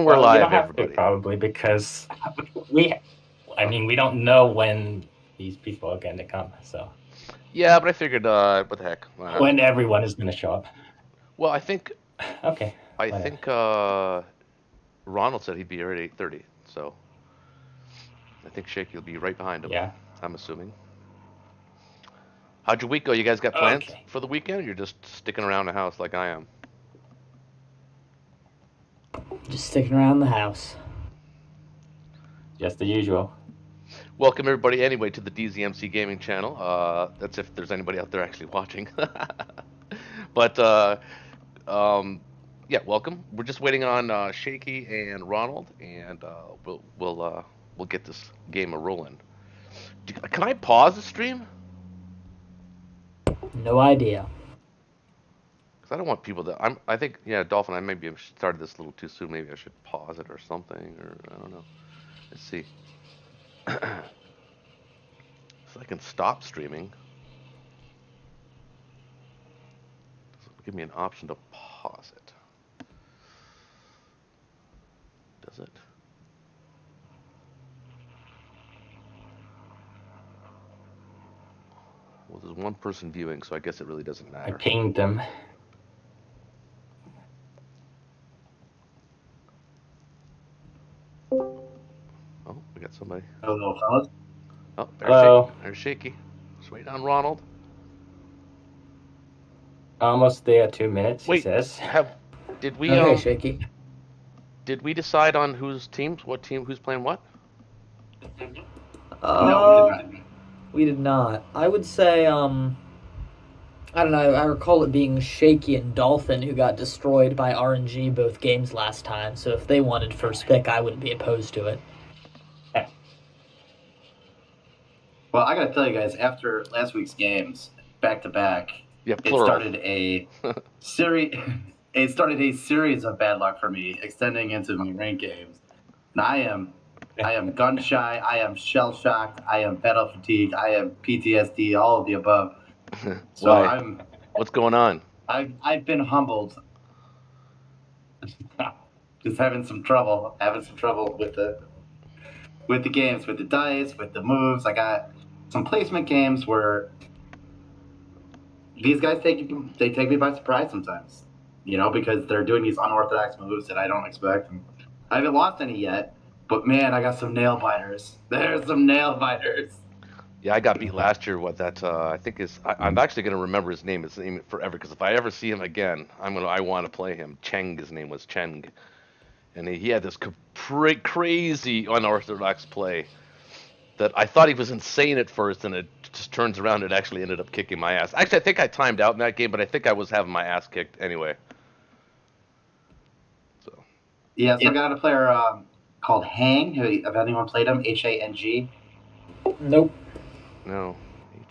And we're You live, don't have everybody. to, probably, because we don't know when these people are going to come. So Yeah, but I figured, what the heck? Why not? when everyone is going to show up. Well, I think Okay. I whatever. think Ronald said he'd be here at 8:30, so I think Shaky will be right behind him. Yeah. I'm assuming. How'd your week go? You guys got plans Okay. for the weekend, or you're just sticking around the house like I am? Just sticking around the house. Just the usual. Welcome everybody anyway to the DZMC Gaming channel. That's if there's anybody out there actually watching. But yeah, welcome. We're just waiting on Shaky and Ronald, and we'll get this game a rolling. Can I pause the stream? No idea. Because I don't want people to. I think yeah, Dolphin. I maybe started this a little too soon. Maybe I should pause it or something, or I don't know. Let's see. So I can stop streaming. Give me an option to pause it. Does it? Well, there's one person viewing, so I guess it really doesn't I matter. pinged them. Oh, we got somebody. Hello, fellas. Oh, Hello. There's Shaky. Just waiting on Ronald. Almost there. 2 minutes. Wait, He says. Did we Okay, Shaky. did we decide on whose teams? What team? Who's playing what? No, we did not. We did not. I would say, I don't know, I recall it being Shaky and Dolphin who got destroyed by RNG both games last time, so if they wanted first pick, I wouldn't be opposed to it. Well, I gotta tell you guys, after last week's games, back to back, Yeah, it plural. started a series. It started a series of bad luck for me, extending into my rank games. And I am gun shy. I am shell shocked. I am battle fatigue. I am PTSD. All of the above. So Why? What's going on? I've been humbled. Just having some trouble with the games, with the dice, with the moves. I got some placement games where these guys take me by surprise sometimes, because they're doing these unorthodox moves that I don't expect. And I haven't lost any yet, but man, I got some nail biters. There's some nail biters. Yeah, I got beat last year. What that I think is, I'm actually gonna remember his name forever. Because if I ever see him again, I want to play him. Cheng, his name was Cheng, and he had this crazy unorthodox play that I thought he was insane at first, and it just turns around and actually ended up kicking my ass. Actually, I think I timed out in that game, but I think I was having my ass kicked anyway. So. Yeah, so I got a player called Hang. Have anyone played him? Hang. Nope. No,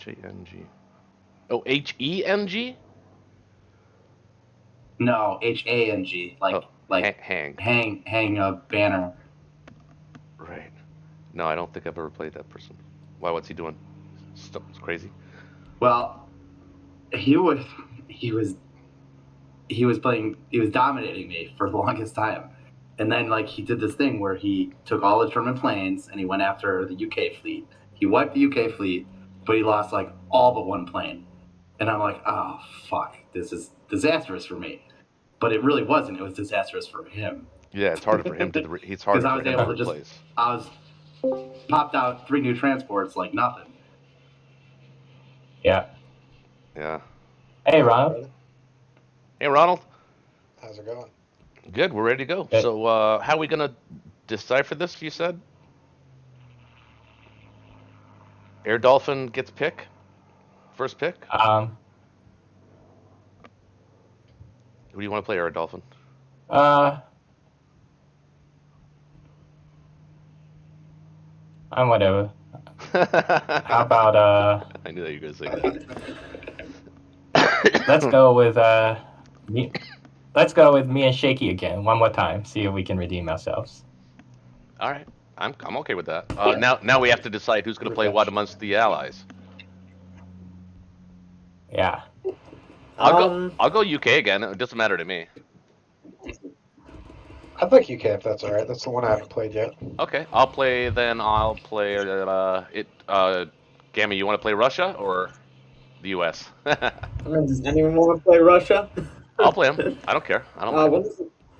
Hang. Oh, Heng. No, Hang. Like hang a banner. Right. No, I don't think I've ever played that person. Why? What's he doing? Stuff was crazy. Well, he was dominating me for the longest time. And then he did this thing where he took all the German planes and he went after the UK fleet. He wiped the UK fleet, but he lost all but one plane. And I'm like, oh fuck, this is disastrous for me. But it really wasn't. It was disastrous for him. Yeah, it's harder for him to. He's harder for him to replace. I was popped out 3 new transports like nothing. Yeah. Yeah. Hey, Ronald. Hey, Ronald. How's it going? Good. We're ready to go. Good. So, how are we gonna decipher this? You said. Air Dolphin gets first pick. Who do you want to play, Air Dolphin? I'm whatever. How about I knew that you were gonna say that. let's go with me. Let's go with me and Shaky again, one more time. See if we can redeem ourselves. All right, I'm okay with that. Now we have to decide who's gonna play what amongst the allies. Yeah. I'll go UK again. It doesn't matter to me. I'd like UK if that's alright. That's the one I haven't played yet. Okay, I'll play then. I'll play it. Gammy, you want to play Russia or the U.S.? Does anyone want to play Russia? I'll play them. I don't care. I don't mind.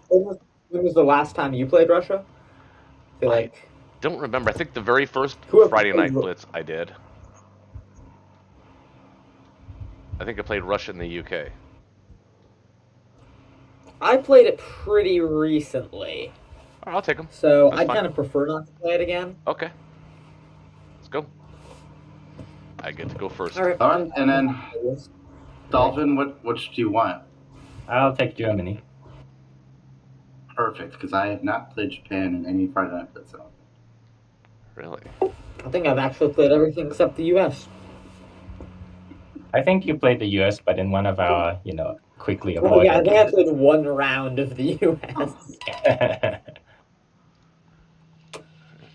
When was the last time you played Russia? I feel like Don't remember. I think the very first Who- Friday Night Blitz I did. I think I played Russia in the UK. I played it pretty recently, All right, I'll take them. so That's I'd fine. kind of prefer not to play it again. Okay. Let's go. I get to go first. All right. All right, and then Dolphin, which do you want? I'll take Germany. Perfect, because I have not played Japan in any Friday Night Blitz. So. Really? I think I've actually played everything except the U.S. I think you played the US, but in one of our, quickly Oh avoided. yeah, I think I played one round of the U.S.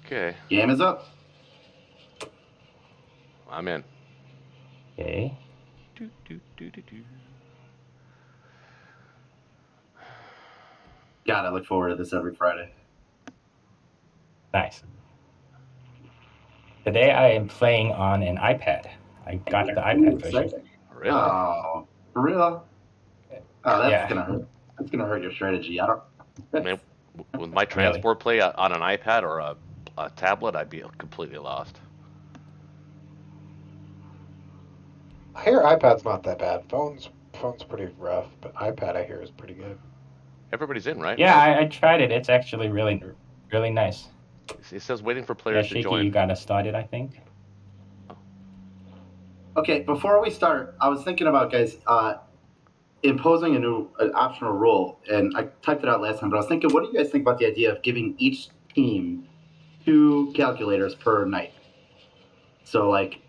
Okay. Game is up. I'm in. Okay. Do, do, do, do, do. God, I look forward to this every Friday. Nice. Today I am playing on an iPad. I got the iPad version. Really? Oh, for real? Oh, that's Yeah. gonna hurt. That's gonna hurt your strategy. I don't. I mean, with my transport play on an iPad or a tablet, I'd be completely lost. I hear iPad's not that bad. Phone's pretty rough, but iPad I hear is pretty good. Everybody's in, right? Yeah, I tried it. It's actually really, really nice. It says waiting for Yeah, players to Shaky, join. you got us started, I think. Okay, before we start, I was thinking about guys imposing an optional rule, and I typed it out last time. But I was thinking, what do you guys think about the idea of giving each team 2 calculators per night? So, like,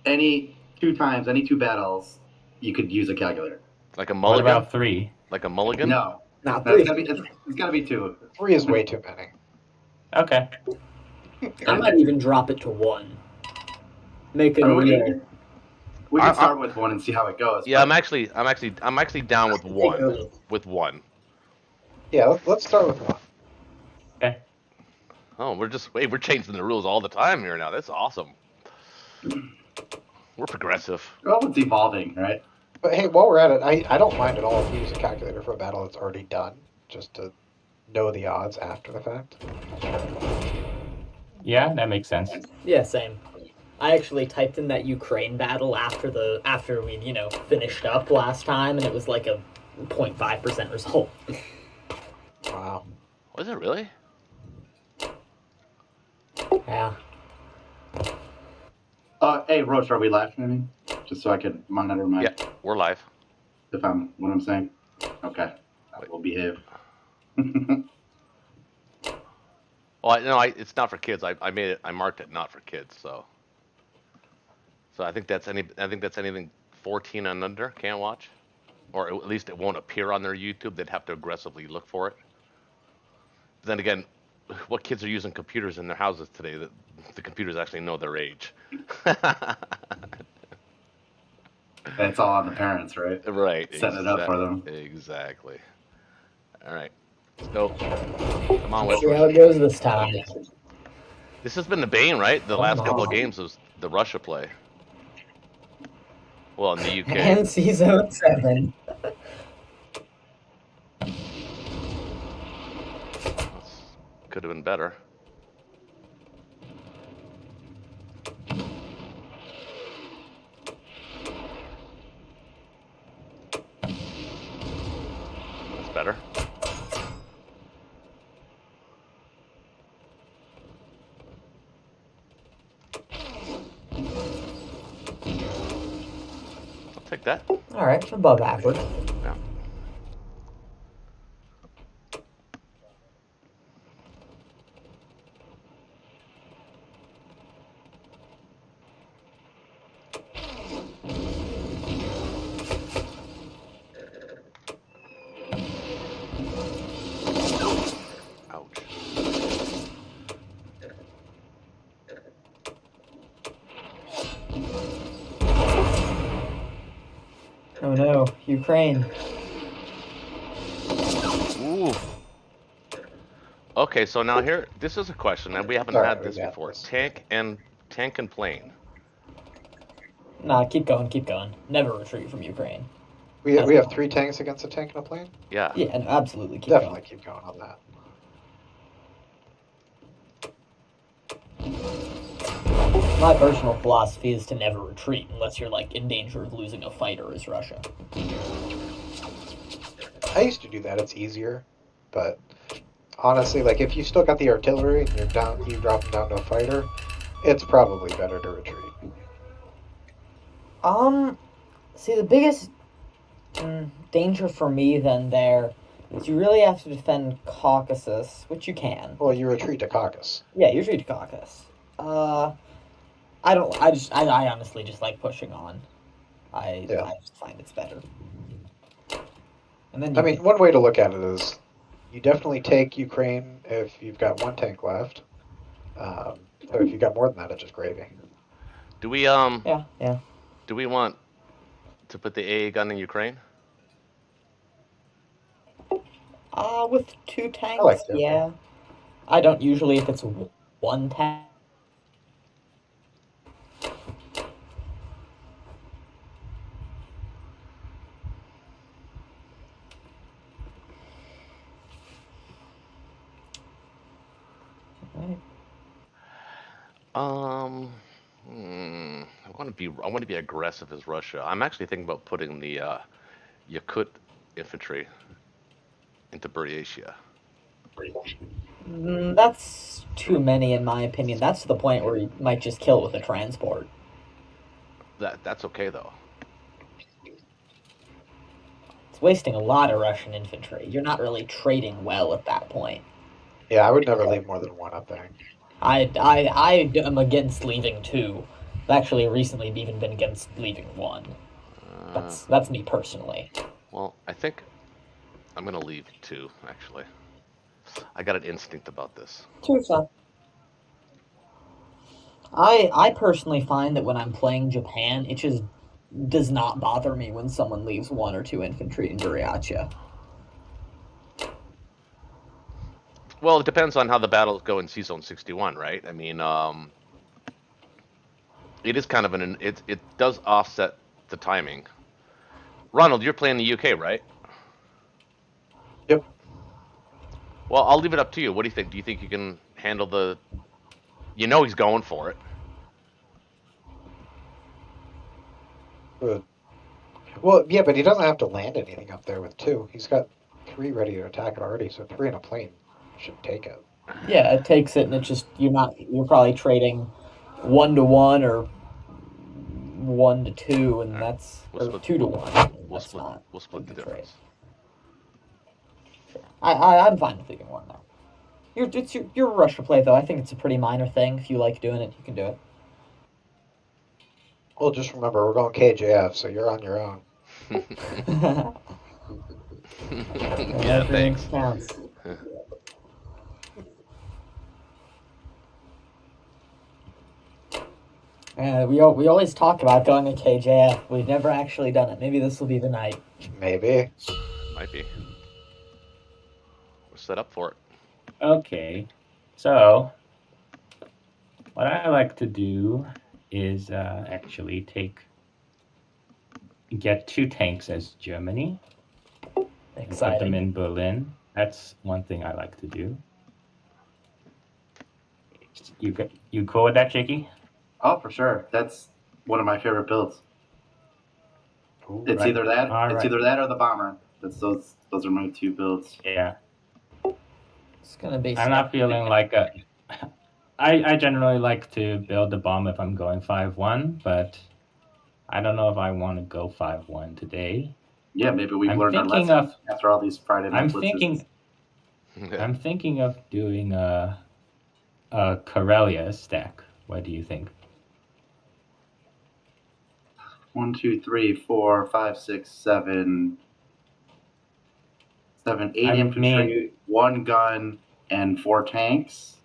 any 2 battles, you could use a calculator. Like a What mulligan? about 3? Like a mulligan? No, Not no, it's three. gotta be 2. 3 is way too many. Okay. I might even drop it to 1. Make it I mean, real. we can I- start with 1 and see how it goes. Yeah, but- I'm actually down with one. With one. Yeah, let's start with 1. Okay. Oh, we're changing the rules all the time here now. That's awesome. We're progressive. Well, it's evolving, right? But hey, while we're at it, I don't mind at all if you use a calculator for a battle that's already done, just to know the odds after the fact. Yeah, that makes sense. Yeah, same. I actually typed in that Ukraine battle after we finished up last time, and it was like a 0.5% result. Wow. Was it really? Yeah. Hey, Roach, are we live streaming? Just so I can monitor my Yeah, we're live. if I'm what I'm saying. Okay, I will behave. Well, it's not for kids. I made it. I marked it not for kids. So I think that's anything 14 and under can't watch, or at least it won't appear on their YouTube. They'd have to aggressively look for it. Then again, what kids are using computers in their houses today? That the computers actually know their age. That's all on the parents, right? Right. Setting it up for them. Exactly. All right. Let's go. Come on, Let's see how Will. it goes this time. This has been the bane, right? The last couple of on. games was the Russia play. Well, in the UK. And Zone 7. Could have been better. That's better. I'll take that. Alright, above average. Yeah. Ouch. Oh no, Ukraine. Ooh. Okay, so now here, this is a question, and we haven't Sorry, had we this got before. this. Tank and plane. Nah, keep going, keep going. Never retreat from Ukraine. We have 3 tanks against a tank and a plane. Yeah. Yeah, and absolutely keep Definitely going. keep going on that. My personal philosophy is to never retreat unless you're like in danger of losing a fighter as Russia. I used to do that. It's easier, but honestly, like if you still got the artillery and you drop them down to a fighter, it's probably better to retreat. See, the biggest danger for me then there is you really have to defend Caucasus, which you can. Well, you retreat to Caucasus. Yeah, you retreat to Caucasus. I honestly just like pushing on. I just find it's better. And then I mean, one way to look at it is you definitely take Ukraine if you've got 1 tank left. So if you've got more than that, it's just gravy. Do we yeah. do we want to put the AA gun in Ukraine? With 2 tanks, I like to. yeah. I don't usually if it's 1 tank. I want to be aggressive as Russia. I'm actually thinking about putting the Yakut infantry into Buryatia. That's too many in my opinion. That's to the point where you might just kill with a transport. That's okay though. It's wasting a lot of Russian infantry. You're not really trading well at that point. Yeah, I would never leave more than 1 up there. I am against leaving 2. I've actually recently even been against leaving 1. That's me personally. Well, I think I'm gonna leave 2 actually. I got an instinct about this. 2 fun. I personally find that when I'm playing Japan, it just does not bother me when someone leaves 1 or 2 infantry in Buryatia. Well, it depends on how the battles go in C-Zone 61, right? I mean, it is kind of it does offset the timing. Ronald, you're playing the UK, right? Yep. Well, I'll leave it up to you. What do you think? Do you think you can handle the... You know he's going for it. Good. Well, yeah, but he doesn't have to land anything up there with 2. He's got 3 ready to attack it already, so 3 in a plane should take it. Yeah, it takes it, and it's just you're probably trading 1 to 1 or 1 to 2, and that's or 2 to 1. We'll split the difference. I'm fine with leaving 1 though. It's your Russia play though. I think it's a pretty minor thing. If you like doing it, you can do it. Well, just remember, we're going KJF, so you're on your own. Yeah, thanks. Counts. We always talk about going to KJF. We've never actually done it. Maybe this will be the night. Maybe. Might be. We're set up for it. Okay, so what I like to do is actually get 2 tanks as Germany and put them in Berlin. That's one thing I like to do. You cool with that, Jakey? Oh, for sure. That's one of my favorite builds. Ooh, It's right. either that. All It's right. either that or the bomber. Those are my 2 builds. Yeah. It's gonna be. I'm not feeling like a. I generally like to build the bomb if I'm going 5-1, but I don't know if I want to go 5-1 today. Yeah, maybe we've I'm learned our thinking lesson after all these Friday Night I'm Blitzes. thinking of doing a Karelia stack. What do you think? 1, 2, 3, 4, 5, 6, 7, 8 infantry, 1 gun, and 4 tanks.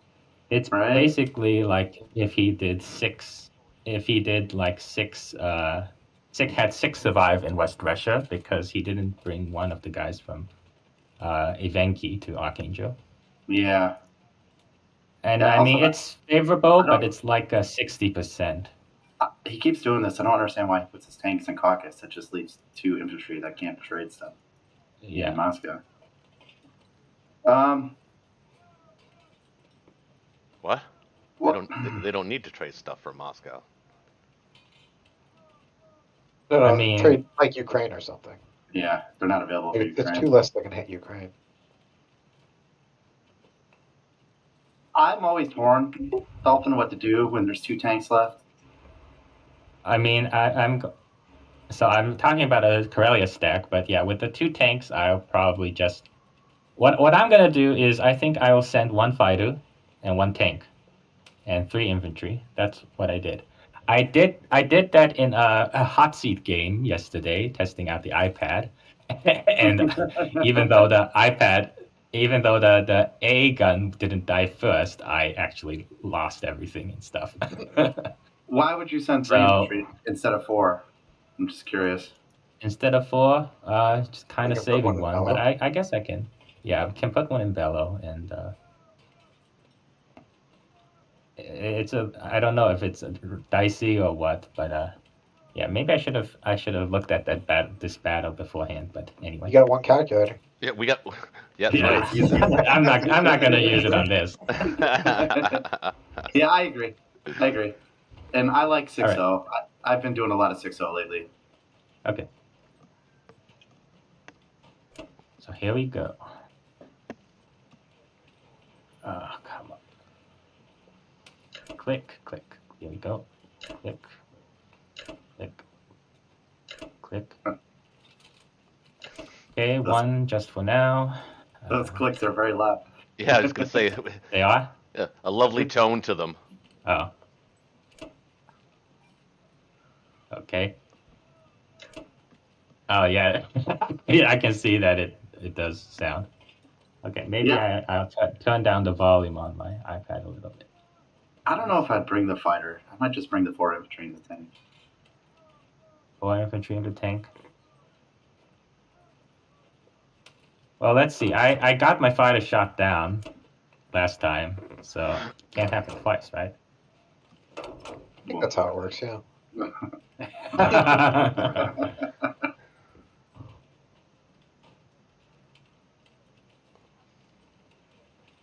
It's right? basically like if he did 6. If he did like 6. Had 6 survive in West Russia because he didn't bring one of the guys from Evenki to Archangel. Yeah, And Yeah, I mean, also, it's favorable, I don't- but it's like a 60%. He keeps doing this. I don't understand why he puts his tanks in caucus. That just leaves 2 infantry that can't trade stuff in Yeah. Moscow. What? Well, They don't need to trade stuff for Moscow. No, I mean- trade like Ukraine or something. yeah, they're not available for It's Ukraine. 2 less that can hit Ukraine. I'm always torn, Dolphin, what to do when there's 2 tanks left. I mean, I'm talking about a Karelia stack, but yeah, with the 2 tanks, I'll probably just what I'm gonna do is I think I will send 1 fighter and 1 tank and 3 infantry. That's what I did. I did that in a hot seat game yesterday, testing out the iPad, and even though the A gun didn't die first, I actually lost everything and stuff. Why would you send 3 infantry instead of 4? I'm just curious. Instead of 4, just kind You of can put saving one in one, but bellow. I guess I can. Yeah, I can put one in bellow, and I don't know if it's dicey or what, but yeah, maybe I should have looked at this battle beforehand. But anyway, You got 1 calculator. Yeah, we got. Yeah, Yeah, that's use it. I'm not gonna use it on this. right. Yeah, I agree. And I like 6-0. All I've been doing a lot of 6-0 lately. Okay. So here we go. Oh, come on. Click. Here we go. Click. Okay, 1 just for now. Those clicks are very loud. Yeah, I was gonna say They are? a lovely tone to them. Oh. Okay. Oh, yeah. Yeah, I can see that it does sound. Okay, maybe Yeah. I'll turn down the volume on my iPad a little bit. I don't know if I'd bring the fighter. I might just bring the 4 infantry and the tank. 4 infantry in the tank. Well, let's see. I got my fighter shot down last time, so can't happen twice, right? I think that's how it works, yeah.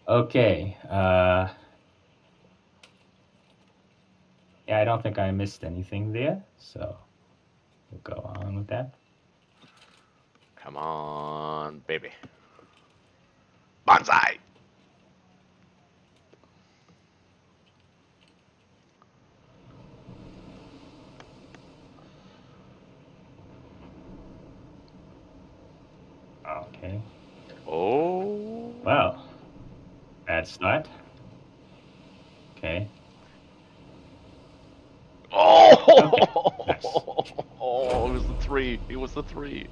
Okay. Yeah, I don't think I missed anything there, so we'll go on with that. Come on, baby. Bonsai. Okay. Oh. Well, bad start. Okay. Oh. Okay, nice. Oh, it was the 3. It was the 3.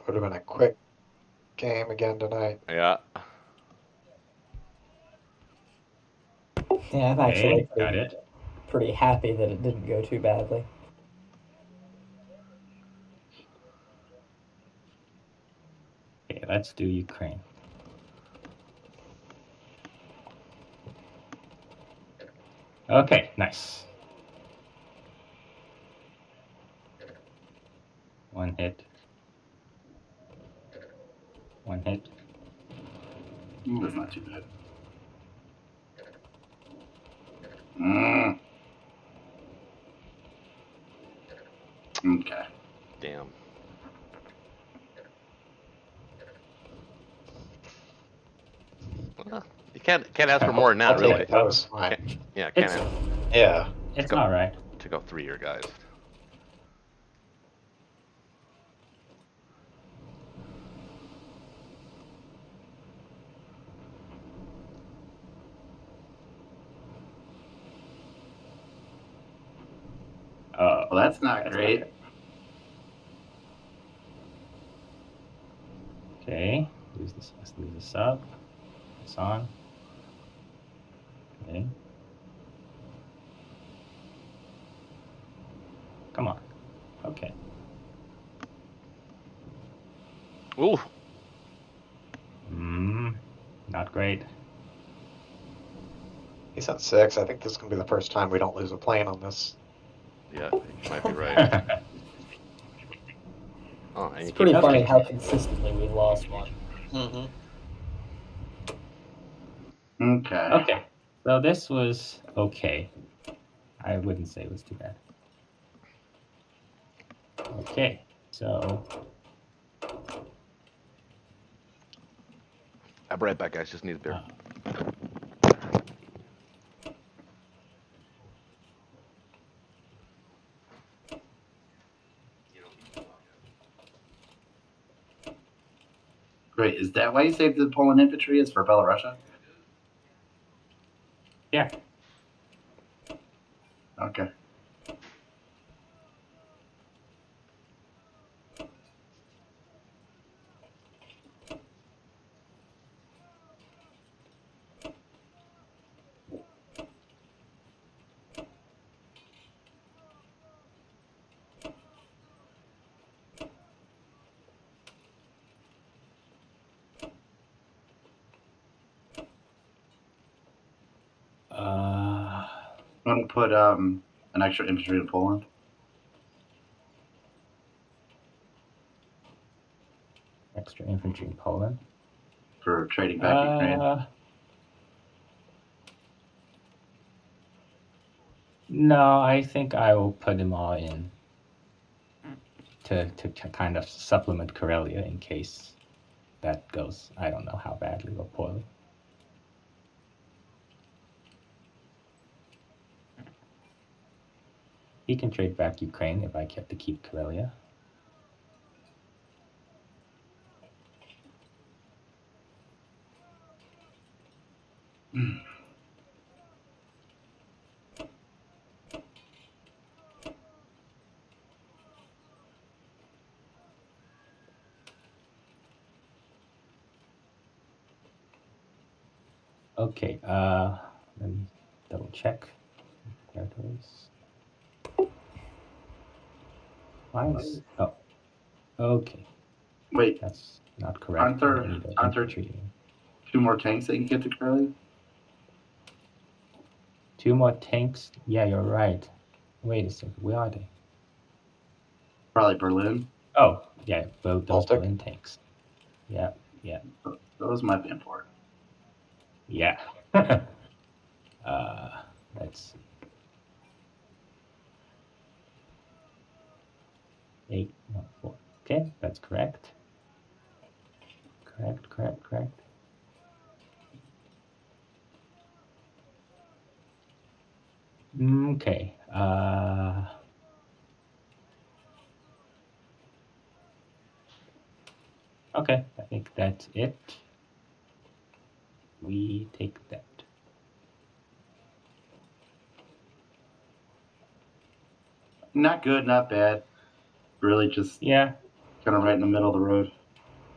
Would have been a quick game again tonight. Yeah. Yeah, I'm Okay, actually got it. pretty happy that it didn't go too badly. Okay, let's do Ukraine. Okay, nice. 1 hit. 1 hit. That's not too bad. Mm. Okay. Damn. Well, you can't ask for more than that, I'll take really. it. That was fine. Yeah, can't It's ask Yeah. it's go. all right. to go 3-year guys. Oh, Well, that's not That's great. okay. Let's lose this up. It's on. Okay. Come on. Okay. Ooh. not great. He's at 6. I think this is going to be the first time we don't lose a plane on this. Yeah, you might be right. Oh, and It's you pretty keep funny Okay. how consistently we lost one. Mm-hmm. Okay. Okay, so this was okay. I wouldn't say it was too bad. Okay, so I'll be right back, guys. Just need a beer. Great. Is that why you saved the Poland infantry? Is for Belarusia? yeah, Okay. I'm going to put an extra infantry in Poland. extra infantry in Poland. For trading back Ukraine. No, I think I will put them all in to kind of supplement Karelia in case that goes. I don't know how badly or poorly. He can trade back Ukraine if I get to keep Karelia. Okay, let me double check territories. Why is okay, Wait, that's not correct. aren't there I need an aren't there infantry. 2 more tanks that you can get to Karelia? 2 more tanks? Yeah, you're right. Wait a second, where are they? Probably Berlin. Oh, yeah, those Baltic. Berlin tanks. Yeah, yeah, Those might be important. yeah. Let's see. 8, no, 4. Okay, that's correct. Correct. Okay. Okay, I think that's it. We take that. Not good, not bad. Really just Yeah, kind of right in the middle of the road.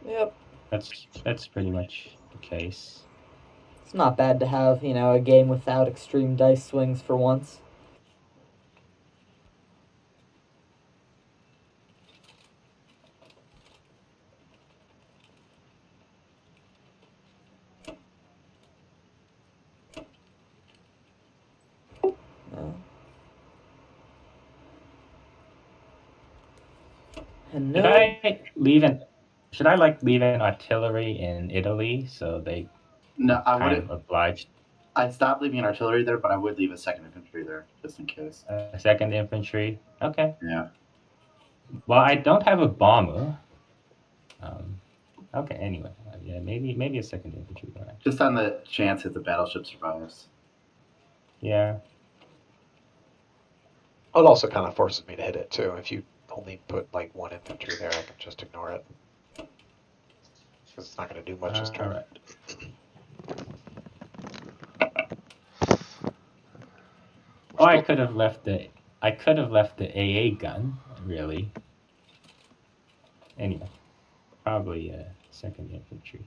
Yep. that's pretty much the case. It's not bad to have, a game without extreme dice swings for once. And Should I leave an artillery in Italy so they No, I kind wouldn't. of obliged I'd stop leaving an artillery there, but I would leave a 2nd infantry there just in case. a second infantry? Okay. Yeah. Well, I don't have a bomber. Okay. Anyway, yeah, maybe a second infantry. All right. Just on the chance that the battleship survives. Yeah. It also kind of forces me to hit it too. If you only put like 1 infantry there, I can just ignore it. Because it's not going to do much this turn. All right. Oh, I could have left the AA gun, really. Anyway, probably second infantry.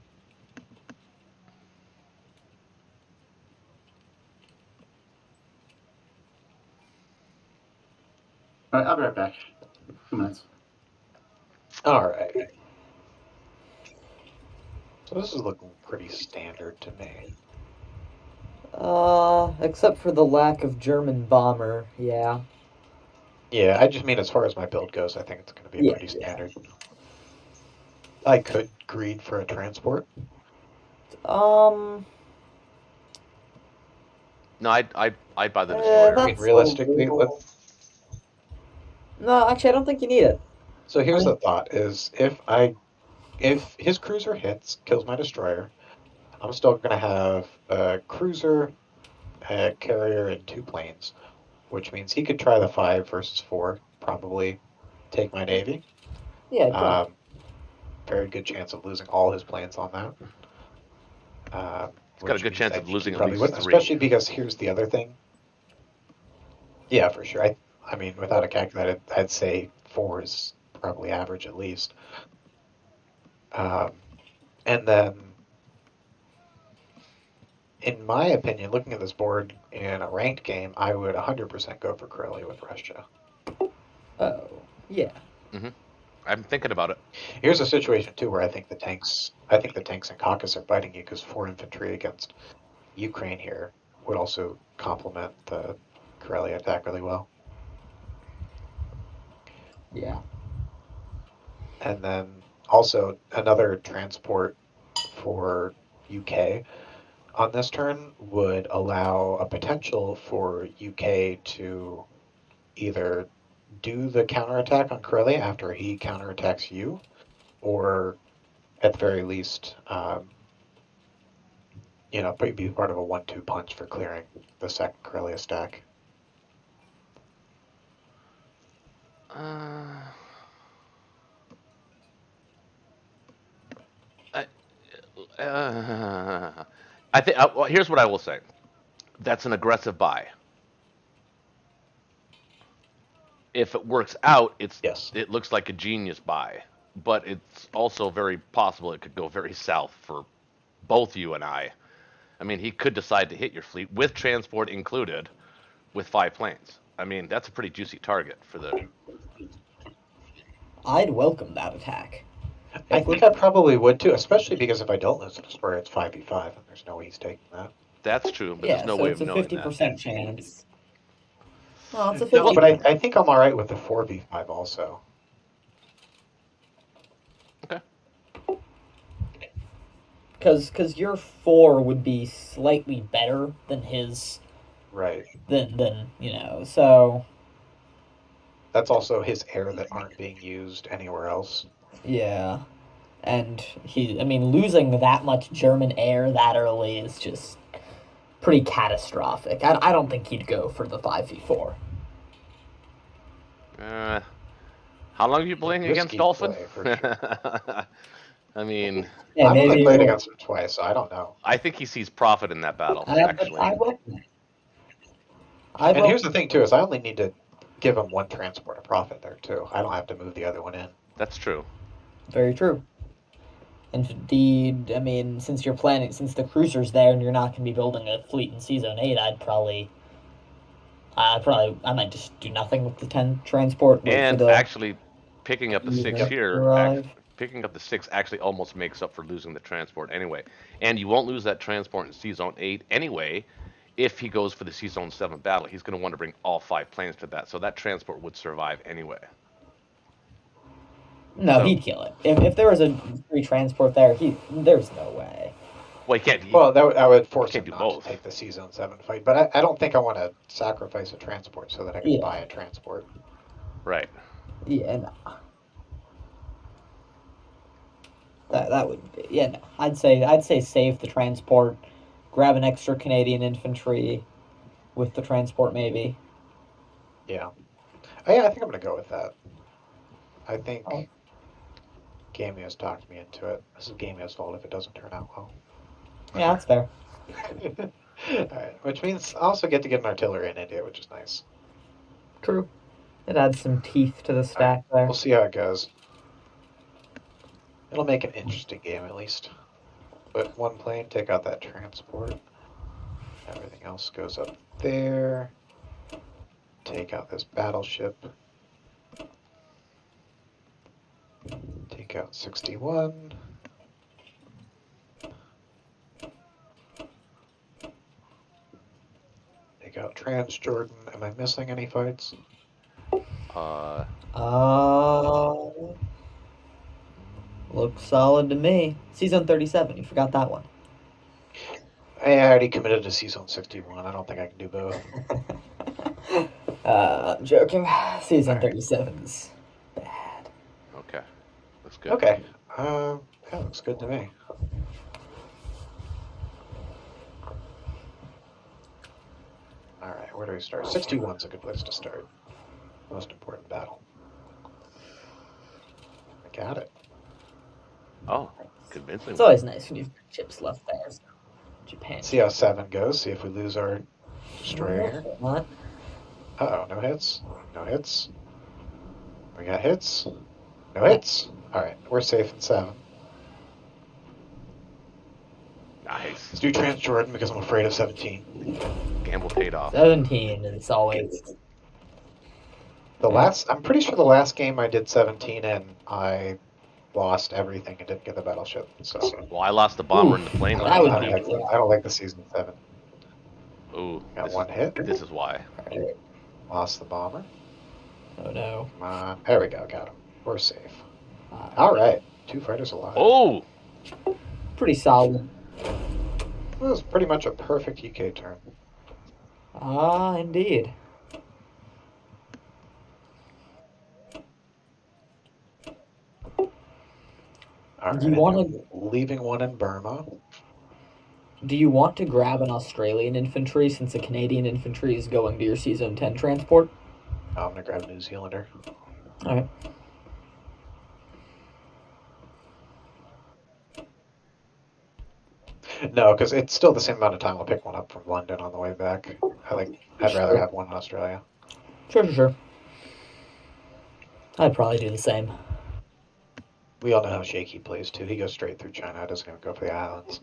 All right, I'll be right back. 2 minutes. All right. So this is looking pretty standard to me. Except for the lack of German bomber, yeah. Yeah, I just mean as far as my build goes, I think it's going to be Yeah, pretty standard. I could greed for a transport. Um, No, I'd buy the destroyer. that's I mean, realistically, no, actually, I don't think you need it. so here's the thought: is if his cruiser hits, kills my destroyer, I'm still going to have a cruiser, a carrier, and 2 planes, which means he could try the 5 versus 4, probably take my navy. Yeah, probably. Very good chance of losing all his planes on that. He's got a Which good means chance I of think losing he at probably least wouldn't, 3. especially because here's the other thing. Yeah, for sure. I mean, without a calculator, I'd say 4 is probably average at least. And then, in my opinion, looking at this board in a ranked game, I would 100% go for Corellia with Russia. Oh, yeah. I'm thinking about it. Here's a situation too where I think the tanks in Caucasus are biting you because 4 infantry against Ukraine here would also complement the Corellia attack really well. Yeah. And then also another transport for UK on this turn would allow a potential for UK to either do the counterattack on Corellia after he counterattacks you, or at the very least, be part of a 1-2 punch for clearing the second Corellia stack. I think. Well, here's what I will say. That's an aggressive buy. If it works out, Yes. it looks like a genius buy, but it's also very possible it could go very south for both you and I. I mean, he could decide to hit your fleet with transport included, with 5 planes. I mean, that's a pretty juicy target for the. I'd welcome that attack. I think I probably would too, especially because if I don't lose the destroyer, it's 5v5, and there's no way he's taking that. That's true, but Yeah, there's no so way it's of a knowing 50% chance. Well, it's a No, 50. but I think I'm alright with the 4v5 also. that. Okay. Because your 4 would be slightly better than his, Right. than so... That's also his air that aren't being used anywhere else. Yeah. And losing that much German air that early is just pretty catastrophic. I don't think he'd go for the 5v4. How long have you playing against Risky Dolphin? play, for sure. I mean, Yeah, I've only maybe played against him twice, so I don't know. I think he sees profit in that battle. I Actually, welcome it. And here's the thing too, is I only need to give him 1 transport of profit there too. I don't have to move the other one in. that's true. Very true. Indeed, since the cruiser's there and you're not going to be building a fleet in C-Zone 8, I might just do nothing with the 10 transport. And actually, picking up the 6 here, arrive. picking up the 6 actually almost makes up for losing the transport anyway. And you won't lose that transport in C-Zone 8 anyway. If he goes for the C-Zone 7 battle, he's going to want to bring all 5 planes to that. So that transport would survive anyway. No, he'd kill it. If there was a free transport there, there's no way. Well, he can't. Well, I would force him do not both. to take the C-Zone 7 fight, but I don't think I want to sacrifice a transport so that I can buy a transport. Right. Yeah, no. That would be, yeah, no. I'd say save the transport, grab an extra Canadian infantry with the transport maybe. Yeah. Oh, yeah, I think I'm going to go with that. I think Gamio's talked me into it. This is Gamio's fault if it doesn't turn out well. Yeah, that's fair. Alright, which means I also get to get an artillery in India, which is nice. True. It adds some teeth to the stack there. We'll see how it goes. It'll make an interesting game at least. But 1 plane, take out that transport. Everything else goes up there. Take out this battleship. Take out 61. out Transjordan. Am I missing any fights? Uh, Looks solid to me. Season 37. You forgot that one. I already committed to Season 61. I don't think I can do both. I'm joking. Season All right. 37's bad. okay. That's good. Okay. That looks good to me. All right, where do we start? 61's a good place to start. Most important battle. I got it. Oh, convincing. It's always nice when you've got chips left there. So Japan. See how 7 goes. See if we lose our destroyer here. Not. Uh-oh, no hits. No hits. We got hits. No hits. All right, we're safe in 7. Nice. Let's do Transjordan because I'm afraid of 17. Gamble paid off. 17 is always. I'm pretty sure the last game I did 17 in, I lost everything and didn't get the battleship. So Well, I lost the bomber and the plane. That last would I time. don't like the season 7. Ooh, Got this, one hit. This is why. Lost the bomber. Oh no. Come on. There we go. Got him. We're safe. All right. 2 fighters alive. Oh, Pretty solid. It was pretty much a perfect UK turn. Indeed. All right. Do you want to? Leaving one in Burma. Do you want to grab an Australian infantry since the Canadian infantry is going to your season 10 transport? Oh, I'm gonna grab New Zealander. All right. No, because it's still the same amount of time. I'll pick one up from London on the way back. I'd rather have one in Australia. Sure. I'd probably do the same. We all know how Shaky plays too. He goes straight through China. Doesn't even go for the islands.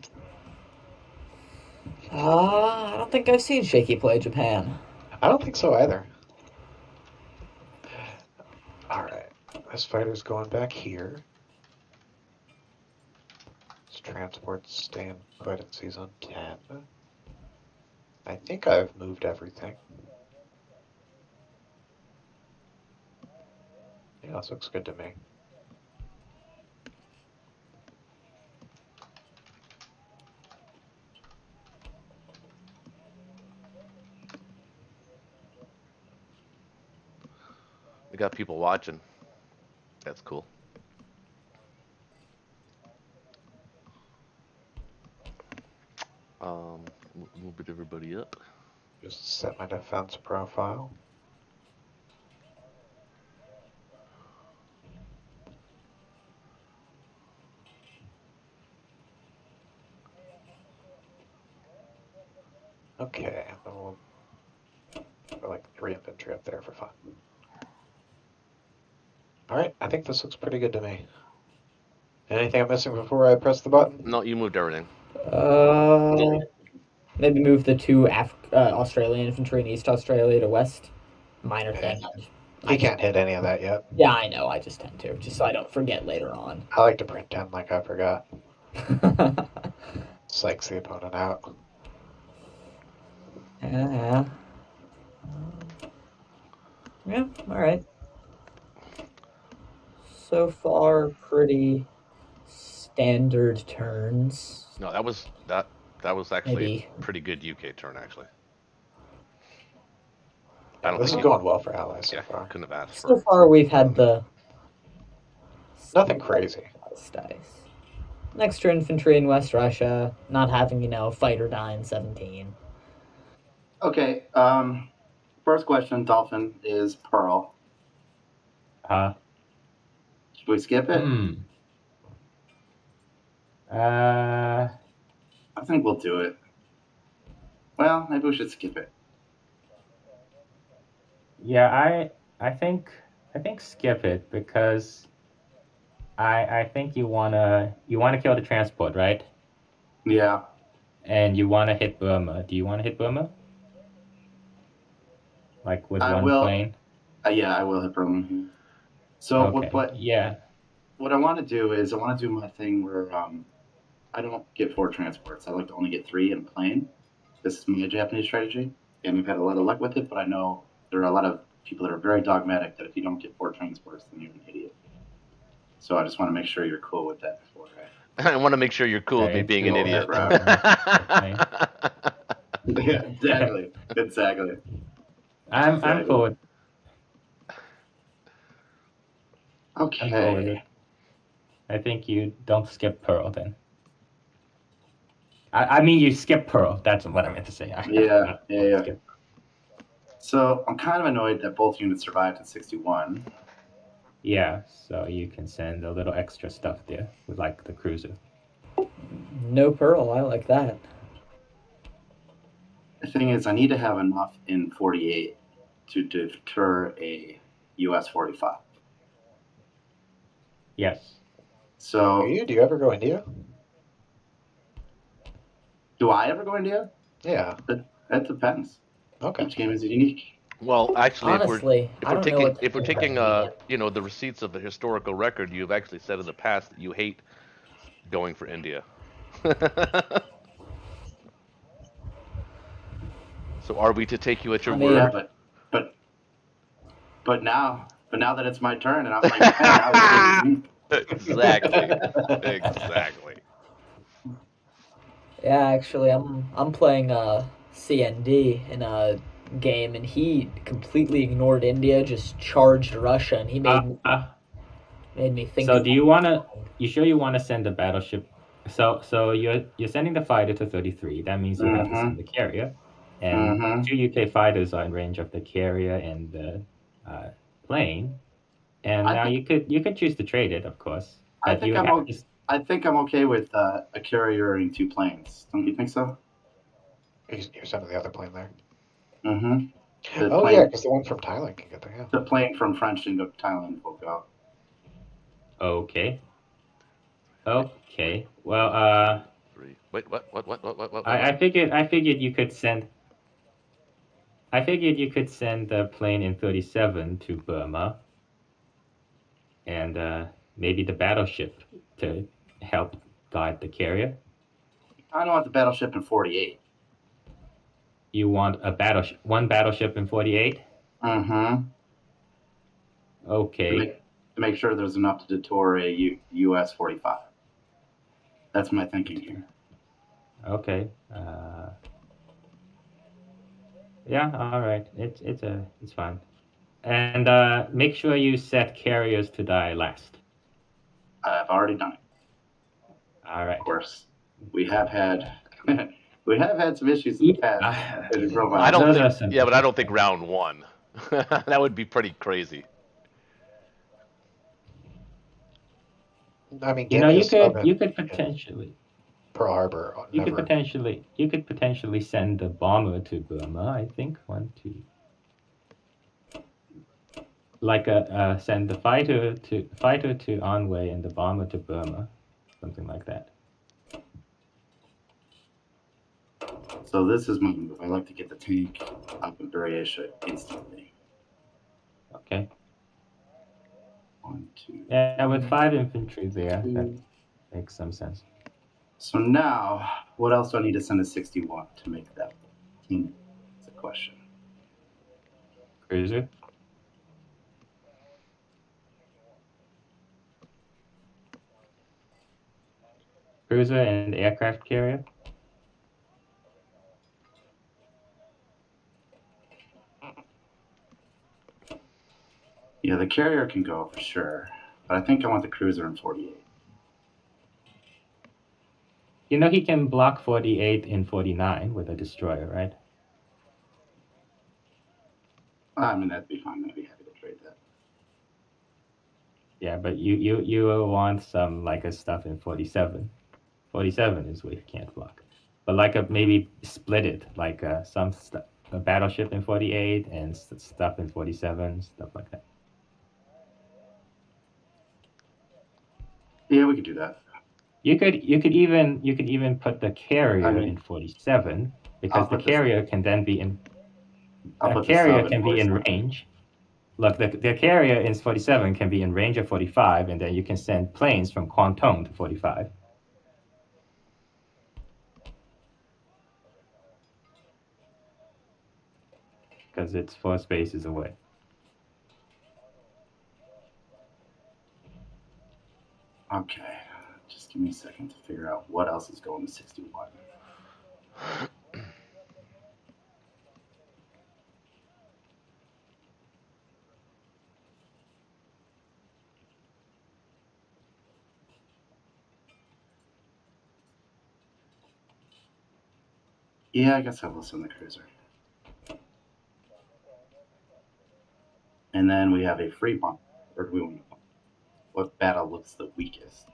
I don't think I've seen Shaky play Japan. I don't think so either. All right, this fighter's going back here. This transport's staying put in season 10. I think I've moved everything. Yeah, this looks good to me. we got people watching. That's cool. Move everybody up. Just set my defense profile. Okay, then we'll put like 3 infantry up there for fun. Alright, I think this looks pretty good to me. Anything I'm missing before I press the button? No, you moved everything. Maybe move the 2 Australian infantry in East Australia to West. Minor thing. I can't hit any of that yet. Yeah, I know. I just tend to, just so I don't forget later on. I like to pretend like I forgot. Psychs the opponent out. Yeah, alright. So far, pretty standard turns. No, that was actually Maybe. a pretty good UK turn actually. This is going well for allies so far. Couldn't have asked So for. far, we've had the Nothing crazy. dice. Next to infantry in West Russia, not having, fighter die in 17. Okay. First question, Dolphin, is Pearl. Should we skip it? I think we'll do it. Well, maybe we should skip it. Yeah, I think skip it because I think you wanna kill the transport, right? Yeah. And you wanna hit Burma. Do you wanna hit Burma? Like with one plane? Yeah, I will hit Burma. So Okay. what I want to do is I want to do my thing where I don't get 4 transports. I like to only get 3 in a plane. This is my Japanese strategy. and we've had a lot of luck with it, but I know there are a lot of people that are very dogmatic that if you don't get 4 transports, then you're an idiot. So I just want to make sure you're cool with that before. I want to make sure you're cool with me being an Go idiot. that Yeah, exactly. Exactly. I'm cool with Okay. it. I think you don't skip Pearl then. I mean, you skip Pearl. That's what I meant to say. Yeah. So I'm kind of annoyed that both units survived in 61. Yeah, so you can send a little extra stuff there with like the cruiser. No Pearl, I like that. The thing is, I need to have enough in 48 to deter a US 45. Yes. So Do you ever go India? do I ever go India? Yeah. That depends. Okay. Each game is unique. Well, actually, Honestly, I don't know what if we're to taking think. you know, the receipts of the historical record, you've actually said in the past that you hate going for India. So are we to take you at your I mean- Yeah, word? but now that it's my turn and I'm like, man, now it's Exactly. Yeah, actually, I'm playing CND in a game, and he completely ignored India, just charged Russia, and he made me think. So do you wanna? You sure you wanna send the battleship? So you're sending the fighter to 33. That means you have to send the carrier, and 2 UK fighters are in range of the carrier and the plane. And now you could choose to trade it, of course. I But think I'm okay with a carrier and 2 planes. Don't you think so? You're sending the other plane there. Mm-hmm. Yeah, because the one from Thailand can get there. Yeah. The plane from French into Thailand will go. Okay. Well, 3. Wait, what? I figured you could send. I figured you could send the plane in 37 to Burma, and maybe the battleship to help guide the carrier. I don't want the battleship in 48. You want one battleship in 48? Mm-hmm. Okay. To make sure there's enough to deter a US 45. That's my thinking here. Okay. Yeah. All right. It's fine. And make sure you set carriers to die last. I've already done it. All right. Of course, we have had some issues in the past. I don't think. Yeah, but I don't think round 1. That would be pretty crazy. I mean, you could potentially Pearl Harbor. you could potentially send the bomber to Burma. I think 1, 2. Like send the fighter to Anhui and the bomber to Burma, something like that. So this is my move. I like to get the tank up in Croatia instantly. Okay. 1, 2. Yeah, with 5 infantry there, that makes some sense. So now, what else do I need to send a 61 to make that team? That's a question. Cruiser. Cruiser and aircraft carrier. Yeah, the carrier can go for sure, but I think I want the cruiser in 48. You know he can block 48 in 49 with a destroyer, right? I mean, that'd be fine. I'd be happy to trade that. Yeah, but you will want some like a stuff in 47. 47 is where you can't block. But like maybe split it, like some a battleship in 48 and stuff in 47, stuff like that. Yeah, we could do that. You could even put the carrier in 47 because the carrier can then be in. A carrier can be in range. Look, the carrier in 47 can be in range of 45, and then you can send planes from Kwantung to 45. because it's 4 spaces away. Okay, just give me a second to figure out what else is going to 61. Yeah, I guess I will send the cruiser. And then we have a free bomb. Or do we want to? What battle looks the weakest?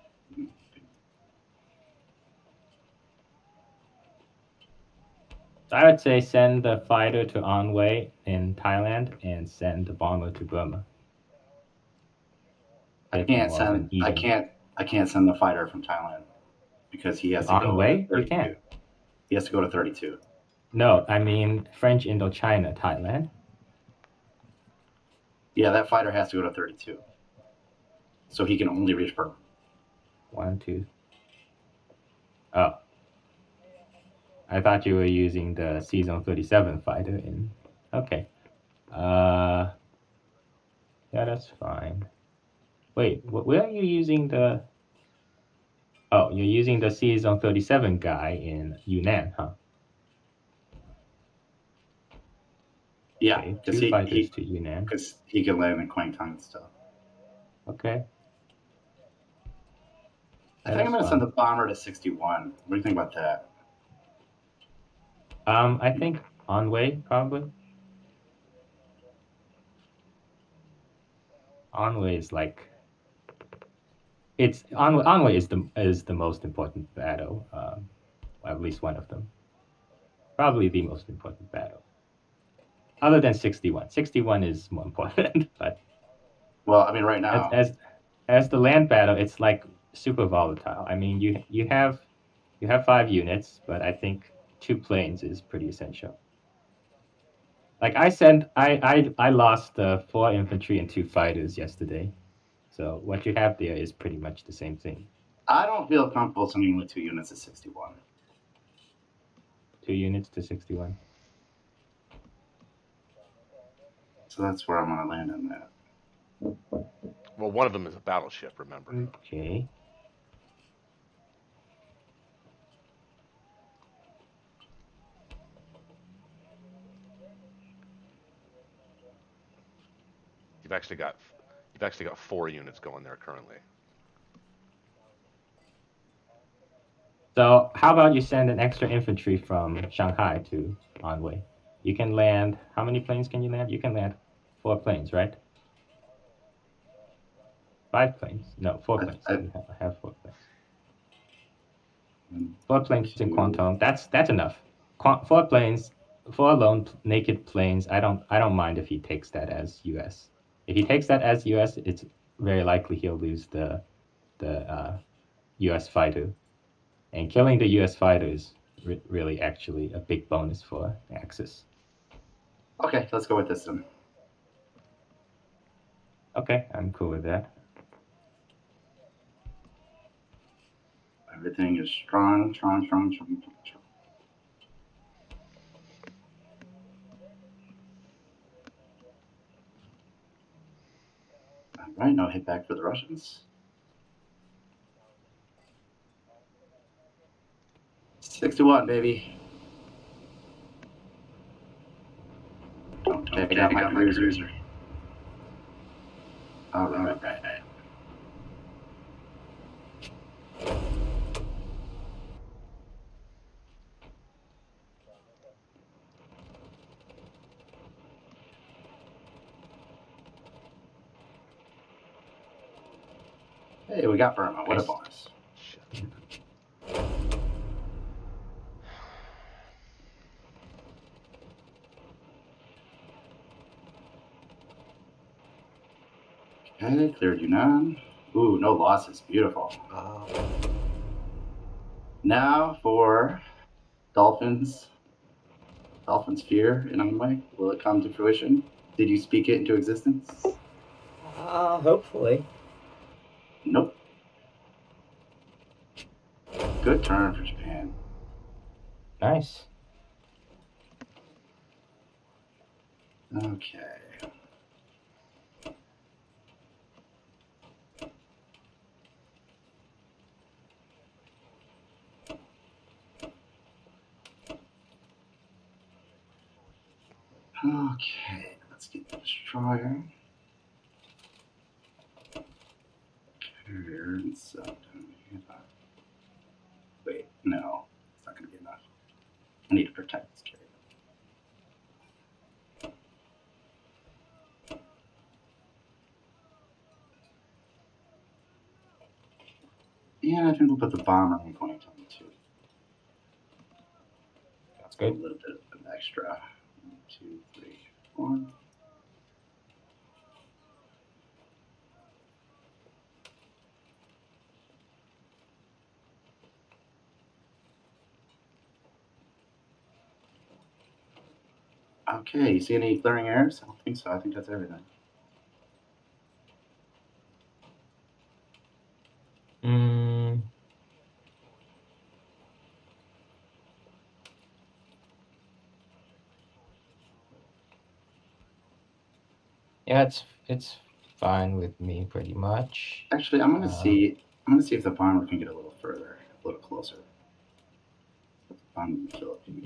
So I would say send the fighter to Anhui in Thailand and send the bomber to Burma. I can't send the fighter from Thailand because he has to go Anhui? to You 32. can't. He has to go to 32. No, I mean French Indochina, Thailand. Yeah, that fighter has to go to 32. So he can only reach Burma. 1, 2. Oh. I thought you were using the Season 37 fighter in. Okay. Yeah, that's fine. Wait, where are you using the... Oh, you're using the Season 37 guy in Yunnan, huh? Yeah, Okay, because 2 fighters to Yunnan. Because he can land in Kwangtung and stuff. Okay. I think I'm going to send the bomber to 61. What do you think about that? I think Anhui, probably. Anhui is like... Anhui is the most important battle. At least one of them. Probably the most important battle. Other than 61. 61 is more important, but... Well, I mean, right now... As the land battle, it's like super volatile. I mean, you have 5 units, but I think 2 planes is pretty essential. Like I lost 4 infantry and 2 fighters yesterday. So what you have there is pretty much the same thing. I don't feel comfortable sending only 2 units to 61. 2 units to 61. So that's where I'm going to land on that. Well, one of them is a battleship, remember. Okay. You've actually got 4 units going there currently. So how about you send an extra infantry from Shanghai to Anhui? You can land... How many planes can you land? You can land 4 planes, right? 5 planes? No, 4 planes. You have 4 planes. 4 planes in Kwangtung. That's enough. 4 planes, 4 lone naked planes. I don't mind if he takes that as U.S. If he takes that as U.S., it's very likely he'll lose the U.S. fighter. And killing the U.S. fighter is really actually a big bonus for Axis. Okay, let's go with this then. Okay, I'm cool with that. Everything is strong. All right, now hit back for the Russians. 61, baby. Don't take out my cruiser. All right. Hey, we got Burma. What a bonus. Shit. Okay, cleared Yunnan. Ooh, no losses. Beautiful. Now for Dolphins. Dolphins fear in Anhui. Will it come to fruition? Did you speak it into existence? Hopefully. Nope. Good turn for Japan. Nice. Okay. Okay, let's get the destroyer. Carrier and sub. Wait, no, it's not going to be enough. I need to protect this carrier. Yeah, I think we'll put the bomber on point on the 2. That's A good. little bit of an extra. 1, 2, 3, 4. Okay, you see any glaring errors? I don't think so. I think that's everything. Mm. Yeah, it's fine with me pretty much. Actually, I'm gonna see. I'm gonna see if the bomber can get a little further, a little closer.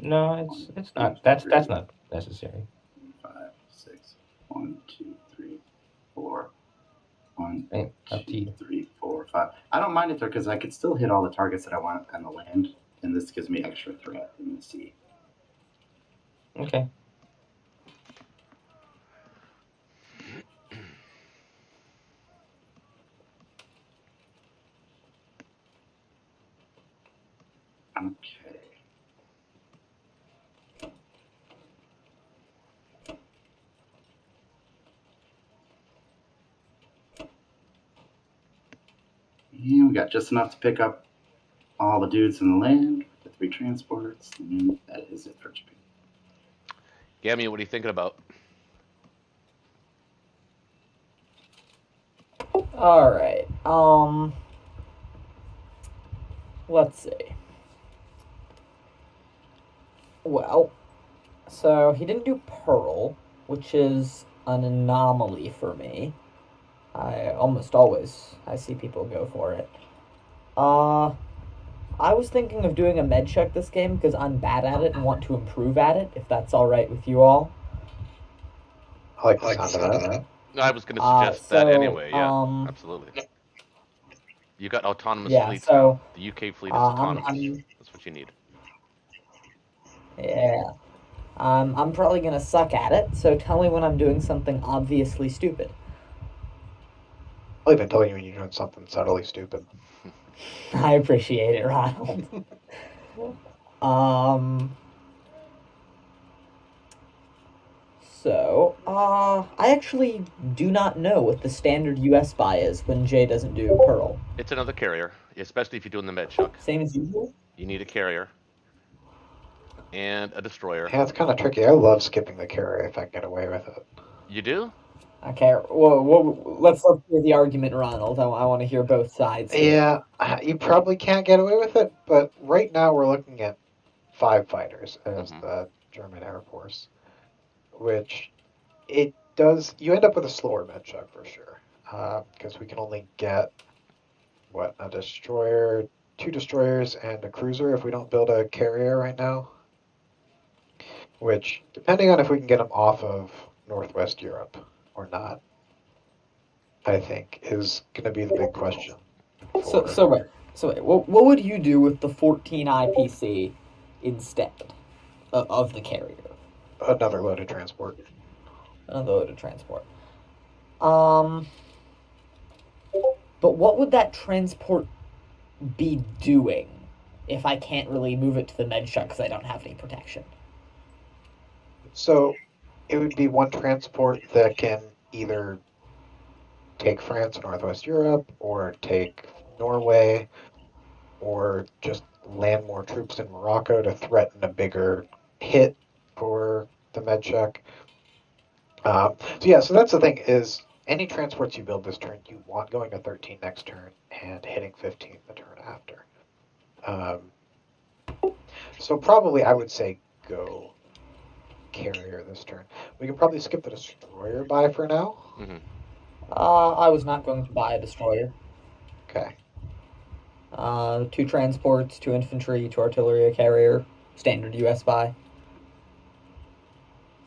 No, it's not. That's not necessary. 5, 6, 1, 2, 3, 4. 1, Hey, up to 2, you. 3, 4, 5. I don't mind it though, because I could still hit all the targets that I want on the land, and this gives me extra threat in the sea. Okay. Okay. And we got just enough to pick up all the dudes in the land, the 3 transports, and that is it for Japan. Gammy, what are you thinking about? All right. Let's see. Well, so he didn't do Pearl, which is an anomaly for me. I almost always see people go for it. I was thinking of doing a med check this game because I'm bad at it and want to improve at it, if that's alright with you all. I like the sound of that. I was going to suggest that anyway. Yeah, um, absolutely. You got autonomous Yeah, fleets so, now. The UK fleet is I'm- autonomous. That's what you need. yeah. I'm probably gonna suck at it, so tell me when I'm doing something obviously stupid. I'll even tell you when you're doing something subtly stupid. I appreciate it, Ronald. I actually do not know what the standard US buy is when Jay doesn't do Pearl. It's another carrier, especially if you're doing the med chuck. Same as usual? You need a carrier and a destroyer. Yeah, it's kind of tricky. I love skipping the carrier if I can get away with it. You do? Okay, well, let's hear the argument, Ronald. I want to hear both sides here. Yeah, you probably can't get away with it, but right now we're looking at 5 fighters as the German Air Force, which it does. You end up with a slower med chuck for sure, because we can only get a destroyer, 2 destroyers, and a cruiser if we don't build a carrier right now. Which, depending on if we can get them off of Northwest Europe or not, I think is going to be the big question. So wait. What would you do with the 14 IPC instead of the carrier? Another loaded transport. Another loaded transport. But what would that transport be doing if I can't really move it to the med shut because I don't have any protection? So it would be one transport that can either take France, Northwest Europe, or take Norway, or just land more troops in Morocco to threaten a bigger hit for the med check. So that's the thing is any transports you build this turn, you want going to 13 next turn and hitting 15 the turn after. So probably I would say go carrier this turn. We can probably skip the destroyer buy for now. Hmm. I was not going to buy a destroyer. Okay. 2 transports, 2 infantry, 2 artillery, a carrier, standard US buy.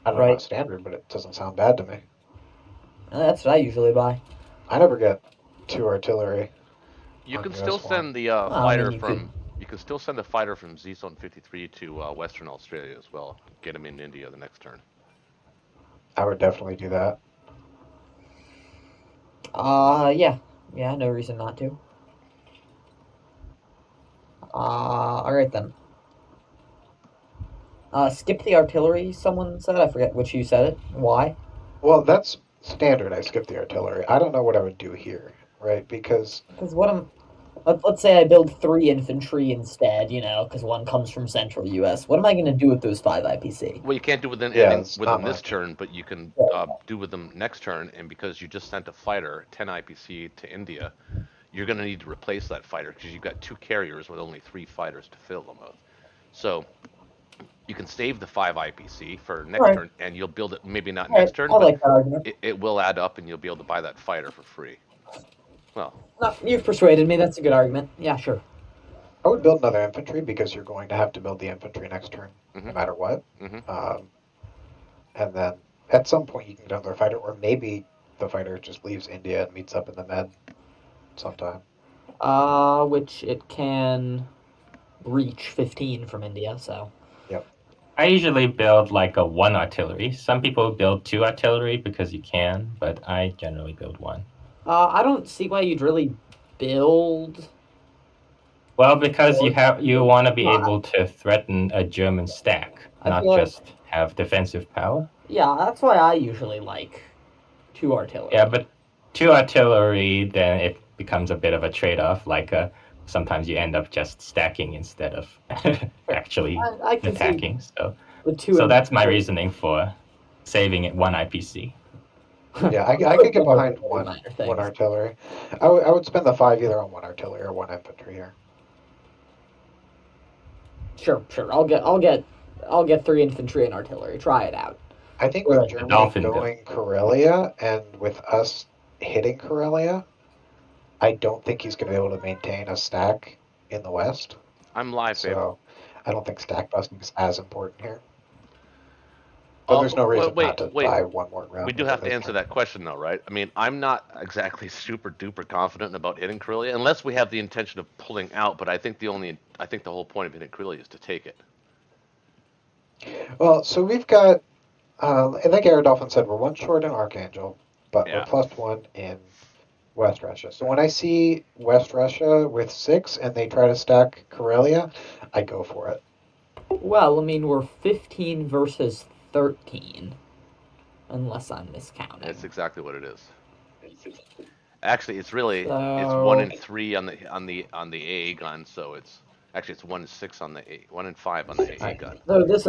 I don't know about standard, but it doesn't sound bad to me. That's what I usually buy. I never get 2 artillery. You on can US still one. send the I fighter mean, from. You can still send a fighter from Z Zone 53 to Western Australia as well. Get him in India the next turn. I would definitely do that. Yeah, no reason not to. Alright then. Skip the artillery, someone said. I forget which you said it. Why? Well, that's standard. I skip the artillery. I don't know what I would do here, right? Because Because let's say I build 3 infantry instead, because 1 comes from central US. What am I going to do with those 5 IPC? Well, you can't do with them, Yeah, anything it's with not them this much. turn, but you can do with them next turn. And because you just sent a fighter, 10 IPC to India, you're going to need to replace that fighter because you've got 2 carriers with only 3 fighters to fill them with. So you can save the 5 IPC for next Right. turn, and you'll build it. Maybe not Alright, next turn, I but like that argument. it will add up, and you'll be able to buy that fighter for free. Well, No, you've persuaded me. That's a good argument. Yeah, sure. I would build another infantry because you're going to have to build the infantry next turn, no Mhm. matter what. Mhm. And then at some point you can get another fighter, or maybe the fighter just leaves India and meets up in the Med sometime. Which it can reach 15 from India, so. I usually build like a 1 artillery. Some people build 2 artillery because you can, but I generally build 1. I don't see why you'd really build. Well, because you want to be Well, able to threaten a German stack, I not feel like- just have defensive power. Yeah, that's why I usually like 2 artillery. Yeah, but 2 artillery, then it becomes a bit of a trade-off. Like sometimes you end up just stacking instead of actually I can see attacking. So the 2 so that's my infantry. reasoning for saving it 1 IPC. Yeah, I could get behind one things. artillery. I would spend the 5 either on 1 artillery or 1 infantry here. Sure. I'll get 3 infantry and artillery. Try it out. I think with Right. Germany Dolphin going Karelia and with us hitting Karelia, I don't think he's going to be able to maintain a stack in the West. I'm live, babe. So I don't think stack busting is as important here. But there's no reason not to buy 1 more round. We do have to answer that question, though, right? I mean, I'm not exactly super duper confident about hitting Karelia, unless we have the intention of pulling out. But I think the whole point of hitting Karelia is to take it. Well, so we've got, I think Air Dolphin said we're 1 short in Archangel, but Yeah. we're +1 in West Russia. So when I see West Russia with 6 and they try to stack Karelia, I go for it. Well, I mean, we're 15 versus 13, unless I'm miscounting. That's exactly what it is. Actually, it's really it's So- 1 in 3 on the AA gun, so it's 1 in 6 on the 1 in 5 on the AA gun. So this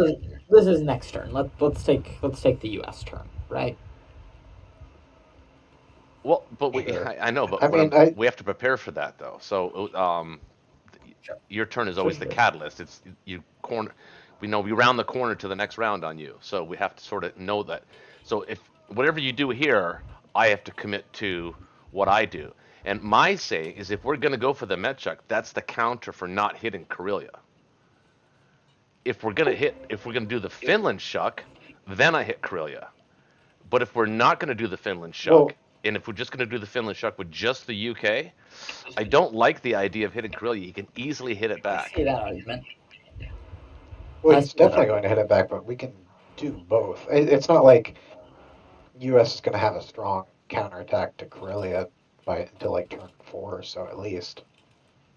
is next turn. Let's take the US turn, right? Well, but Sure. I know, but I mean, we have to prepare for that though. So your turn is always the catalyst. It's you corner. We know we round the corner to the next round on you, so we have to sort of know that. So if whatever you do here, I have to commit to what I do. And my say is, if we're going to go for the Metchuk, that's the counter for not hitting Karelia. If we're going to do the Finland Shuck, then I hit Karelia. But if we're not going to do the Finland Shuck, Well- and if we're just going to do the Finland Shuck with just the UK, I don't like the idea of hitting Karelia. You can easily hit it I back. see that argument. Well, I he's see definitely that. going to hit it back, but we can do both. It's not like U.S. is going to have a strong counterattack to Karelia until like turn 4 or so at least,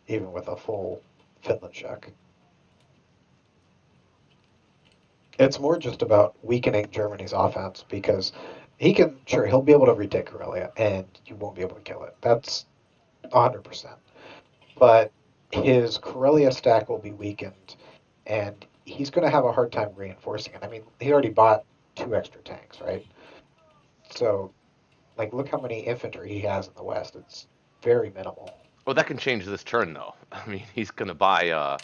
even with a full Finland check. It's more just about weakening Germany's offense because he'll be able to retake Karelia and you won't be able to kill it. That's 100%. But his Karelia stack will be weakened and he's going to have a hard time reinforcing it. I mean, he already bought 2 extra tanks, right? So, like, look how many infantry he has in the West. It's very minimal. Well, that can change this turn, though. I mean, he's going to buy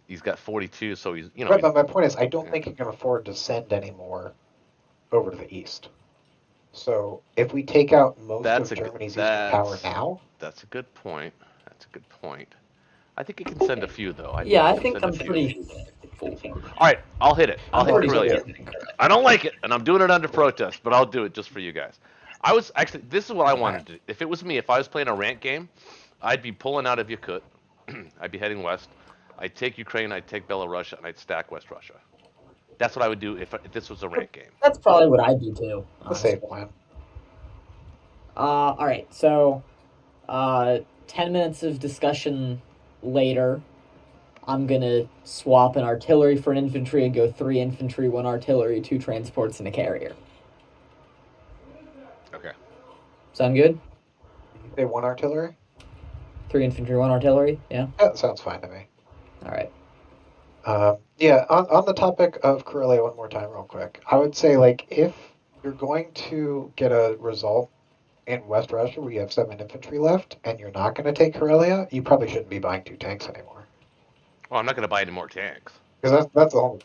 He's got 42, so he's Right, but my point is, I don't yeah. think he can afford to send any more over to the east. So if we take out most That's of a good Germany's eastern power now, that's a good point. That's a good point. I think he can send a few though. I think Yeah, he I can think send a I'm few. pretty full. All right, I'll hit it. I'll I'm hit pretty so full. Corellia. I don't like it, and I'm doing it under protest, but I'll do it just for you guys. I was actually this is what I wanted to do. If it was me, if I was playing a rank game, I'd be pulling out of Yakut. I'd be heading west. I'd take Ukraine, I'd take Belarus, and I'd stack West Russia. That's what I would do if this was a rank game. That's probably what I do too, the honestly. safe plan. All right, so 10 minutes of discussion later, I'm gonna swap an artillery for an infantry and go 3 infantry, 1 artillery, 2 transports, and a carrier. Okay. Sound good? You say 1 artillery? 3 infantry, 1 artillery. Yeah. That sounds fine to me. All right. Yeah, on the topic of Karelia one more time real quick, I would say, like, if you're going to get a result in West Russia where you have 7 infantry left and you're not going to take Karelia, you probably shouldn't be buying 2 tanks anymore. Well, I'm not going to buy any more tanks. Because that's the whole...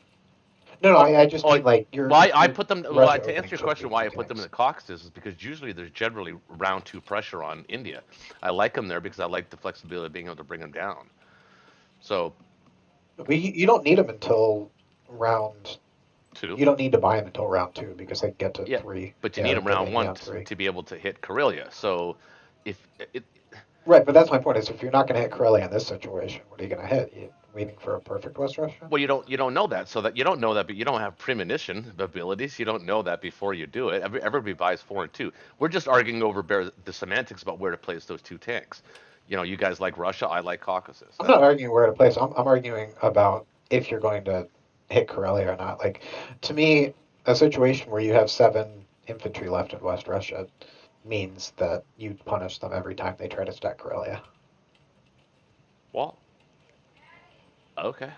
No, I just mean, like, you're... Why I put them... Well, Russia to answer your question, why I put them in the Caucasus is because usually there's generally round 2 pressure on India. I like them there because I like the flexibility of being able to bring them down. So... You don't need them until round... 2. You don't need to buy them until round 2 because they get to 3. But you need them round 1 3. to be able to hit Karelia. So if... Right, but that's my point, is if you're not going to hit Karelia in this situation, what are you going to hit? You waiting for a perfect West Russia? Well, you don't know that, so that you don't know that, but you don't have premonition abilities. You don't know that before you do it. Everybody buys 4 and 2. We're just arguing over the semantics about where to place those 2 tanks. You guys like Russia, I like Caucasus. I'm not arguing where to place. I'm arguing about if you're going to hit Karelia or not. Like, to me, a situation where you have 7 infantry left in West Russia means that you punish them every time they try to stack Karelia. Well, okay.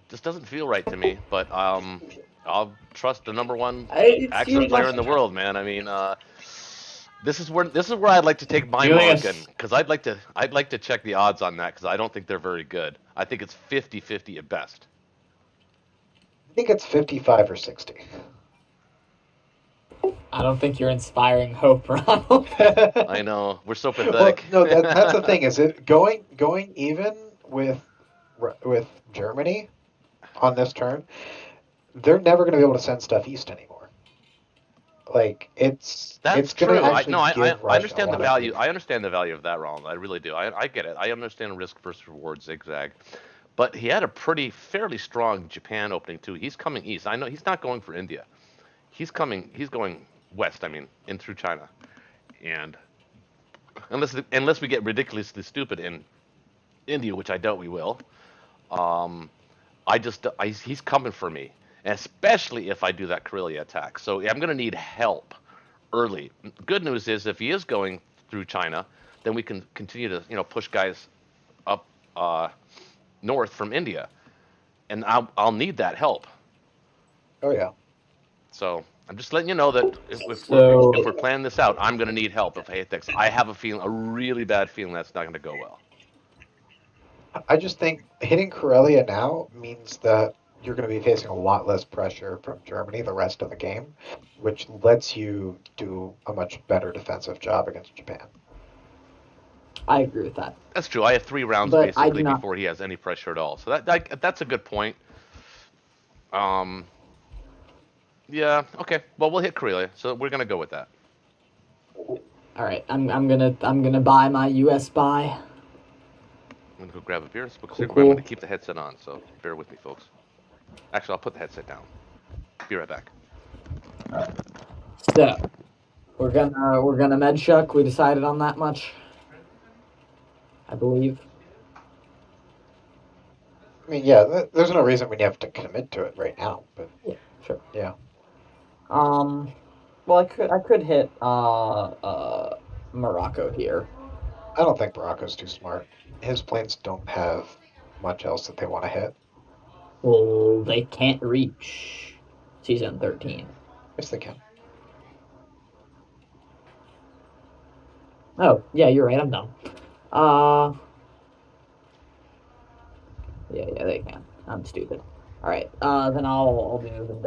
This doesn't feel right to me, but I'll trust the number 1 action player in the world, man. I mean, this is where I'd like to take my mulligan, because I'd like to check the odds on that, because I don't think they're very good. I think it's 50-50 at best. I think it's 55 or 60. I don't think you're inspiring hope, Ronald. I know, we're so pathetic. Well, no, that's the thing. Is it going even with Germany on this turn? They're never going to be able to send stuff east anymore. Like, it's true. I understand the value. I understand the value of that, Ronald. I really do. I get it. I understand risk versus reward zigzag. But he had a fairly strong Japan opening too. He's coming east. I know he's not going for India. He's going west. I mean, in through China, and unless we get ridiculously stupid in India, which I doubt we will, he's coming for me, and especially if I do that Karelia attack. So I'm going to need help early. Good news is if he is going through China, then we can continue to push guys up north from India, and I'll need that help. Oh yeah. So I'm just letting you know that if we're planning this out, I'm going to need help if I hit this. I have a really bad feeling that's not going to go well. I just think hitting Karelia now means that you're going to be facing a lot less pressure from Germany the rest of the game, which lets you do a much better defensive job against Japan. I agree with that. That's true. I have 3 rounds basically before he has any pressure at all. So that's a good point. Yeah. Okay. Well, we'll hit Karelia, so we're gonna go with that. All right. I'm gonna buy my US buy. I'm gonna go grab a beer. Cool. I'm gonna keep the headset on, so bear with me, folks. Actually, I'll put the headset down. Be right back. So we're gonna med shuck. We decided on that much, I believe. I mean, yeah, there's no reason we have to commit to it right now, but yeah, sure. Yeah. Well, I could hit Morocco here. I don't think Morocco's too smart. His planes don't have much else that they want to hit. Well, they can't reach season 13. Yes, they can. Oh, yeah, you're right. I'm dumb. Yeah, they can. I'm stupid. All right, then I'll move and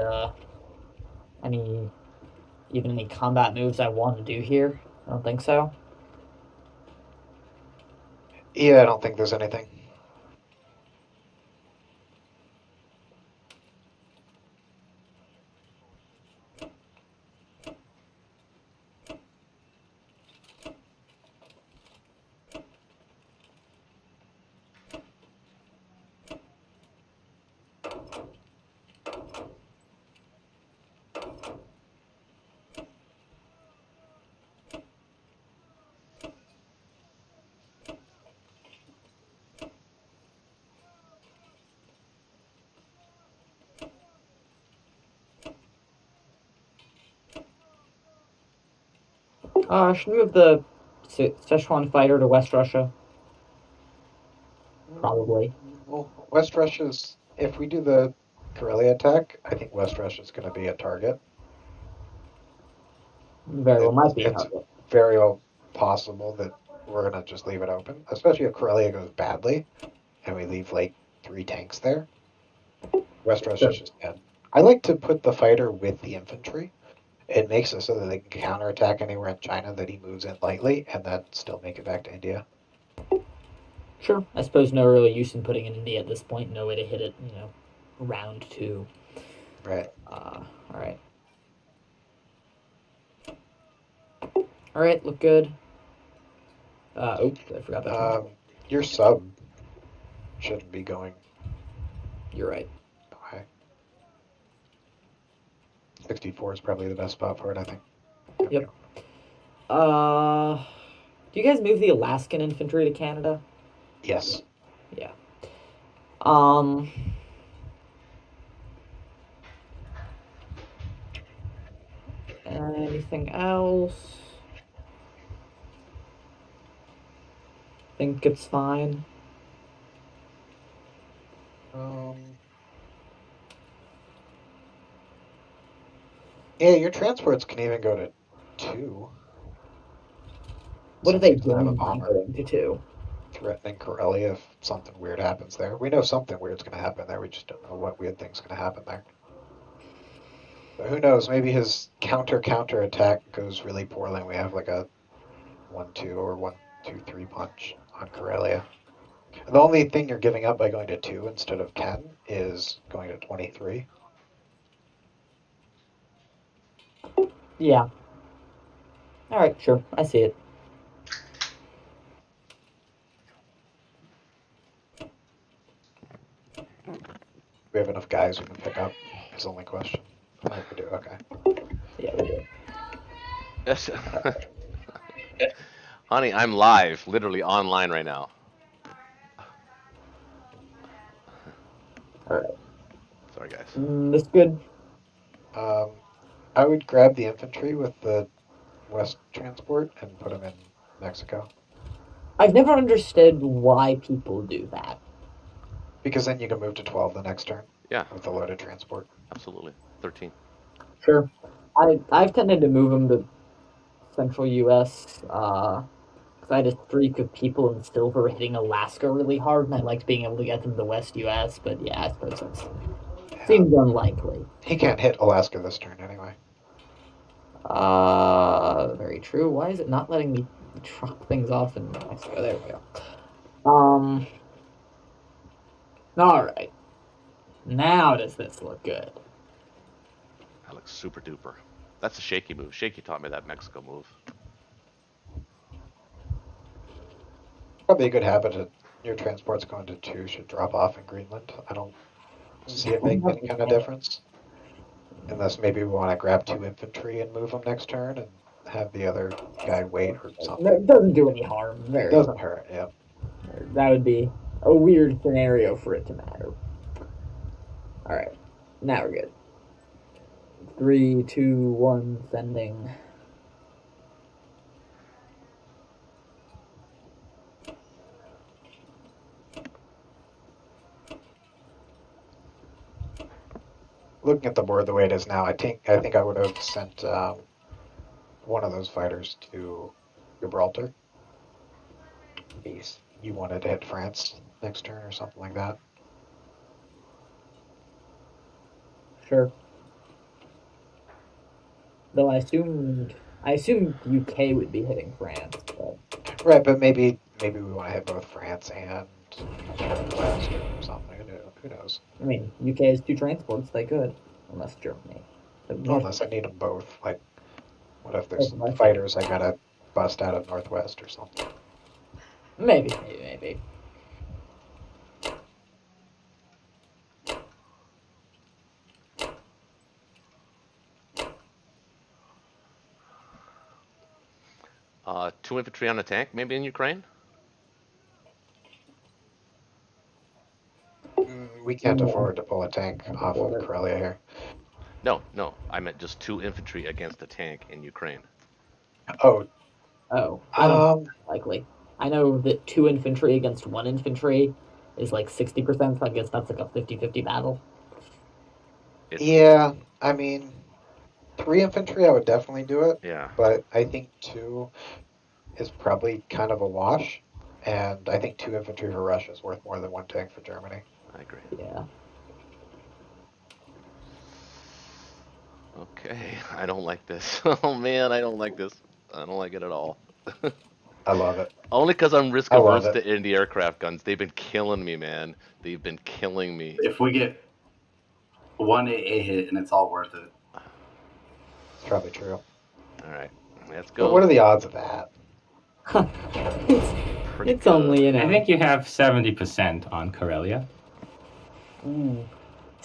any any combat moves I want to do here. I don't think so. Yeah, I don't think there's anything. Should we move the Szechuan fighter to West Russia? Probably. Well, West Russia's, if we do the Karelia attack, I think West Russia's going to be a target. Very well, might be a It's target. very well possible that we're going to just leave it open, especially if Karelia goes badly and we leave like 3 tanks there. West Russia's just dead. I like to put the fighter with the infantry. It makes it so that they can counterattack anywhere in China that he moves in lightly, and then still make it back to India. Sure. I suppose no real use in putting in India at this point. No way to hit it, round 2. Right. All right. All right, look good. Oops, I forgot that. Your sub shouldn't be going. You're right. Okay. 64 is probably the best spot for it, I think. Yep. Do you guys move the Alaskan infantry to Canada? Yes. Yeah. Anything else? Think it's fine. Yeah, your transports can even go to 2. What if they Since it doesn't have a gain bomber. going to 2? Threatening Karelia if something weird happens there. We know something weird's going to happen there. We just don't know what weird thing's going to happen there. But who knows? Maybe his counter attack goes really poorly and we have like a 1-2 or 1-2-3 punch on Karelia. The only thing you're giving up by going to 2 instead of 10 is going to 23. Yeah. All right, sure. I see it. We have enough guys we can pick up. Is the only question. I think we do. Okay. Yeah, we do. Yes. Honey, I'm live, literally online right now. All right. Sorry, guys. That's good. I would grab the infantry with the west transport and put them in Mexico. I've never understood why people do that. Because then you can move to 12 the next turn. Yeah. With the loaded transport. Absolutely. 13. Sure. I've tended to move them to central U.S. Because I had a streak of people in silver hitting Alaska really hard, and I liked being able to get them to the West U.S. But yeah, I suppose that seems unlikely. He can't hit Alaska this turn anyway. Very true. Why is it not letting me drop things off in Mexico? There we go. All right. Now does this look good? That looks super duper. That's a shaky move. Shaky taught me that Mexico move. Probably a good habit that your transport's going to 2 should drop off in Greenland. I don't see it making any kind of difference. Unless maybe we want to grab 2 infantry and move them next turn and have the other guy wait or something. It doesn't do any harm. It doesn't hurt, yeah. That would be a weird scenario for it to matter. Alright. Now we're good. 3, 2, 1, sending. Looking at the board the way it is now, I think I would have sent one of those fighters to Gibraltar. In case you wanted to hit France next turn or something like that. Sure. Though I assumed UK would be hitting France, but Right, but maybe we want to hit both France and West or something. Who knows? I mean, UK has 2 transports. They could, unless Germany. But Unless I need them both. Like, what if there's Northwest. fighters I gotta bust out of Northwest or something? Maybe. 2 infantry on a tank, maybe in Ukraine. We can't afford to pull a tank off of Karelia here. No, I meant just 2 infantry against a tank in Ukraine. Oh, I don't think that's likely. I know that 2 infantry against 1 infantry is like 60%, so I guess that's like a 50-50 battle. Yeah, I mean, 3 infantry, I would definitely do it. Yeah. But I think 2 is probably kind of a wash, and I think 2 infantry for Russia is worth more than 1 tank for Germany. I agree. Yeah. Okay, I don't like this. Oh man, I don't like this. I don't like it at all. I love it. Only because I'm risk I love averse it. to anti-aircraft guns. They've been killing me, man. They've been killing me. If we get 1 AA hit and it's all worth it. It's probably true. All right, let's But go. what are the odds of that? Pretty It's good. only, you know. I think you have 70% on Karelia. Ooh.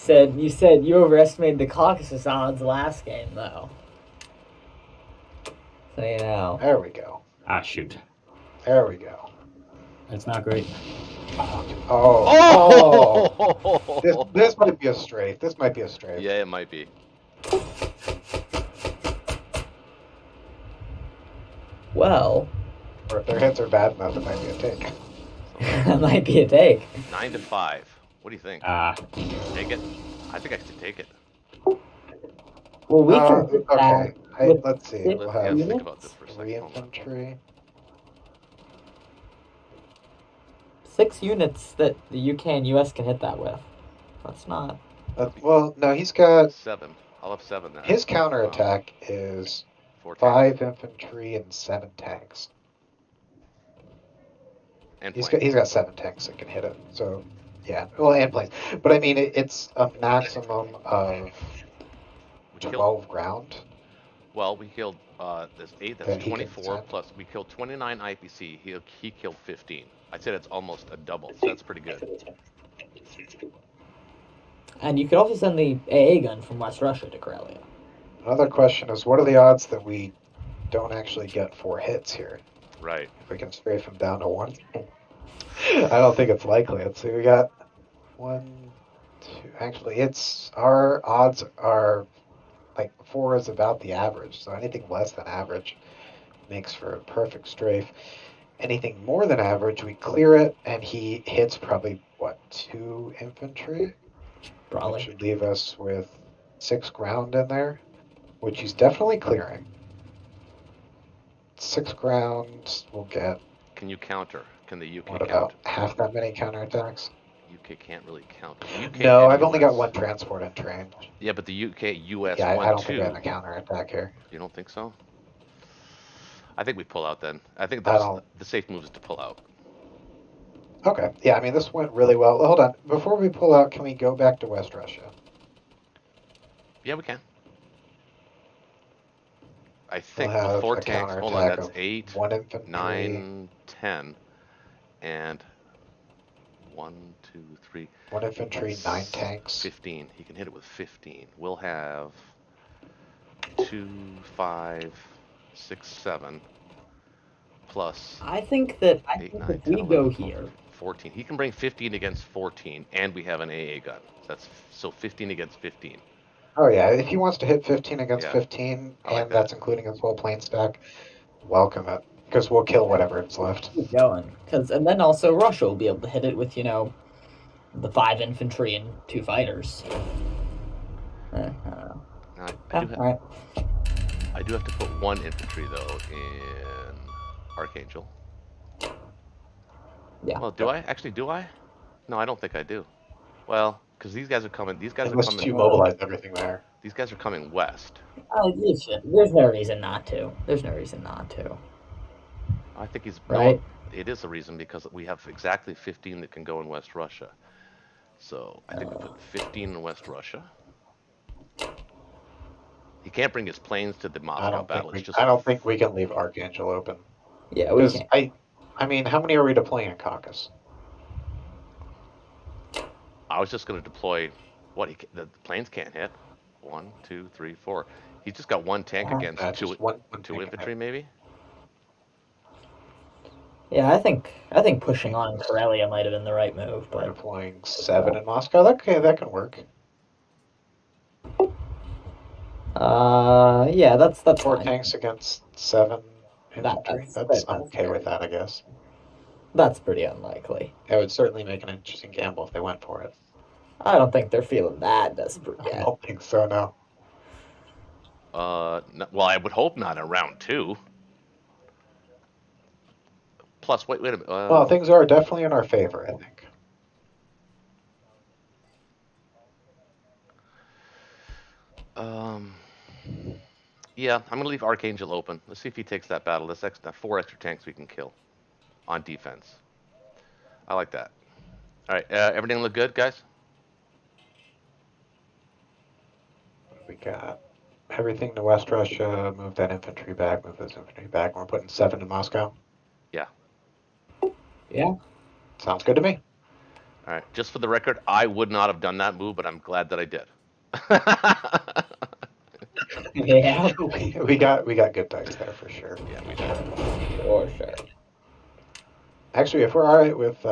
You said you overestimated the Caucasus odds last game, though. So, you know. There we go. Ah, shoot. There we go. That's not great. Oh! This might be a strafe. This might be a strafe. Yeah, it might be. Well, Or if their hits are bad enough, it might be a take. that might be a take. 9-5. What do you think? Ah, Take it? I think I should take it. Well, we can hit Okay. that with Let's see. 6 We'll Yeah, have let's think about this for a 3 second. Hold on. infantry. 6 units that the UK and US can hit that with. That's not. Well, no, he's got 7. I'll have 7 now. his counterattack is 4 tanks. 5 infantry and 7 tanks. And He's planes. got 7 tanks that can hit it. So, yeah. Well, and planes. But I mean, it's a maximum of We killed, 12 ground. well, we killed, there's 8, That that's he can 24, send. plus we killed 29 IPC. He killed 15. I'd say that's almost a double, so that's pretty good. And you could also send the AA gun from West Russia to Karelia. Another question is, what are the odds that we don't actually get 4 hits here? Right. If we can strafe him down to 1. I don't think it's likely. Let's see, we got 1, 2. Actually, our odds are like 4 is about the average. So anything less than average makes for a perfect strafe. Anything more than average, we clear it, and he hits probably, 2 infantry? Probably. Which should leave us with 6 ground in there, which he's definitely clearing. 6 ground, we'll get, Can you counter? Can the UK what, count? about half that many counterattacks? UK can't really count. UK No, and I've only got US. 1 transport in train. Yeah, but the UK, US, Yeah, 1, I don't 2. think we have a counterattack here. You don't think so? I think we pull out then. I think I don't- the safe move is to pull out. Okay, yeah, I mean, this went really well. Hold on, before we pull out, can we go back to West Russia? Yeah, we can. I think We'll with have 4 a tanks, hold on, counterattack that's of 8, 1 infantry. 9, 10, and 1, 2, 3, 1 infantry, 9 tanks. 15. He can hit it with 15. We'll have 2, 5, 6, 7, plus I think that 8, 9, if 10, we 11, go 12, here, 14. He can bring 15 against 14, and we have an AA gun. So 15 against 15. Oh yeah, if he wants to hit 15 against Yeah, 15, I like and that's including his whole plane stack, welcome it. Because we'll kill whatever is left. keep going. And then also Russia will be able to hit it with, the 5 infantry and 2 fighters. I don't know. Now, Alright. I do have to put 1 infantry though in Archangel. Yeah. Well, do I? Actually, do I? No, I don't think I do. Well, because these guys are coming. These guys are Unless coming. you mobilize everything there. These guys are coming west. You should. There's no reason not to. There's no reason not to. I think he's Right? no. It is a reason because we have exactly 15 that can go in West Russia. So I think we put 15 in West Russia. He can't bring his planes to the Moscow battle. It's just I don't think we can leave Archangel open. Yeah, we Because can't. I mean, how many are we deploying in Caucasus? I was just going to deploy what the planes can't hit. 1, 2, 3, 4. He's just got one tank against Just two infantry, maybe. Yeah, I think pushing on in Karelia might have been the right move, We're but deploying 7 in Moscow. That can work. yeah, that's 4 fine. tanks against 7 infantry. I'm okay with that, I guess. That's pretty unlikely. It would certainly make an interesting gamble if they went for it. I don't think they're feeling that desperate I yet. don't think so, no. No, well, I would hope not in round 2. Plus, wait a minute. Well, things are definitely in our favor, I think. Yeah, I'm gonna leave Archangel open. Let's see if he takes that battle. That's 4 extra tanks we can kill on defense. I like that. All right, everything look good, guys? We got everything to West Russia, move that infantry back, move those infantry back, and we're putting 7 in Moscow. Yeah. Yeah. Sounds good to me. All right. Just for the record, I would not have done that move, but I'm glad that I did. Yeah, we got good dice there for sure. Yeah, we did. for sure. Actually, if we're all right with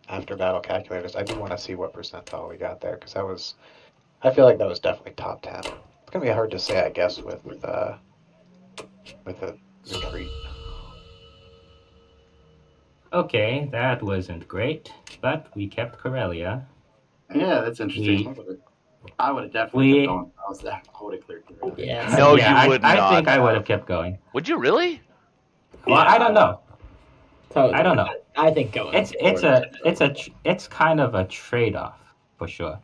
after battle calculators, I do want to see what percentile we got there because I feel like that was definitely top 10. It's gonna be hard to say, I guess, with a retreat. Okay, that wasn't great, but we kept Karelia. Yeah, that's interesting. I would have definitely kept going. I would have cleared Karelia. Yeah. No, yeah, you would I not think I would have. have kept going. Would you really? Well, I don't know. Totally. I don't know. I think going. It's kind of a trade-off for sure.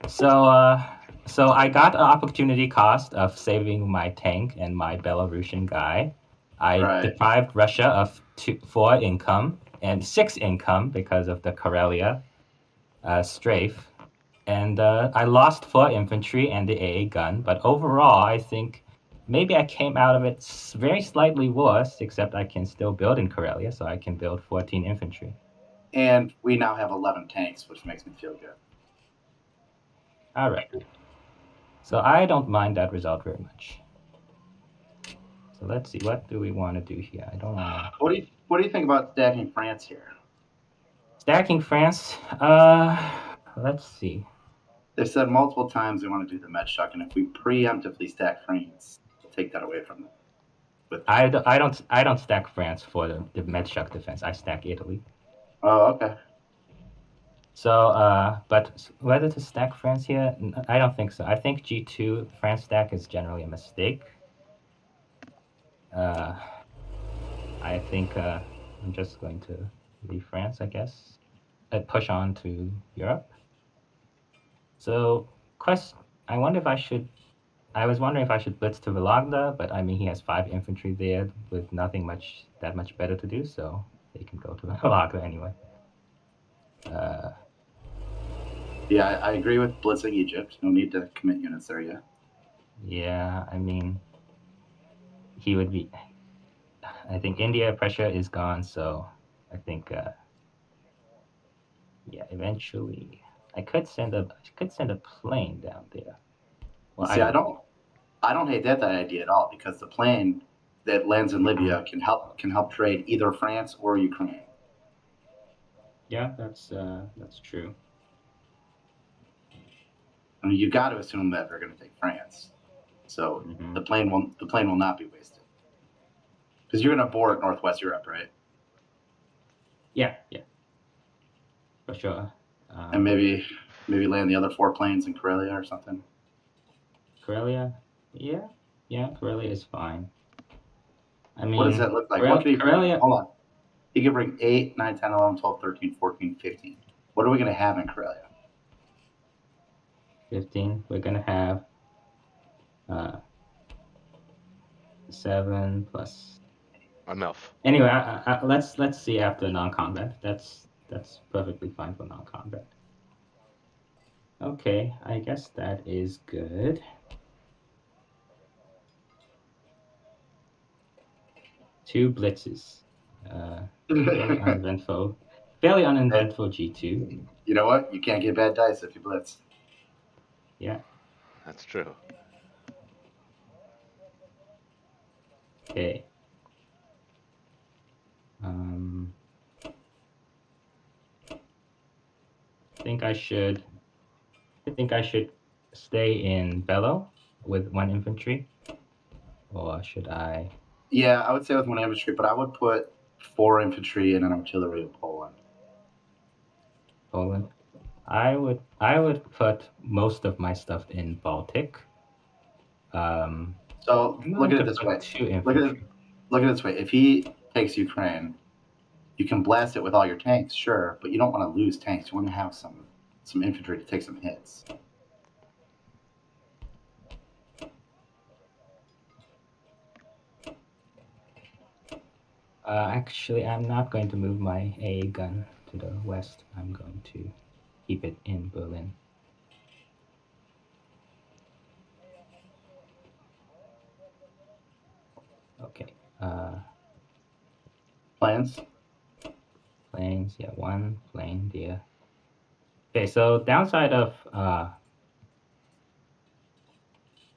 So I got an opportunity cost of saving my tank and my Belarusian guy. I deprived Russia of 4 income and 6 income because of the Karelia strafe, and I lost 4 infantry and the AA gun. But overall, I think maybe I came out of it very slightly worse, except I can still build in Karelia, so I can build 14 infantry. And we now have 11 tanks, which makes me feel good. All right. So I don't mind that result very much. So let's see, what do we want to do here? I don't want to... What do you think about stacking France here? Stacking France? Let's see. They've said multiple times they want to do the med shock, and if we preemptively stack France, we'll take that away from them. But I don't stack France for the med shock defense. I stack Italy. Oh, okay. So, but whether to stack France here, I don't think so. I think G2 France stack is generally a mistake. I think I'm just going to leave France, I guess, and push on to Europe. So, I wonder if I should. I was wondering if I should blitz to Vologda, but I mean he has 5 infantry there with nothing that much better to do, so they can go to Vologda anyway. Yeah, I agree with blitzing Egypt. No need to commit units there yet. Yeah, I mean, he would be. I think India pressure is gone, so I think, yeah, eventually I could send a plane down there. Well, see, I don't hate that idea at all because the plane that lands in Libya can help trade either France or Ukraine. Yeah, that's true. I mean, you got to assume that they're going to take France, so the plane will not be wasted because you're going to board Northwest Europe, right? Yeah, for sure. And maybe land the other 4 planes in Karelia or something. Karelia, yeah, Karelia is fine. I mean, what does that look like? Karelia, hold on. He can bring 8, 9, 10, 11, 12, 13, 14, 15. What are we going to have in Karelia? 15. We're gonna have 7 plus. Enough. Anyway, let's see after non-combat. That's perfectly fine for non-combat. Okay, I guess that is good. Two blitzes. Fairly uneventful. Fairly uneventful G2. You know what? You can't get bad dice if you blitz. Yeah. That's true. Okay. I think I should stay in Bellow with 1 infantry, or should I? Yeah, I would say with 1 infantry, but I would put 4 infantry and an artillery in Poland. Poland. I would put most of my stuff in Baltic. So I'm look going at it to this put way. 2 infantry. Look at it this way. If he takes Ukraine, you can blast it with all your tanks, sure, but you don't want to lose tanks. You want to have some infantry to take some hits. Actually, I'm not going to move my AA gun to the west. I'm going to keep it in Berlin. Okay. Plans? Planes, yeah, 1 plane there. Okay, so downside of How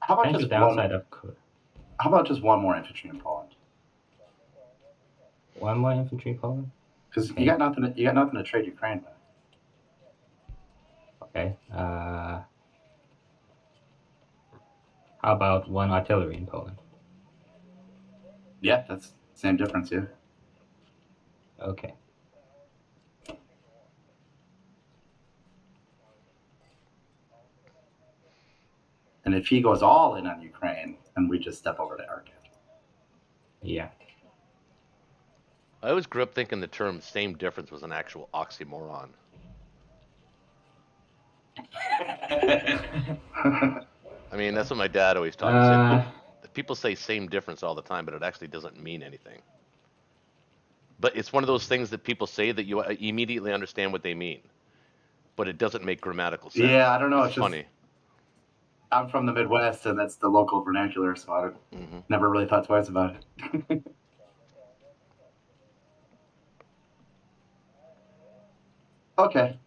about potential just downside of How about just 1 more infantry in Poland? 1 more infantry Poland. Because Okay. you got nothing to trade Ukraine with. Okay. How about 1 artillery in Poland? Yeah, that's the same difference, yeah. Okay. And if he goes all in on Ukraine, then we just step over to Arctic. Yeah. I always grew up thinking the term "same difference" was an actual oxymoron. I mean, that's what my dad always taught me. People say "same difference" all the time, but it actually doesn't mean anything. But it's one of those things that people say that you immediately understand what they mean, but it doesn't make grammatical sense. Yeah, I don't know. It's funny. I'm from the Midwest, and that's the local vernacular, so I never really thought twice about it. Okay.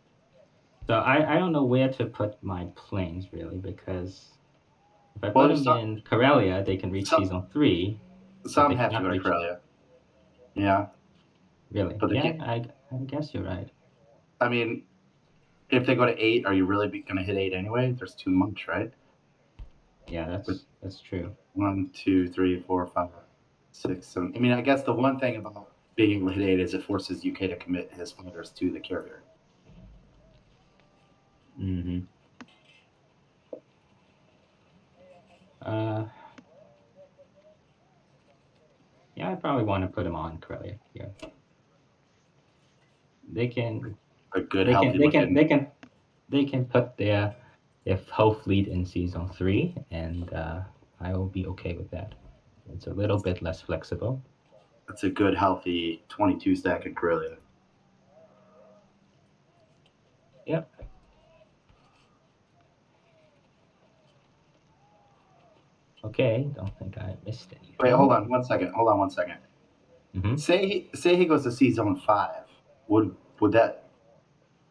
So I don't know where to put my planes really, because if I Well, put them in Karelia, they can reach season 3. Some have to go to Karelia. Yeah. Really? But yeah, I guess you're right. I mean, if they go to 8, are you really going to hit 8 anyway? There's too much, right? Yeah, that's true. 1, 2, 3, 4, 5, 6, 7. I mean, I guess the one thing about being able to hit 8 is it forces UK to commit his fighters to the carrier. Mm-hmm. Yeah, I probably want to put him on Karelia here. They can they can put their whole fleet in season 3, and I will be okay with that. It's a little bit less flexible. That's a good, healthy 22 stack in Karelia. Yep. Okay, don't think I missed anything. Wait, hold on one second. Mm-hmm. Say he goes to sea zone 5. Would that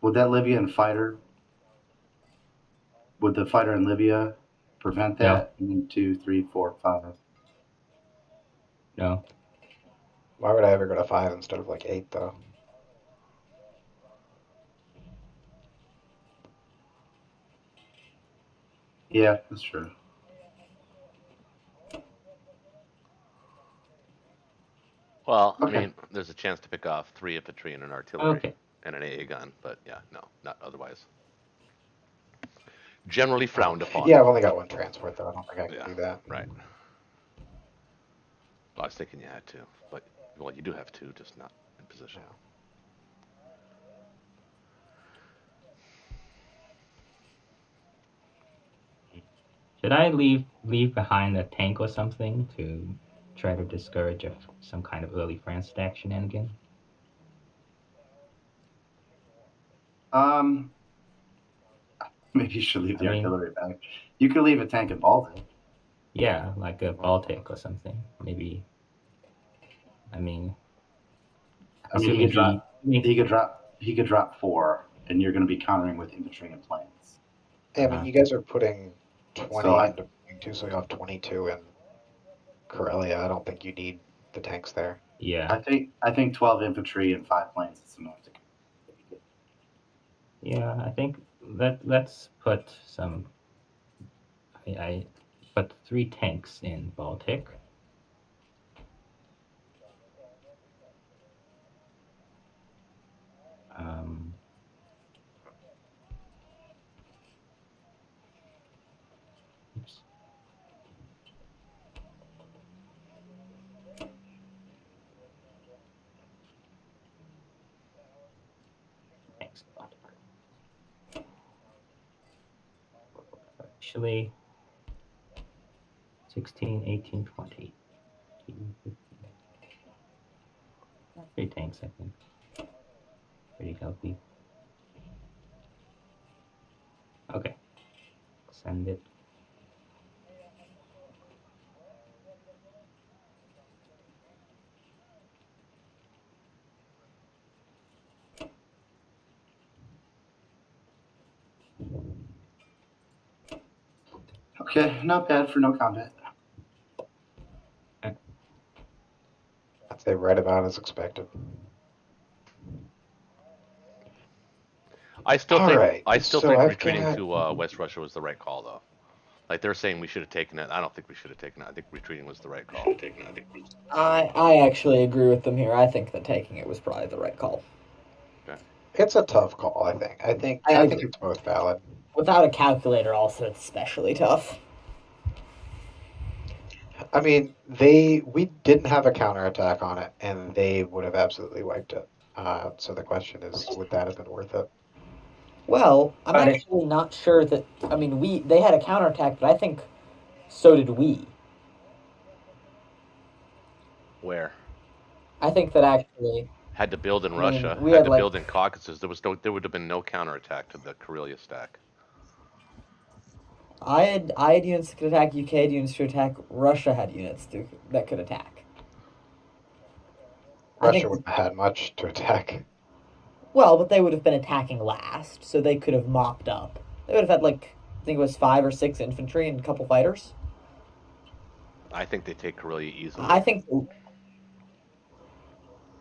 Libyan fighter? Would the fighter in Libya prevent that? No. 1, 2, 3, 4, 5. No. Why would I ever go to 5 instead of like 8 though? Yeah, that's true. Well, Okay. I mean, there's a chance to pick off 3 infantry and an artillery Okay. and an AA gun, but yeah, no, not otherwise. Generally frowned upon. Yeah, I've only got 1 transport though. I don't think I can do that. Right. Well, I was thinking you had to, but well, you do have 2, just not in position. Yeah. Should I leave behind a tank or something to try to discourage some kind of early France stack shenanigan? Maybe you should leave the I mean- artillery back. You could leave a tank in Baltic. Yeah, like a Baltic or something. Maybe. I mean, he assuming could drop 4, and you're going to be countering with infantry and planes. Yeah, I mean, you guys are putting 20 So into point 2, so you have 22 in Karelia. I don't think you need the tanks there. yeah, I think 12 infantry and 5 planes is enough to. yeah. I think let's put some. I put 3 tanks in Baltic. Oops. Thanks, Baltic. Actually, 16, 18, 20. 3 tanks, I think. Pretty healthy. Okay. Send it. Okay, not bad for no combat. I'd say right about as expected. I still All think right, so I've retreating got- to West Russia was the right call, though. Like they're saying we should have taken it. I don't think we should have taken it. I think retreating was the right call. I actually agree with them here. I think that taking it was probably the right call. It's a tough call, I think. I think agree. it's both valid. Without a calculator, also, it's especially tough. I mean, we didn't have a counterattack on it, and they would have absolutely wiped it. So the question is, would that have been worth it? Well, I'm But actually not sure that. I mean, they had a counterattack, but I think so did we. Where? I think that actually. Had to build in I mean, Russia. we Had had, to like- build in Caucasus. There would have been no counterattack to the Karelia stack. I had units that could attack. UK had units to attack. Russia had units that could attack. I Russia think- wouldn't have had much to attack. Well, but they would have been attacking last, so they could have mopped up. They would have had I think it was 5 or 6 infantry and a couple fighters. I think they take Karelia easily. I think.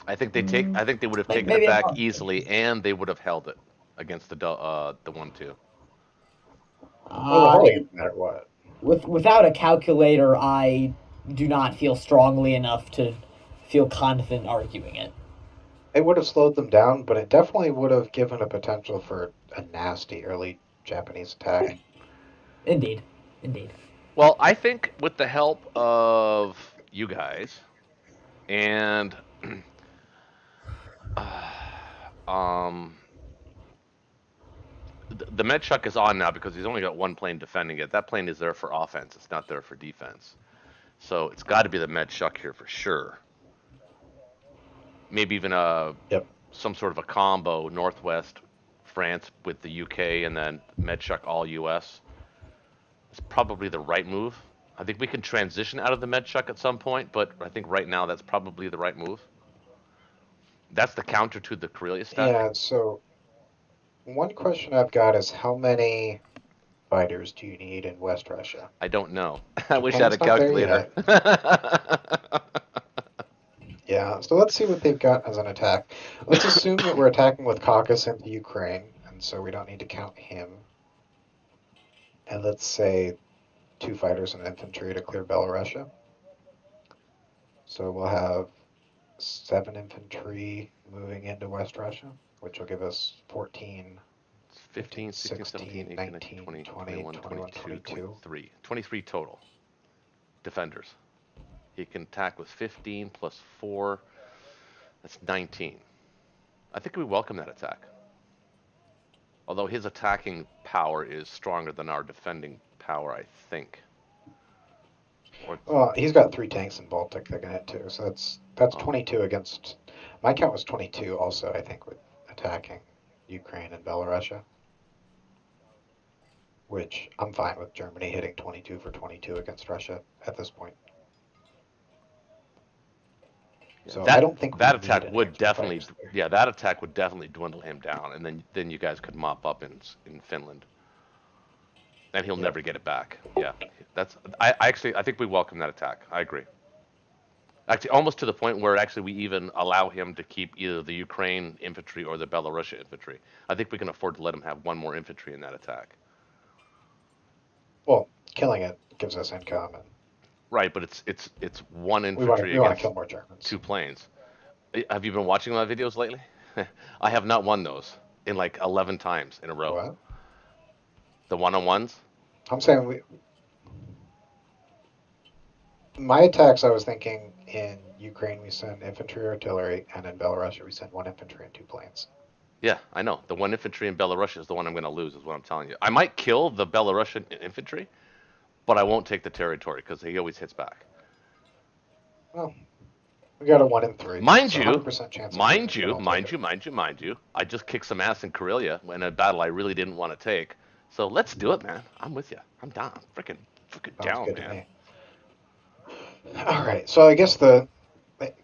I think they would have taken maybe it I'm back wrong. easily, and they would have held it against the 1-2. Well, holding no matter what. Without a calculator, I do not feel strongly enough to feel confident arguing it. It would have slowed them down, but it definitely would have given a potential for a nasty early Japanese attack. Indeed. Well, I think with the help of you guys and the Medchuck is on now because he's only got one plane defending it. That plane is there for offense. It's not there for defense. So it's got to be the Medchuck here for sure. Maybe even some sort of a combo Northwest France with the UK and then Medchuck all US. It's probably the right move. I think we can transition out of the Medchuck at some point, but I think right now that's probably the right move. That's the counter to the Karelia stack. Yeah, so one question I've got is how many fighters do you need in West Russia? I don't know. I wish I had a Japan's not there calculator. Yeah, so let's see what they've got as an attack. Let's assume that we're attacking with Caucasus into Ukraine, and so we don't need to count him. And let's say 2 fighters and infantry to clear Belarusia. So we'll have 7 infantry moving into West Russia, which will give us 14, 15, 16, 17, 18, 19, 20, 21, 22, 23. 23 total defenders. He can attack with 15 plus 4. That's 19. I think we welcome that attack. Although his attacking power is stronger than our defending power, I think. Or Well, he's got 3 tanks in Baltic that can hit too, so that's oh, 22 against. My count was 22 also, I think, with attacking Ukraine and Belarusia, which I'm fine with Germany hitting 22 for 22 against Russia at this point. yeah, So I that don't think we that need attack any would extra definitely, players there. yeah, that attack would definitely dwindle him down, and then you guys could mop up in Finland, and he'll Yep. never get it back. Yeah, I think we welcome that attack. I agree. Actually, almost to the point where actually we even allow him to keep either the Ukraine infantry or the Belarusian infantry. I think we can afford to let him have one more infantry in that attack. Well, killing it gives us income, and Right, but it's one we want to infantry we want to against kill more Germans. 2 planes. Have you been watching my videos lately? I have not won those in like 11 times in a row. What? The one-on-ones. I'm saying my attacks. I was thinking in Ukraine we send infantry, artillery, and in Belarus we send 1 infantry and 2 planes. Yeah, I know. The one infantry in Belarus is the one I'm going to lose, is what I'm telling you. I might kill the Belarusian infantry, but I won't take the territory because he always hits back. Well, we got a 1 in 3. Mind So you, 100% chance of mind losing, but you, I'll take mind it. you, mind you, mind you. I just kicked some ass in Karelia in a battle I really didn't want to take. So let's do it, man. I'm with you. I'm down. Freaking Sounds down, good to man. me. All right. So I guess the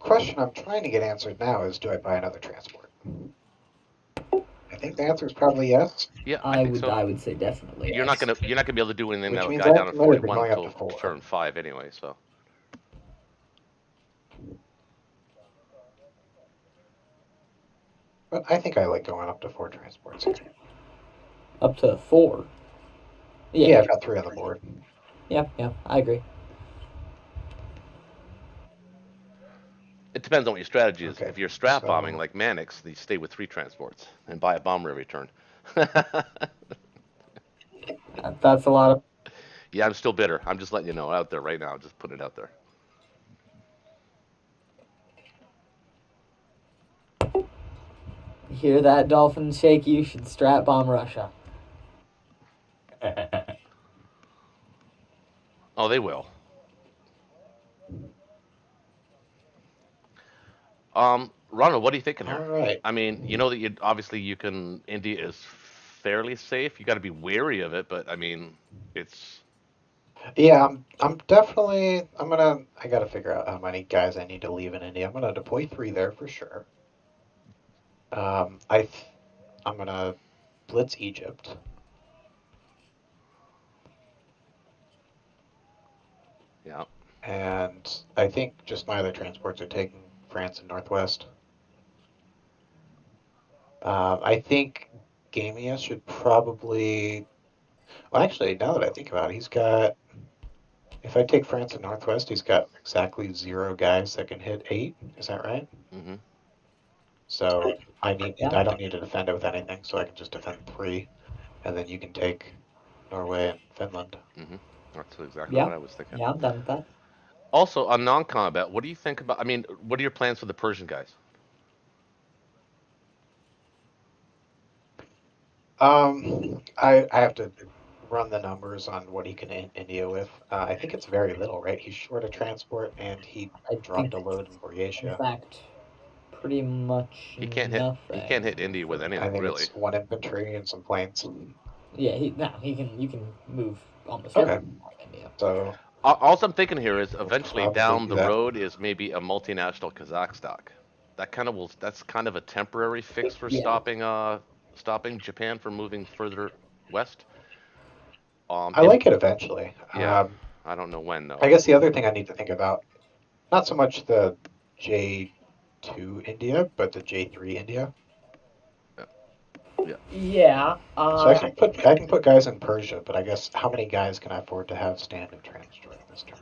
question I'm trying to get answered now is, do I buy another transport? I think the answer is probably yes, Yeah, I think so. I would say definitely You're not yes. gonna be able to do anything which that'll means guy I'm down at committed to 41 going up to until 4. turn 5 anyway. So But I think I like going up to 4 transports here. Up to 4. Yeah, I've got 3 on the board. Yeah, I agree. it depends on what your strategy is. Okay, If you're strat bombing so like Mannix, you stay with 3 transports and buy a bomber every turn. That's a lot of. Yeah, I'm still bitter. I'm just letting you know out there right now. Just putting it out there. Hear that, Dolphin Shake? You should strat bomb Russia. Oh, they will. Ronald, what are you thinking all here? right. I mean, you know that you obviously you can. India is fairly safe. You got to be wary of it, but I mean, it's Yeah, I'm definitely I gotta figure out how many guys I need to leave in India. I'm gonna deploy 3 there for sure. I'm gonna blitz Egypt. yeah. And I think just my other transports are taking France and Northwest. I think Gamia should probably. Well, actually, now that I think about it, he's got. If I take France and Northwest, he's got exactly 0 guys that can hit 8. Is that right? Mm-hmm. So Yeah. I don't need to defend it with anything, so I can just defend 3, and then you can take Norway and Finland. Mm-hmm. That's exactly Yeah. what I was thinking. Yeah, I'm done with that. Also, on non-combat, what do you think about? I mean, what are your plans for the Persian guys? I have to run the numbers on what he can India with. I think it's very little, right? He's short a transport, and he I dropped think, a load in in Buryatia. fact, pretty much He can't hit. He can't hit nothing. India with I anything think really. it's 1 infantry and some planes. Yeah, you can move almost Okay, everything on India. so All I'm thinking here is we'll eventually probably down do the that. road is maybe a multinational Kazakh stock. That kind of will. That's kind of a temporary fix for Yeah. stopping Japan from moving further west. I If like it eventually. yeah, I don't know when though. I guess the other thing I need to think about, not so much the J2 India, but the J3 India. Yeah. Yeah. So I can put guys in Persia, but I guess how many guys can I afford to have stand in transport this turn?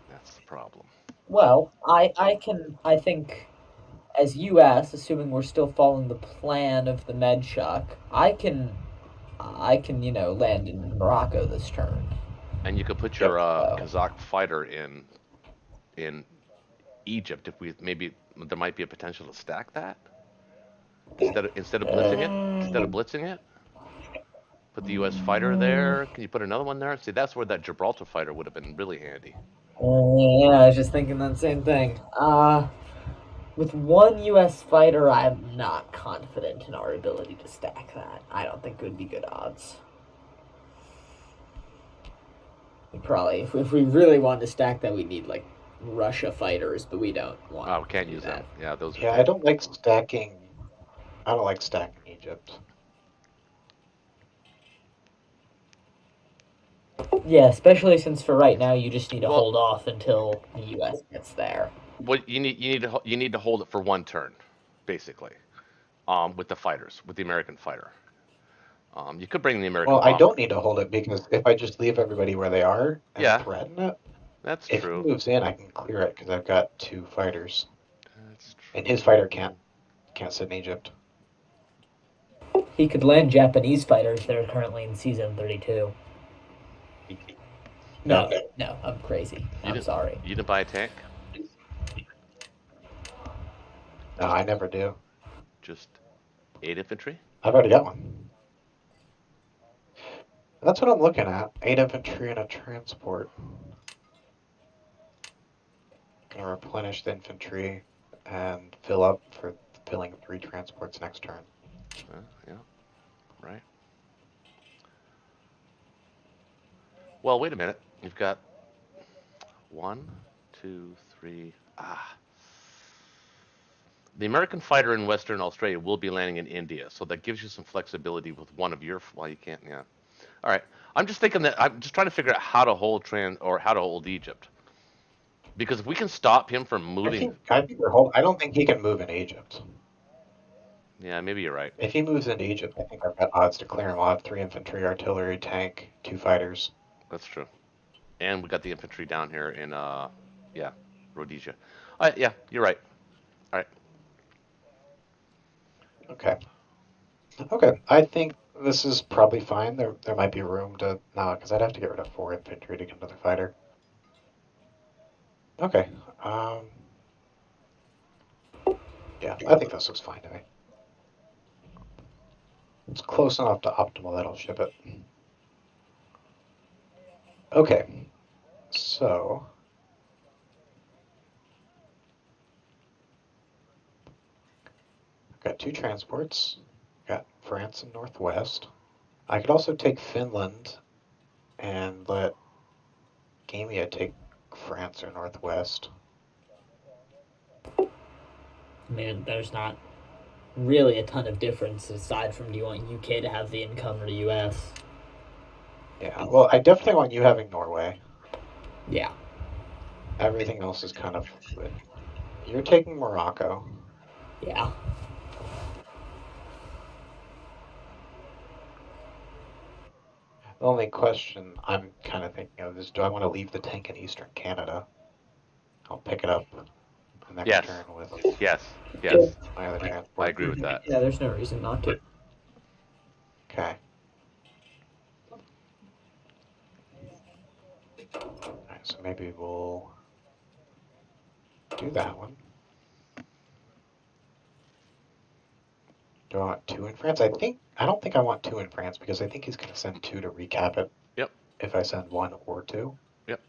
That's the problem. Well, I think as U.S., assuming we're still following the plan of the Medshock, I can land in Morocco this turn. And you could put Yep. your So Kazakh fighter in Egypt if we maybe there might be a potential to stack that instead of blitzing it. Instead of blitzing it. Put the U.S. fighter there. Can you put another one there? See, that's where that Gibraltar fighter would have been really handy. Yeah, I was just thinking that same thing. With one U.S. fighter, I'm not confident in our ability to stack that. I don't think it would be good odds. We probably, if we really wanted to stack that, we'd need like Russia fighters, but we don't want. Oh, we can't to do use that. them. Yeah, those are Yeah, I dead. don't like stacking. I don't like stacking Egypt. Yeah, especially since for right now you just need to Well- hold off until the U.S. gets there. What you need to hold it for one turn, basically. With the fighters, with the American fighter. You could bring the American Well, I bomber. don't need to hold it because if I just leave everybody where they are and Yeah. threaten it, That's if he true. moves in, I can clear it because I've got 2 fighters, That's true. and his fighter can't sit in Egypt. He could land Japanese fighters that are currently in season 32. No, I'm crazy. I'm sorry. You didn't buy a tank? No, I never do. Just 8 infantry? I've already got one. That's what I'm looking at. 8 infantry and a transport. Gonna replenish the infantry and fill up for filling 3 transports next turn. Yeah. Right. Well, wait a minute. You've got 1, 2, 3. The American fighter in Western Australia will be landing in India, so that gives you some flexibility with one of your. Well, you can't. Yeah. All right. I'm just thinking that I'm just trying to figure out how to hold how to hold Egypt, because if we can stop him from moving, I don't think he can move in Egypt. yeah, maybe you're right. If he moves into Egypt, I think I've got odds to clear him. I'll have 3 infantry, artillery, tank, 2 fighters. That's true. And we got the infantry down here in yeah, Rhodesia. Yeah, you're right. All right. Okay. Okay. I think this is probably fine. There might be room to no, because I'd have to get rid of 4 infantry to get another fighter. Okay. Yeah, I think this looks fine to me. It's close enough to optimal that I'll ship it. Okay. So I've got 2 transports. Got France and Northwest. I could also take Finland and let Gamia take France or Northwest. I mean, there's not really a ton of difference aside from do you want UK to have the income or the US? Yeah, well, I definitely want you having Norway. Yeah. Everything else is kind of fluid. You're taking Morocco. Yeah. The only question I'm kind of thinking of is, do I want to leave the tank in Eastern Canada? I'll pick it up the next Yes. turn with Yes. my other I transport. agree with that. Yeah, there's no reason not to. Okay. Alright, so maybe we'll do that one. Do I want 2 in France? I don't think I want 2 in France because I think he's going to send 2 to recap it. Yep. If I send 1 or 2. Yep.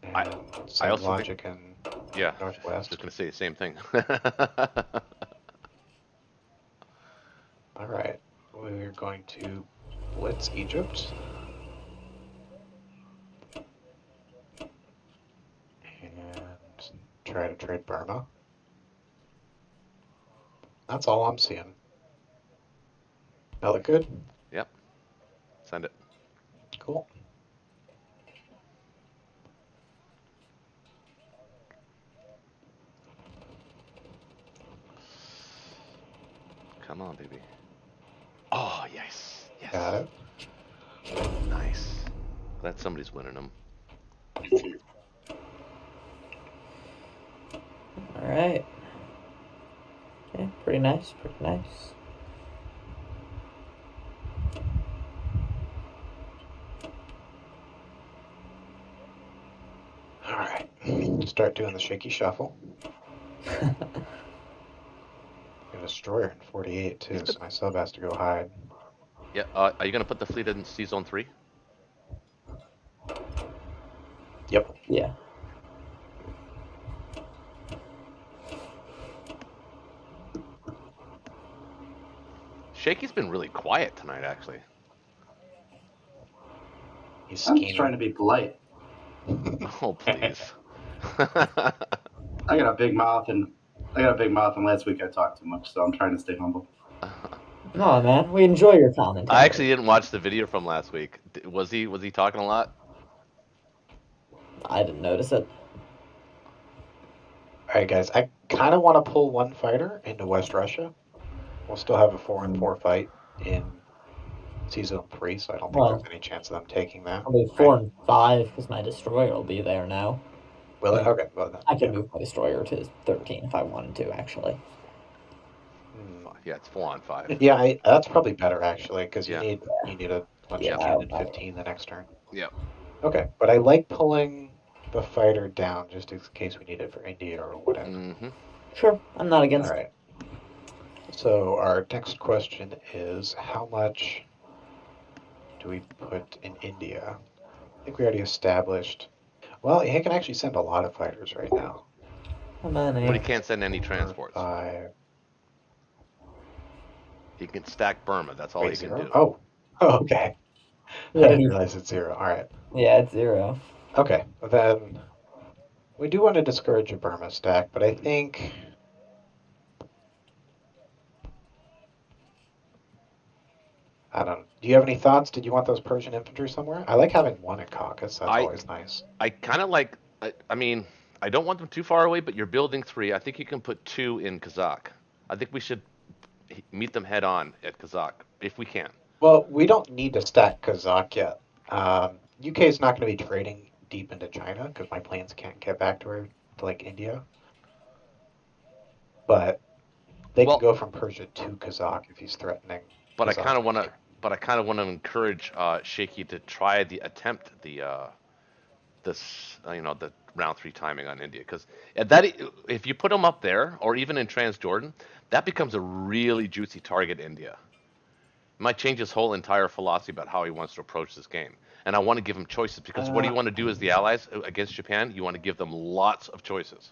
And same also logic in Yeah. Northwest. Just gonna say the same thing. All right, we're going to blitz Egypt. And try to trade Burma. That's all I'm seeing. That look good? Yep. Send it. Cool. Come on, baby. Oh, yes. Yes. Got it. Nice. Glad somebody's winning them. All right. Yeah, pretty nice. Pretty nice. All right. Start doing the shaky shuffle. Gonna destroyer in 48 too, so my sub has to go hide. Yeah. Are you gonna put the fleet in C zone 3? Yep. Yeah. Shaky's been really quiet tonight, actually. He's I'm scheming. just trying to be polite. Oh, please. I got a big mouth, and last week I talked too much, so I'm trying to stay humble. No, man, we enjoy your commentary. I actually didn't watch the video from last week. Was he talking a lot? I didn't notice it. All right, guys. I kind of want to pull one fighter into West Russia. We'll still have a 4-4 fight in Season 3, so I don't think there's any chance of them taking that. I'll be 4 and 5 because my destroyer will be there now. Will it? Okay, well then. I can move my destroyer to 13 if I wanted to, actually. Yeah, it's 4 on 5. Yeah, that's probably better actually, because you need a bunch Yeah, of unit 15 the next turn. Yep. Okay, but I like pulling the fighter down just in case we need it for India or whatever. Mm-hmm. Sure, I'm not against All right. So our next question is, how much do we put in India? I think we already established. Well, he can actually send a lot of fighters right now. How many? But he can't send any transports. 5. He can stack Burma. That's all he can 0? do. Oh, okay. I didn't realize it's 0. All right. Yeah, it's 0. Okay, then we do want to discourage a Burma stack, but I think I don't. Do you have any thoughts? Did you want those Persian infantry somewhere? I like having one in Caucasus. That's always nice. I kind of like. I mean, I don't want them too far away, but you're building 3. I think you can put 2 in Kazakh. I think we should meet them head on at Kazakh if we can. Well, we don't need to stack Kazakh yet. UK is not going to be trading deep into China because my planes can't get back to like India. But they can go from Persia to Kazakh if he's threatening. But Kazakh I kind of want to. But I kind of want to encourage Shaky to try the round 3 timing on India, because if you put him up there or even in Transjordan, that becomes a really juicy target. India it might change his whole entire philosophy about how he wants to approach this game. And I want to give him choices, because what do you want to do as the allies against Japan? You want to give them lots of choices.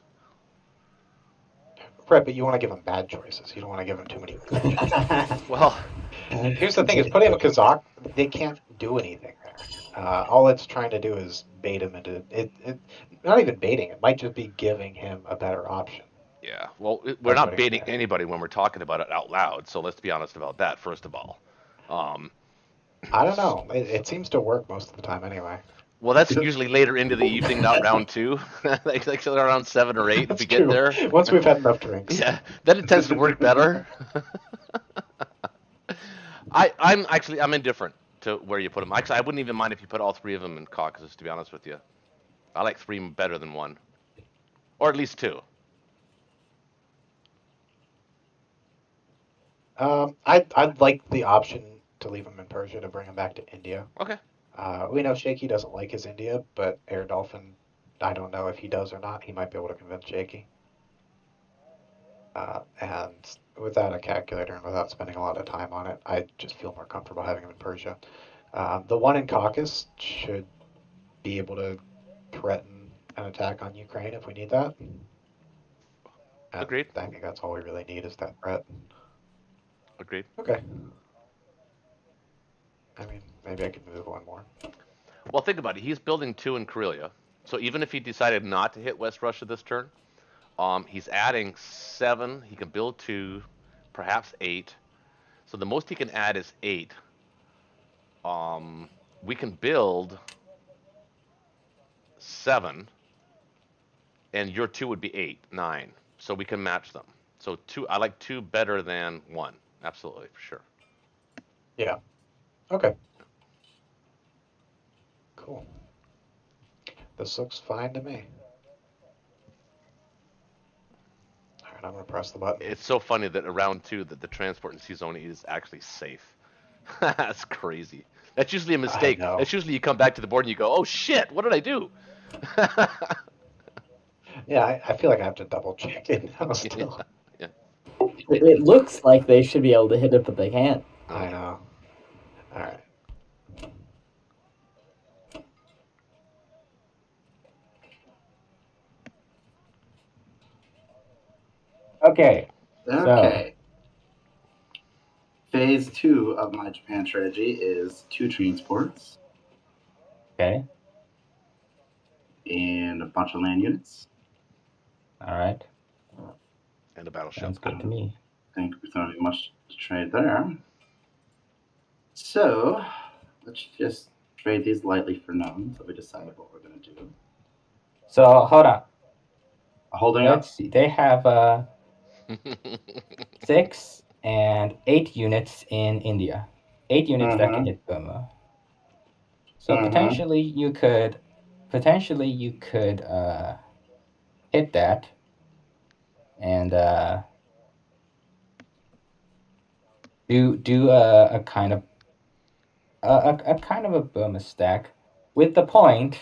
Right, but you want to give them bad choices. You don't want to give them too many good choices. Well, here's the thing: is putting a Kazakh, they can't do anything there. All it's trying to do is bait him into it. Not even baiting; it might just be giving him a better option. Yeah. Well, we're not baiting anybody when we're talking about it out loud. So let's be honest about that first of all. I don't know. It seems to work most of the time, anyway. Well, that's usually later into the evening, not round 2. like around 7 or 8 if we get there. Once we've had enough drinks. Yeah, then it tends to work better. I'm indifferent to where you put them. Actually, I wouldn't even mind if you put all 3 of them in Caucasus, to be honest with you. I like 3 better than 1. Or at least 2. I'd like the option to leave him in Persia to bring him back to India. Okay. We know Shaky doesn't like his India, but Air Dolphin, I don't know if he does or not. He might be able to convince Shaky. And without a calculator and without spending a lot of time on it, I just feel more comfortable having him in Persia. The one in Caucasus should be able to threaten an attack on Ukraine if we need that. And Agreed. I think that's all we really need is that threat. Agreed. Okay. I mean, maybe I could move 1 more. Well, think about it. He's building 2 in Karelia. So even if he decided not to hit West Russia this turn, he's adding 7. He can build 2, perhaps 8. So the most he can add is 8. We can build 7, and your 2 would be 8, 9. So we can match them. So 2. I like 2 better than 1. Absolutely, for sure. Yeah. Okay. Cool. This looks fine to me. All right, I'm going to press the button. It's so funny that around 2 that the transport in C-Zone is actually safe. That's crazy. That's usually a mistake. That's usually you come back to the board and you go, oh shit, what did I do? Yeah, I feel like I have to double check it now still. Yeah. It looks like they should be able to hit it, but they can't. I know. All right. Okay. Okay. Phase 2 of my Japan strategy is 2 transports Okay. and a bunch of land units. All right. And a battleship. Sounds good to me. I think there's not much to trade there. So let's just trade these lightly for now until we decide what we're going to do. So hold on. Holding up. Let's see. They have 6 and 8 units in India. 8 units that can hit Burma. So potentially you could hit that and do a kind of a Burma stack with the point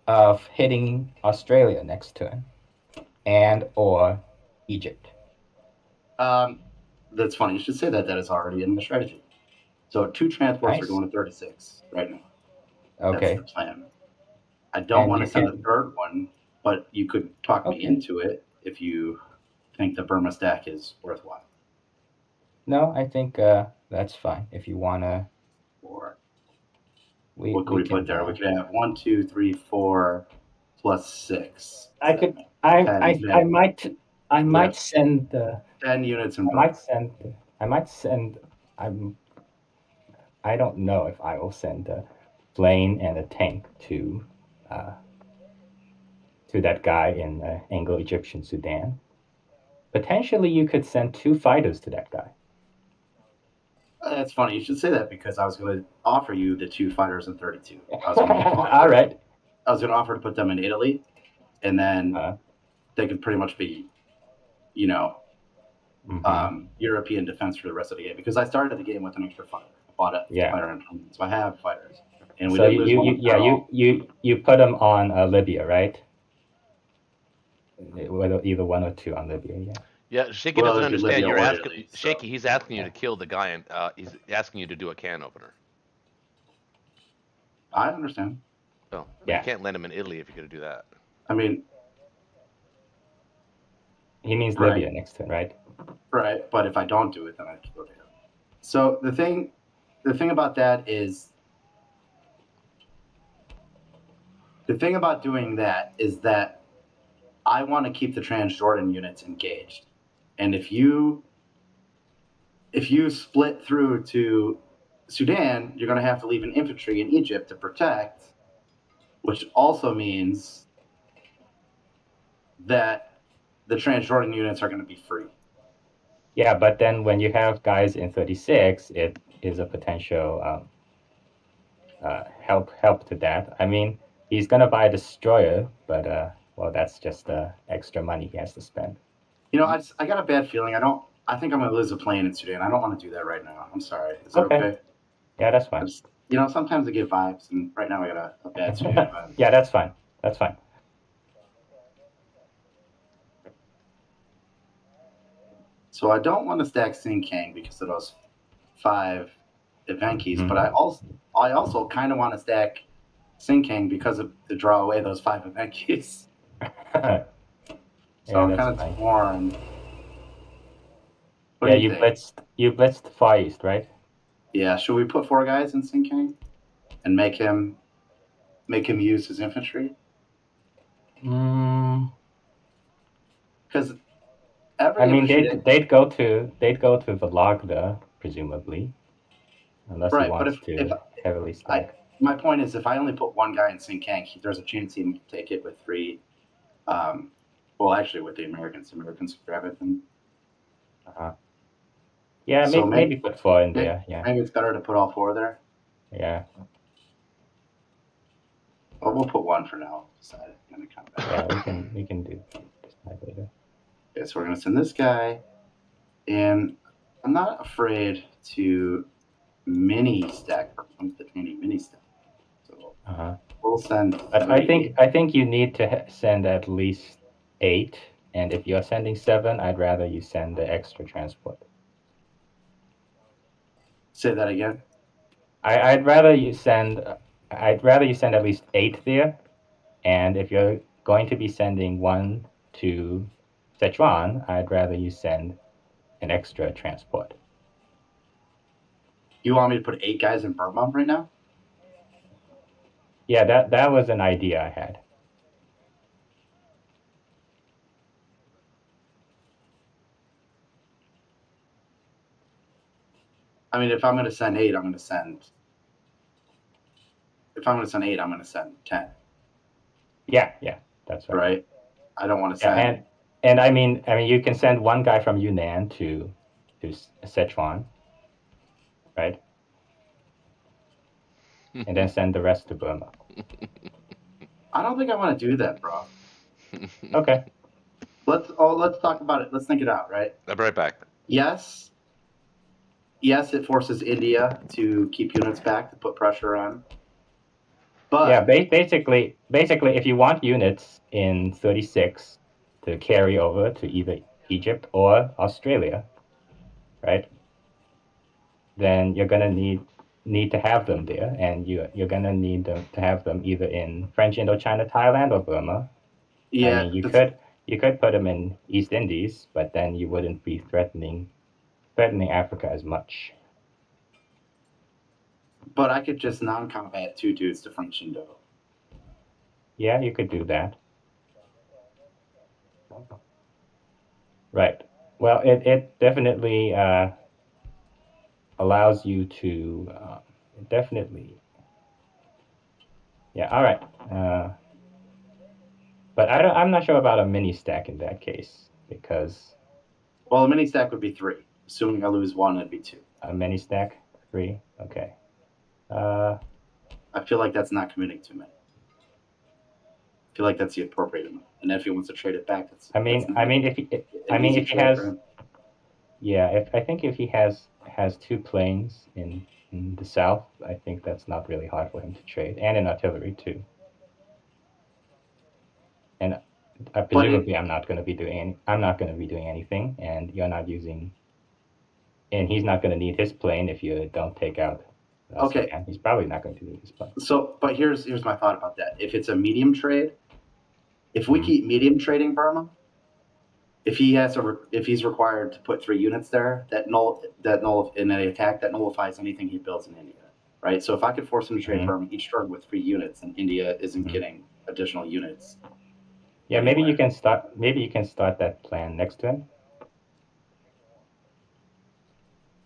of hitting Australia next turn and or Egypt. That's funny. You should say that. That is already in the strategy. So 2 transports Nice. are going to 36 right now. Okay. That's the plan. I don't And want you to send can- a third one, but you could talk me Okay. into it if you think the Burma stack is worthwhile. No, I think that's fine. If you wanna, Or we what could we put there? We could have 1, 2, 3, 4 plus 6. I could. I Ten. might send the. 10 units in I Burma. might send. I don't know if I will send a plane and a tank to that guy in Anglo-Egyptian Sudan. Potentially, you could send 2 fighters to that guy. That's funny. You should say that because I was going to offer you the 2 fighters in 32. All right. I was going to offer to put them in Italy, and then they could pretty much be, European defense for the rest of the game. Because I started the game with an extra fighter. I bought a fighter, so I have fighters. And we So did lose you put them on Libya, right? Whether either 1 or 2 on Libya, yeah. Yeah, Shaky Well, doesn't if you understand. live You're in asking Italy, so- Shaky. He's asking you to kill the guy, and he's asking you to do a can opener. I understand. Oh, Yeah. You can't land him in Italy if you're going to do that. I mean, He means Right. Libya next turn, right? right. But if I don't do it, then I have to go to him. So the thing about that is, the thing about doing that is that I want to keep the Transjordan units engaged. And if you split through to Sudan, you're going to have to leave an infantry in Egypt to protect, which also means that the Transjordan units are going to be free. Yeah, but then when you have guys in 36, it is a potential help to that. I mean, he's gonna buy a destroyer, but well, that's just extra money he has to spend. I got a bad feeling. I think I'm going to lose a plane in Sudan. I don't want to do that right now. I'm sorry. Is that okay? Yeah, that's fine. Sometimes I get vibes, and right now I got a bad Sudan vibe. Yeah, that's fine. That's fine. So I don't want to stack Sing Kang because of those 5 event keys, but I also kind of want to stack Sing Kang because of to draw away those 5 event keys. So I'm kind of torn. What do you think? You blitzed Far East, right? Yeah, should we put 4 guys in Sing Kang and make him use his infantry? Because they'd go to Vologda, presumably, unless he wants to heavily stack. My point is, if I only put 1 guy in Sing Kang, there's a chance he can take it with 3. Well, actually, with the Americans could grab it. And, yeah, so maybe put 4 in there. Yeah, maybe it's better to put all 4 there. Yeah. Well, we'll put 1 for now. Decide in the combat. Yeah, we can do decide later. Okay, so we're gonna send this guy, and I'm not afraid to mini stack. Mini stack. So we'll send. But I think you need to send at least 8 And if you're sending 7, I'd rather you send the extra transport. Say that again. I'd rather you send at least 8 there. And if you're going to be sending 1 to Sichuan, I'd rather you send an extra transport. You want me to put 8 guys in Burma right now? Yeah, that was an idea I had. I mean, if I'm going to send 8, I'm going to send. If I'm going to send 8, I'm going to send 10. Yeah, that's right. Right. I don't want to Yeah, send. and I mean, you can send 1 guy from Yunnan to Sichuan, right? And then send the rest to Burma. I don't think I want to do that, bro. Okay. Let's talk about it. Let's think it out, right? I'll be right back. Yes, it forces India to keep units back to put pressure on. But Yeah, basically, if you want units in 36 to carry over to either Egypt or Australia, right? Then you're gonna need to have them there, and you're gonna need them to have them either in French Indochina, Thailand, or Burma. yeah, I mean, you could put them in East Indies, but then you wouldn't be threatening Africa as much. but I could just non-combat 2 dudes to French Indo. Yeah, you could do that. Right. Well, it definitely allows you to definitely. Yeah. All right. But I'm not sure about a mini stack in that case, because Well, a mini stack would be 3. Assuming I lose 1, it'd be 2. a mini stack 3. Okay. I feel like that's not committing too many. I feel like that's the appropriate amount. And if he wants to trade it back, that's. I mean, if he has, yeah, if he has 2 planes in the south, I think that's not really hard for him to trade, and in artillery too. And presumably, I'm not going to be doing anything, and you're not using, and he's not going to need his plane if you don't take out. Okay. Sudan. He's probably not going to do his plane. So, but here's my thought about that. If it's a medium trade, if we keep medium trading Burma, if he's required to put 3 units there, that in an attack that nullifies anything he builds in India, right? So if I could force him to trade Burma each turn with 3 units, and India isn't getting additional units. Yeah, maybe you can start that plan next to him.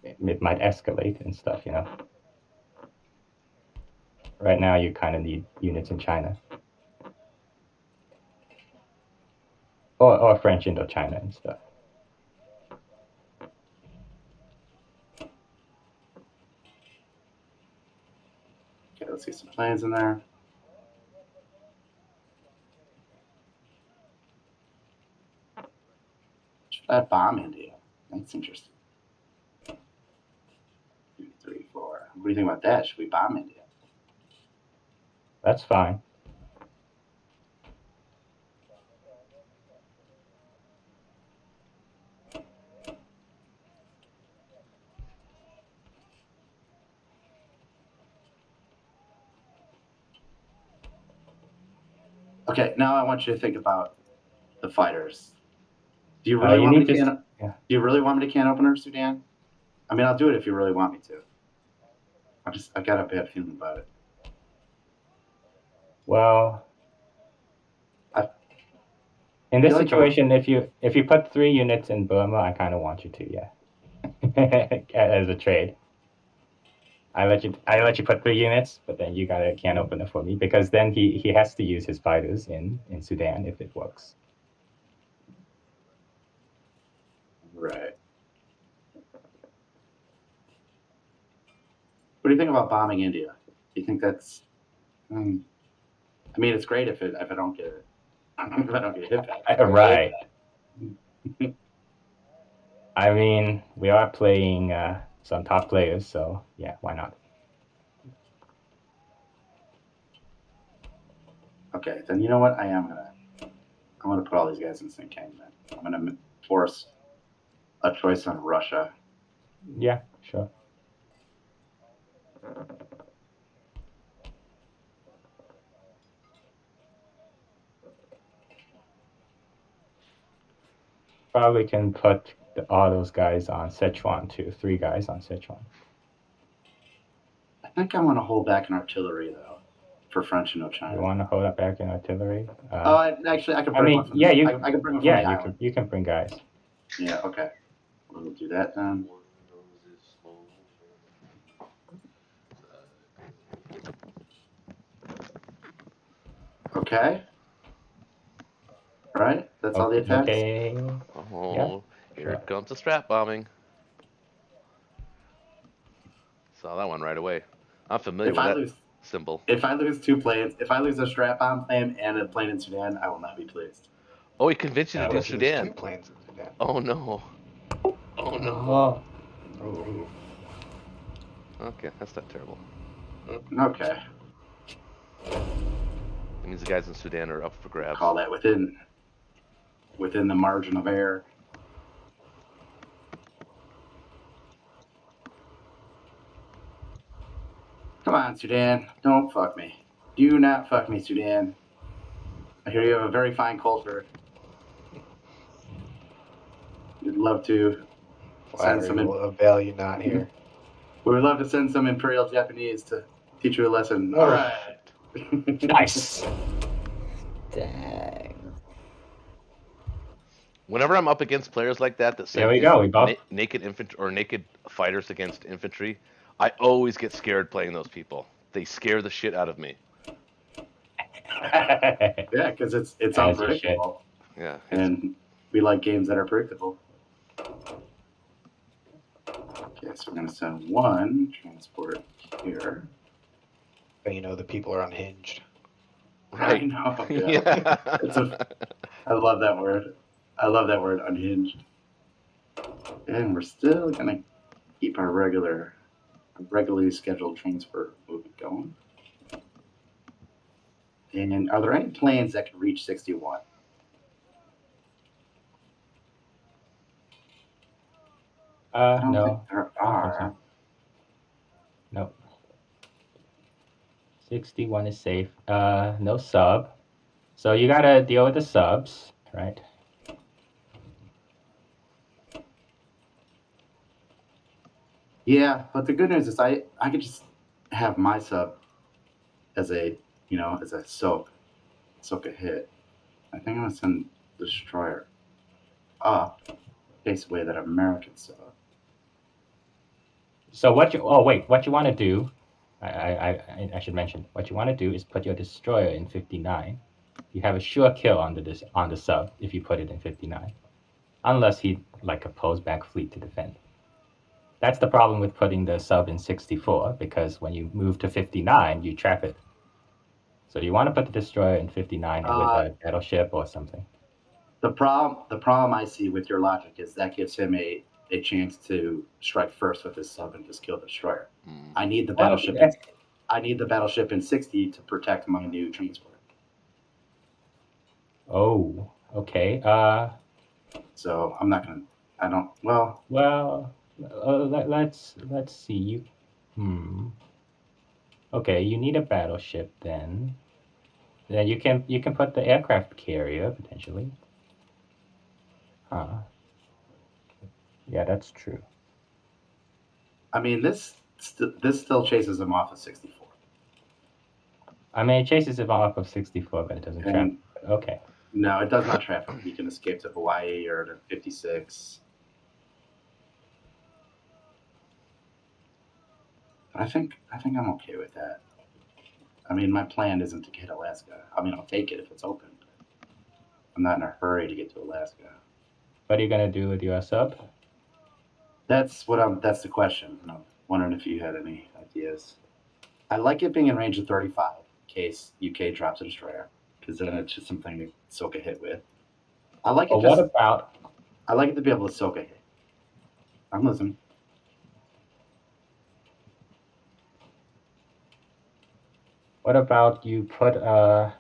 It might escalate and stuff, you know. Right now, you kind of need units in China. Or French Indochina and stuff. Okay, let's get some plans in there. Should I bomb India? That's interesting. 2, 3, 4. What do you think about that? Should we bomb India? That's fine. Okay, now I want you to think about the fighters. Do you really want me to can? Do you really want me to can opener Sudan? I mean, I'll do it if you really want me to. I got a bad feeling about it. Well, in this situation, if you put 3 units in Burma, I kind of want you to, yeah, as a trade. I let you put 3 units, but then you gotta can opener for me, because then he has to use his fighters in Sudan if it works. Right. What do you think about bombing India? Do you think that's? I mean, it's great if I don't get it. If I don't get hit back. Right. I mean, we are playing some top players, so yeah, why not? Okay, then you know what? I'm going to put all these guys in Sinking then. I'm going to force a choice on Russia. Yeah, sure. Probably can put all those guys on Sichuan too. 3 guys on Sichuan. I think I want to hold back in artillery, though, for French Indochina. You want to hold up back in artillery? Actually, I can bring one from yeah, the, I can bring one from the island. you can bring guys. Yeah, okay. We'll do that then. Okay. Right? That's all the attacks? Okay. Oh, Yeah, here sure. comes the strap bombing. Saw that one right away. I'm familiar If with I that lose, symbol. if I lose 2 planes, if I lose a strap bomb plane and a plane in Sudan, I will not be pleased. Oh, he convinced you to do There's 2 Sudan. planes in Sudan. Oh no. Oh no. Oh. Ooh. Okay, that's not terrible. Okay. It means the guys in Sudan are up for grabs. Call that within the margin of error. Come on, Sudan. Don't fuck me. Do not fuck me, Sudan. I hear you have a very fine culture. We'd love to send Flattery some. will avail you not here. We would love to send some Imperial Japanese to teach you a lesson. Oh, All right. Nice. Dang. Whenever I'm up against players like that There we go. We both. naked infantry or naked fighters against infantry, I always get scared playing those people. They scare the shit out of me. Yeah, because it's As you unpredictable, Yeah. and we like games that are predictable. Okay, so we're gonna send 1 transport here. But you know the people are unhinged. Right. I know. Yeah. Yeah. I love that word. I love that word, unhinged. And we're still gonna keep our regularly scheduled transfer movement going. And are there any planes that can reach 61? I don't think No. there I don't think are. so. Nope. 61 is safe. No sub. So you gotta deal with the subs, right? Yeah, but the good news is I could just have my sub as a soak a hit. I think I'm gonna send destroyer up, takes away that American sub. So what you want to do, I should mention, what you want to do is put your destroyer in 59. You have a sure kill on the sub if you put it in 59, unless he like a pulls back fleet to defend. That's the problem with putting the sub in 64, because when you move to 59, you trap it. So you want to put the destroyer in 59 with a battleship or something. The problem I see with your logic is that gives him a chance to strike first with his sub and just kill the destroyer. I need the battleship. I need the battleship in 60 to protect my new transport. Oh, okay. So I'm not gonna. I don't. Well. Well, let's see. Okay, you need a battleship then. Then you can put the aircraft carrier potentially. Huh. Yeah, that's true. I mean, this still chases him off of 64. I mean, it chases him off of 64, but it doesn't trap. Okay. No, it does not trap him. He can escape to Hawaii or to 56. I think I'm okay with that. I mean, my plan isn't to get Alaska. I mean, I'll take it if it's open. But I'm not in a hurry to get to Alaska. What are you gonna do with your sub? That's the question. I'm wondering if you had any ideas. I like it being in range of 35 in case UK drops a destroyer, because then it's just something to soak a hit with. I like it. I like it to be able to soak a hit. I'm listening. What about you put a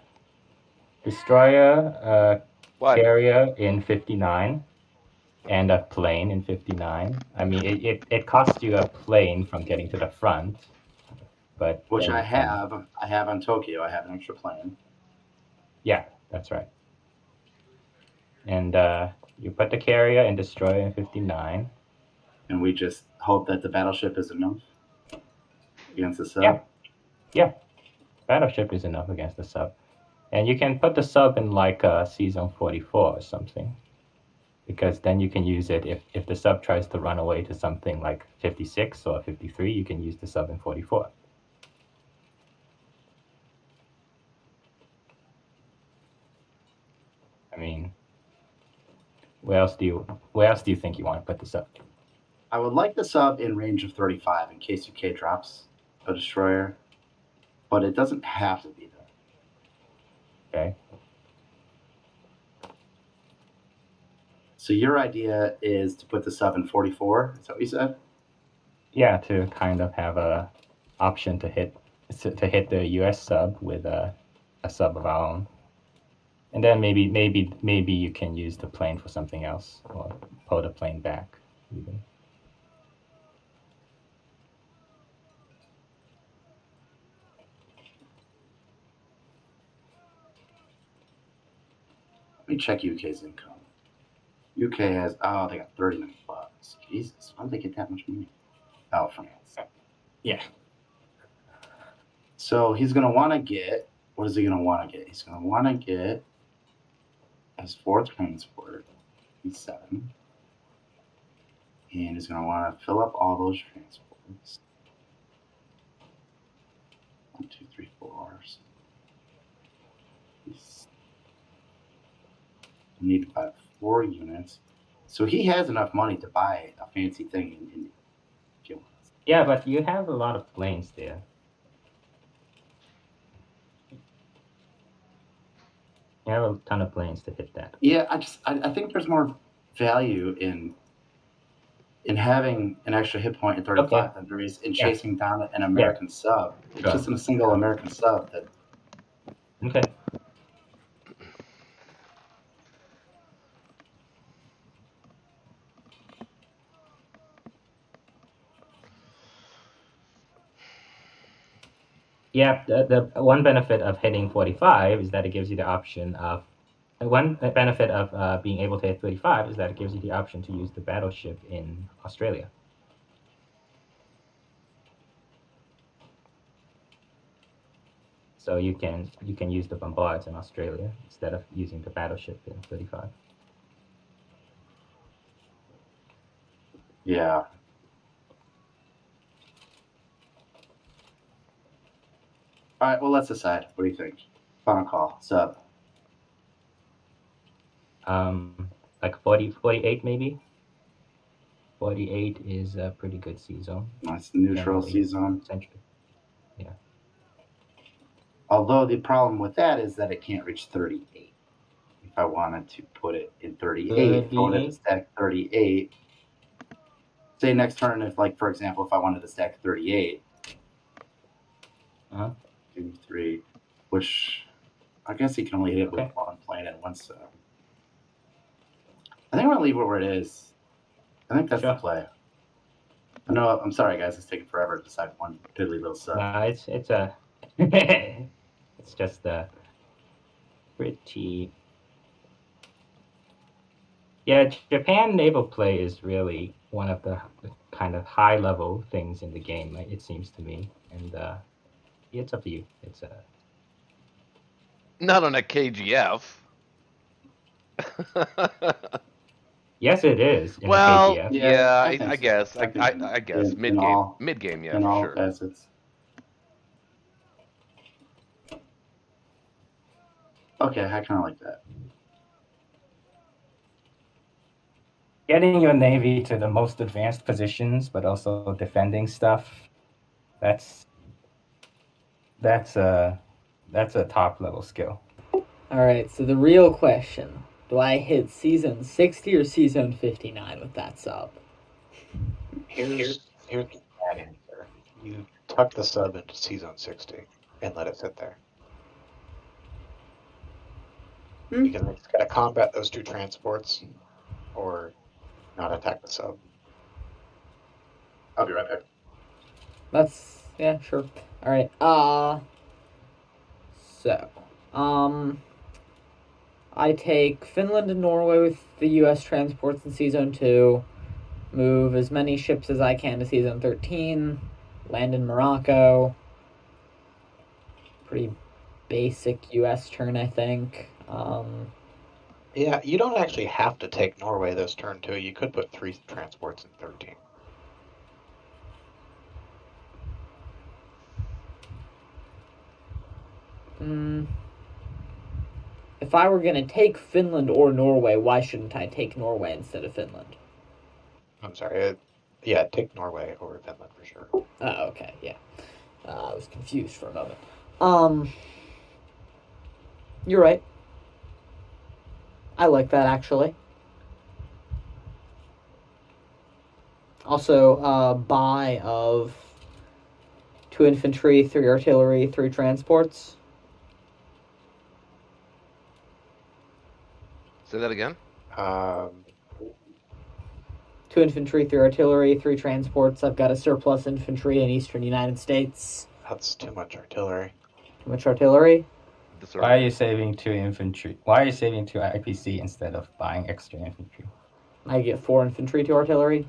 destroyer, What? carrier in 59 and a plane in 59. I mean, it costs you a plane from getting to the front, but Which then I you can- have. I have on Tokyo. I have an extra plane. Yeah, that's right. And you put the carrier and destroyer in 59. And we just hope that the battleship is enough against the sub. Yeah. Yeah, battleship is enough against the sub. And you can put the sub in like season 44 or something. Because then you can use it if the sub tries to run away to something like 56 or 53, you can use the sub in 44. I mean, where else do you think you want to put the sub? I would like the sub in range of 35 in case UK drops a destroyer, but it doesn't have to be there. Okay. So your idea is to put the sub in 44? Is that what you said? Yeah, to kind of have a option to hit the US sub with a sub of our own. And then maybe you can use the plane for something else, or pull the plane back even. Let me check UK's income. UK has, they got 39 bucks. Jesus, why did they get that much money? Oh, France. Yeah. So he's going to want to get, what is he going to want to get? He's going to want to get his 4th transport, he's 7. And he's going to want to fill up all those transports. 1, 2, 3, 4. He's need to buy 4 units. So he has enough money to buy a fancy thing in India. If he wants. Yeah, but you have a lot of planes there. You have a ton of planes to hit that. Yeah, I think there's more value in having an extra hit point in 35 Okay. than there is in chasing down an American sub. It's Sure. just in a single American sub that. Okay. Yeah, the one benefit of hitting 45 is that it gives you the option of one benefit of being able to hit 35 is that it gives you the option to use the battleship in Australia. So you can use the bombards in Australia instead of using the battleship in 35. Yeah. All right, well, let's decide. What do you think? Final call. Sub. Like 40, 48 maybe. 48 is a pretty good season. Nice neutral Generally. season. Century. Yeah. Although the problem with that is that it can't reach 38. If I wanted to put it in 38, if I wanted to stack 38, say next turn, if like, for example, if I wanted to stack 38, 2, 3, which I guess he can only hit it with one plane and one sub. I think I'm going to leave it where it is. I think that's the play. No, I'm sorry, guys. It's taking forever to decide one piddly little sub. It's a it's just a pretty. Yeah, Japan naval play is really one of the kind of high level things in the game. It seems to me, and it's up to you. It's Not on a KGF. Yes, it is. In Well, KGF. yeah, I I think guess. so. I guess In mid game, all- yeah, in for all sure. facets. Okay, I kind of like that. Getting your navy to the most advanced positions, but also defending stuff. That's a top level skill. Alright, so the real question, do I hit season 60 or season 59 with that sub? Here's the bad answer. You tuck the sub into season 60 and let it sit there. You can just gotta combat those 2 transports, or not attack the sub. I'll be right back. Yeah, sure. All right. So, I take Finland and Norway with the U.S. transports in Season 2, move as many ships as I can to Season 13, land in Morocco. Pretty basic U.S. turn, I think. Yeah, you don't actually have to take Norway this turn, too. You could put 3 transports in 13. If I were going to take Finland or Norway, why shouldn't I take Norway instead of Finland? I'm sorry. Yeah, take Norway over Finland for sure. Oh, okay, yeah. I was confused for a moment. You're right. I like that, actually. Also, buy of 2 infantry, 3 artillery, 3 transports. Say that again. 2 infantry, 3 artillery, 3 transports. I've got a surplus infantry in eastern United States. That's too much artillery. Too much artillery? Why are you saving 2 infantry? Why are you saving 2 IPC instead of buying extra infantry? I get 4 infantry, 2 artillery.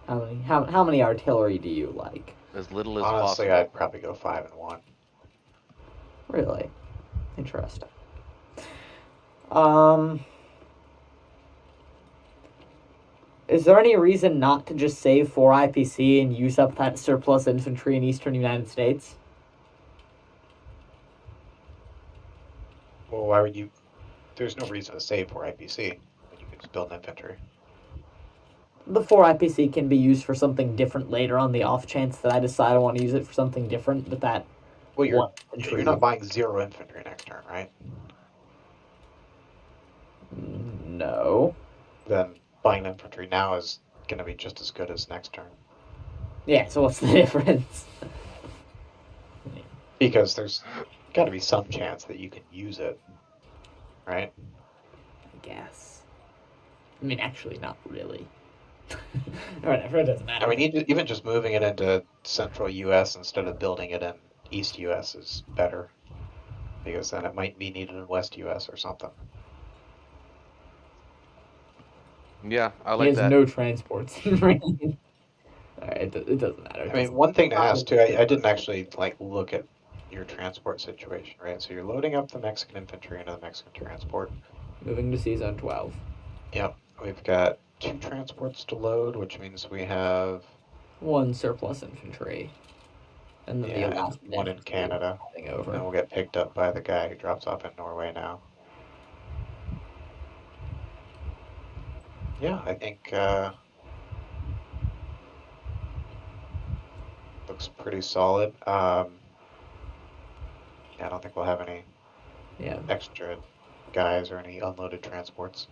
How many artillery do you like? As little as Honestly, possible. I'd probably go 5 and 1. Really? Interesting. Is there any reason not to just save 4 IPC and use up that surplus infantry in eastern United States? Well, why would you? There's no reason to save 4 IPC when you can just build an infantry. The 4 IPC can be used for something different later on the off chance that I decide I want to use it for something different, but that... Well, you're not buying 0 infantry next turn, right? No. Then buying infantry now is going to be just as good as next turn. Yeah, so what's the difference? Because there's got to be some chance that you can use it, right? I guess. I mean, actually, not really. Whatever, it doesn't matter. I mean, even just moving it into central U.S. instead of building it in East U.S. is better. Because then it might be needed in West U.S. or something. Yeah, I He like has that. no transports. Alright, it doesn't matter. I mean, one thing to ask too, I didn't actually look at your transport situation, right? So you're loading up the Mexican infantry into the Mexican transport. Moving to Season 12. Yep, we've got 2 transports to load, which means we have 1 surplus infantry. And then the and last 1 in Canada. over. And we'll get picked up by the guy who drops off in Norway now. Yeah, I think looks pretty solid. Yeah, I don't think we'll have any extra guys or any unloaded transports.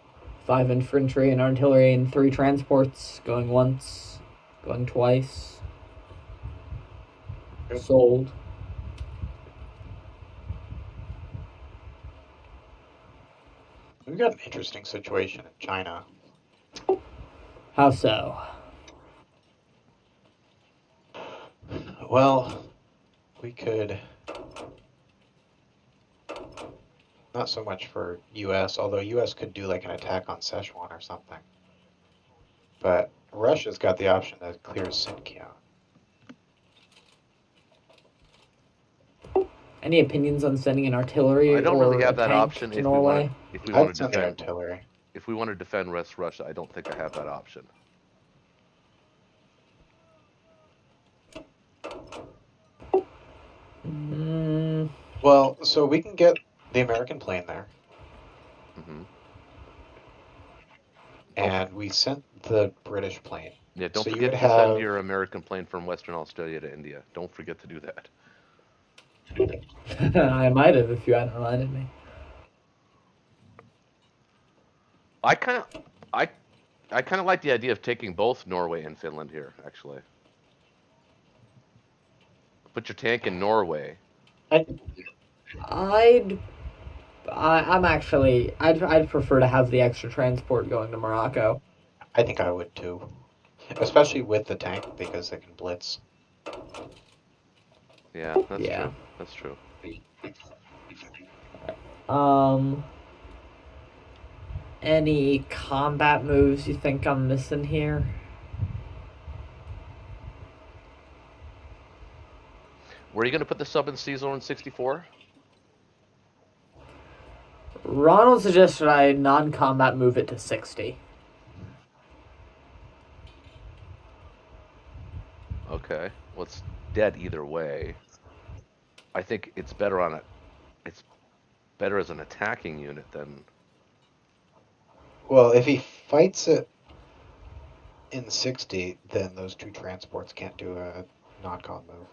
5 infantry and artillery and 3 transports. Going once, going twice. Good. Sold. We've got an interesting situation in China. How so? Well, we could... Not so much for U.S., although U.S. could do an attack on Szechuan or something. But Russia's got the option to clear Sinkiang. Any opinions on sending an artillery? I don't or really have a that tank option to if Norway? we want I'd to send the defend. artillery. If we want to defend West Russia, I don't think I have that option. Well, so we can get the American plane there. Mm-hmm. And we sent the British plane. Yeah, don't So you forget would to send have- your American plane from Western Australia to India. Don't forget to do that. I might have if you hadn't reminded me. I kind of like the idea of taking both Norway and Finland here, actually. Put your tank in Norway. I'd I'd prefer to have the extra transport going to Morocco. I think I would too, especially with the tank because it can blitz. Yeah, that's Yeah. true. That's true. Any combat moves you think I'm missing here? Where are you going to put the sub in C-Zone 64? Ronald suggested I non-combat move it to 60. Okay. Well, it's dead either way. I think it's better on it's better as an attacking unit than. Well, if he fights it in 60, then those two transports can't do a non-com move.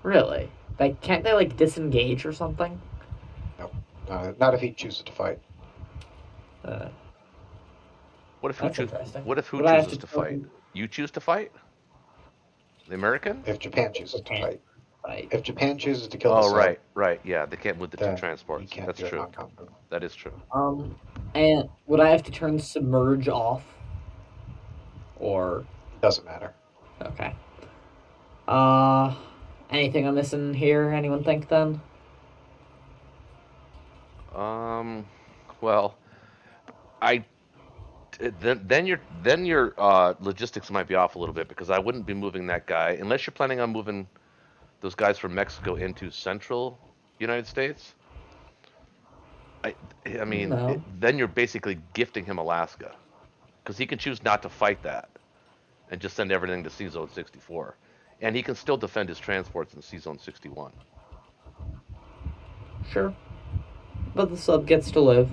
Really? Can't they disengage or something? No, not if he chooses to fight. What if That's interesting. What if who Would I have chooses to to fight? You choose to fight? The American? If Japan chooses Japan. to fight. Right. If Japan chooses to kill the Oh, sub, right. Yeah, they can't move the two then he transports. can't That's do a true. non-com move. That is true. And would I have to turn submerge off? Or Doesn't matter. okay. Anything I'm missing here? Anyone think then? Well, I then your logistics might be off a little bit because I wouldn't be moving that guy unless you're planning on moving those guys from Mexico into central United States. I mean, No. then you're basically gifting him Alaska because he can choose not to fight that and just send everything to C-Zone 64, and he can still defend his transports in C-Zone 61. Sure. But the sub gets to live.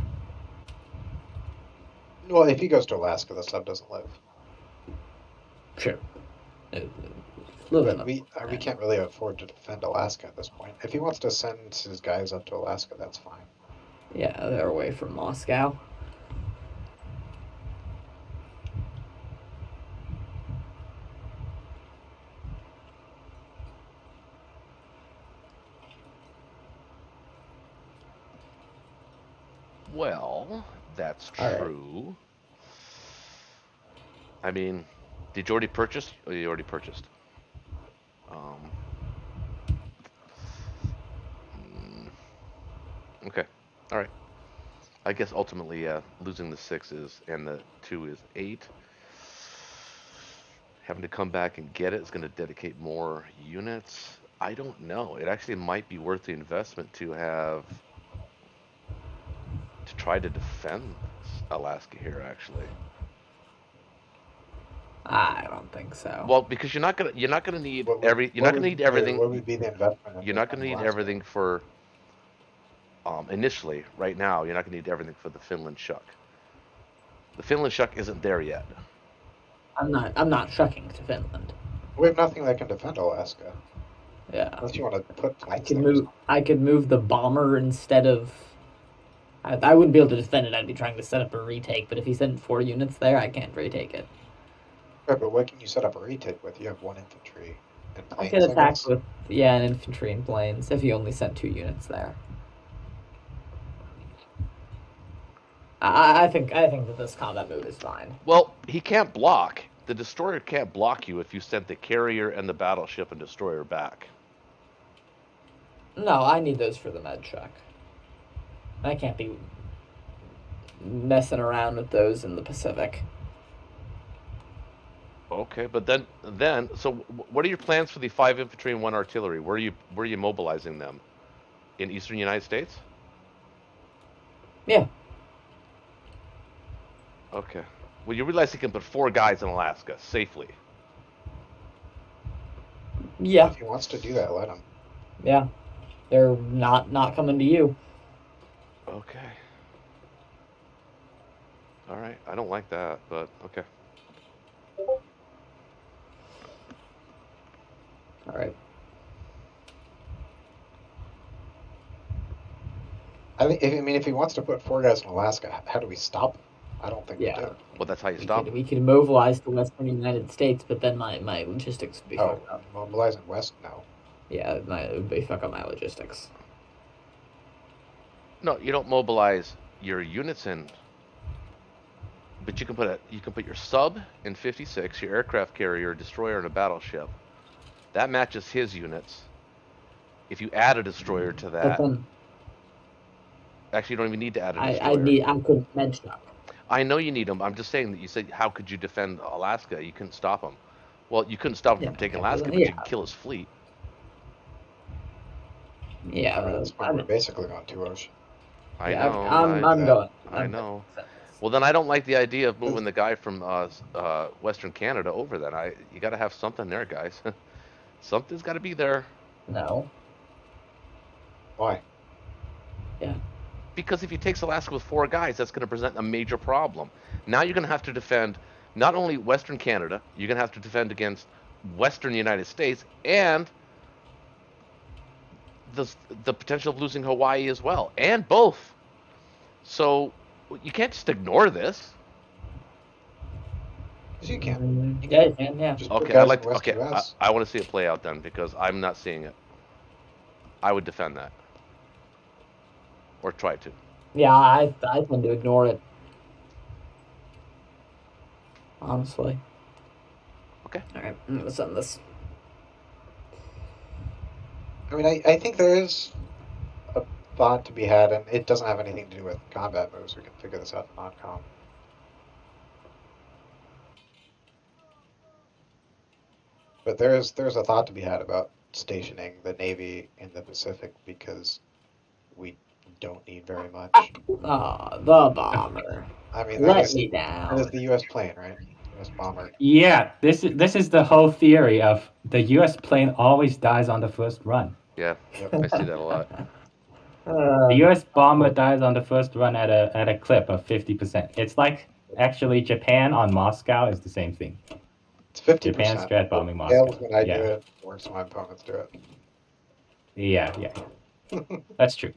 Well, if he goes to Alaska, the sub doesn't live. Sure. We can't really afford to defend Alaska at this point. If he wants to send his guys up to Alaska, that's fine. Yeah, they're away from Moscow. Well, that's All right. true. I mean, did you already purchase? Oh, you already purchased. Okay. All right. I guess ultimately, losing the 6 and the 2 is 8. Having to come back and get it is going to dedicate more units. I don't know. It actually might be worth the investment to try to defend Alaska here, actually. I don't think so. Well, because you're not gonna need everything. What would be the investment? You're not gonna need everything for initially. Right now, you're not gonna need everything for the Finland Shuck. The Finland Shuck isn't there yet. I'm not shucking to Finland. We have nothing that can defend Alaska. Yeah. Unless you want to put. I could move the bomber instead of. I wouldn't be able to defend it. I'd be trying to set up a retake. But if he sent 4 units there, I can't retake it. Right, but what can you set up a retake with? You have 1 infantry and planes. I could attack with an infantry and planes if he only sent 2 units there. I think that this combat move is fine. Well, he can't block. The destroyer can't block you if you sent the carrier and the battleship and destroyer back. No, I need those for the med check. I can't be messing around with those in the Pacific. Okay, but then, so what are your plans for the 5 infantry and 1 artillery? Where are you mobilizing them? In eastern United States? Yeah. Okay. Well, you realize he can put 4 guys in Alaska safely. Yeah. If he wants to do that, let him. Yeah. They're not coming to you. Okay. All right. I don't like that, but okay. All right. If he wants to put 4 guys in Alaska, how do we stop him? I don't think we do. Well, that's how you stop him. We could mobilize the Western United States, but then my logistics would be fucked up. Mobilizing West? No. Yeah, it would be fuck up my logistics. No, you don't mobilize your units in, but you can put your sub in 56, your aircraft carrier, destroyer, and a battleship. That matches his units. If you add a destroyer to But that, then actually, you don't even need to add a destroyer. I couldn't mention it. I know you need them. I'm just saying that you said, how could you defend Alaska? You couldn't stop him. Well, you couldn't stop him Yeah, from taking okay, Alaska, but you could kill his fleet. Yeah, I mean, at this point, we're basically on two oceans. I yeah, know. I'm going. I I'm know. going. Well, then I don't like the idea of moving the guy from Western Canada over. Then you got to have something there, guys. Something's got to be there. No. Why? Yeah. Because if he takes Alaska with 4 guys, that's going to present a major problem. Now you're going to have to defend not only Western Canada, you're going to have to defend against Western United States and the potential of losing Hawaii as well, and both. So you can't just ignore this. Yes, you can. Yeah, you can, yeah. Just put Okay, guys in West okay, US. I want to see it play out then because I'm not seeing it. I would defend that, or try to. Yeah, I tend to ignore it. Honestly. Okay. Alright, I'm gonna send this. I mean, I think there is a thought to be had, and it doesn't have anything to do with combat moves. We can figure this out in non-com. But there's a thought to be had about stationing the Navy in the Pacific because we don't need very much. The bomber. I mean, Let me that is down. the U.S. plane, right? U.S. bomber. Yeah, this is the whole theory of the U.S. plane always dies on the first run. Yeah, Yep. I see that a lot. The U.S. bomber dies on the first run at a clip of 50%. It's like actually Japan on Moscow is the same thing. It's 50%. Japan strat bombing It Moscow. fails when I do Yeah. it, works when my opponents do it. Yeah. That's true.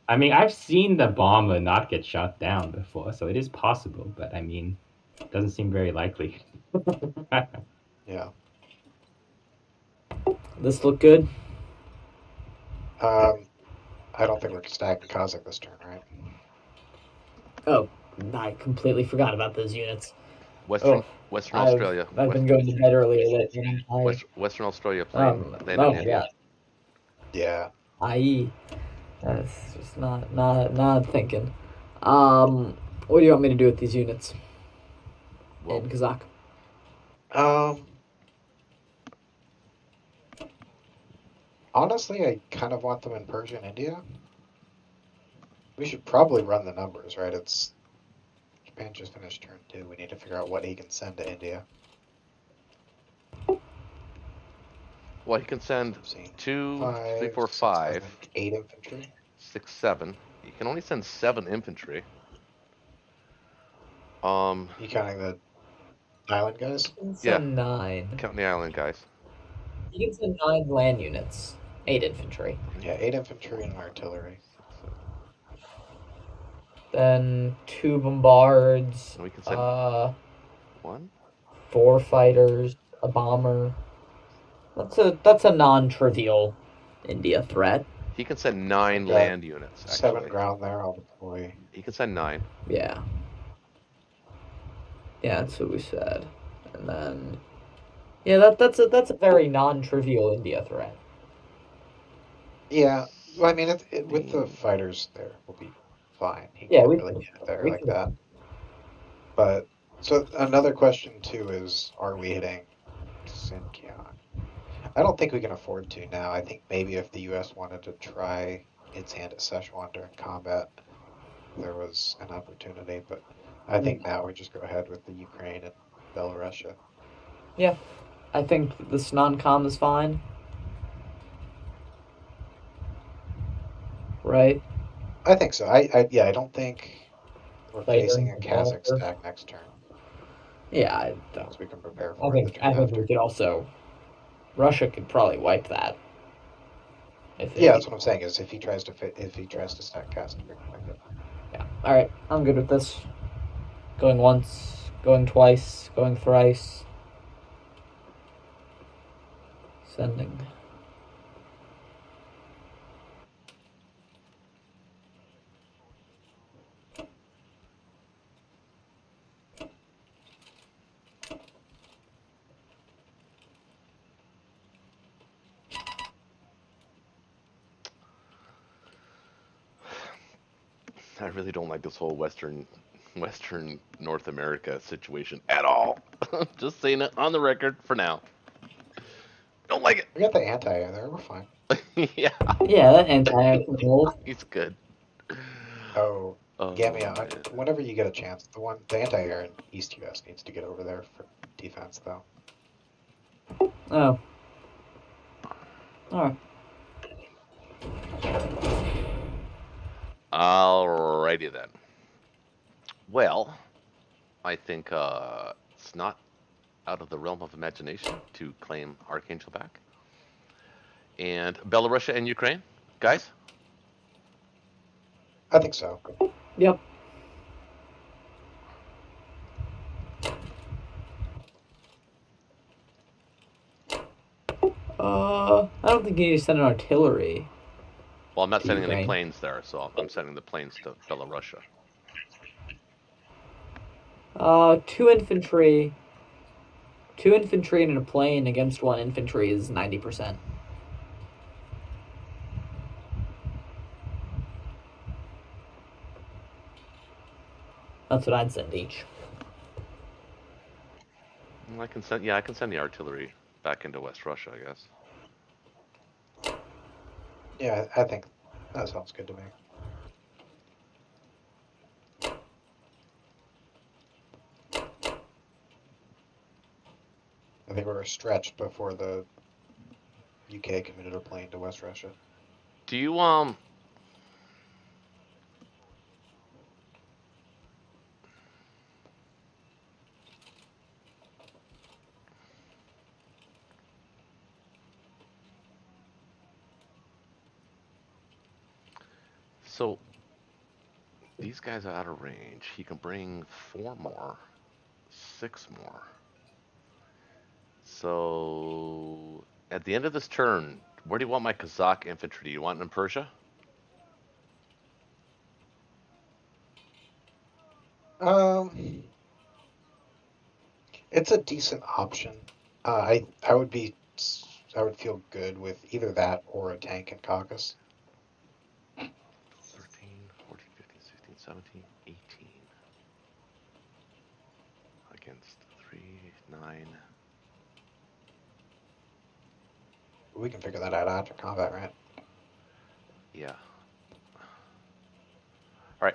I mean, I've seen the bomber not get shot down before, so it is possible, but I mean, it doesn't seem very likely. Yeah. This look good? I don't think we're stacking Kazakh this turn, right? Oh, I completely forgot about those units. Western Australia. I've been going to bed earlier. Western Australia plane. Oh my god. Yeah. IE. That's just not thinking. What do you want me to do with these units? Well, In Kazakh. Honestly, I kind of want them in Persia and India. We should probably run the numbers, right? It's Japan just finished turn 2. We need to figure out what he can send to India. well, he can send Let's see. 2, 5, 3, 4, 6, 5, 7, 8 infantry. 6, 7. He can only send 7 infantry. You counting the island guys? You can Yeah. send 9. Counting the island guys. You can send 9 land units. 8 infantry. Yeah, 8 infantry and artillery. Then 2 bombards. And we can send 1. 4 fighters. A bomber. That's a non-trivial India threat. He can send 9 Yeah. land units. Actually. 7 ground there. I'll deploy. He can send 9. Yeah. Yeah, that's what we said. And then, yeah, that's a very non-trivial India threat. Yeah, well, I mean, with the fighters there, we'll be fine. He Yeah, can't we really can- get there we like can- that. But so another question too is, are we hitting Sinkiang? I don't think we can afford to now. I think maybe if the U.S. wanted to try its hand at Szechuan during combat, there was an opportunity. But I think now we just go ahead with the Ukraine and Belarusia. Yeah, I think this non-com is fine. Right? I think so. I don't think we're Fighter facing a and Kazakh Walker. stack next turn, Yeah, I don't. so we can prepare I for think the turn I think after. we could also. Russia could probably wipe that. Yeah, that's what I'm saying. Is if he tries to stack cast, we can wipe it. Yeah. All right, I'm good with this. Going once, going twice, going thrice. Sending. really don't like this whole Western North America situation at all. Just saying it on the record for now. Don't like We got the anti-air there. We're fine. it. Yeah, Yeah, that anti-air control. he's good. Oh, Oh, Gamia, man. whenever you get a chance, the anti-air in East US needs to get over there for defense, though. Oh. Alright. Alrighty then. Well, I think it's not out of the realm of imagination to claim Archangel back. And Belarus and Ukraine, guys? I think so. Yep. I don't think you need to send an artillery. Well, I'm not sending any Ukraine. planes there, so I'm sending the planes to Belarus. 2 infantry. 2 infantry and a plane against 1 infantry is 90%. That's what I'd send each. I can send the artillery back into West Russia, I guess. Yeah, I think that sounds good to me. I think we're stretched before the UK committed a plane to West Russia. Do you So these guys are out of range. He can bring 4 more, 6 more. So at the end of this turn, where do you want my Kazakh infantry? Do you want it in Persia? It's a decent option. I would feel good with either that or a tank in Caucasus. 13, 14, 15, 16, 17, 18. Against 3, 9. We can figure that out after combat, right? Yeah. All right.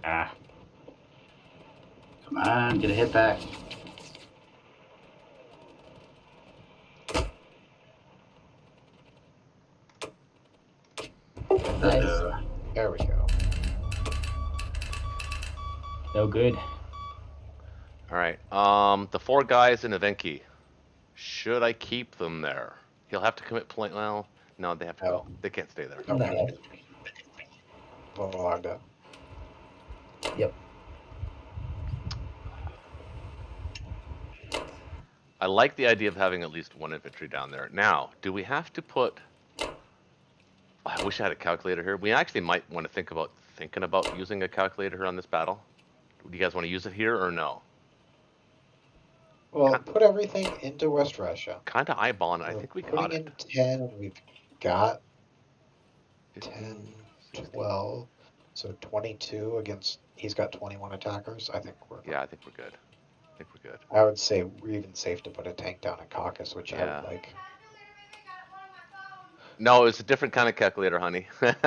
Ah. Come on, get a hit back. Nice. There we go. No good. All right. The 4 guys in Evenki. Should I keep them there? He'll have to commit plane. Well, no, they have to go. They can't stay there. No. Vologda. Yep. I like the idea of having at least 1 infantry down there. Now, do we have to put... I wish I had a calculator here. We actually might want to thinking about using a calculator here on this battle. Do you guys want to use it here or no? Well, put everything into West Russia. Kind of eyeballing it. I think we got Putting it. in 10, we've got 15, 10, 16. 12, so 22 against, he's got 21 attackers. I think we're, Yeah, I think we're good. I would say we're even safe to put a tank down in Caucasus, which I Yeah. would like. No, it's a different kind of calculator, honey. Put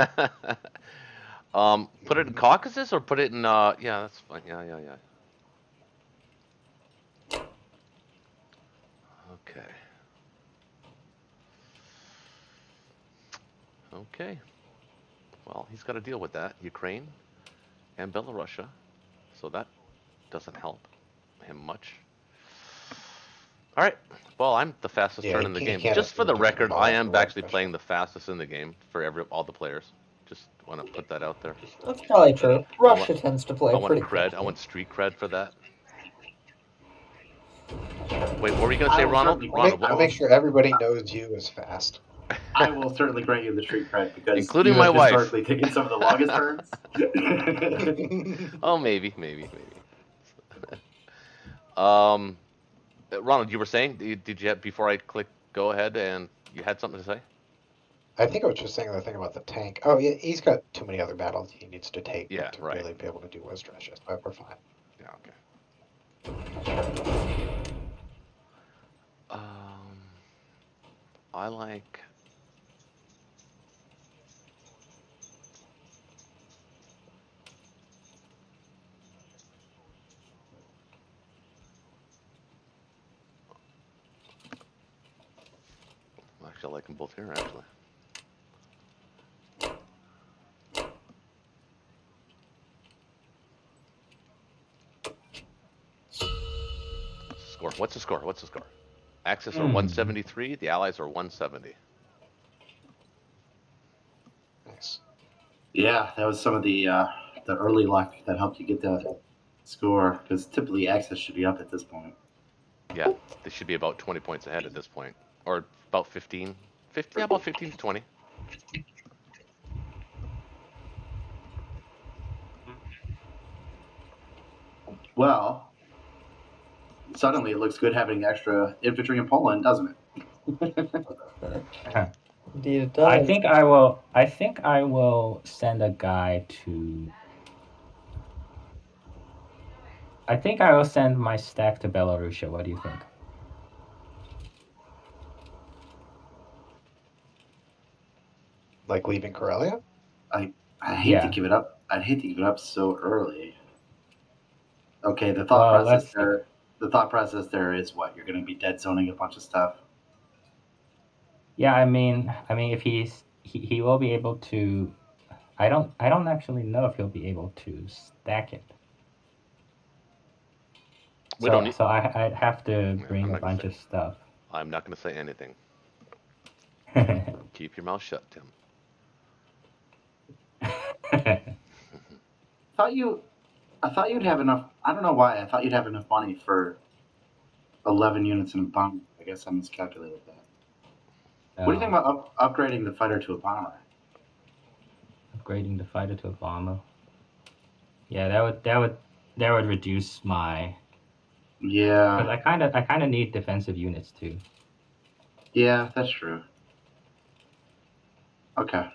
it in Caucasus or put it in, yeah, that's fine. Yeah. Okay. Well, he's got to deal with that. Ukraine and Belarus. So that doesn't help him much. All right. Well, I'm the fastest Yeah, turn in the he game. can't Just for the afford to record, involve I am the actually Russia. playing the fastest in the game for all the players. Just want to put that out there. That's probably true. Russia tends to play I want pretty cred. quickly. I want street cred for that. Wait, what were you gonna say, I will Ronald? certainly- Ronald, I'll what, make sure everybody knows you as fast. I will certainly grant you the street cred because Including you my have wife. historically taken some of the longest turns. oh, maybe. Ronald, you were saying? Did you have, before I click go ahead and you had something to say? I think I was just saying the thing about the tank. Oh, yeah, he's got too many other battles he needs to take Yeah, to right. really be able to do West Russia, but we're fine. Yeah. Okay. I like. Actually, I like them both here, actually. Score. What's the score? Axis are 173. The Allies are 170. Nice. Yeah, that was some of the early luck that helped you get that score because typically Access should be up at this point. Yeah, they should be about 20 points ahead at this point, or about 15. 50, yeah, about 15 to 20. Well, suddenly it looks good having extra infantry in Poland, doesn't it? Indeed, it does. I think I will send a guy to. I think I will send my stack to Belarusia. What do you think? Like leaving Karelia? I hate to give it up. I'd hate to give it up so early. Okay, the thought process there. The thought process there is what you're going to be dead zoning a bunch of stuff. Yeah, I mean, if he will be able to. I don't actually know if he'll be able to stack it. So I'd have to bring a bunch of stuff. I'm not going to say anything. Keep your mouth shut, Tim. I thought you'd have enough. I don't know why. I thought you'd have enough money for 11 units in a bomber. I guess I miscalculated that. What do you think about upgrading the fighter to a bomber? Upgrading the fighter to a bomber. Yeah, that would reduce my. Yeah. Because I kind of need defensive units too. Yeah, that's true. Okay.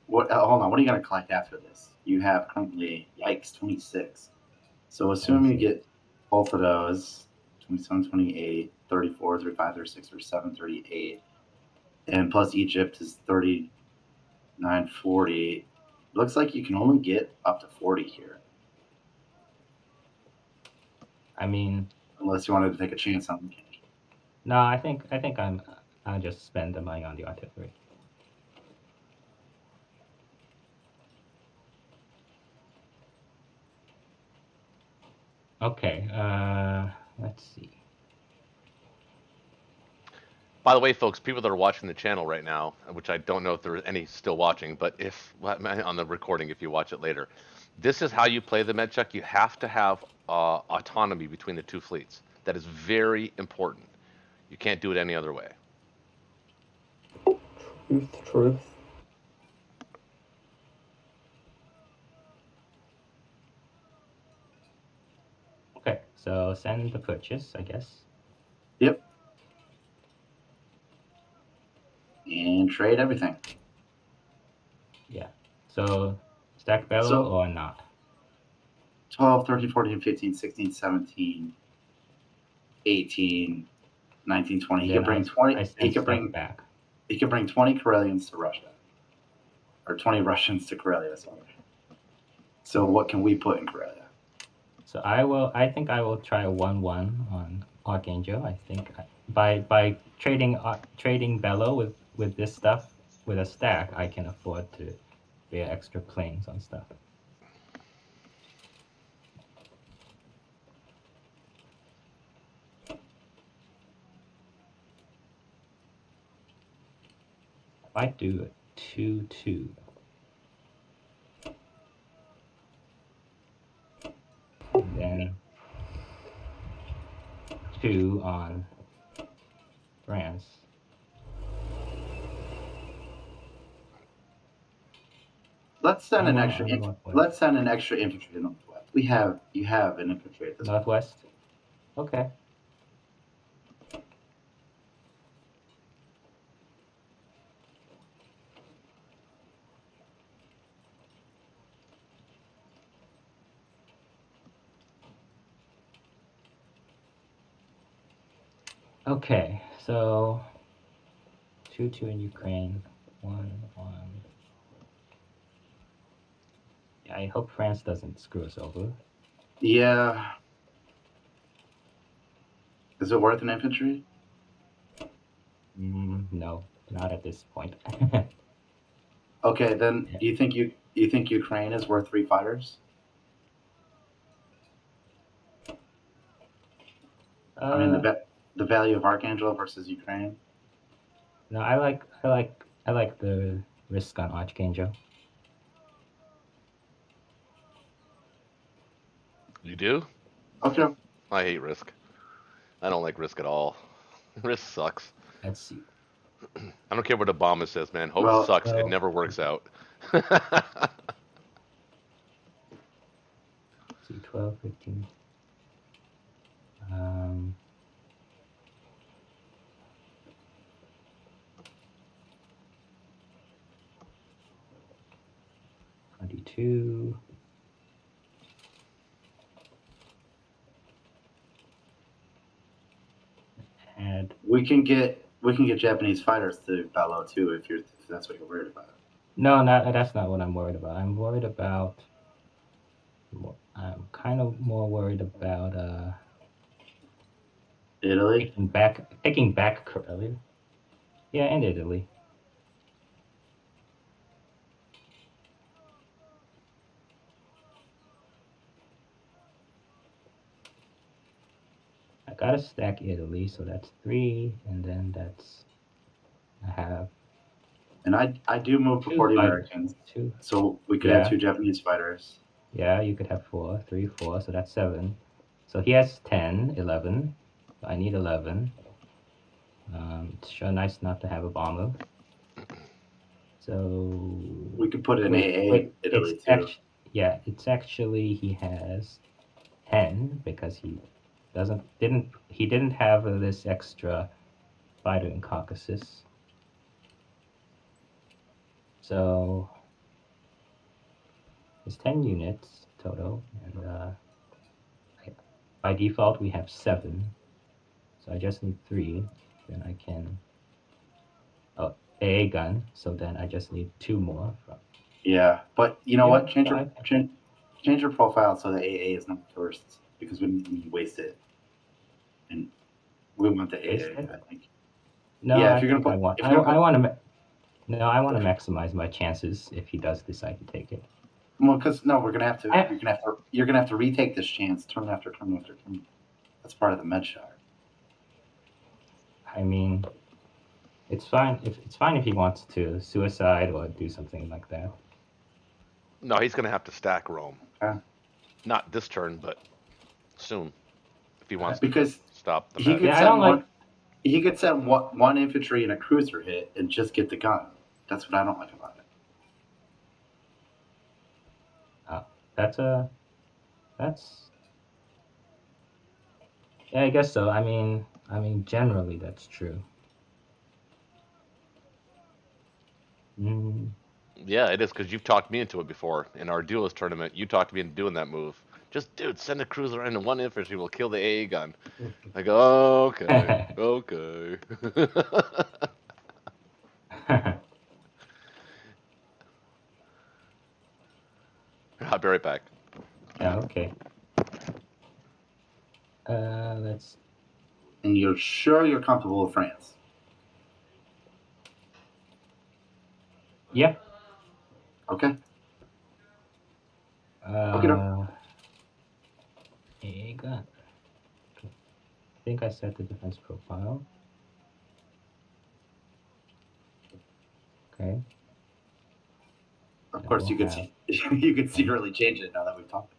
What? Hold on. What are you going to collect after this? You have currently, yikes, 26. So assuming you get both of those, 27, 28, 34, 35, 36, 37, 38, and plus Egypt is 39, 40. Looks like you can only get up to 40 here. I mean, unless you wanted to take a chance on the cash. No, I think I'll just spend the money on the artillery. Okay, let's see. By the way, folks, people that are watching the channel right now, which I don't know if there are any still watching, but if on the recording, if you watch it later, this is how you play the Medchuck. You have to have autonomy between the two fleets. That is very important. You can't do it any other way. Truth. Okay, so send the purchase, I guess. Yep. And trade everything. Yeah. So stack battle or not? 12, 13, 14, 15, 16, 17, 18, 19, 20. He could bring 20. He could bring back. He could bring 20 Karelians to Russia. Or 20 Russians to Karelia, sorry. So what can we put in Karelia? So I think I will try a 1-1 on Archangel. I think by trading Bello with this stuff with a stack, I can afford to bear extra planes on stuff. Might do a 2-2. And then 2 on France. Let's send an I'm extra. on the Northwest. Let's send an extra infantry to Northwest. You have an infantry at this point. Northwest? Okay. Okay, so 2-2 in Ukraine, 1-1. Yeah, I hope France doesn't screw us over. Yeah. Is it worth an infantry? No, not at this point. Okay, then Yeah. you think Ukraine is worth 3 fighters? I mean the value of Archangel versus Ukraine. No, I like the risk on Archangel. You do? Okay. I hate Risk. I don't like Risk at all. Risk sucks. Let's see. I don't care what Obama says, man. Hope Well, sucks. It well- never works out. See, 12, 15. 22. And we can get Japanese fighters to battle too if that's what you're worried about. no, that's not what I'm worried about. I'm kind of more worried about Italy? taking back Karelia. Yeah, and Italy. I gotta stack Italy, so that's 3, and then I have And I do move 2 before the fighters. Americans. 2. So we could Yeah. have 2 Japanese fighters. Yeah, you could have 4, 3, 4, so that's 7. So he has 10, 11. So I need 11. It's sure nice not to have a bomber. So We could put an AA Italy too. It's actually he has 10 because he didn't have this extra fighter in Caucasus. So it's 10 units total, and by default we have 7. So I just need 3. Then I can AA gun. So then I just need 2 more. Yeah, but you know Yeah, what? so Change your profile so the AA is not first because we waste it, and we want the Waste AA. it? I think. No, Yeah, I if you're gonna think I put, want. if I, you're gonna I put, want to. No, I want to maximize my chances if he does decide to take it. well, because no, we're gonna have to. I- You're gonna have to retake this chance turn after turn after turn. That's part of the med shard. I mean, it's fine if he wants to suicide or do something like that. No, he's gonna have to stack Rome. Okay. Not this turn, but soon, if he wants Because to stop the he match. could Yeah, I send don't like. he could send one infantry and a cruiser hit and just get the gun. That's what I don't like about it. That's. Yeah, I guess so. I mean, generally that's true. Yeah, it is because you've talked me into it before in our duelist tournament. You talked me into doing that move. Just, dude, send a cruiser in and 1 infantry will kill the AA gun. I go, oh, okay, okay. I'll be right back. Yeah. Okay. Let's. And you're sure you're comfortable with France? Yeah. Okay. AA gun. Okay. I think I set the defense profile. Okay. Of Then course, we'll you could have- you could secretly change it now that we've talked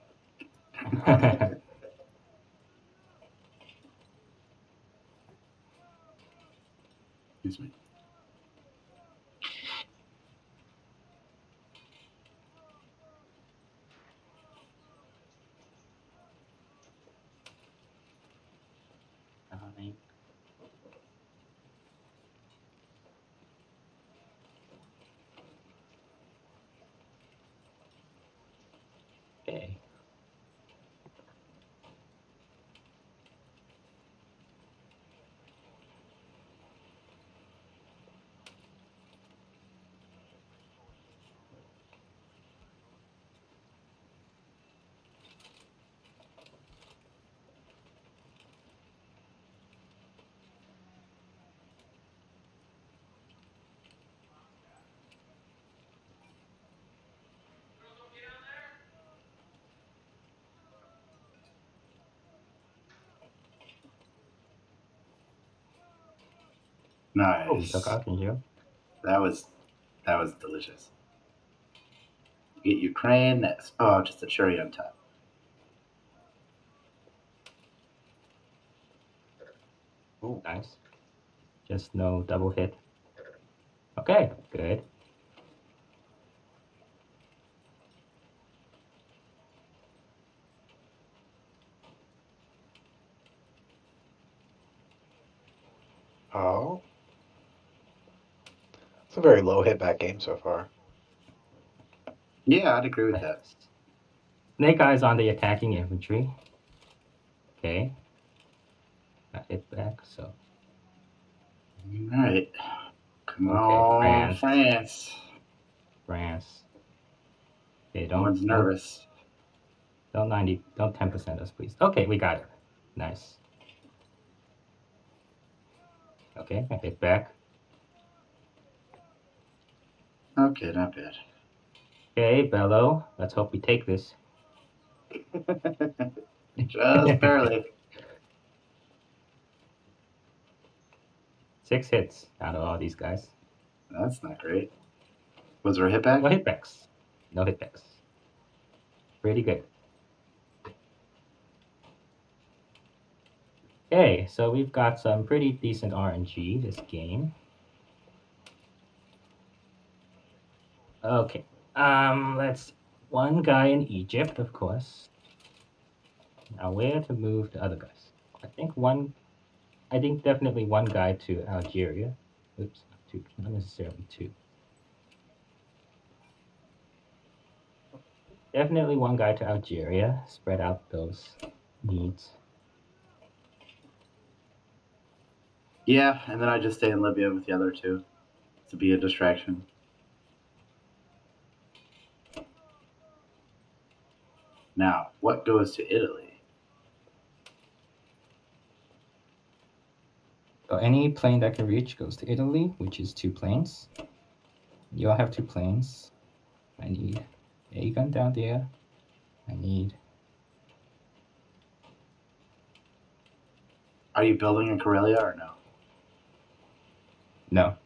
about it. Excuse me. Nine. Okay. Oh, we Nice. took out you. That was delicious. Get Ukraine next. Oh, just a cherry on top. Ooh. Nice. Just no double hit. Okay, good. Oh. It's a very low hit back game so far. Yeah, I'd agree with that. Snake Eyes on the attacking infantry. Okay. Got hit back, so. All right. Come Okay, on, France. France. Okay, No one's nervous. Don't 10% us, please. Okay, we got it. Nice. Okay, I hit back. Okay, not bad. Okay, Bello. Let's hope we take this. Just barely. 6 hits out of all these guys. That's not great. Was there a hit back? No hitbacks. No hitbacks. Pretty good. Okay, so we've got some pretty decent RNG this game. Okay. Let's one guy in Egypt, of course. Now where to move the other guys? I think definitely one guy to Algeria. Oops, not necessarily two. Definitely one guy to Algeria. Spread out those needs. Yeah, and then I just stay in Libya with the other two to be a distraction. Now, what goes to Italy? So any plane that can reach goes to Italy, which is 2 planes. You all have 2 planes. I need a gun down there. I need. Are you building in Karelia or no? No.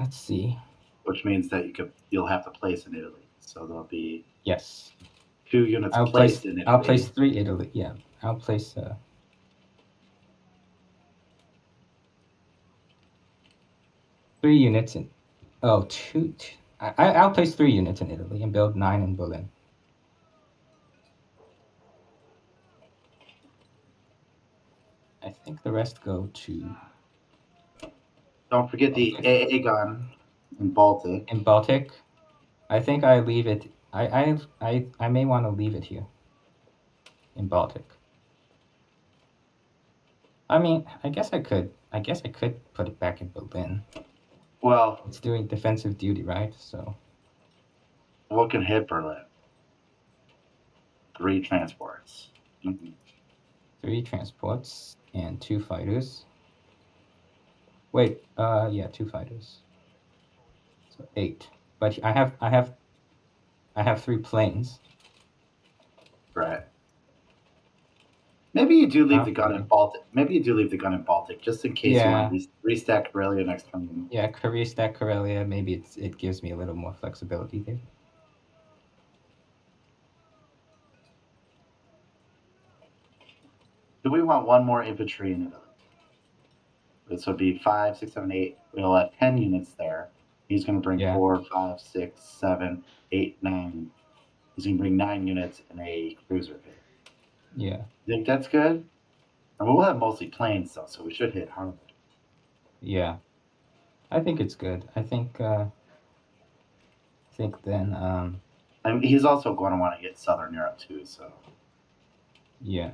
Let's see. Which means that you'll have to place in Italy. So there'll be Yes. 2 units I'll placed place. in Italy. I'll place 3 Italy. Yeah. I'll place. 3 units in. Oh, two. I'll place 3 units in Italy and build 9 in Berlin. I think the rest go to. Don't forget the Aegon in Baltic. In Baltic, I think I leave it. I may want to leave it here. In Baltic. I mean, I guess I could put it back in Berlin. Well, It's doing defensive duty, right? So. what can hit Berlin? 3 transports. Mm-hmm. 3 transports and 2 fighters. Wait, yeah, 2 fighters. So 8. But I have 3 planes. Right. Maybe you do leave the gun in Baltic. Maybe you do leave the gun in Baltic just in case you want to restack Karelia next time. Yeah, restack Karelia. Maybe it gives me a little more flexibility there. Do we want one more infantry in Italy? This would be 5, 6, 7, 8. We'll have 10 units there. He's going to bring 4, 5, 6, 7, 8, 9. He's going to bring 9 units in a cruiser pit. Yeah. You think that's good? And we'll have mostly planes, though, so we should hit hard. Yeah. I think it's good. I think then... I mean, he's also going to want to get Southern Europe, too, so... Yeah.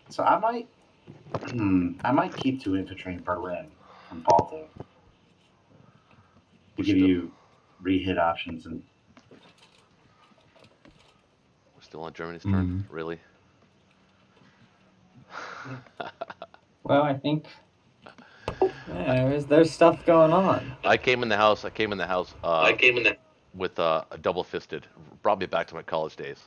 So I might keep 2 infantry in Berlin from Baltic to give you re-hit options. And we're still on Germany's turn, really? Well, I think there's stuff going on. I came in the house with a double-fisted. Brought me back to my college days.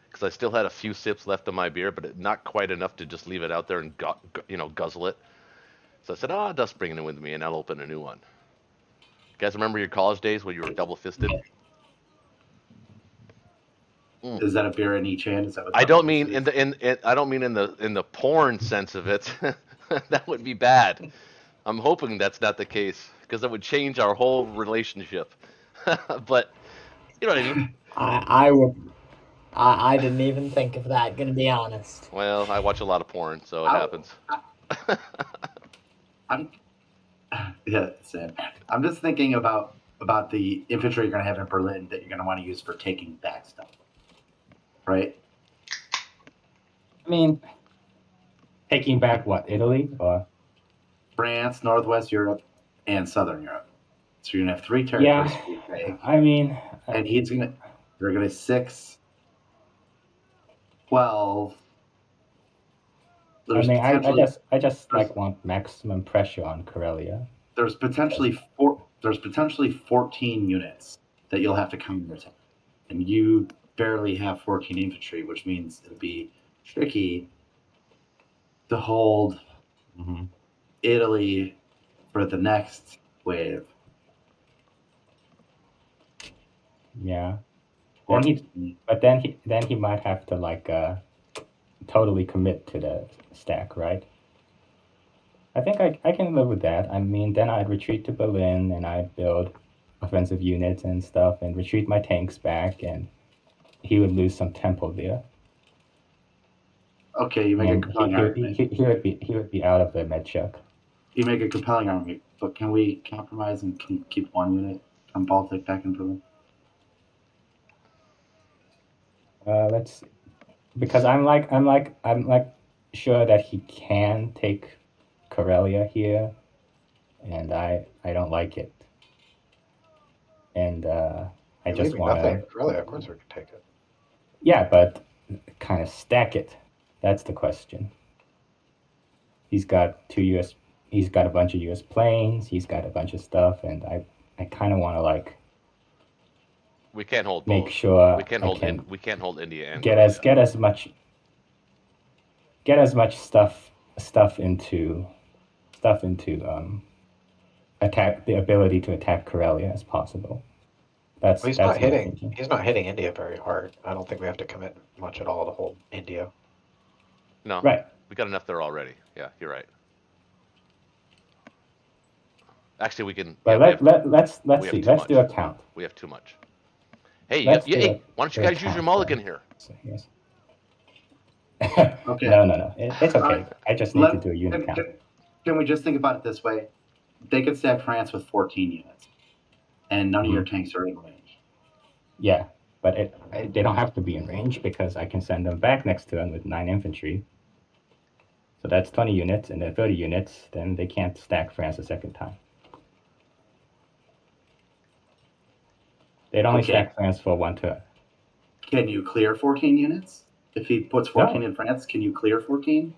Because I still had a few sips left of my beer, but not quite enough to just leave it out there and guzzle it. So I said, Dust bringing it with me, and I'll open a new one. You guys remember your college days when you were double-fisted? Is that a beer in each hand? Is that what I don't mean in the porn sense of it. That would be bad. I'm hoping that's not the case because that would change our whole relationship. But you know what I mean. I would. I didn't even think of that, gonna be honest. Well, I watch a lot of porn, so it happens. Sam. I'm just thinking about the infantry you're going to have in Berlin that you're going to want to use for taking back stuff. Right? I mean, taking back what? Italy? Or? France, Northwest Europe, and Southern Europe. So you're going to have 3 territories. Yeah, I mean... And they're going to 6... 12. I mean, I just want maximum pressure on Karelia. There's potentially 14 units that you'll have to counterattack, and you barely have 14 infantry, which means it'll be tricky to hold Italy for the next wave. Yeah. Then he might have to totally commit to the stack, right? I think I can live with that. I mean, then I'd retreat to Berlin and I'd build offensive units and stuff and retreat my tanks back, and he would lose some tempo there. Okay, you make a compelling argument. He would be out of the Medchuk. You make a compelling argument, but can we compromise and keep 1 unit from Baltic back in Berlin? Let's see. Because I'm sure that he can take Karelia here, and I don't like it. And I just want to... Really, of course we can take it. Yeah, but kind of stack it. That's the question. He's got he's got a bunch of US planes, he's got a bunch of stuff, and I kind of want to we can't hold make both. sure we can't hold India and get as much stuff into attack, the ability to attack Karelia as possible. He's not hitting India very hard. I don't think we have to commit much at all to hold India. No. Right. We got enough there already. Yeah, you're right. Actually, we can. But let's see. Let's do a count. We have too much. Hey, Let's why don't you guys use your mulligan here? So, yes. Okay. No. It's okay. I just need to do a unit count. Can we just think about it this way? They could stack France with 14 units, and none of your tanks are in range. Yeah, but they don't have to be in range because I can send them back next turn with 9 infantry. So that's 20 units, and then 30 units, then they can't stack France a second time. They'd only stack France for 1 turn. Can you clear 14 units? If he puts 14 in France, can you clear 14?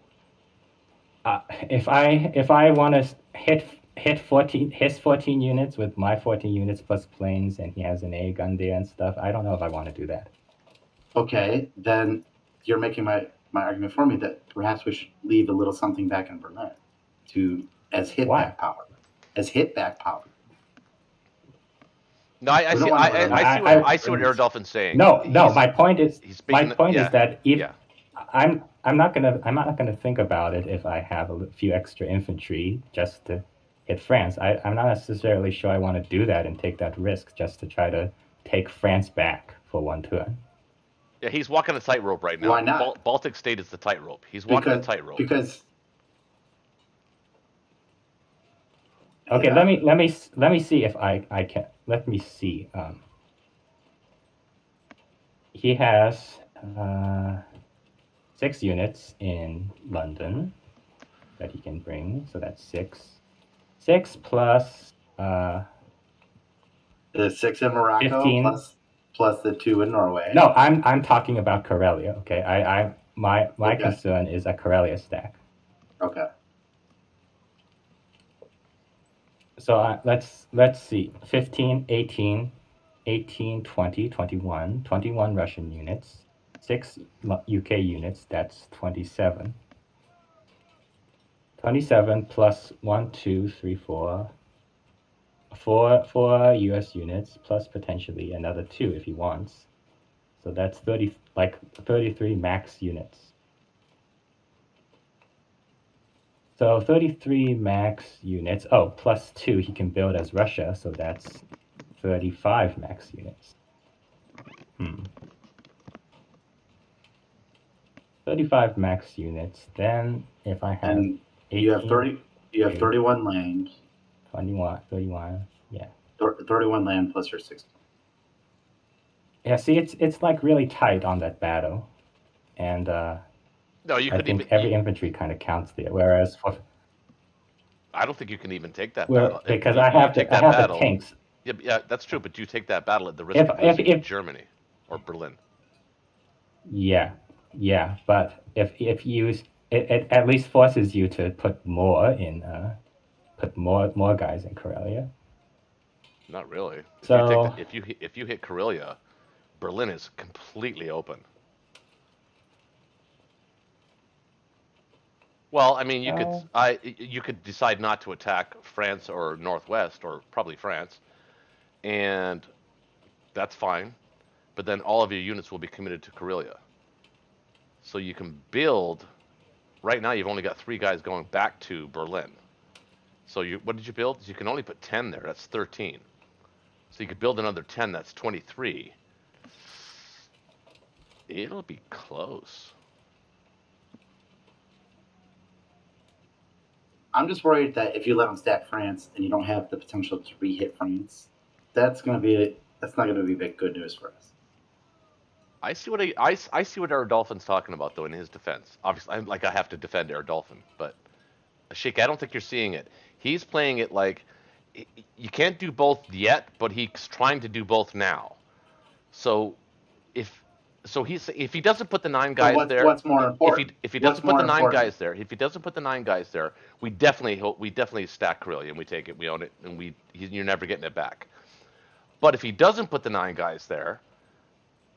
If I want to hit 14 units with my 14 units plus planes, and he has an A gun there and stuff, I don't know if I want to do that. Okay, then you're making my argument for me that perhaps we should leave a little something back in Berlin as hit Why? back power. As hit back power. No, I We see. don't want to I see what Air Dolphin's saying. No. My point is He's my making point is that if yeah. I'm not gonna think about it if I have a few extra infantry just to hit France. I'm not necessarily sure I want to do that and take that risk just to try to take France back for one turn. Yeah, he's walking a tightrope right now. Why not? Baltic State is the tightrope. He's walking a tightrope. Because okay, let me see if I can. Let me see. He has 6 units in London that he can bring, so that's 6. 6 plus the 6 in Morocco 15. plus the 2 in Norway. No, I'm talking about Karelia. Okay, my Okay. concern is a Karelia stack. Okay. So let's see. 15, 18, 20, 21. 21 Russian units. 6 UK units. That's 27. 27 plus 1, 2, 3, 4. 4 US units plus potentially another 2 if he wants. So that's 33 max units. So 33 max units. Oh, plus 2 he can build as Russia, so that's 35 max units. 35 max units. Then if I have And 18, you have 31 land. 31, yeah. 31 land plus your 6. Yeah, see, it's like really tight on that battle, and No, you I could think even. every infantry kind of counts there. Whereas for I don't think you can even take that battle. because You I have take the that battle. tanks. Yeah, that's true. But you take that battle at the risk of losing to Germany or Berlin. Yeah, but if you use it at least forces you to put more guys in Karelia. Not really. So if you hit Karelia, Berlin is completely open. Well, I mean, you could decide not to attack France or Northwest, or probably France, and that's fine. But then all of your units will be committed to Karelia. So you can build. Right now, you've only got 3 guys going back to Berlin. So what did you build? You can only put 10 there. That's 13. So you could build another 10. That's 23. It'll be close. I'm just worried that if you let them stack France and you don't have the potential to re-hit France, that's not going to be big good news for us. I see what Air Dolphin's talking about, though, in his defense. Obviously, I have to defend Air Dolphin, but Sheik, I don't think you're seeing it. He's playing it like you can't do both yet, but he's trying to do both now. So if he doesn't put the 9 guys there, what's more important? If he doesn't put the 9 guys there, we definitely stack Karelia and we take it, we own it, and you're never getting it back. But if he doesn't put the 9 guys there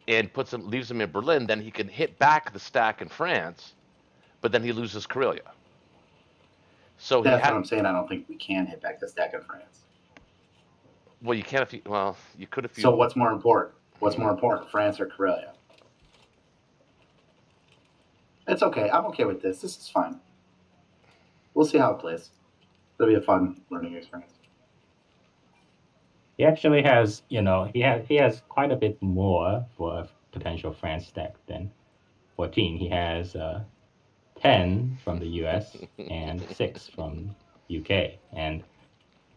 and leaves them in Berlin, then he can hit back the stack in France, but then he loses Karelia. So that's what I'm saying. I don't think we can hit back the stack in France. Well, you can you could if you. So what's more important? France or Karelia? It's okay. I'm okay with this. This is fine. We'll see how it plays. It'll be a fun learning experience. He actually has, he has quite a bit more for a potential France stack than 14. He has 10 from the US and 6 from UK, and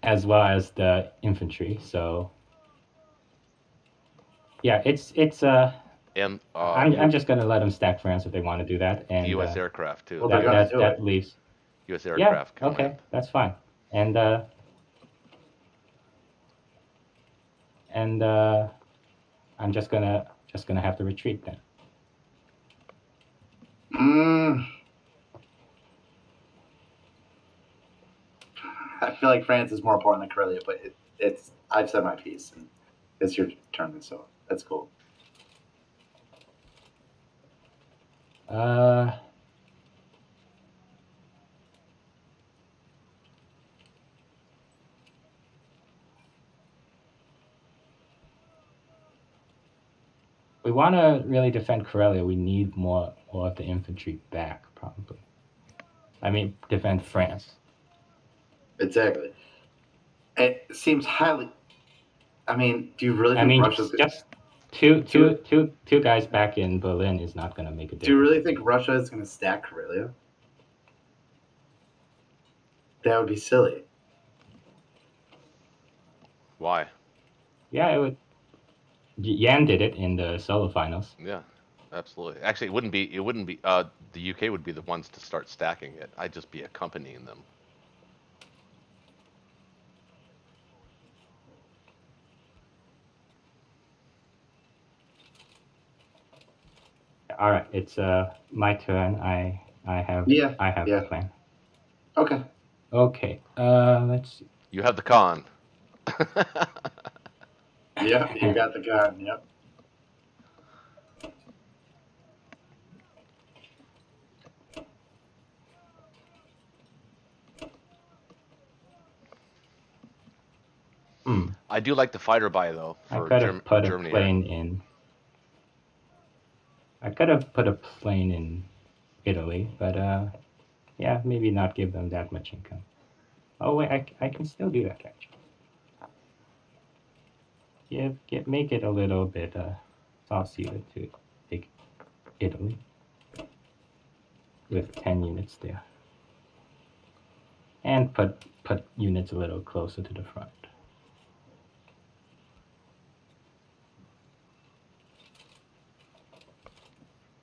as well as the infantry. So yeah, it's and I'm just gonna let them stack France if they want to do that, and U.S. aircraft too. Well, that leaves U.S. aircraft. Yeah, okay, that's fine, and I'm just gonna have to retreat then. I feel like France is more important than Karelia, but I've said my piece, and it's your turn, so that's cool. We want to really defend Karelia. We need more of the infantry back, probably. I mean, defend France. Exactly. It seems highly. I mean, do you really think Russia's just two guys back in Berlin is not going to make a difference. Do you really think Russia is going to stack Karelia? That would be silly. Why? Yeah, it would. Yan did it in the solo finals. Yeah, absolutely. Actually, it wouldn't be. The UK would be the ones to start stacking it. I'd just be accompanying them. All right, it's my turn. I have the plan. Okay. Okay. Let's see. You have the con. Yeah, you got the con. Yep. I do like the fighter buy though. For I could have put Germany a plane in. I could have put a plane in Italy, but yeah, maybe not give them that much income. Oh wait, I can still do that actually. Make it a little bit saucier to take Italy with 10 units there, and put units a little closer to the front.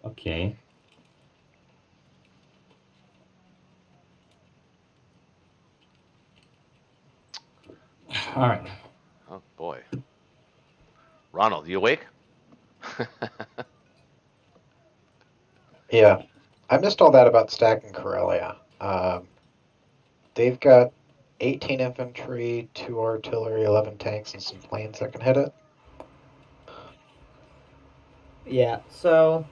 Okay. All right. Oh boy. Ronald, you awake? Yeah, I missed all that about stacking Karelia. They've got 18 infantry, 2 artillery, 11 tanks, and some planes that can hit it. Yeah, so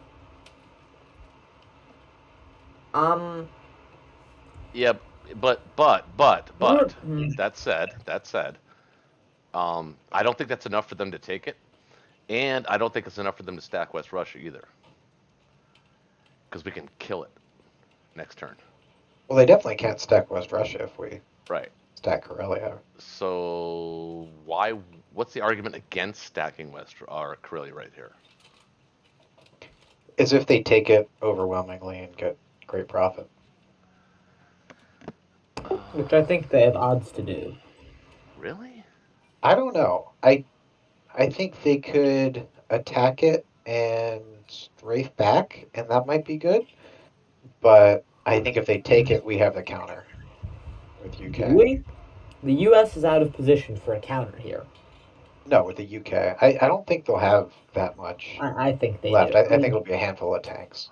Yeah, but that said, I don't think that's enough for them to take it, and I don't think it's enough for them to stack West Russia either, because we can kill it next turn. Well, they definitely can't stack West Russia if we stack Karelia. So what's the argument against stacking Karelia right here? Is if they take it overwhelmingly and get great profit. Which I think they have odds to do. Really? I don't know. I think they could attack it and strafe back, and that might be good. But I think if they take it, we have the counter with UK. The US is out of position for a counter here. No, with the UK. I don't think they'll have that much I think they left. do. I think it'll be a handful of tanks.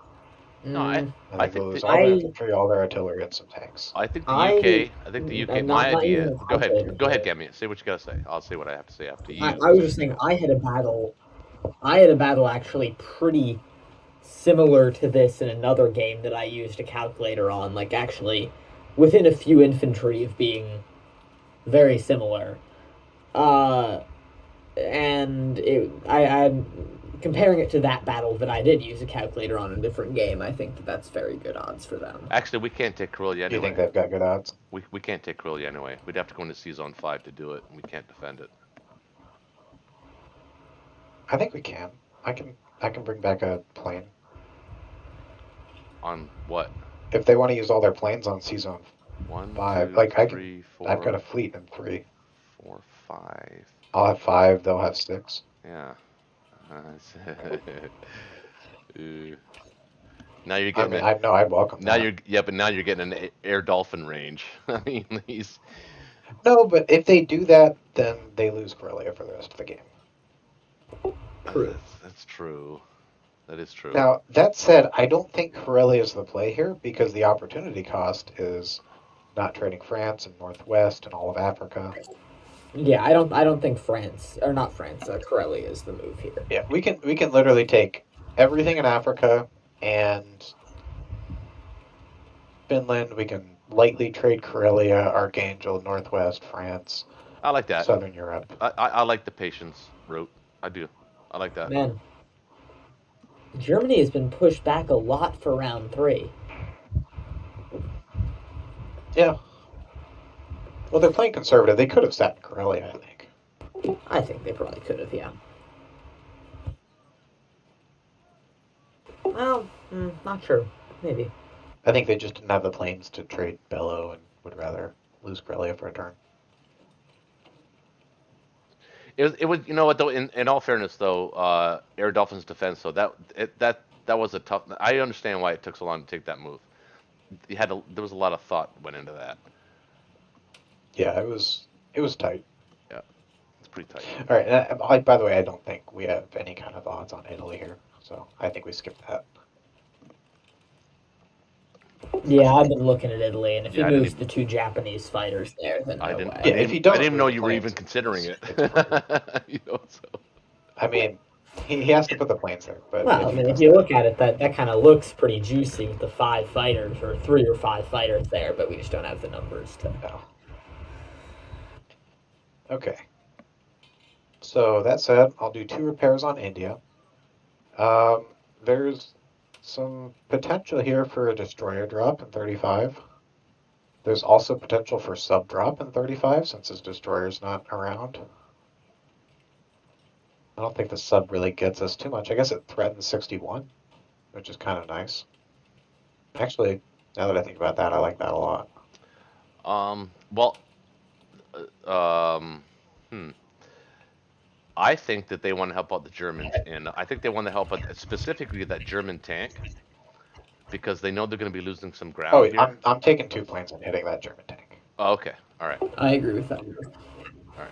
No, I I think think they'll lose the- all their infantry, all their artillery, and some tanks. I think the UK. I think the UK. My not idea. even Go ahead. calculated. Go ahead, Gammy. Say what you gotta say. I'll say what I have to say after you. I was just saying I had a battle actually pretty similar to this in another game that I used a calculator on, like actually within a few infantry of being very similar. And I'm comparing it to that battle that I did use a calculator on in a different game. I think that's very good odds for them. Actually, we can't take Karelia anyway. Do you think they've got good odds? We can't take Karelia anyway. We'd have to go into Zone 5 to do it, and we can't defend it. I think we can. I can bring back a plane. On what? If they want to use all their planes on Zone 1, 5, 2, like 3, 4. I've got a fleet in 3. 4, 5. I'll have 5. They'll have 6. Yeah. Now you're getting. I welcome. Now that. but now you're getting an air dolphin range. I mean, he's. No, but if they do that, then they lose Karelia for the rest of the game. True. That's true. That is true. Now, that said, I don't think Karelia is the play here because the opportunity cost is not trading France and Northwest and all of Africa. Yeah, I don't think Karelia is the move here. Yeah, we can literally take everything in Africa and Finland, we can lightly trade Karelia, Archangel, Northwest France, I like that. Southern Europe. I like the patience route. I do. I like that. Man, Germany has been pushed back a lot for round 3. Yeah. Well, they're playing conservative. They could have sat in Karelia, I think. I think they probably could have, yeah. Well, not sure. Maybe. I think they just didn't have the planes to trade Bello and would rather lose Karelia for a turn. It was you know what though, in all fairness though, Air Dolphins defense, so that was a tough. I understand why it took so long to take that move. There was a lot of thought went into that. Yeah, it was tight. Yeah, it's pretty tight. All right. By the way, I don't think we have any kind of odds on Italy here, so I think we skip that. Yeah, I've been looking at Italy, and if Yeah, I he didn't moves the 2 Japanese fighters there, then no I didn't. way. Yeah, if he does I didn't even know move you the were planes, even considering it. it's So. I mean, he has to put the planes there, but Well, I mean, if you look at it, that kind of looks pretty juicy with the 5 fighters, or 3 or 5 fighters there, but we just don't have the numbers to. No. Okay. So that said, I'll do 2 repairs on India. There's some potential here for a destroyer drop in 35. There's also potential for sub drop in 35 since his destroyer's not around. I don't think the sub really gets us too much. I guess it threatens 61, which is kind of nice. Actually, now that I think about that, I like that a lot. Well, I think that they want to help out the Germans, and I think they want to help out specifically that German tank because they know they're going to be losing some ground Oh, here. I'm taking 2 planes and hitting that German tank. Oh, okay, all right, I agree with that. all right.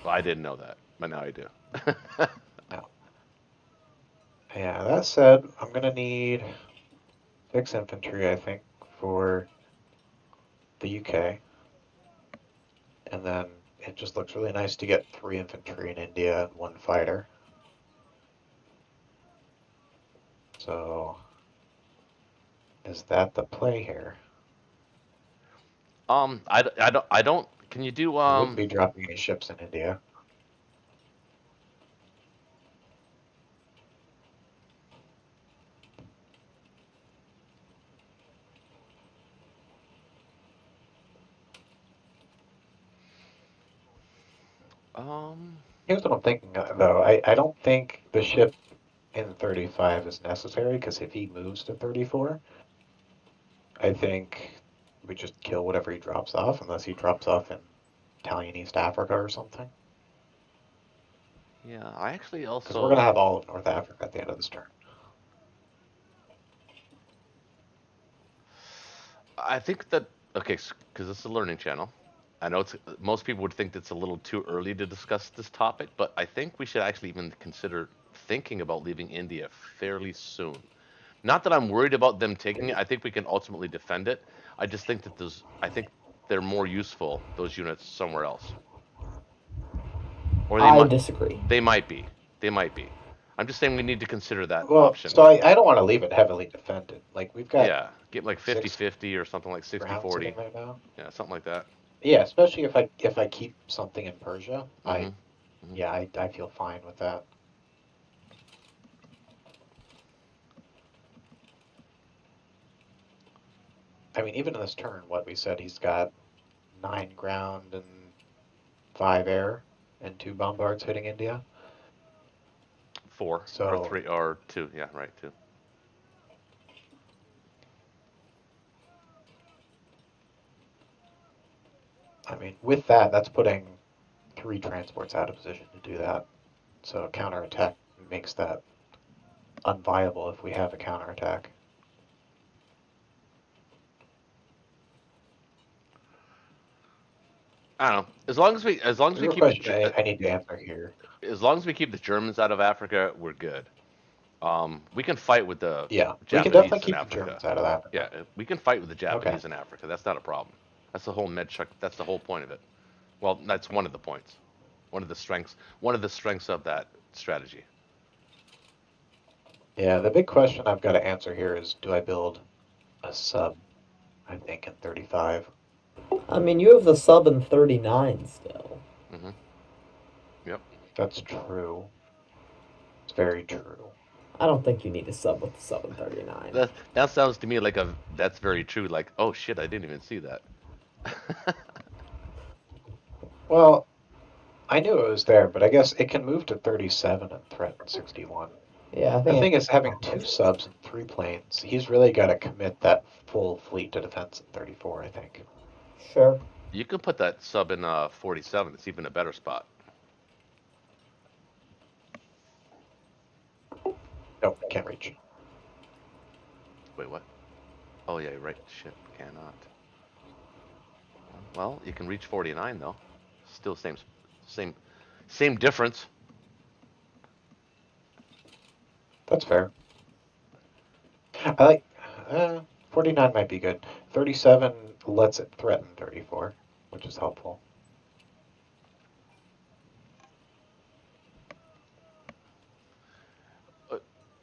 Well, I didn't know that, but now I do. No. Yeah, that said, I'm gonna need 6 infantry, I think, for the UK. And then it just looks really nice to get 3 infantry in India and 1 fighter. So, is that the play here? I don't. Can you do I wouldn't be dropping any ships in India. Here's what I'm thinking, though. I don't think the ship in 35 is necessary, because if he moves to 34, I think we just kill whatever he drops off, unless he drops off in Italian East Africa or something. Yeah, I actually Because also. we're going to have all of North Africa at the end of this turn. I think that okay, because it's a learning channel. I know most people would think it's a little too early to discuss this topic, but I think we should actually even consider thinking about leaving India fairly soon. Not that I'm worried about them taking it. I think we can ultimately defend it. I just think that I think they're more useful, those units, somewhere else. Or I disagree. They might be. They might be. I'm just saying we need to consider that Well, option. so I don't want to leave it heavily defended. Like, we've got Yeah, get like 50-50 or something like 60-40. right now. Yeah, something like that. Yeah, especially if I keep something in Persia, Mm-hmm. I feel fine with that. I mean, even in this turn, what we said, he's got 9 ground and 5 air and 2 bombards hitting India. 4 or 3 or 2. Yeah, right, 2. I mean, with that, that's putting 3 transports out of position to do that. So counterattack makes that unviable if we have a counterattack. I don't know. As long as we keep question I need to answer here. as long as we keep the Germans out of Africa, we're good. We can fight with the Yeah, we Japanese can definitely in keep Africa. the Germans out of Africa. Yeah, we can fight with the Japanese in Africa. That's not a problem. That's the whole medchuck. That's the whole point of it. Well, that's one of the points. One of the strengths of that strategy. Yeah, the big question I've got to answer here is, do I build a sub, I think, in 35? I mean, you have the sub in 39 still. Mm-hmm. Yep. That's true. It's very true. I don't think you need a sub with the sub in 39. That sounds to me like that's very true. Like, oh shit, I didn't even see that. Well, I knew it was there, but I guess it can move to 37 and threaten 61. Yeah, I The think thing is, having 2 subs and 3 planes, he's really got to commit that full fleet to defense in 34, I think. sure. You can put that sub in 47. It's even a better spot. Nope, can't reach. Wait, what? Oh yeah, you're right. Shit, cannot. Well, you can reach 49 though. Still same, same difference. That's fair. I like 49 might be good. 37 lets it threaten 34, which is helpful.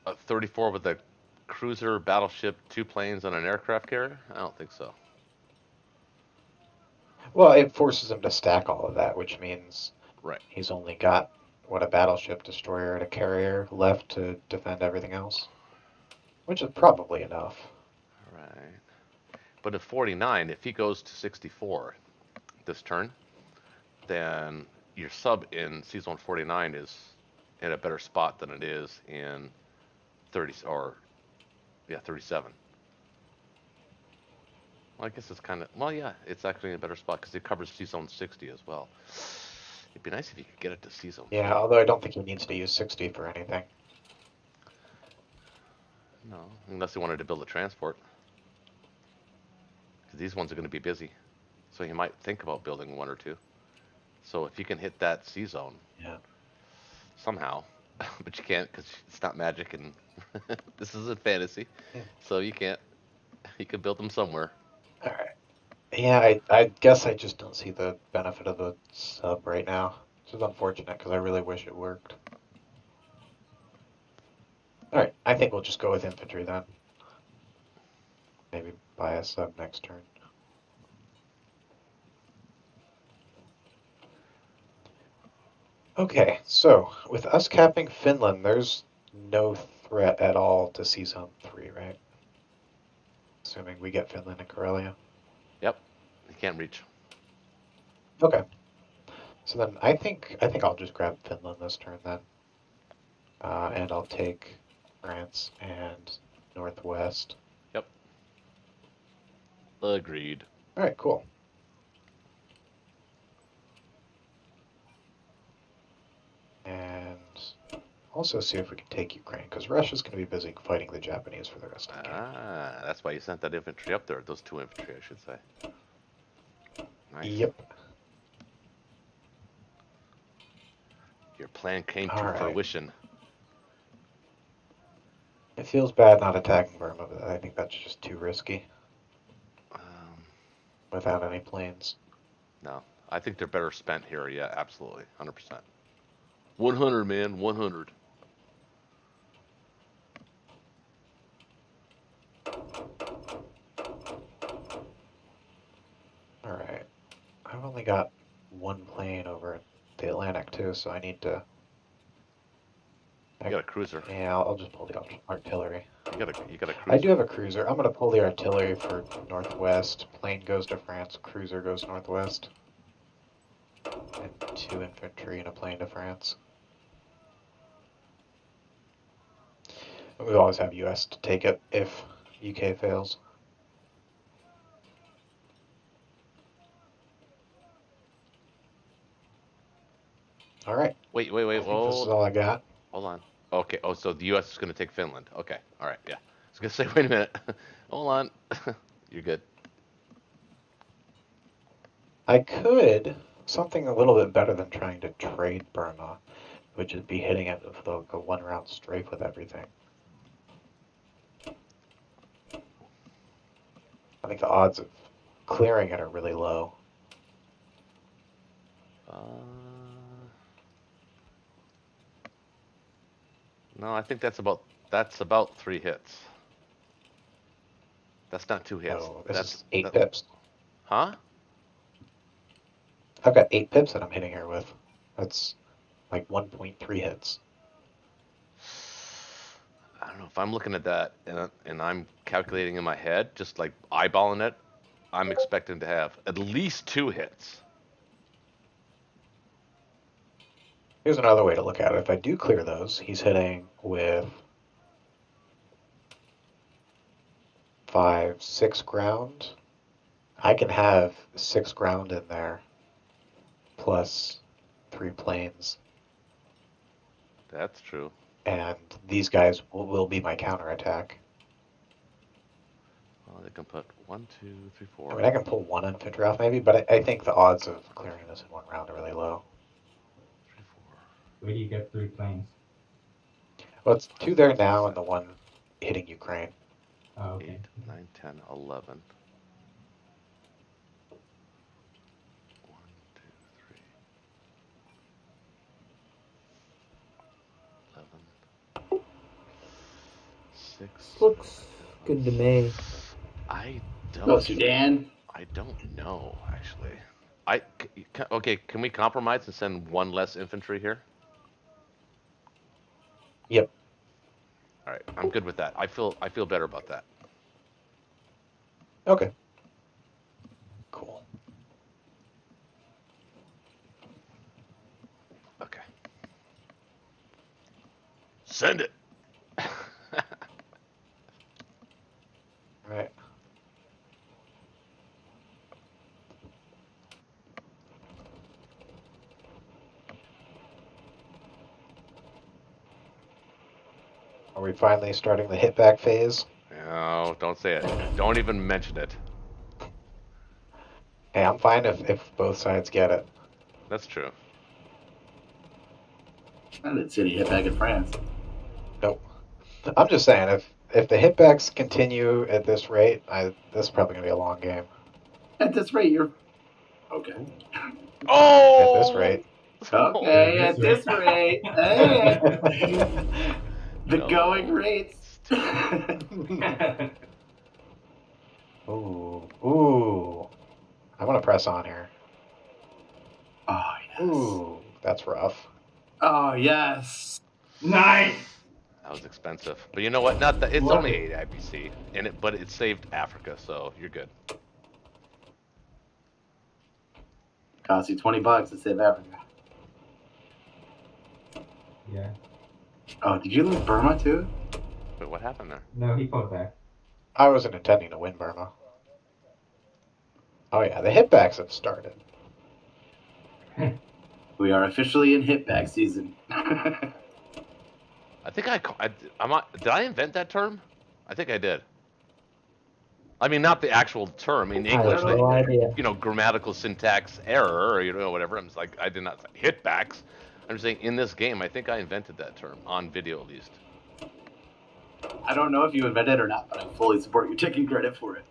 A 34 with a cruiser, battleship, 2 planes, and an aircraft carrier? I don't think so. Well, it forces him to stack all of that, which means Right. he's only got, what, a battleship, destroyer, and a carrier left to defend everything else. Which is probably enough. Right. But at 49, if he goes to 64 this turn, then your sub in Season 49 is in a better spot than it is in 37. Well, I guess it's kind of, well, yeah, it's actually in a better spot because it covers C-Zone 60 as well. It'd be nice if you could get it to C-Zone. Yeah, although I don't think he needs to use 60 for anything. No, unless he wanted to build a transport. Because these ones are going to be busy. So he might think about building 1 or 2. So if you can hit that C-Zone Yeah. somehow, but you can't because it's not magic and this isn't fantasy. Yeah. So you can't. You can build them somewhere. All right. Yeah, I guess I just don't see the benefit of the sub right now. Which is unfortunate because I really wish it worked. Alright, I think we'll just go with infantry then. Maybe buy a sub next turn. Okay, so with us capping Finland, there's no threat at all to see Zone 3, right? Assuming we get Finland and Karelia. Yep. You can't reach. Okay. So then I think I'll just grab Finland this turn then. And I'll take France and Northwest. Yep. Agreed. Alright, cool. And also see if we can take Ukraine, because Russia's going to be busy fighting the Japanese for the rest of the game. Ah, that's why you sent that infantry up there. Those 2 infantry, I should say. Nice. Yep. Your plan came to All right. fruition. It feels bad not attacking Burma, but I think that's just too risky without any planes. No, I think they're better spent here. Yeah, absolutely, 100%. 100, man, 100. All right. I've only got 1 plane over the Atlantic too, so I need to. You got a cruiser. Yeah, I'll just pull the artillery. You got a cruiser. I do have a cruiser. I'm going to pull the artillery for Northwest. Plane goes to France. Cruiser goes Northwest. And 2 infantry and a plane to France. We always have US to take it if UK fails. All right. Wait. I think this is Whoa. all I got. Hold on. Okay. Oh, so the U.S. is going to take Finland. Okay. All right. Yeah. I was going to say, wait a minute. Hold on. You're good. I could something a little bit better than trying to trade Burma, which would be hitting it with a 1-round strafe with everything. I think the odds of clearing it are really low. No, I think that's about That's about 3 hits. That's not 2 hits. So this That's is 8 pips. Huh? I've got 8 pips that I'm hitting here with. That's like 1.3 hits. I don't know if I'm looking at that and I'm calculating in my head, just like eyeballing it. I'm expecting to have at least 2 hits. Here's another way to look at it. If I do clear those, he's hitting with 5, 6 ground. I can have 6 ground in there, plus 3 planes, That's true. and these guys will be my counterattack. Well, they can put 1, 2, 3, 4. I mean, I can pull 1 infantry off maybe, but I think the odds of clearing this in 1 round are really low. 3, 4. Where do you get 3 planes? Well, it's 2 there now, and the 1 hitting Ukraine. Oh, 8, 9, 10, 11. 1, 2, 3. 11. 6. Looks good to me. I Go don't. Sudan. I don't know actually. Okay. Can we compromise and send 1 less infantry here? Yep. All right. I'm good with that. I feel better about that. Okay. Cool. Okay. Send it. All right. Are we finally starting the hit back phase? No, don't say it. Don't even mention it. Hey, I'm fine if both sides get it. That's true. I didn't see any hit back in France. Nope. I'm just saying, if the hitbacks continue at this rate, this is probably gonna be a long game. At this rate, you're okay. Oh! At this rate. Okay, at this rate. Hey. The No. going rates. Ooh. I'm gonna press on here. Oh yes. Ooh, that's rough. Oh yes. Nice! That was expensive. But you know what? Not that it's What? only 8 IPC, but it saved Africa, so you're good. Cost you $20 to save Africa. Yeah. Oh, did you lose Burma too? Wait, what happened there? No, he pulled back. I wasn't intending to win Burma. Oh yeah, the hitbacks have started. We are officially in hitback season. I think did I invent that term? I think I did. I mean, not the actual term in I English. have no idea. Grammatical syntax error, or whatever. I'm just like, I did not say hitbacks. I'm just saying, in this game, I think I invented that term on video, at least. I don't know if you invented it or not, but I fully support you taking credit for it.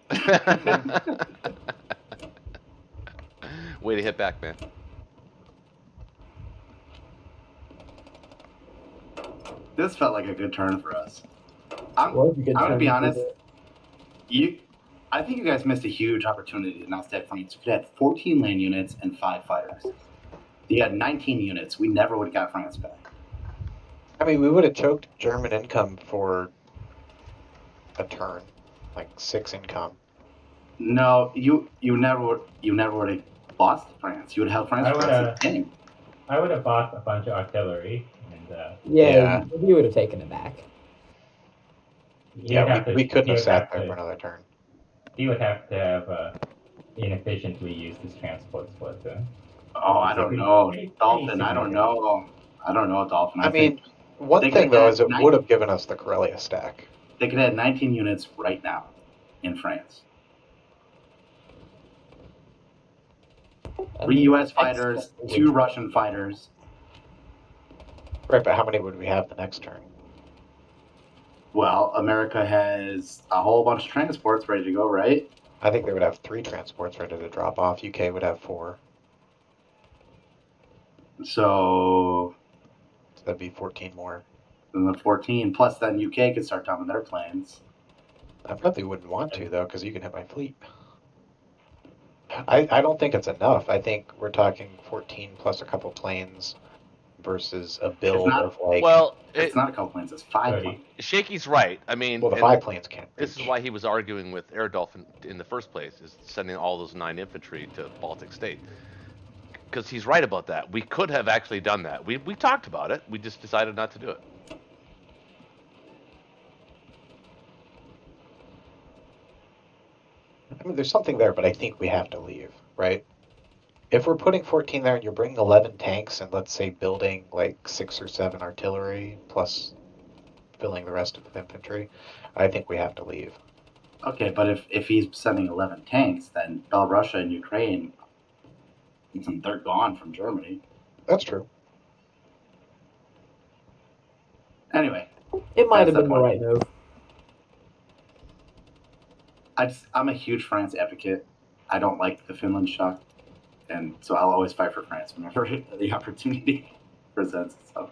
Way to hit back, man. This felt like a good turn for us. I'm Was a good gonna turn be to honest. do that. I think you guys missed a huge opportunity to not stay France. You could have 14 land units and 5 fighters. You had 19 units. We never would have got France back. I mean, we would have choked German income for a turn, like 6 income. No, you never would have lost to France. You would have held France I for would, the game. I would have bought a bunch of artillery, and Yeah, you would have taken it back. We couldn't have sat there for another turn. He would have to have inefficiently used his transport split then. Oh, I don't know, Dolphin. I don't know. Dolphin. I mean, think one they thing could though have is it nine- would have given us the Karelia stack. they could have 19 units right now in France. 3 U.S. fighters, 2 Russian fighters. Right, but how many would we have the next turn? Well, America has a whole bunch of transports ready to go, right? I think they would have 3 transports ready to drop off. UK would have 4. So So that'd be 14 more. And the 14, plus then UK could start dumping their planes. I probably wouldn't want to, though, because you can hit my fleet. I don't think it's enough. I think we're talking 14 plus a couple planes versus a build not- of like. Well, It's not a couple planes, it's 5 30. planes. Shaky's right. I mean, Well, the and 5 planes can't this is reach. why he was arguing with Air Dolphin in the first place, is sending all those 9 infantry to Baltic State. Because he's right about that. We could have actually done that. We talked about it. We just decided not to do it. I mean, there's something there, but I think we have to leave, right? If we're putting 14 there and you're bringing 11 tanks and let's say building like 6 or 7 artillery plus filling the rest with infantry, I think we have to leave. Okay, but if he's sending 11 tanks, then Belarus and Ukraine, they're gone from Germany. That's true. Anyway, It might That's have been the the point. right move. I'm a huge France advocate. I don't like the Finland shock, and so I'll always fight for France whenever the opportunity presents itself.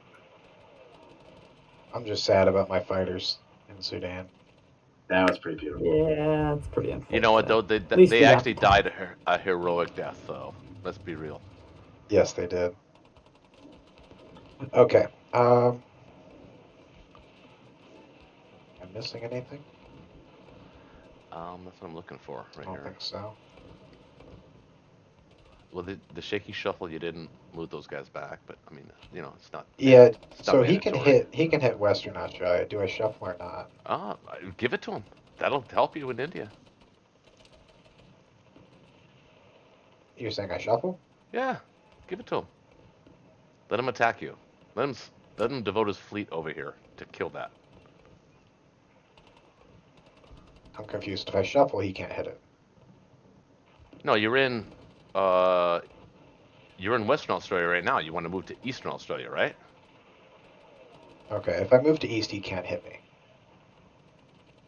I'm just sad about my fighters in Sudan. That was pretty beautiful. Yeah, it's pretty unfortunate. You know what, though? They least we got actually the died a heroic death, though. Let's be real. Yes, they did. Okay. I'm missing anything? That's what I'm looking for I right don't here. think so. Well, the shaky shuffle, you didn't move those guys back, but I mean, you know, it's not. Yeah, It's not so he can mandatory. hit Western Australia. Do I shuffle or not? Give it to him. That'll help you in India. You're saying I shuffle? Yeah, give it to him. Let him attack you. Let him devote his fleet over here to kill that. I'm confused. If I shuffle, he can't hit it. No, you're in Western Australia right now. You want to move to Eastern Australia, right? Okay, if I move to east, he can't hit me.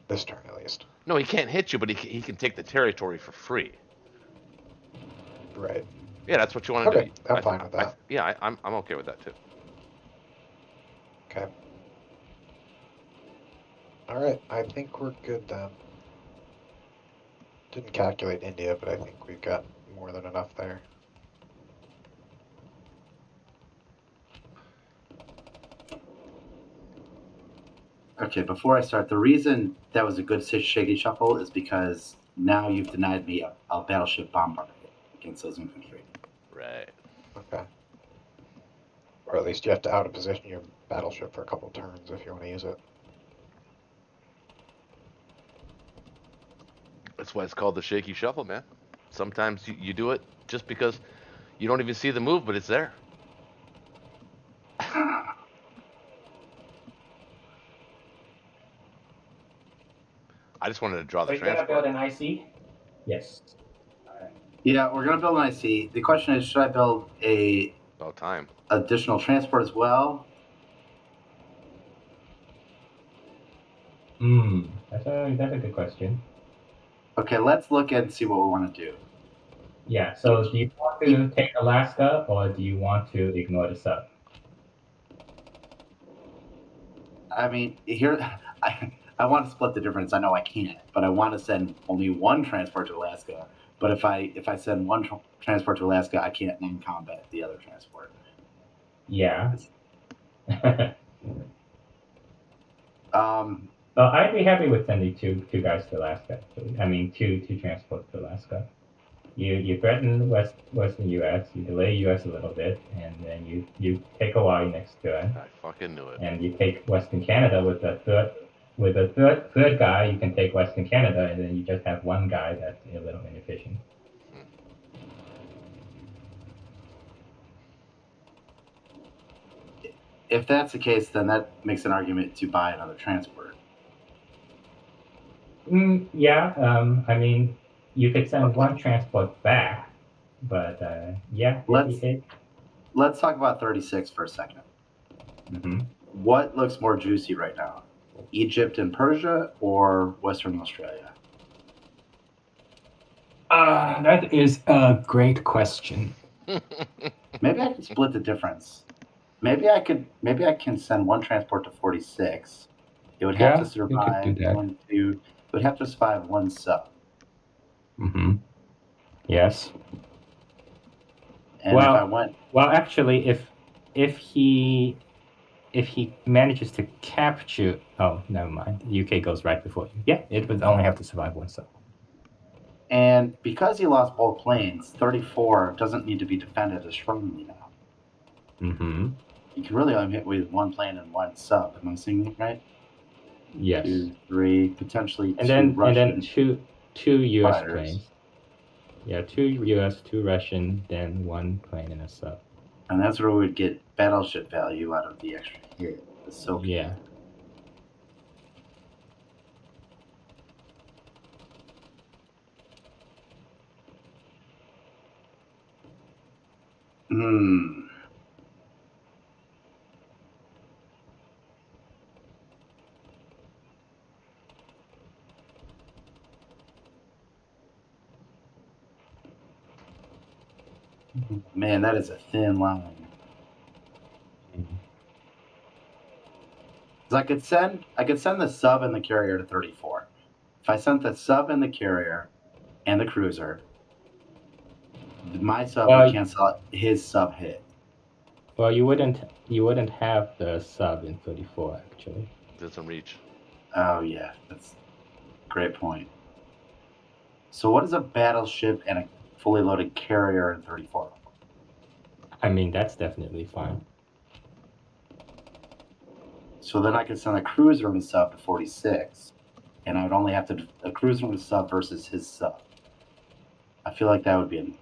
This turn, at least. No, he can't hit you, but he can take the territory for free. Right. Yeah, that's what you want to Okay, do. I'm fine with that. I'm okay with that too. Okay. Alright, I think we're good then. Didn't calculate India, but I think we've got more than enough there. Okay, before I start, the reason that was a good shaky shuffle is because now you've denied me a battleship bombardment against those infantry. Right. Okay. Or at least you have to out of position your battleship for a couple turns if you want to use it. That's why it's called the shaky shuffle, man. Sometimes you do it just because you don't even see the move, but it's there. I just wanted to draw the So you're gonna build transport. an IC? Yes. Yeah, we're gonna build an IC. The question is, should I build a About time. additional transport as well? That's a good question. Okay, let's look and see what we want to do. Yeah. So do you want to take Alaska or do you want to ignore the sub? I mean, here, I want to split the difference. I know I can't, but I want to send only one transport to Alaska. But if I send one transport to Alaska, I can't non-combat the other transport. Yeah. Um, I'd be happy with sending two guys to Alaska. I mean, two transports to Alaska. You threaten Western U.S. You delay U.S. a little bit, and then you take Hawaii next turn, I fucking knew it. and you take Western Canada with the third guy. You can take Western Canada, and then you just have one guy that's a little inefficient. if that's the case, then that makes an argument to buy another transport. Yeah. I mean, you could send one transport back, but yeah. Let's talk about 36 for a second. Mm-hmm. What looks more juicy right now? Egypt and Persia or Western Australia? That is a great question. Maybe I can split the difference. Maybe I can send one transport to 46. It would have to Yeah, you could do survive that. 1, 2. It would have to survive one sub. Mm-hmm. Yes. And if I Well, went, actually, if he manages to capture, oh, never mind. The UK goes right before you. Yeah, it would only have to survive one sub. and because he lost both planes, 34 doesn't need to be defended as strongly now. Mm-hmm. You can really only hit with one plane and one sub. Am I saying that right? Yes. 2, 3, potentially And two then Russian two US fighters. planes. Yeah, 2 US, 2 Russian, then 1 plane and a sub. And that's where we would get battleship value out of the extra hit. The Soviet. Yeah. Hmm. Man, that is a thin line. Mhm. 'Cause I could send the sub and the carrier to 34. If I sent the sub and the carrier and the cruiser, my sub would cancel out his sub hit. Well, you wouldn't have the sub in 34 actually. Doesn't reach. Oh yeah, that's a great point. So what is a battleship and a fully loaded carrier in 34? I mean, that's definitely fine. So then I could send a cruiser and a sub to 46, and I would only have to a cruiser and a sub versus his sub. I feel like that would be enough.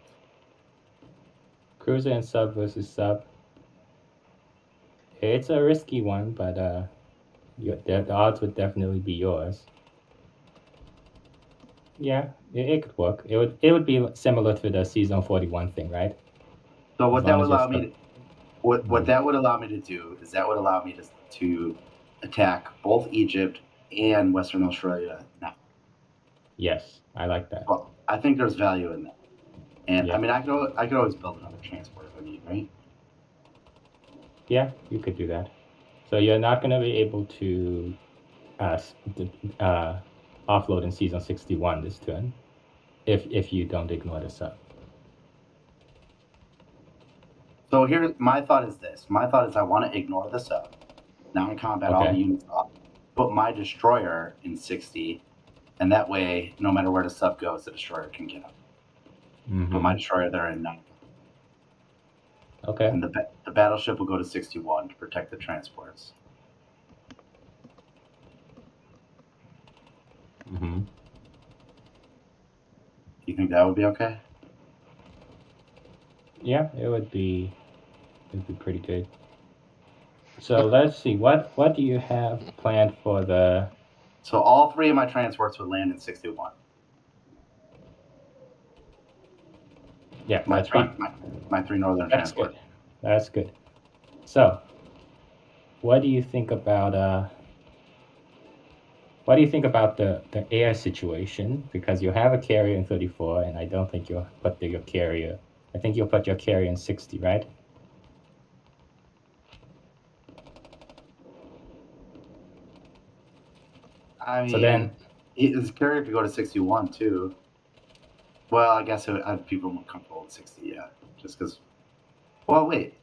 Cruiser and sub versus sub. It's a risky one, but the odds would definitely be yours. Yeah, it could work. It would be similar to the season 41 thing, right? So what As that long would as you're allow me stuck- to what that would allow me to do is that would allow me to attack both Egypt and Western Australia now. Yes, I like that. Well, I think there's value in that. And Yeah. I mean, I could always build another transport if I need, right? Yeah, you could do that. So you're not going to be able to offload in season 61 this turn if you don't ignore the sub. So here, my thought is this. My thought is I want to ignore the sub. Now in combat, all the Okay. units off. Put my destroyer in 60, and that way, no matter where the sub goes, the destroyer can get up. Mhm. Put my destroyer there in 9. Okay. And the battleship will go to 61 to protect the transports. Mm-hmm. You think that would be okay? Yeah, it would be pretty good. So let's see. What do you have planned for the? So all 3 of my transports would land in 61. Yeah, My that's three, fine. my 3 northern That's transports. good. That's good. So, what do you think about What do you think about the air situation? Because you have a carrier in 34, and I don't think you'll put your carrier. I think you'll put your carrier in 60, right? I mean, So then, his carrier could go to 61 too. Well, I guess I'd people more comfortable with 60, yeah. Just because. Well, wait.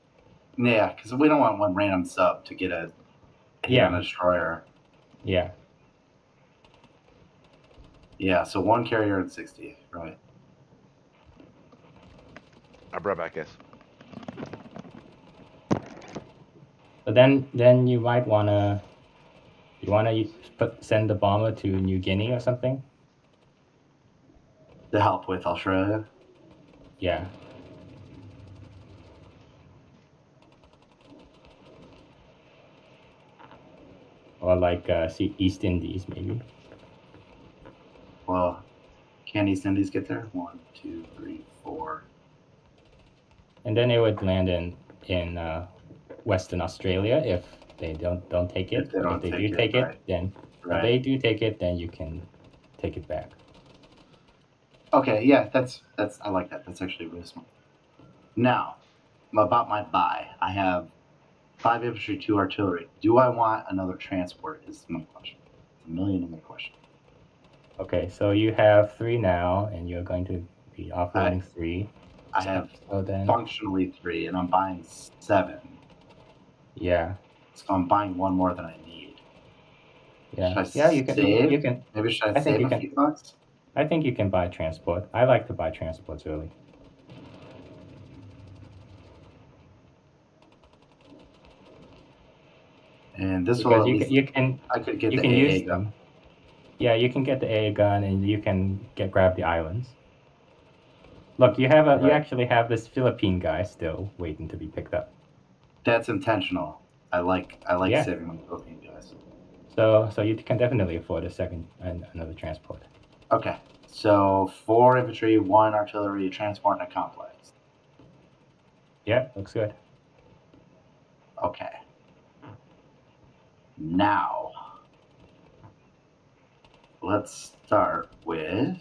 Yeah, because we don't want one random sub to get a hit on a destroyer. Yeah. Yeah, so 1 carrier and 60, right? I'll be right back, guys. But then you might wanna send the bomber to New Guinea or something. To help with Australia. Yeah. Or like East Indies maybe. Well, can East Indies get there? 1, 2, 3, 4. And then it would land in Western Australia if they don't take it. If they don't do take take it, it, right. then Right. if they do take it, then you can take it back. Okay, yeah, that's I like that. That's actually really smart. Now, about my buy, I have 5 infantry, 2 artillery. Do I want another transport? Is my question. It's $1 million question. Okay, so you have 3 now, and you're going to be offloading 3. I have So then, functionally 3, and I'm buying 7. yeah, So I'm buying 1 more than I need. yeah, Should I you can. save? You can. Maybe should I I think save you a can. few bucks? I think you can buy transport. I like to buy transports early. And this will Because at you least, can, you can I could get you the can AA use gun. them. Yeah, you can get the AA gun, and you can grab the islands. Look, you have you Right. actually have this Philippine guy still waiting to be picked up. That's intentional. I like Yeah. saving my Philippine guys. So you can definitely afford another transport. Okay, so 4 infantry, 1 artillery, a transport, and a complex. Yeah, looks good. Okay. Now, let's start with.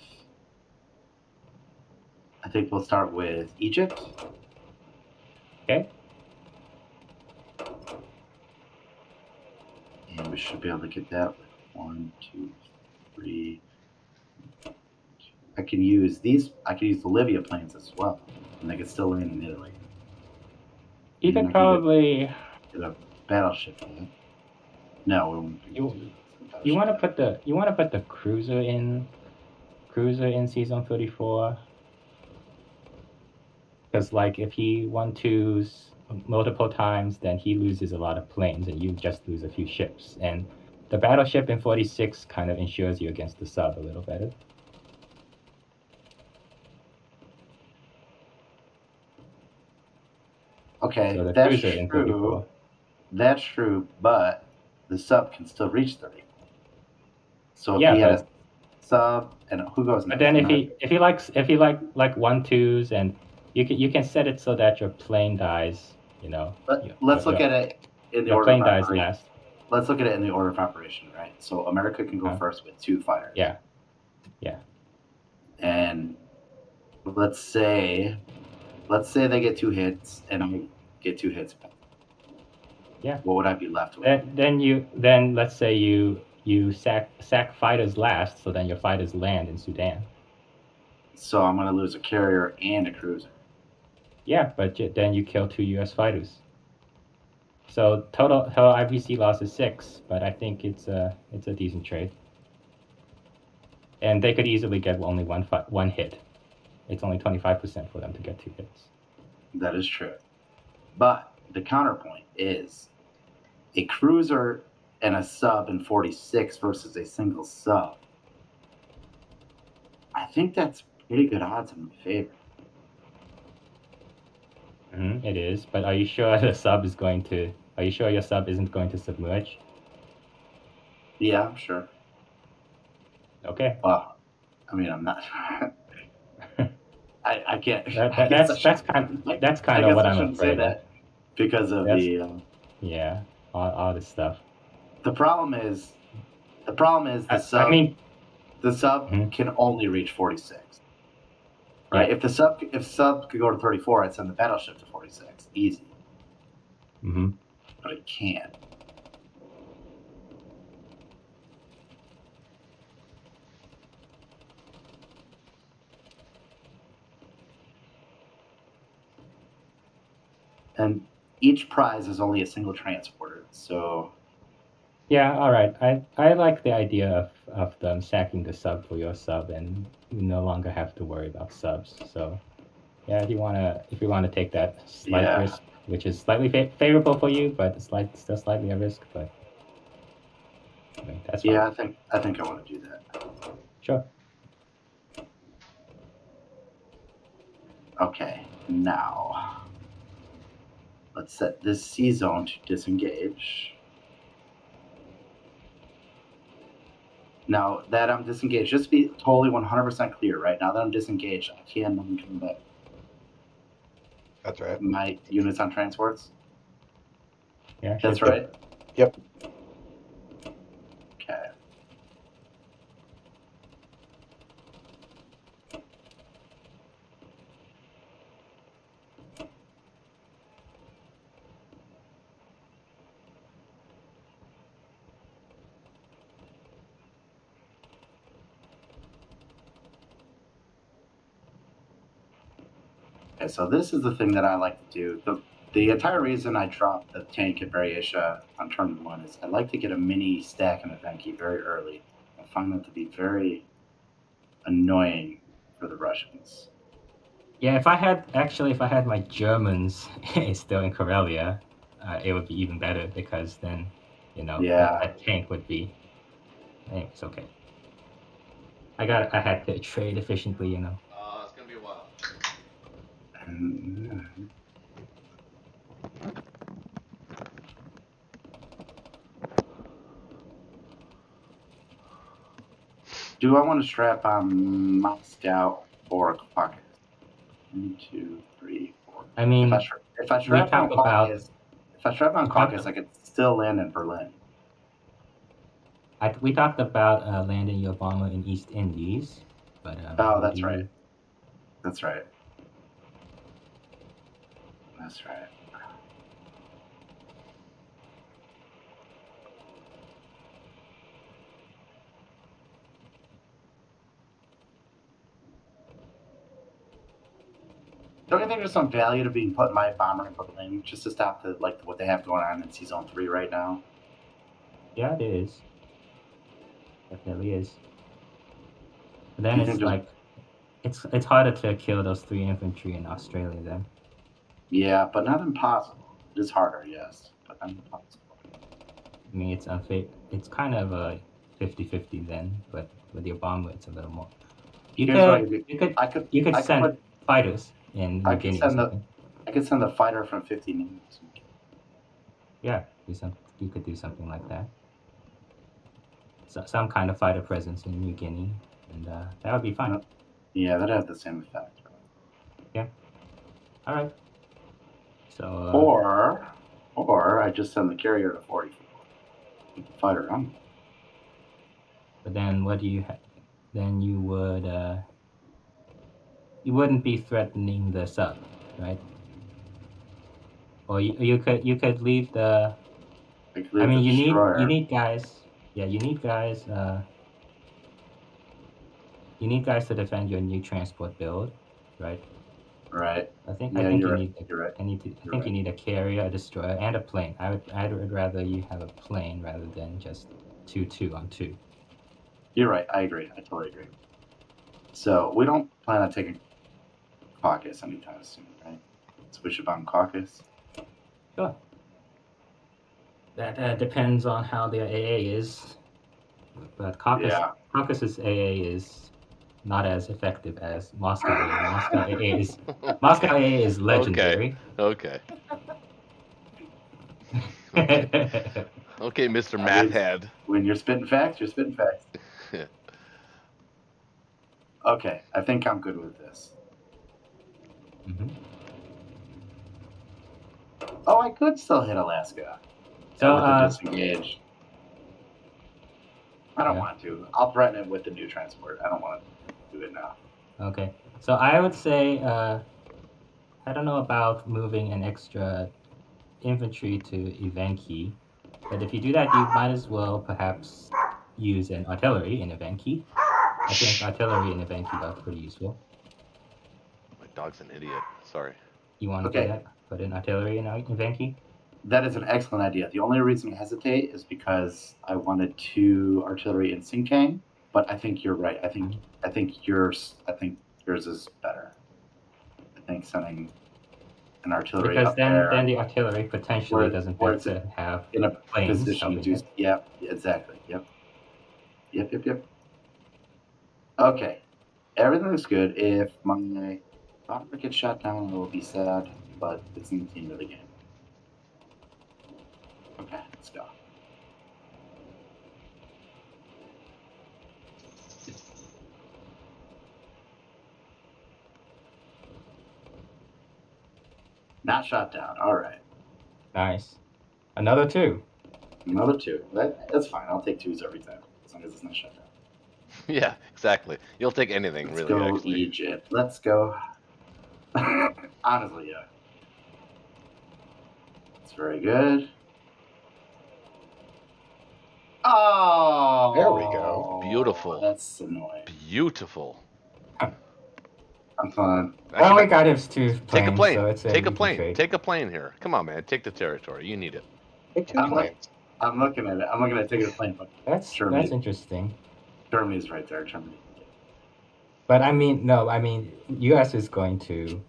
I think we'll start with Egypt. Okay. And we should be able to get that with 1, 2, 3. I can use these. I can use the Libya planes as well, and they can still land in Italy. You And I could can probably. get a battleship for that. No, we won't. You want to put the cruiser in season 34, because like if he 1-2s multiple times, then he loses a lot of planes, and you just lose a few ships. And the battleship in 46 kind of ensures you against the sub a little better. Okay, So the that's cruiser in true. 34. That's true, but the sub can still reach 34. So if Yeah, he had but a sub, and who goes next? But then if he like 1-2s, and you can set it so that your plane dies. Let's look at it in the your order plane of dies operation. last. Let's look at it in the order of operation, right? So America can go first with 2 fighters. Yeah. And let's say they get 2 hits, and I get 2 hits. Yeah. What would I be left with? Then let's say you sack fighters last, so then your fighters land in Sudan. So I'm going to lose a carrier and a cruiser. Yeah, but then you kill 2 U.S. fighters. So total IPC loss is 6, but I think it's a decent trade. And they could easily get only one hit. It's only 25% for them to get 2 hits. That is true. But the counterpoint is a cruiser and a sub in 46 versus a single sub. I think that's pretty good odds in my favor. It is, but are you sure the sub is going to? Are you sure your sub isn't going to submerge? Yeah, I'm sure. Okay. Well, I mean, I'm not. I can't. That's kind of what I'm afraid of. Because of all this stuff. The problem is the sub. I mean, the sub can only reach 46. Right? Yeah. If sub could go to 34, I'd send the battleship to 46. Easy. But it can't. And each prize is only a single transporter, so. Yeah, all right. I like the idea of them sacking the sub for your sub, and you no longer have to worry about subs. So, yeah, if you wanna take that slight risk, which is slightly favorable for you, but still slightly a risk. But I mean, that's fine. Yeah, I think I want to do that. Sure. Okay, now let's set this C zone to disengage. Now that I'm disengaged, just to be totally 100% clear, right now that I'm disengaged, I can't come back. That's right. My units on transports? Yeah, That's sure. right? Yep. Okay. Okay, so this is the thing that I like to do. The entire reason I dropped the tank at Berryasha on turn 1 is I like to get a mini stack in a Venki very early. I find that to be very annoying for the Russians. Yeah, if I had my Germans still in Karelia, it would be even better because then, that tank would be. Anyway, it's okay. I had to trade efficiently, It's gonna be a while. Do I want to strap on Moscow or Caucasus? 1, 2, 3, 4. I mean, if I strap on Caucasus, I could still land in Berlin. We talked about landing your bomber in East Indies, but that's right. That's right. That's right. Don't you think there's some value to being put my bomber in Berlin just to stop what they have going on in Season 3 right now? Yeah, it is. Definitely is. But then it's harder to kill those 3 infantry in Australia then. Yeah, but not impossible. It is harder, yes, but not impossible. I mean, it's unfair. It's kind of a 50-50 then, but with your bomber, it's a little more. You could send fighters in New Guinea or something. I could send a fighter from 50 names. Yeah, you could do something like that. So, some kind of fighter presence in New Guinea, and that would be fine. Yeah, that'd have the same effect. Yeah. All right. So. Or I just send the carrier to 44. With the fighter on. But then what do you have? Then you would. You wouldn't be threatening the sub, right? Or you could leave the. I mean, you need guys. Yeah, you need guys. You need guys to defend your new transport build, right? Right. I think you need a carrier, a destroyer, and a plane. I'd rather you have a plane rather than just 2 on 2. You're right. I agree. I totally agree. So we don't plan on taking Caucasus anytime soon, right? Switch about Caucasus. Sure. That depends on how their AA is, but Caucasus AA is not as effective as Moscow AA. Moscow AA is legendary. Okay. Okay, Mr. Mathhead. When you're spitting facts, you're spitting facts. Okay, I think I'm good with this. Mm-hmm. Oh, I could still hit Alaska. So disengage. I don't want to. I'll threaten it with the new transport. I don't want to do it now. Okay. So I would say I don't know about moving an extra infantry to Ivanki, but if you do that, you might as well perhaps use an artillery in Ivanki. I think artillery in Ivanki are pretty useful. My dog's an idiot. Sorry. You want to do that? Put in artillery in Ivanki? That is an excellent idea. The only reason I hesitate is because I wanted 2 artillery in Sinkang, but I think you're right. I think yours is better. I think sending an artillery because up then the artillery potentially doesn't get to have in a planes position to do. Yeah, exactly. Yep. Okay, everything looks good. If my bomber gets shot down, I will be sad, but it's in the team of the game. Okay, let's go. Not shot down. All right. Nice. Another 2. Another 2. That's fine. I'll take 2s every time, as long as it's not shut down. Yeah, exactly. You'll take anything, Let's really. Go actually. Egypt. Let's go. Honestly, yeah. It's very good. Oh, there we go. Beautiful. That's annoying. Beautiful. I'm fine. Well, we got his two Take a planes, plane. so it's a Take a easy plane. trade. Take a plane here. Come on, man. Take the territory. You need it. Take 2 I'm planes. I'm looking at it. I'm looking at taking a plane, but That's Germany. interesting. Germany's right there. Germany. But I mean, no, I mean, U.S. is going to,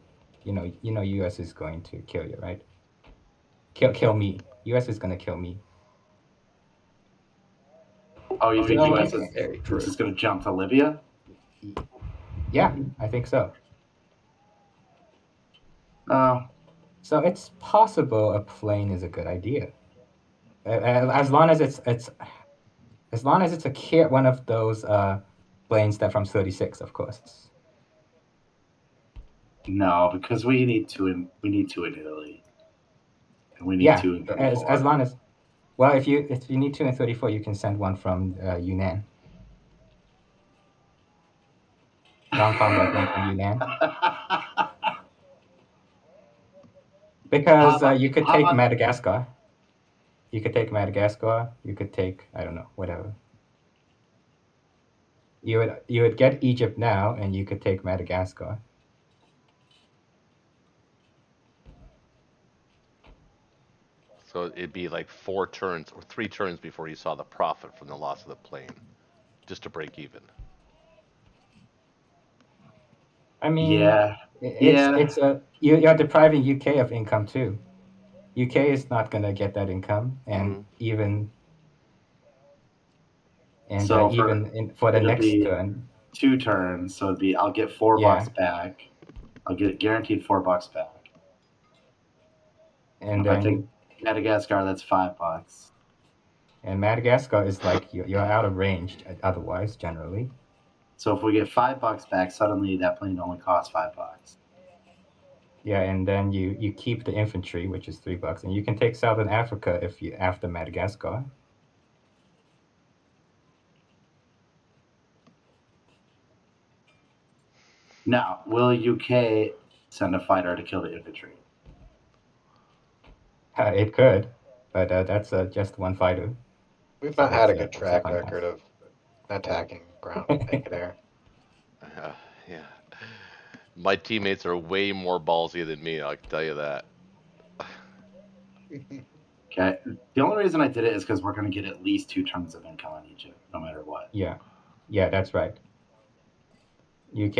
U.S. is going to kill you, right? Kill me. U.S. is going to kill me. Oh, you think So- U.S. Very true. is just going to jump to Libya? Yeah, I think so. No. So it's possible a plane is a good idea, as long as it's one of those planes that from 36, of course. No, because we need two in Italy, and we need two in 34. as long as, well, if you need two in 34, you can send one from Yunnan. Ground combat one from Yunnan, because you could take Madagascar. You could take Madagascar. You could take, I don't know, whatever. You would get Egypt now, and you could take Madagascar. So it'd be like 4 turns or 3 turns before you saw the profit from the loss of the plane, just to break even. I mean, Yeah. it's you're depriving UK of income too. UK is not gonna get that income, and So for the it'll next be turn, 2 turns, so it'd be I'll get $4 Yeah. back. I'll get guaranteed $4 back. and If I then take Madagascar, that's $5. and Madagascar is like you're out of range otherwise generally. So if we get $5 back, suddenly that plane only costs $5. Yeah, and then you keep the infantry, which is $3, and you can take Southern Africa after Madagascar. Now, will UK send a fighter to kill the infantry? It could, but that's just one fighter. We've So not had a it's good it's track fun record pass. of attacking ground and naked air. Yeah. My teammates are way more ballsy than me, I can tell you that. Okay. The only reason I did it is because we're going to get at least 2 turns of income on Egypt, no matter what. Yeah, that's right. UK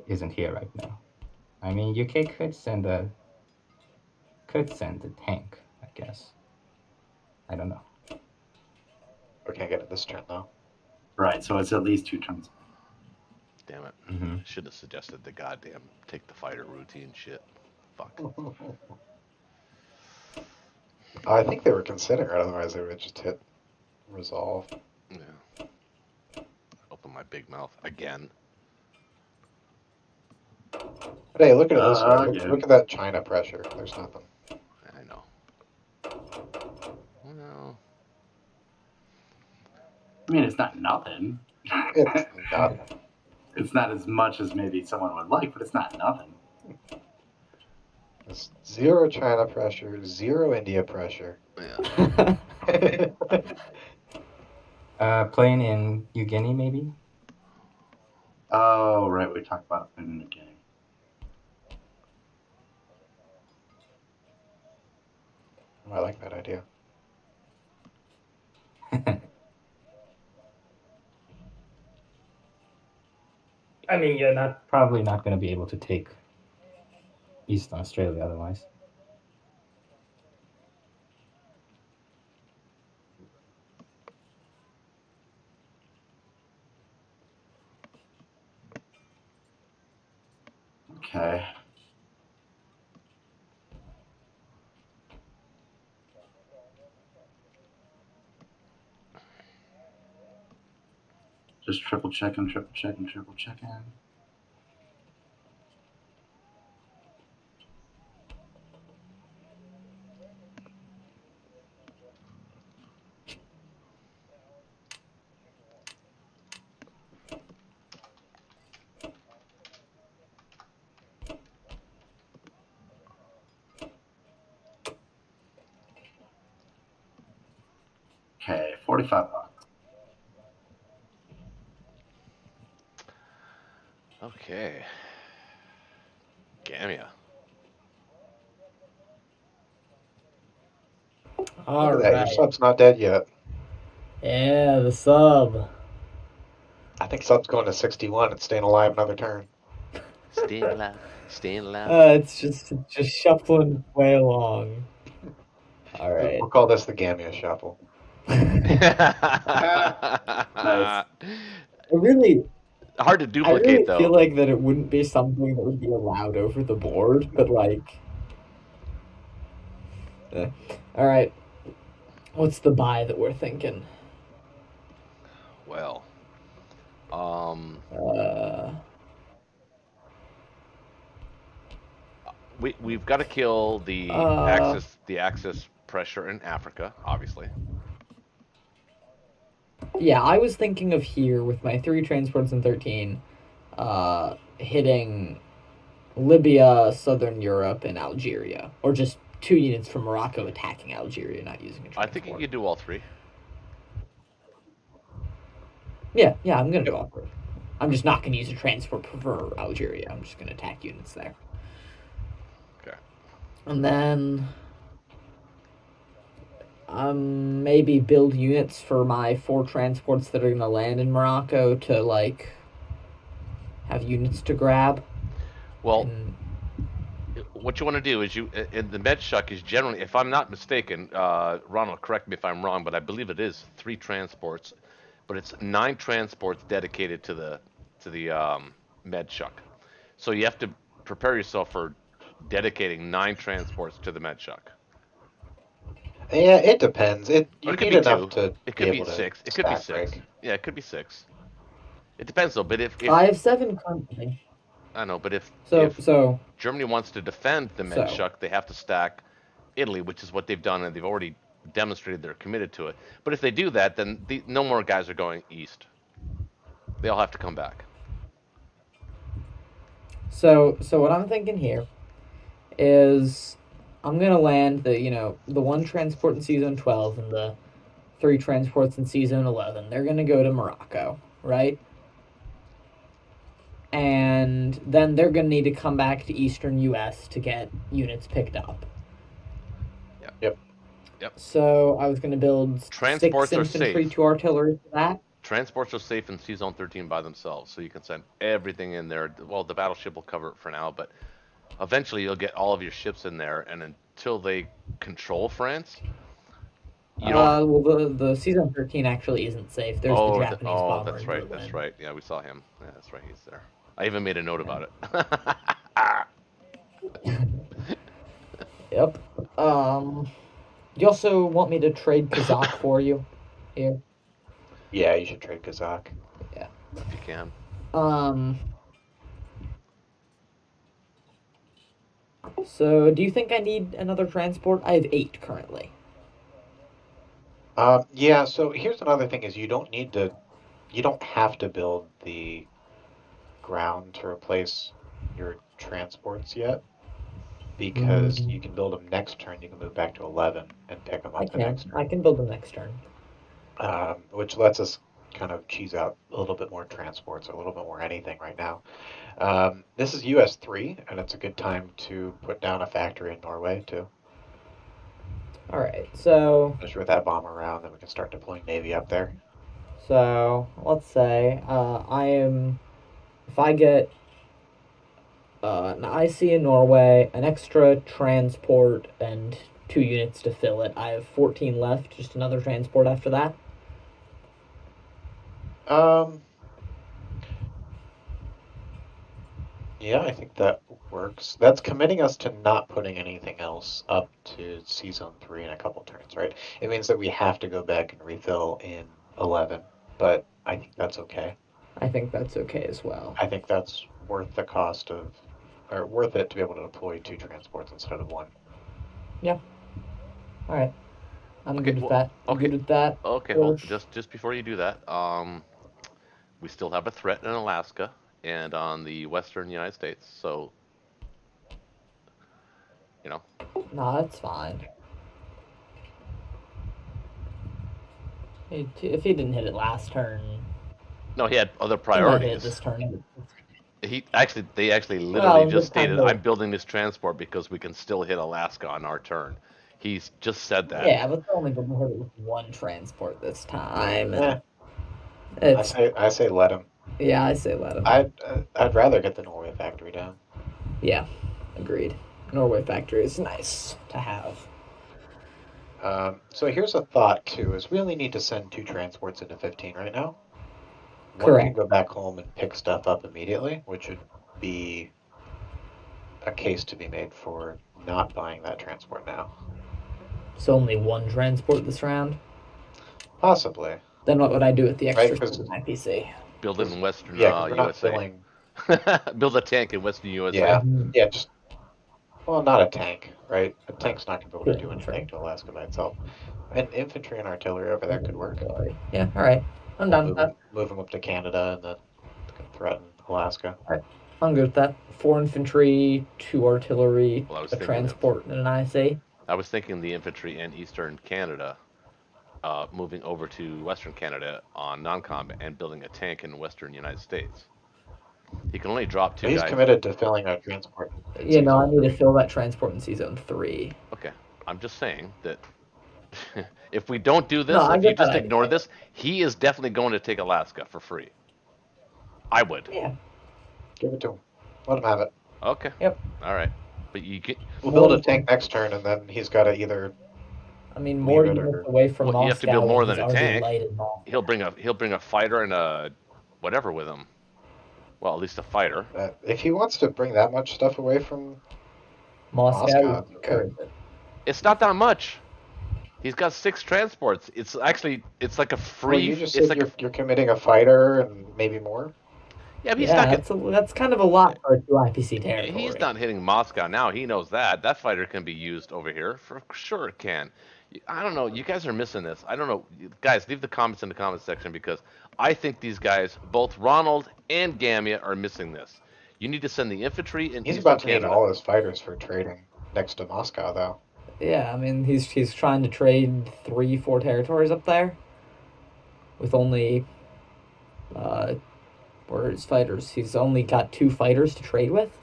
isn't here right now. I mean, UK could send a tank, I guess. I don't know. We can't get it this turn though. Right, so it's at least 2 turns. Damn it. Mm-hmm. Should have suggested the goddamn take the fighter routine shit. Fuck. I think they were considering it, otherwise they would just hit resolve. Yeah. Open my big mouth again. But hey, look at it this way. Yeah. Look at that China pressure. There's nothing. I know. Well, I mean, it's not nothing. It's nothing. It's not as much as maybe someone would like, but it's not nothing. It's 0 China pressure, 0 India pressure. yeah. Playing in New Guinea, maybe? Oh, right, we talked about it in the beginning. I like that idea. I mean, you're probably not going to be able to take Eastern Australia otherwise. Okay. Just triple checking. Okay, $45. Okay. Gamia. All Look at that. Your right. sub's not dead yet. Yeah, the sub. I think sub's going to 61 and staying alive another turn. Staying alive. Staying alive. It's just shuffling way along. All right. We'll call this the Gamia Shuffle. Nice. Really, Hard to I duplicate really though. feel like that it wouldn't be something that would be allowed over the board, but like. All right. What's the buy that we're thinking? Well, Uh, we've got to kill the axis pressure in Africa, obviously. yeah, I was thinking of here with my 3 transports and 13, hitting Libya, Southern Europe, and Algeria, or just 2 units from Morocco attacking Algeria, not using a transport. I think you could do all 3. Yeah, I'm gonna do all 3. I'm just not gonna use a transport for Algeria. I'm just gonna attack units there. Okay. And then maybe build units for my 4 transports that are gonna land in Morocco to like have units to grab. Well, And what you want to do is the Medshuck is generally, if I'm not mistaken, Ronald, correct me if I'm wrong, but I believe it is 3 transports, but it's 9 transports dedicated to the Medshuck. So you have to prepare yourself for dedicating 9 transports to the Medshuck. Yeah, it depends. You Or it could need be enough 2. to It could be able to 6. It could be stack 6. break. Yeah, it could be 6. It depends though. But if I have 7 currently. I know, but if So Germany wants to defend the Medshuck, they have to stack Italy, which is what they've done, and they've already demonstrated they're committed to it. But if they do that, then no more guys are going east. They all have to come back. So what I'm thinking here is I'm gonna land the 1 transport in season 12 and the 3 transports in season 11. They're gonna go to Morocco, right? And then they're gonna need to come back to eastern U.S. to get units picked up. Yep. So I was gonna build Transports 6 are infantry, safe. 2 artillery for that. Transports are safe in C-Zone 13 by themselves, so you can send everything in there. Well, the battleship will cover it for now, but eventually you'll get all of your ships in there, and until they control France, you don't. Well, the season 13 actually isn't safe. There's the Japanese bomber that's in right. Berlin. That's right. Yeah, we saw him. Yeah, that's right. He's there. I even made a note about it. Yep. Do you also want me to trade Kazakh for you here? Yeah, you should trade Kazakh. Yeah. If you can. So do you think I need another transport? I have 8 currently. Yeah, so here's another thing is you don't have to build the ground to replace your transports yet, because you can build them next turn. You can move back to 11 and pick them up the next turn. I can build them next turn. Which lets us kind of cheese out a little bit more transports, or a little bit more anything right now. This is US 3, and it's a good time to put down a factory in Norway too. All right, so Especially with that bomb around, then we can start deploying Navy up there. So let's say if I get an IC in Norway, an extra transport, and 2 units to fill it. I have 14 left. Just another transport after that. Yeah, I think that works. That's committing us to not putting anything else up to C-Zone 3 in a couple turns, right? It means that we have to go back and refill in 11, but I think that's okay. I think that's okay as well. I think that's worth the cost of, or worth it to be able to deploy 2 transports instead of 1. Yeah. All right. I'm Okay, good with that. I'm good with that. Okay, well, just before you do that, we still have a threat in Alaska and on the western United States, so No, that's fine. If he didn't hit it last turn, no, he had other he might hit it priorities. this turn. They actually literally Well, just this time stated, they'll- "I'm building this transport because we can still hit Alaska on our turn." He's just said that. Yeah, but they're only going to hit it with one transport this time. Eh, It's I say let him. yeah, I say let him. I'd rather get the Norway factory down. Yeah, agreed. Norway factory is nice to have. So here's a thought too: is we only need to send 2 transports into 15 right now. One Correct. can go back home and pick stuff up immediately, which would be a case to be made for not buying that transport now. So only one transport this round. Possibly. Then what would I do with the extra Right, 'cause- in my PC? Build it in Western Yeah, because we're not USA. filling. Build a tank in Western USA. Yeah, Mhm. yeah, just well, not a tank, right? A tank's not gonna be able to Good do infantry. anything to Alaska by itself. And infantry and artillery over there could work. Yeah, all right. I'm done with that. Move them up to Canada and then threaten Alaska. I'm good with that. 4 infantry, 2 artillery, Well, I was a thinking transport, and an IC. I was thinking the infantry in Eastern Canada, moving over to Western Canada on non-combat and building a tank in Western United States. He can only drop 2 But he's guys. committed to filling our transport. You know, I need to fill that transport in C-Zone 3. Okay, I'm just saying that if we don't do this, No, I if you get that just idea. ignore this, he is definitely going to take Alaska for free. I would. Yeah. Give it to him. Let him have it. Okay. Yep. All right. But you get. We'll build a tank next turn, and then he's got to either. I mean, more Leave it units or- away from Well, Moscow. you have to build more and than he's a already tank. lighted Moscow. He'll bring a fighter and a whatever with him. Well, at least a fighter. If he wants to bring that much stuff away from Moscow. okay. It's not that much. He's got 6 transports. It's like a free. Well, you just it's said like you're committing a fighter and maybe more. yeah, but he's Yeah, not. that's kind of a lot for a 2 IPC territory. He's not hitting Moscow now. He knows that. That fighter can be used over here. For sure it can. I don't know. You guys are missing this. I don't know. Guys, leave the comments in the comment section because I think these guys, both Ronald and Gamia, are missing this. You need to send the infantry in He's Eastern about to need Canada. all his fighters for trading next to Moscow, though. Yeah, I mean, he's trying to trade 3-4 territories up there with only where his fighters. He's only got 2 fighters to trade with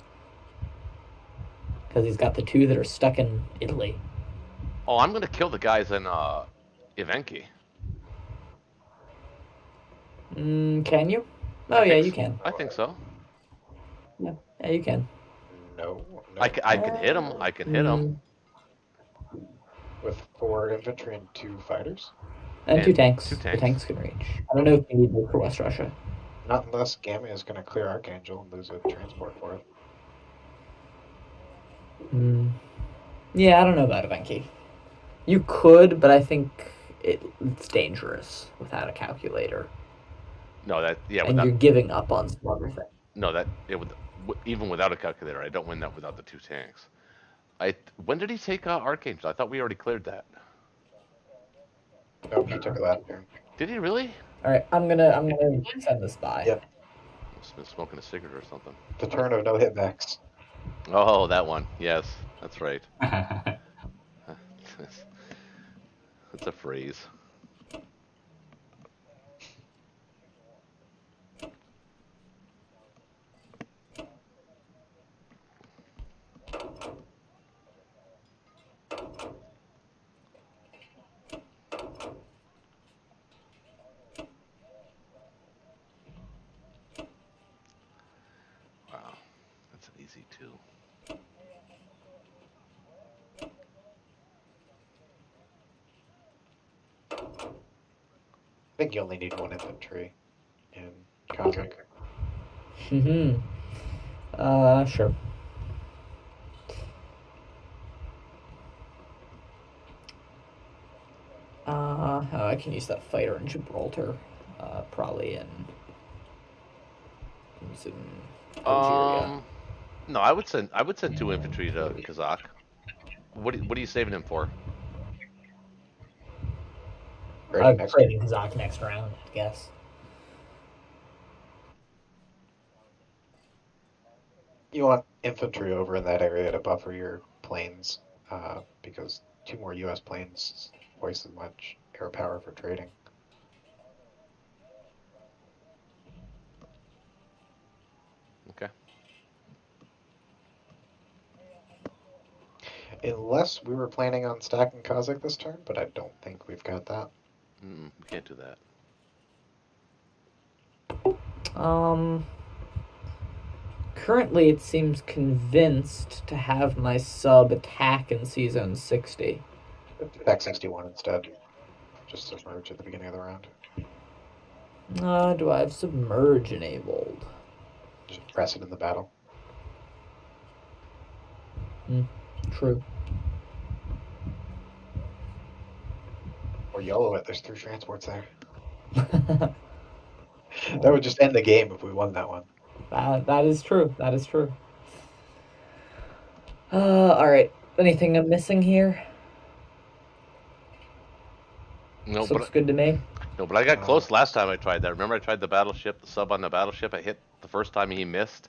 because he's got the 2 that are stuck in Italy. Oh, I'm gonna kill the guys in Ivenki. Can you? Oh yeah, you can. I think so. Yeah, you can. No. I can hit him. I can hit him. With 4 infantry and 2 fighters? And 2 tanks. 2 The tanks. tanks can reach. I don't know if you need them for West Russia. Not unless Gamma is going to clear Archangel and lose a transport for it. Yeah, I don't know about Ivenki. You could, but I think it's dangerous without a calculator. No, that yeah. And you're giving up on some other things. No, that it would even without a calculator. I don't win that without the 2 tanks. When did he take Archangel? I thought we already cleared that. No, he took it last turn. Did he really? All right, I'm gonna send this by. Yep. Must have been smoking a cigarette or something. The turn of no hitbacks. Oh, that one. Yes, that's right. That's a phrase. Wow, that's an easy 2. I think you only need 1 infantry in Cosmic. Sure. I can use that fighter in Gibraltar, probably in Algeria. No, I would send 2 infantry to Kazakh. What are you saving him for? Trading Kazakh next round, I guess. You want infantry over in that area to buffer your planes, because 2 more U.S. planes is twice as much air power for trading. Okay. Unless we were planning on stacking Kazakh this turn, but I don't think we've got that. We can't do that. Currently it seems convinced to have my sub attack in Season 60. Attack 61 instead. Just submerge at the beginning of the round. Do I have Submerge enabled? Just press it in the battle. True. Or YOLO it, there's 3 transports there. That would just end the game if we won that one. That is true. That is true. Alright. Anything I'm missing here? No, This but looks good to me. no, but I got close last time I tried that. Remember, I tried the battleship, the sub on the battleship. I hit the first time, he missed,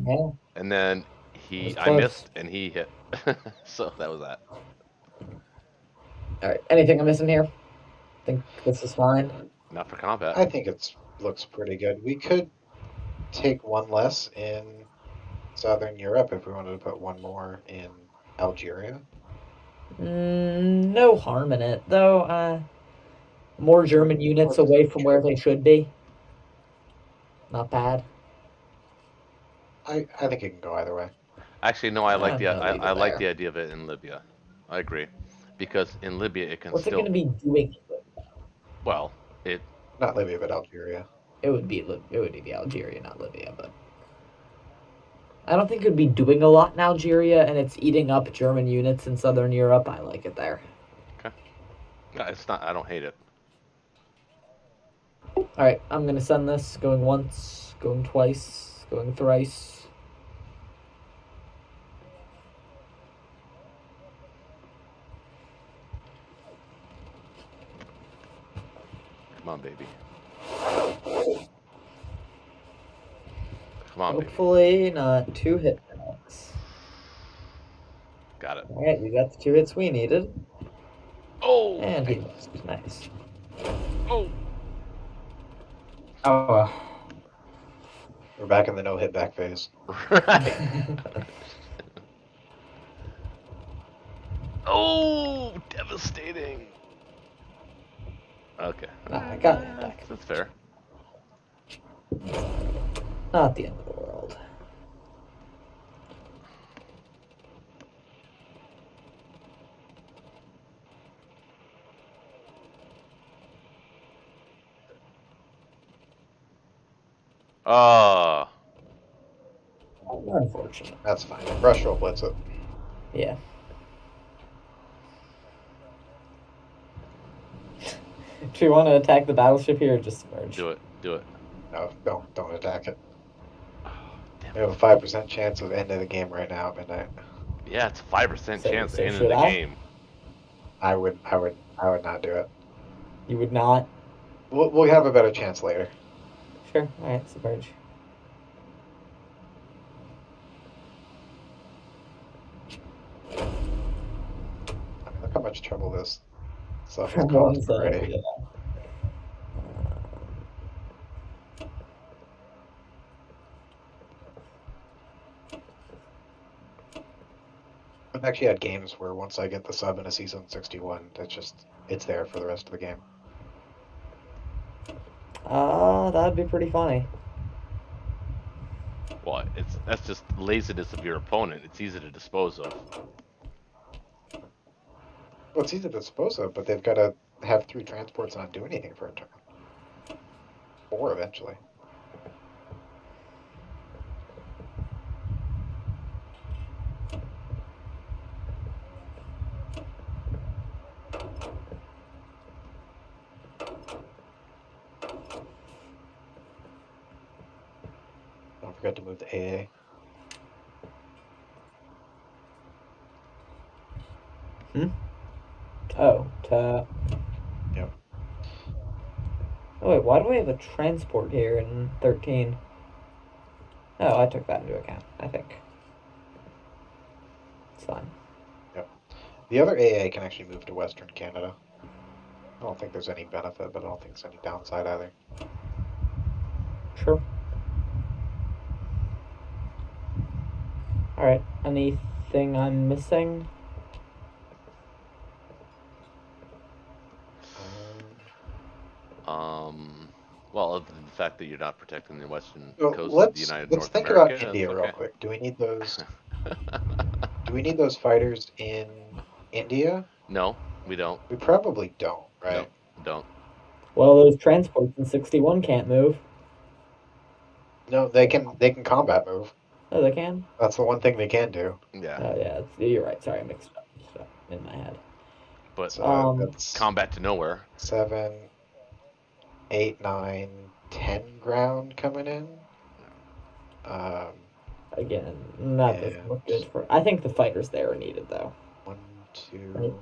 Yeah. and then was I close. missed and he hit. So that was that. Alright. Anything I'm missing here? Think this is fine. Not for combat. I think it looks pretty good. We could take one less in Southern Europe if we wanted to put one more in Algeria. No harm in it, though. More German units away from where they should be. Not bad. I think it can go either way. Actually, no, I like I'm the gonna leave it I like there. the idea of it in Libya. I agree, because in Libya it can What's it still. going to be doing? Well, it Not Libya, but Algeria. It would be the Algeria, not Libya, but I don't think it would be doing a lot in Algeria, and it's eating up German units in Southern Europe. I like it there. no, it's not. I don't hate it. All right, I'm gonna send this. Going once, going twice, going thrice. Come on, baby. Come on, baby. Hopefully not 2 hit points. Got it. All right, we got the 2 hits we needed, Oh. and he missed. Nice. Oh. Oh, well. We're back in the no hit back phase. Oh, devastating. Okay. I got it back. That's fair. Not the end of the world. Ah. Unfortunate. That's fine. Russia will blitz it. Yeah. Do you want to attack the battleship here or just submerge? Do it. Do it. No, don't attack it. Oh, damn We have a 5% chance of ending the game right now at midnight. Yeah, it's a 5% So- chance so to end should the I? game. I would not do it. You would not? We'll have a better chance later. Sure. Alright, submerge. I mean, look how much trouble this stuff has One caused side, already. yeah. I've actually had games where once I get the sub in a season 61, it's there for the rest of the game. That'd be pretty funny. Well, that's just laziness of your opponent. It's easy to dispose of. Well, it's easy to dispose of, but they've got to have 3 transports and not do anything for a turn. 4 eventually. Don't forget to move the AA. Oh, to... Yep. Oh wait, why do we have a transport here in 13? Oh, I took that into account, I think. It's fine. The other AA can actually move to Western Canada. I don't think there's any benefit, but I don't think there's any downside either. Sure. Alright, anything anything I'm missing? Well, other than the fact that you're not protecting the western So coast of the let's United let's North think America, about that's India real okay. quick. Do we need those? Do we need those fighters in India? No, we don't. We probably don't, right? No, don't. Well, those transports in 61 can't move. No, they can combat move. Oh, they can? That's the one thing they can do. Yeah, Oh, yeah, you're right. Sorry, I mixed up in my head. but So that's combat to nowhere. 7, 8, 9, 10 ground coming in. Again, that doesn't look good for. I think the fighters there are needed, though. 1, 2.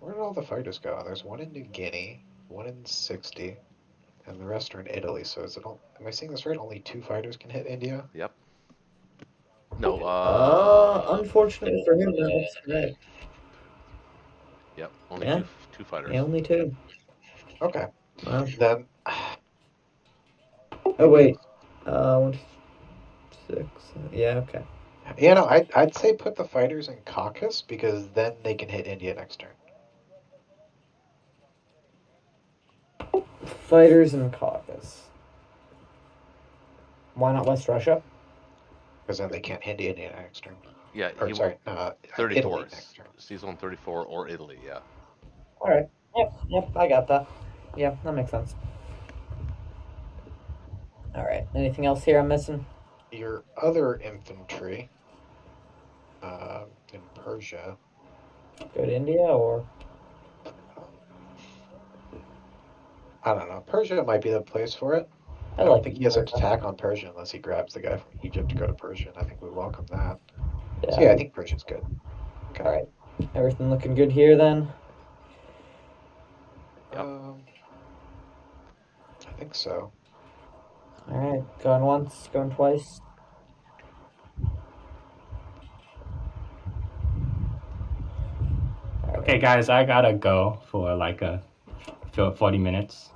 Where did all the fighters go? There's one in New Guinea, one in 60, and the rest are in Italy. So is it all? Am I seeing this right? Only 2 fighters can hit India. Yep. No. Unfortunately for him, that's correct. Yep. Only Yeah. two fighters. Yeah, only 2. Okay. Wow. Then. Oh wait. 1, 6. Yeah. Okay. You know, I'd say put the fighters in Caucasus because then they can hit India next turn. Fighters in Caucasus. Why not West Russia? Because then they can't hit India next turn. Yeah. Or sorry, 34. Italy next turn. Season 34 or Italy. Yeah. All right. Yep. I got that. Yeah, that makes sense. All right. Anything else here I'm missing? Your other infantry in Persia. Go to India or? I don't know. Persia might be the place for it. I I don't like think he has an attack on Persia unless he grabs the guy from Egypt to go to Persia, and I think we welcome that. Yeah. So yeah, I think Persia's good. Okay. All right. Everything looking good here then? Yep. I think so. All right. Going once, going twice. Okay, guys, I gotta go for like 40 minutes.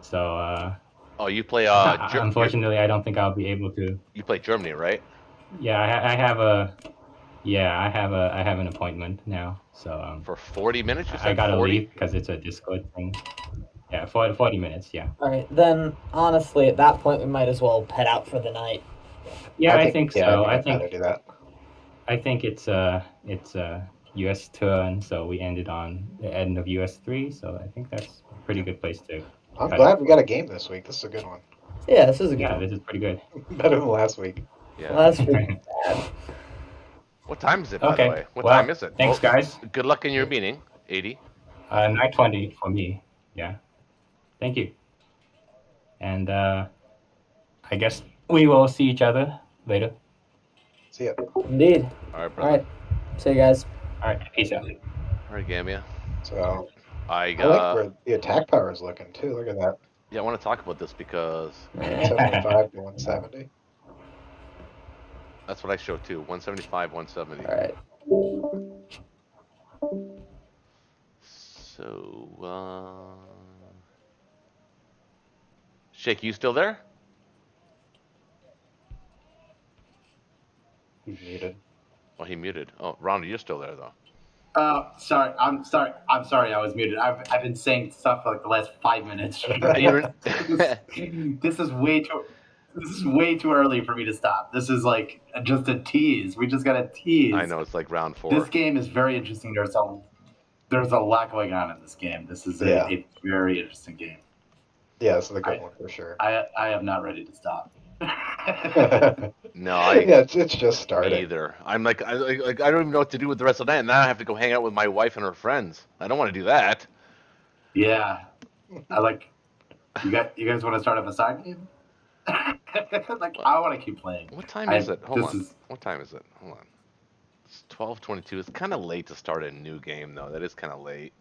So, Oh, you play. unfortunately, I don't think I'll be able to. You play Germany, right? Yeah, I have an appointment now. So For 40 minutes, you said I gotta 40? leave because it's a Discord thing. Yeah, 40 minutes. Yeah. All right. Then, honestly, at that point, we might as well head out for the night. Yeah, I think so. I I'd rather do that. think it's US turn, so we ended on the end of US 3. So I think that's a pretty good place to. I'm glad we got a game this week. This is a good one. Yeah, this is a good Yeah, one. this is pretty good. Better than last week. Yeah. Last week. Bad. What time is it, by Okay, the way? What well, time is it? thanks, guys. Good luck in your meeting, 80. 9:20 for me. Yeah. Thank you. And I guess we will see each other later. See ya. Indeed. All right, All brother. right. See you guys. All right. Peace out. All right, Gambia. So I I like got. where the attack power is looking too. Look at that. Yeah, I want to talk about this because 75 to 170. that's what I showed too. 175, 170. All right. So, Shake, you still there? He's muted. Oh, he muted. Oh, Ronald, you're still there though. Sorry. I'm sorry. I was muted. I've been saying stuff for like the last 5 minutes. This is way too early for me to stop. This is like just a tease. We just got a tease. I know, it's like round 4. This game is very interesting. There's a lot going on in this game. This is a very interesting game. Yeah, this is a good one for sure. I am not ready to stop. No, yeah, it's just started. Me either. I'm like, I don't even know what to do with the rest of the night, and now I have to go hang out with my wife and her friends. I don't want to do that. Yeah, I like. You guys want to start up a side game? Like, I want to keep playing. What time is it? Hold on. What time is it? Hold on. It's 12:22. It's kind of late to start a new game, though. That is kind of late.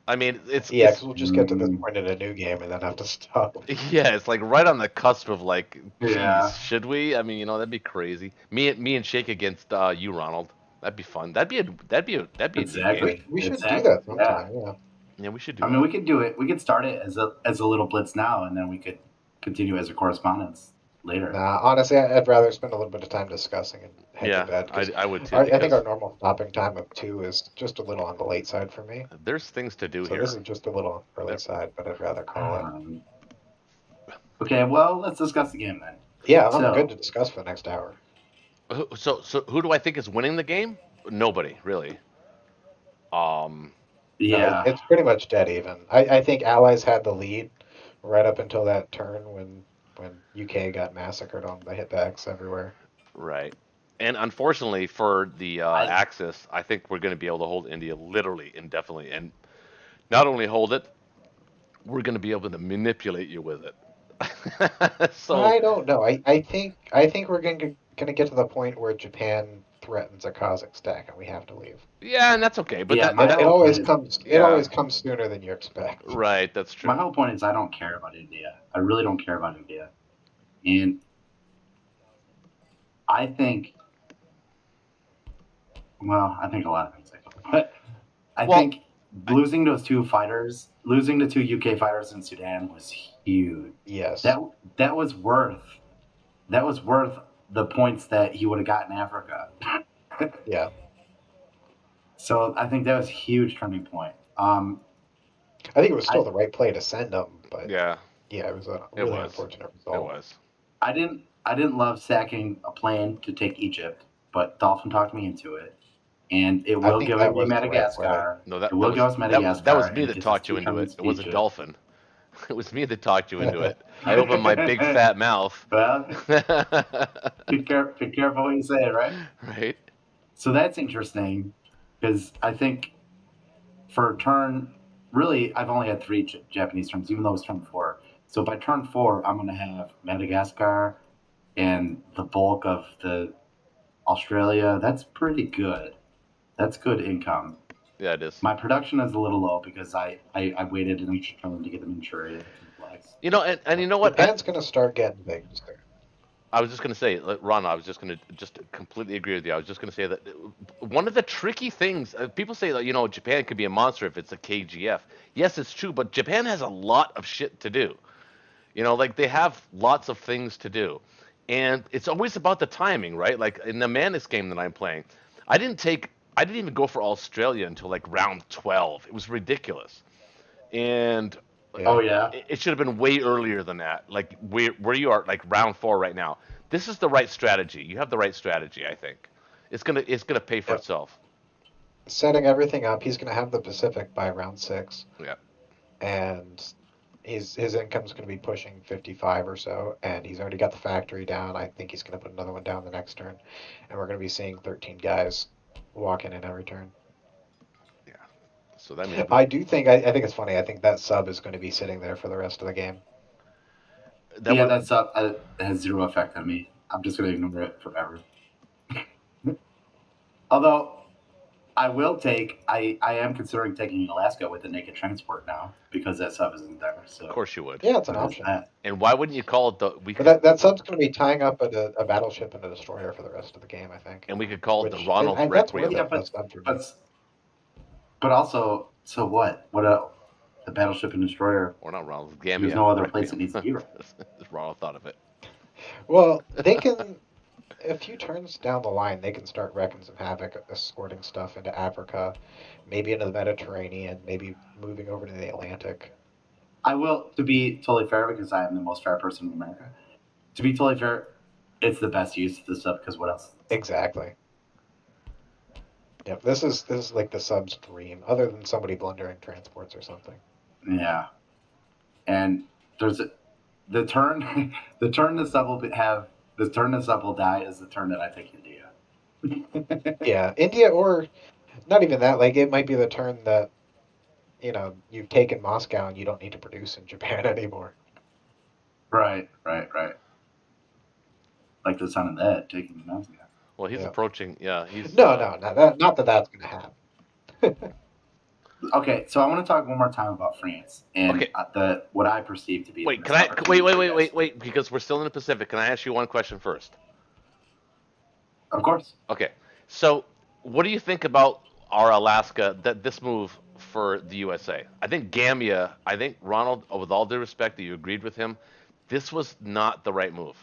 I mean, it's because we'll just get to this point in a new game and then have to stop. Yeah, it's like right on the cusp of like, geez, Yeah. should we? I mean, that'd be crazy. Me and Shake against you, Ronald. That'd be fun. That'd be a Exactly. game. We should Exactly. do that sometime. Yeah. Yeah, we should do. I mean, we could do it. We could start it as a little blitz now, and then we could continue as a correspondence. later. Nah, honestly, I'd rather spend a little bit of time discussing and head to Yeah, bed. 'Cause I would too, I think because our normal stopping time of 2 is just a little on the late side for me. there's things to do So this here. is just a little on the early There- side, but I'd rather call it. Okay, well, let's discuss the game then. Yeah, I'm So- good to discuss for the next hour. So who do I think is winning the game? Nobody, really. Um, No, Yeah, it's pretty much dead even. I think Allies had the lead right up until that turn when UK got massacred on the hitbacks everywhere. right. And unfortunately for the I- Axis, I think we're going to be able to hold India literally indefinitely, and not only hold it, we're going to be able to manipulate you with it. So I don't know. I think we're gonna get to the point where Japan threatens a Kazakh stack and we have to leave. yeah, and that's okay. But Yeah, that, my It whole always point- comes. It yeah. always comes sooner than you expect. right, that's true. my whole point is I don't care about India. I really don't care about India, and I think, well, I think a lot of things. But I Well, think losing those two fighters, losing the two UK fighters in Sudan was huge. Yes. That was worth the points that he would have got in Africa. Yeah. So I think that was a huge turning point. I think it was still the right play to send them, but Yeah, it was a It really was. unfortunate it result. was. I didn't love sacking a plane to take Egypt, but Dolphin talked me into it, and it will think give that me was the right Madagascar. No, that, It will that, give was, us Madagascar. that was me and that it gives talked us you two into it. countries It wasn't Egypt. Dolphin. It was me that talked you into it. I opened my big fat mouth. Well, be careful what you say, right? Right? So that's interesting because I think for a turn, really, I've only had three Japanese turns, even though it was turn 4. So by turn 4, I'm going to have Madagascar and the bulk of the Australia. That's pretty good. That's good income. Yeah, it is. My production is a little low because I waited an extra turn to get the Manchuria complex. You know, and you know what? Japan's gonna start getting big soon. I was just going to say, Ron, I was just going to just completely agree with you. I was just going to say that one of the tricky things, people say that, Japan could be a monster if it's a KGF. Yes, it's true, but Japan has a lot of shit to do. Like they have lots of things to do. And it's always about the timing, right? Like in the Manus game that I'm playing, I didn't even go for Australia until like round 12. It was ridiculous. And Yeah. Oh yeah, it should have been way earlier than that. Like where you are, like round 4 right now. This is the right strategy. You have the right strategy, I think. It's gonna pay for Yep. itself. Setting everything up, he's gonna have the Pacific by round 6. Yeah. And his income's gonna be pushing 55 or so, and he's already got the factory down. I think he's gonna put another one down the next turn, and we're gonna be seeing 13 guys walking in every turn. So that means I do think I think it's funny. I think that sub is going to be sitting there for the rest of the game. that's that has zero effect on me. I'm just going to ignore it forever. Although I will I am considering taking Alaska with the naked transport now because that sub isn't there. So of course you would. Yeah, it's an there's option. that. And why wouldn't you call it the But that sub's going to be tying up a battleship and a destroyer for the rest of the game, I think. and we could call it the Which- Ronald and that's worth Requiem. it, that sub for me. But also, so what? The battleship and destroyer? Or not Ronald, Gambia. There's no other place it needs to be. Ronald thought of it. Well, they can. A few turns down the line, they can start wrecking some havoc, escorting stuff into Africa, maybe into the Mediterranean, maybe moving over to the Atlantic. I will, to be totally fair, because I am the most fair person in America. To be totally fair, it's the best use of the sub because what else? Exactly. Yep, this is like the sub's dream, other than somebody blundering transports or something. Yeah, and there's the turn. The turn the sub will have. The turn the sub will die is the turn that I take India. Yeah, India, or not even that. Like it might be the turn that you've taken Moscow and you don't need to produce in Japan anymore. Right. Like the son of that taking the mouse. Well, he's Yeah. approaching. Yeah, he's No, not that that's going to happen. Okay, so I want to talk one more time about France and Okay. what I perceive to be. Wait, the can I missed opportunity. wait? Because we're still in the Pacific. Can I ask you one question first? Of course. Okay, so what do you think about our Alaska? This move for the USA? I think Gambia. I think Ronald, with all due respect, that you agreed with him. This was not the right move.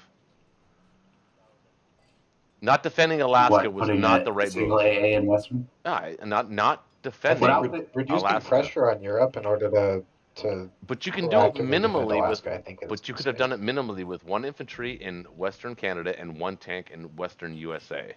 Not defending Alaska was putting not a the right single move. AA in Western? Not I defending think reducing Alaska. pressure on Europe in order to But you can do it proactively defend minimally with. Alaska, I think, is But you a could have done it mistake. minimally with 1 infantry in Western Canada and 1 tank in Western USA.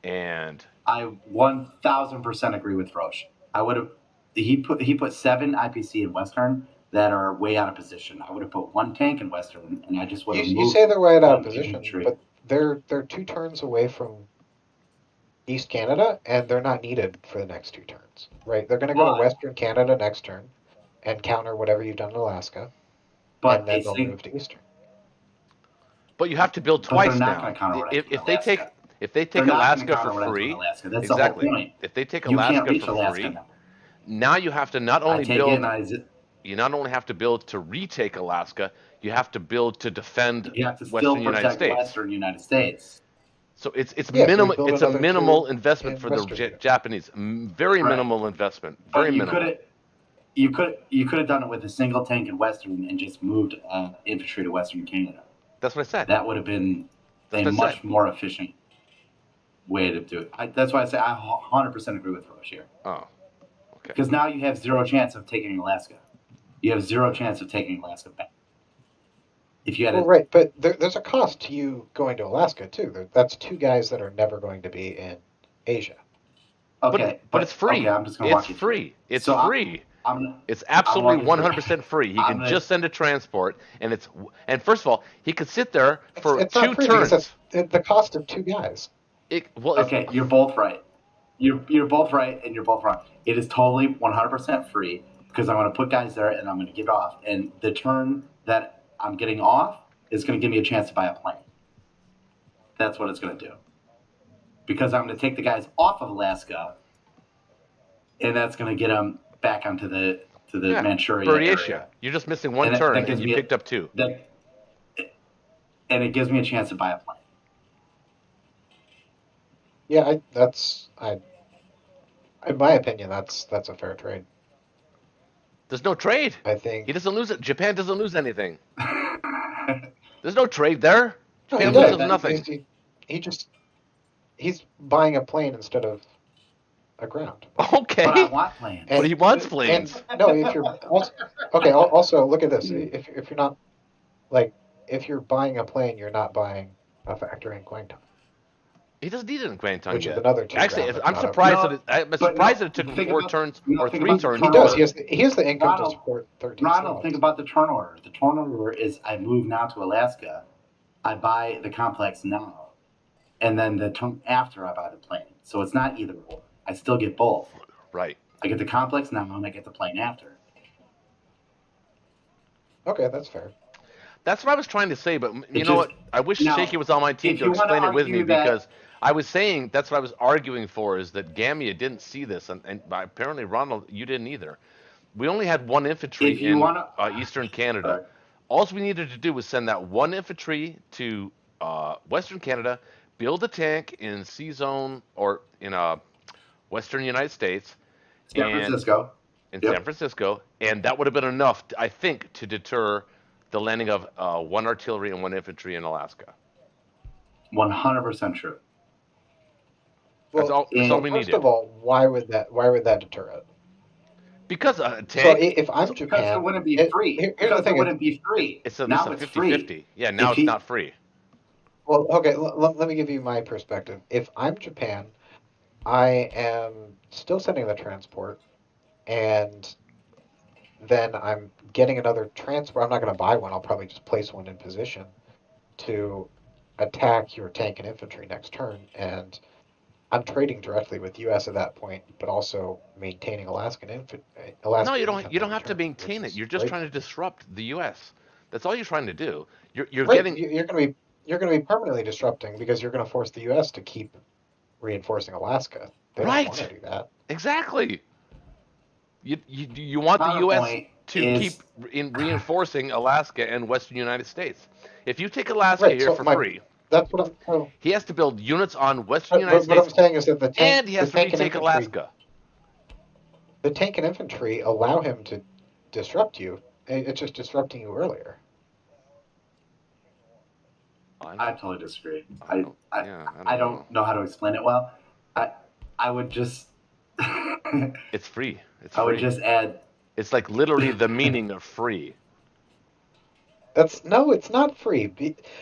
And I 1,000% agree with Roche. I would have. He put 7 IPC in Western that are way out of position. I would have put 1 tank in Western, and I just would have You moved say they're right out of 1 position, infantry. but they're 2 turns away from East Canada, and they're not needed for the next 2 turns. Right? They're going to go to Well, Western Canada next turn and counter whatever you've done in Alaska, but and then they'll move to Eastern. But you have to build But they're twice not now. going to counter what I did in If they take Alaska. if they They're take not gonna Alaska counter for what I did in free, Alaska. That's exactly. the whole point. If they take You can't Alaska reach for Alaska free, now. now you have to not I only take build. it and I zip. You not only have to build to retake Alaska, you have to build to defend You have to Western still United protect States. Western United States. So it's Yeah, so minimal. build It's a another minimal 2 investment in for the Western Europe. Japanese. Very Right. minimal investment. Very But you minimal. could have done it with a single tank in Western and just moved infantry to Western Canada. That's what I said. That would have been That's a what I much said. more efficient way to do it. That's why I say I 100% agree with Roche here. Oh, okay. Because now you have 0 chance of taking Alaska. You have 0 chance of taking Alaska back. If you had Well, right, but there's a cost to you going to Alaska too. That's 2 guys that are never going to be in Asia. okay, But it's free. Okay, I'm just gonna walk It's you through free. it. It's So free. It's I'm absolutely walking through it. 100% free. He I'm can gonna- just send a transport, and first of all, he could sit there for It's 2 not free because turns. it's the cost of 2 guys. Okay, you're both right. You're both right, and you're both wrong. It is totally 100% free because I'm going to put guys there and I'm going to get off. And the turn that I'm getting off is going to give me a chance to buy a plane. That's what it's going to do. Because I'm going to take the guys off of Alaska, and that's going to get them back onto the Manchuria Buryatia. area. You're just missing 1 And that turn, gives and me you a- picked up 2. And it gives me a chance to buy a plane. Yeah, in my opinion, that's a fair trade. There's no trade. I think He doesn't lose it. Japan doesn't lose anything. There's no trade there. no, he Japan does. loses nothing. He's buying a plane instead of a ground. Okay. But I want planes. But he wants planes. And no, if you're also, okay. Also, look at this. If you're not if you're buying a plane, you're not buying a factory in Guangdong, He doesn't need it in Guangdong which yet. is another 2 Actually, ground that's I'm not a- surprised No, that I'm but surprised no, that it took him think 4 about- turns no, or think 3 about turns. the He to does. do it. He has the income Ronald, to support 13 Ronald, slots. think about the turn order. The turn order is I move now to Alaska, I buy the complex now, and then the turn after I buy the plane. So it's not either or. I still get both. Right. I get the complex now and I get the plane after. Okay, that's fair. That's what I was trying to say, but you It know what? just- I wish now, Shaky was on my team if to you wanna explain it with me argue that- because I was saying that's what I was arguing for is that Gamia didn't see this, and apparently Ronald, you didn't either. We only had 1 infantry If you in wanna- Eastern Canada. All we needed to do was send that 1 infantry to Western Canada, build a tank in C zone or in Western United States, San Francisco. in Yep. San Francisco, and that would have been enough, I think, to deter the landing of 1 artillery and 1 infantry in Alaska. 100% true. That's all we First needed. of all, why would that deter it? Because a So tank, if I'm Because Japan, it wouldn't be free. Here's Because the it thing: wouldn't be free. it's a Now it's free. 50-50. Yeah, now If it's he- not free. well, okay. Let me give you my perspective. If I'm Japan, I am still sending the transport, and then I'm getting another transport. I'm not going to buy one. I'll probably just place one in position to attack your tank and infantry next turn, and I'm trading directly with U.S. at that point, but also maintaining Alaskan No, you don't. income You don't in have to return, maintain which it. You're is just great. trying to disrupt the U.S. That's all you're trying to do. You're Right, getting. you're going to be permanently disrupting because you're going to force the U.S. to keep reinforcing Alaska. They don't Right. want to do that. Exactly. You want the U.S. Counterpoint to is- keep reinforcing Alaska and Western United States. If you take Alaska Right, here so for my- free, That's what I'm. he has to build units on Western What United I'm States, saying is that the tank, and he has the to tank and retake infantry, Alaska. the tank and infantry allow him to disrupt you. It's just disrupting you earlier. I totally disagree. I don't, yeah, I don't know how to explain it well. I would just. It's free. It's I free. would just add. It's like literally the meaning of free. No, it's not free.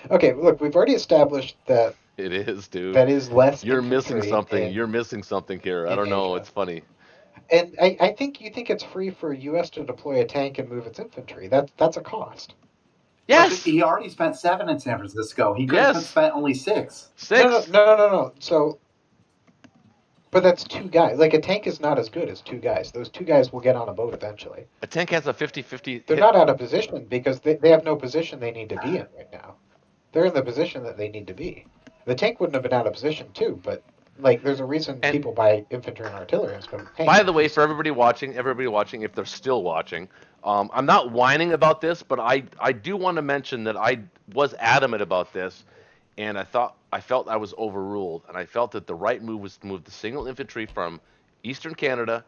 Okay, look, we've already established that It is, dude. that is less You're missing infantry something. You're missing something here. I in don't know. Asia. It's funny. And I think you think it's free for U.S. to deploy a tank and move its infantry. That's a cost. Yes. He already spent 7 in San Francisco. He could have spent only 6. 6. No. So, but that's 2 guys. Like a tank is not as good as 2 guys. Those 2 guys will get on a boat eventually. A tank has a 50-50. They're not out of position because they have no position they need to be in right now. They're in the position that they need to be. The tank wouldn't have been out of position too, but like there's a reason people buy infantry and artillery instead of tanks. By the way, for everybody watching, if they're still watching, I'm not whining about this, but I do want to mention that I was adamant about this, and I felt I was overruled, and I felt that the right move was to move the single infantry from Eastern Canada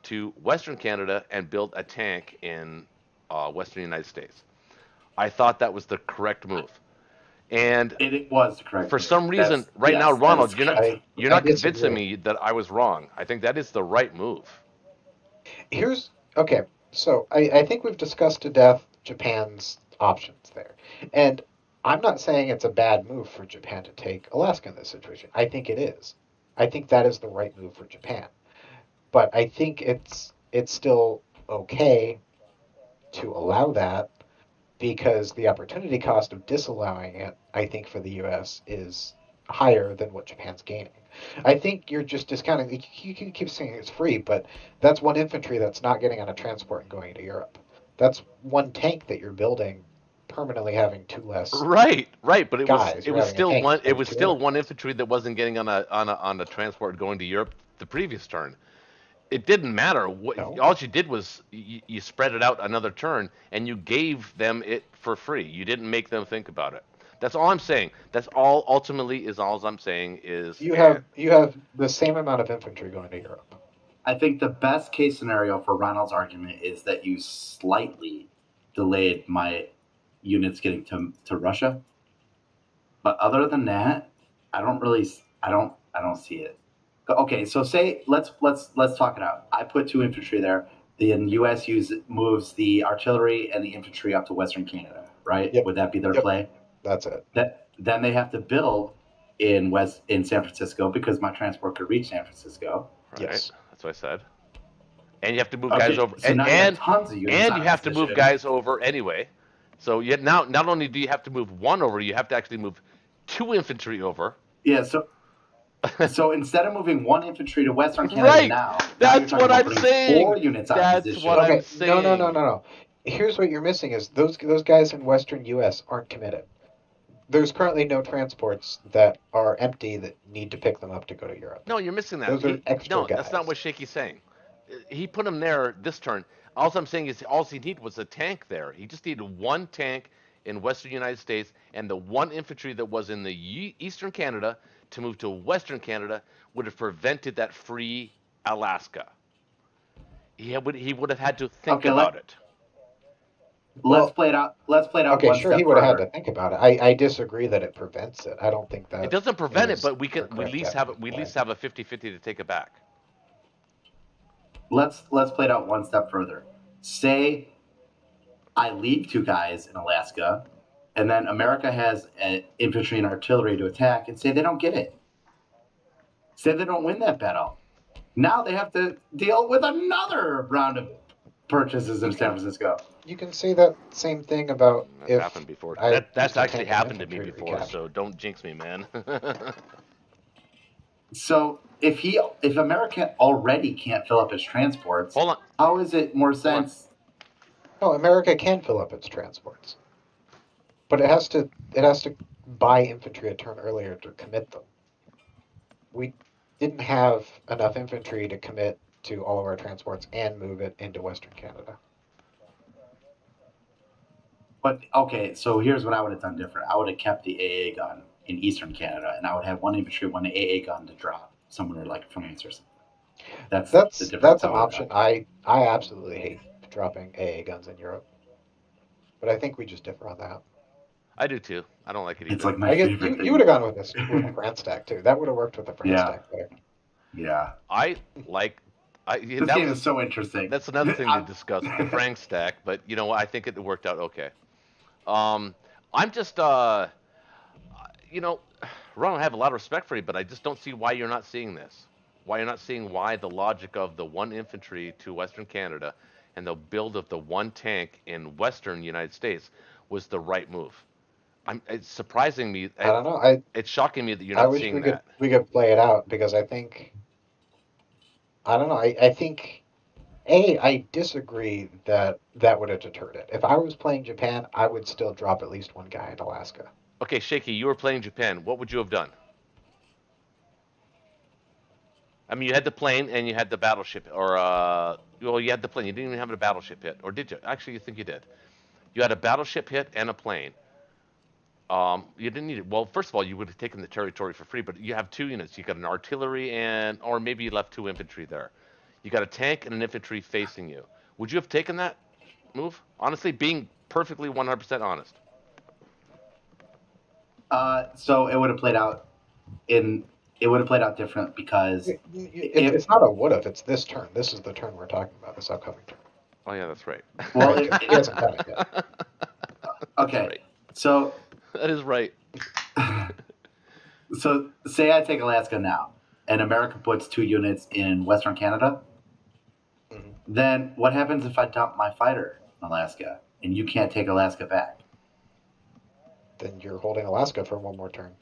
to Western Canada and build a tank in Western United States. I thought that was the correct move. And it was correct. For some reason, now, Ronald, you're not convincing me that I was wrong. I think that is the right move. Okay. So I think we've discussed to death Japan's options there, and I'm not saying it's a bad move for Japan to take Alaska in this situation. I think it is. I think that is the right move for Japan, but I think it's still okay to allow that. Because the opportunity cost of disallowing it, I think, for the U.S. is higher than what Japan's gaining. I think you're just discounting. You keep saying it's free, but that's 1 infantry that's not getting on a transport and going to Europe. That's 1 tank that you're building, permanently having 2 less. Right. But it was still one. It was still 1 infantry that wasn't getting on a transport going to Europe the previous turn. It didn't matter. All you did was you spread it out another turn, and you gave them it for free. You didn't make them think about it. That's all I'm saying. That's all. Ultimately, is all I'm saying is you have the same amount of infantry going to Europe. I think the best case scenario for Ronald's argument is that you slightly delayed my units getting to Russia. But other than that, I don't see it. Okay, so say let's talk it out. I put 2 infantry there. The U.S. moves the artillery and the infantry up to Western Canada, right? Yep. Would that be their play? That's it. Then they have to build in San Francisco because my transport could reach San Francisco. Right. Yes, that's what I said. And you have to move guys over, so and you have to move guys over anyway. So now not only do you have to move 1 over, you have to actually move 2 infantry over. Yeah. So instead of moving 1 infantry to Western Canada now, that's what I'm saying. 4 units out that's position. what I'm saying. No. Here's what you're missing is those guys in Western U.S. aren't committed. There's currently no transports that are empty that need to pick them up to go to Europe. No, you're missing that. Those are extra guys. That's not what Shaky's saying. He put them there this turn. All I'm saying is all he needed was a tank there. He just needed 1 tank in Western United States and the 1 infantry that was in the Eastern Canada to move to Western Canada would have prevented that free Alaska. He would have had to think about it. Let's play it out. Okay, sure. He would have had to think about it. I disagree that it prevents it. I don't think that it doesn't prevent it, but we at least have a 50-50 to take it back. Let's play it out one step further. Say I leave 2 guys in Alaska, and then America has infantry and artillery to attack, and say they don't get it. Say they don't win that battle. Now they have to deal with another round of purchases in San Francisco. You can say that same thing about that happened before. That's actually happened to me before, so don't jinx me, man. So if America already can't fill up its transports, hold on. How is it more sense? No, America can fill up its transports, but it has to buy infantry a turn earlier to commit them. We didn't have enough infantry to commit to all of our transports and move it into Western Canada. But okay, so here's what I would have done different. I would have kept the AA gun in Eastern Canada, and I would have 1 infantry, 1 AA gun to drop somewhere like France or something. That's an option. I absolutely hate dropping AA guns in Europe, but I think we just differ on that. I do too. I don't like it either. It's like my I guess favorite thing. you would have gone with this with the France stack too. That would have worked with the France Yeah. stack better. Yeah. I like. This game is so interesting. That's another thing to discuss, the Frank stack. But you know what? I think it worked out okay. I'm just, you know, Ronald, I have a lot of respect for you, but I just don't see why you're not seeing this. Why you're not seeing why the logic of the one infantry to Western Canada and the build of the one tank in Western United States was the right move. It's surprising me. I don't know. It's shocking me that you're I not wish seeing we could that. play it out because I think I don't know. I think I disagree that would have deterred it. If I was playing Japan, I would still drop at least one guy in Alaska. Okay, Shaky, you were playing Japan. What would you have done? I mean, you had the plane and you had the battleship, or well, you had the plane. You didn't even have a battleship hit, or did you? Actually, you think you did. You had a battleship hit and a plane. You didn't need it. Well, first of all, you would have taken the territory for free, but you have two units. You got an artillery and, or maybe you left two infantry there. You got a tank and an infantry facing you. Would you have taken that move? Honestly, being perfectly 100% honest. So it would have played out different because It's not a would have. It's this turn. This is the turn we're talking about. This upcoming turn. Oh yeah, that's right. well, He hasn't done it yet. okay. Right. So That is right. so say I take Alaska now, and America puts 2 units in Western Canada. Mhm. Then what happens if I dump my fighter in Alaska and you can't take Alaska back? Then you're holding Alaska for one more turn.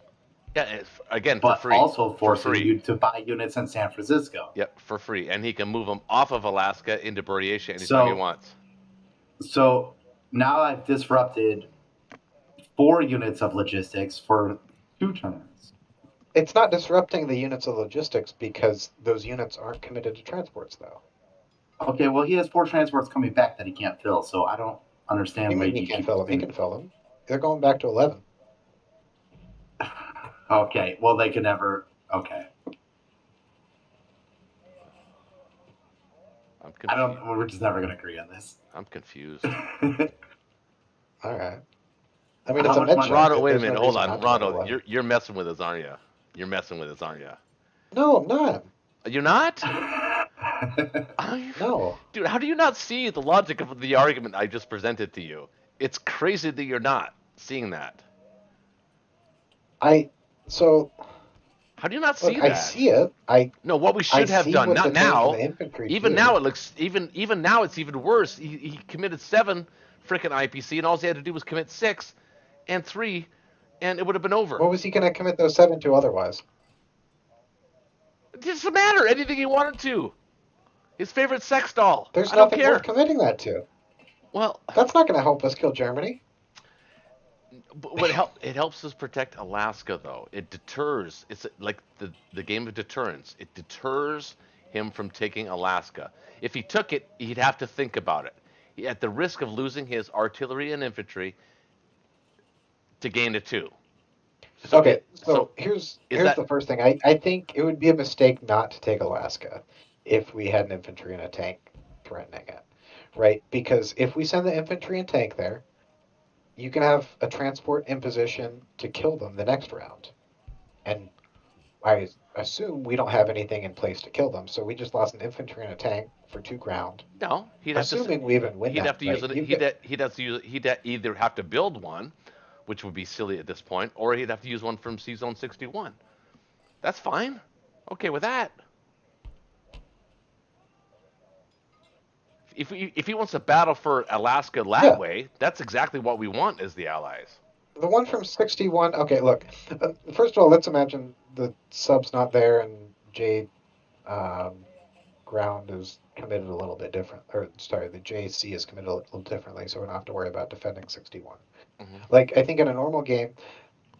Yeah, again, for But free. also forcing free. you to buy units in San Francisco. Yep, for free. And he can move them off of Alaska into Buryatia anytime So- he wants. So now I've disrupted 4 units of logistics for 2 turns. It's not disrupting the units of logistics because those units aren't committed to transports, though. Okay, well he has 4 transports coming back that he can't fill, so I don't What understand do you why mean you he can't keep fill them? He can fill them. They're going back to 11. Okay, well they can never. Okay, I'm I confused. don't. We're just never gonna agree on this. I'm confused. All right. I mean, How it's a much med money- check. Ronald, wait a There's no minute. Hold reason on. not to go to Ronald, 11. you're messing with us, aren't you? You're messing with us, aren't you? No, I'm not. You're not? No. Dude, how do you not see the logic of the argument I just presented to you? It's crazy that you're not seeing that. So How do you not see look, that? I see it. No, what we I should have see done, what not the tank now. and the infantry Even do. now it looks even now it's even worse. He committed 7 freaking IPC, and all he had to do was commit 6 and 3, and it would have been over. What was he going to commit those 7 to otherwise? It doesn't matter. Anything he wanted to. His favorite sex doll. There's I don't nothing care. worth committing that to. Well, That's not going to help us kill Germany. but it helps us protect Alaska, though. It deters. It's like the game of deterrence. It deters him from taking Alaska. If he took it, he'd have to think about it. At the risk of losing his artillery and infantry to gain a 2. Okay, so is here's that- the first thing. I think it would be a mistake not to take Alaska if we had an infantry and a tank threatening it, right? Because if we send the infantry and tank there, you can have a transport in position to kill them the next round. And I assume we don't have anything in place to kill them, so we just lost an infantry and a tank for 2 ground. No, he'd have Assuming we even win he'd that have to use fight. it. He'd have to use. He'd either have to build one, which would be silly at this point, or he'd have to use one from C Zone 61. That's fine. Okay with that. If he wants to battle for Alaska that Yeah. way, that's exactly what we want as the allies. The one from 61. Okay, look. First of all, let's imagine the sub's not there and J ground is committed a little bit different. Or sorry, the JC is committed a little differently, so we don't have to worry about defending 61. Mhm. Like I think in a normal game,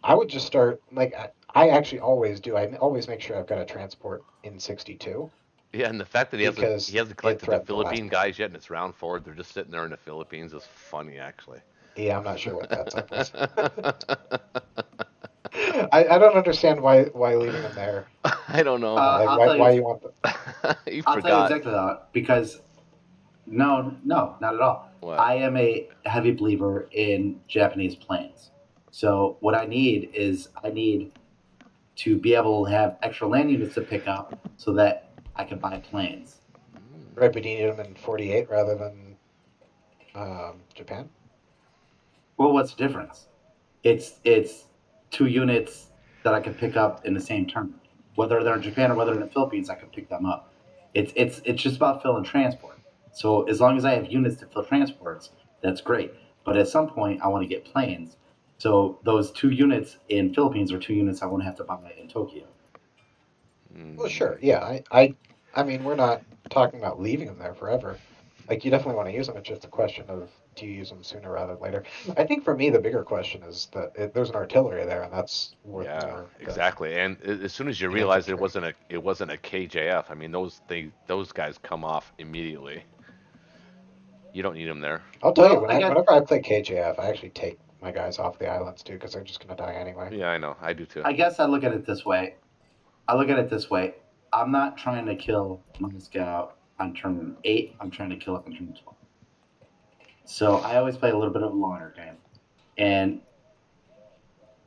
I would just start like I actually always do. I always make sure I've got a transport in 62. Yeah, and the fact that Because he hasn't it collected the threatens Philippine Alaska. guys yet, and it's round 4, they're just sitting there in the Philippines is funny, actually. Yeah, I'm not sure what that's up with. I don't understand why leaving them there. I don't know. Like I'll tell why you- you want them? You I'll tell you forgot. exactly that because no, not at all. What? I am a heavy believer in Japanese planes. So what I need to be able to have extra land units to pick up so that I can buy planes. Right, but you need them in 48 rather than Japan? Well, what's the difference? It's 2 units that I can pick up in the same turn. Whether they're in Japan or whether they're in the Philippines, I can pick them up. It's just about filling transport. So as long as I have units to fill transports, that's great. But at some point, I want to get planes. So those 2 units in Philippines are 2 units I won't have to buy in Tokyo. Well, sure. Yeah, I mean, we're not talking about leaving them there forever. Like, you definitely want to use them. It's just a question of do you use them sooner rather than later. I think for me, the bigger question is that there's an artillery there, and that's worth Yeah, more than exactly. And as soon as you the realize infantry. it wasn't a KJF, I mean those guys come off immediately. You don't need them there. I'll tell you, Well, I got whenever I play KJF, I actually take my guys off the islands too, because they're just going to die anyway. Yeah, I know. I do too. I guess I look at it this way. I'm not trying to kill Moscow on turn 8. I'm trying to kill it on turn 12. So I always play a little bit of a longer game. And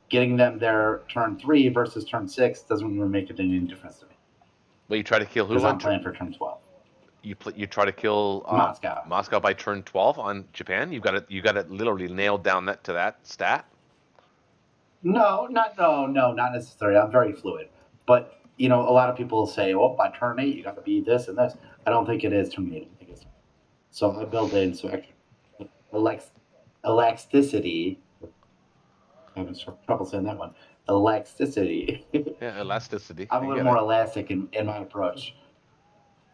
getting them there turn 3 versus turn 6 doesn't really make any difference to me. But you try to kill who Because I'm on playing for turn 12. you try to kill Moscow. Moscow by turn 12 on Japan. You got it literally nailed down to that stat. No, not necessarily. I'm very fluid. But, a lot of people say, oh, by turn 8, you got to be this and this. I don't think it is turn 8. I think it's. So I build in some extra elasticity. I'm having trouble saying that one. Elasticity. Yeah, elasticity. I'm a little more elastic in my approach.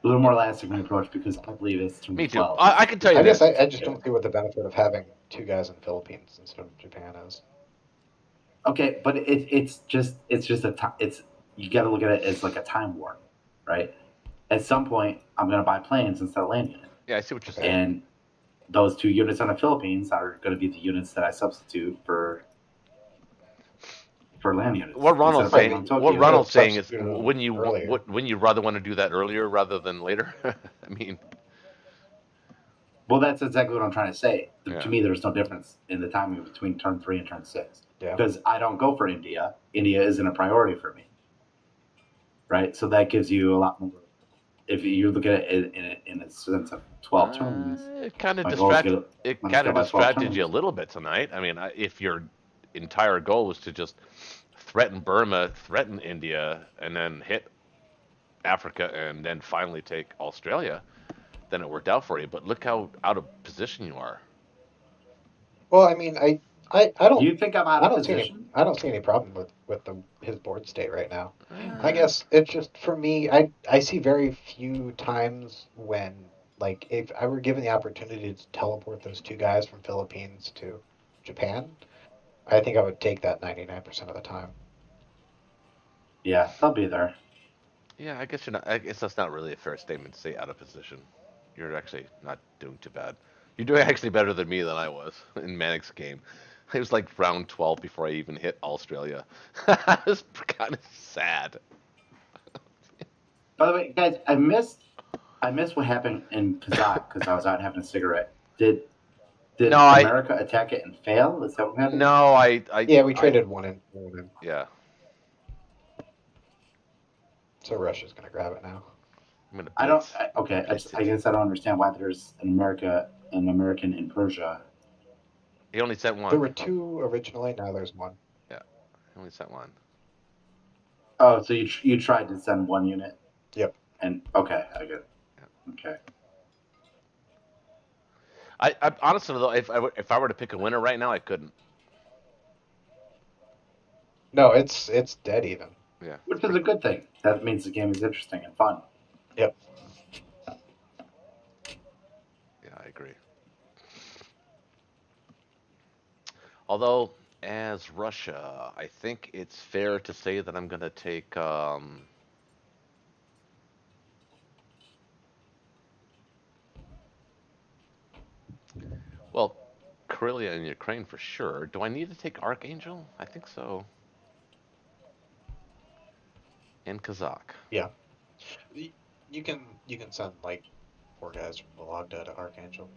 A little more elastic in my approach because I believe it's turn Me too. 12. I can tell you I guess this. I just don't see what the benefit of having 2 guys in Philippines instead of Japan is. Okay, but it's just a time. You got to look at it as like a time warp, right? At some point, I'm going to buy planes instead of land units. Yeah, I see what you're saying. And those 2 units on the Philippines are going to be the units that I substitute for land units. What Ronald's instead of saying, on Tokyo. what Ronald's saying is, Substitute them wouldn't earlier. you rather want to do that earlier rather than later? I mean, Well, that's exactly what I'm trying to say. Yeah. To me, there's no difference in the timing between turn 3 and turn 6. Yeah. Because I don't go for India. India isn't a priority for me. Right? So that gives you a lot more. If you look at it in a sense of 12 turns. it kind of my goal is distracted. It my kind of goal is 12 distracted you a turns. little bit tonight. I mean, if your entire goal was to just threaten Burma, threaten India, and then hit Africa, and then finally take Australia, then it worked out for you. But look how out of position you are. Well, I mean, I Do don't you think I'm out I of don't see any position? I don't see any problem with his board state right now. I guess it's just for me. I see very few times when, like, if I were given the opportunity to teleport those 2 guys from Philippines to Japan, I think I would take that 99% of the time. Yeah, they'll be there. Yeah, I guess you're not. I guess that's not really a fair statement to say out of position. You're actually not doing too bad. You're doing actually better than me than I was in Manic's game. It was like round 12 before I even hit Australia. I was kind of sad. By the way, guys, I missed what happened in Kazakh because I was out having a cigarette. Did No, America attack it and fail? Is that what happened? No, Yeah, we traded one in. Yeah, So Russia's gonna grab it now. I'm gonna I don't. blitz. Okay, Blitz I it. guess I don't understand why there's an American in Persia. He only sent There one. were 2 originally. Now there's 1. He only sent one. Oh, so you tried to send 1 unit? Yep. And okay, I get it. Okay. I honestly though, if I were to pick a winner right now, I couldn't. No, it's dead even. Yeah. Which is a good thing. That means the game is interesting and fun. Yep. Yeah, I agree. Although, as Russia, I think it's fair to say that I'm gonna take. Well, Karelia and Ukraine for sure. Do I need to take Archangel? I think so. And Kazakh. Yeah. You can send like 4 guys from Vologda to Archangel.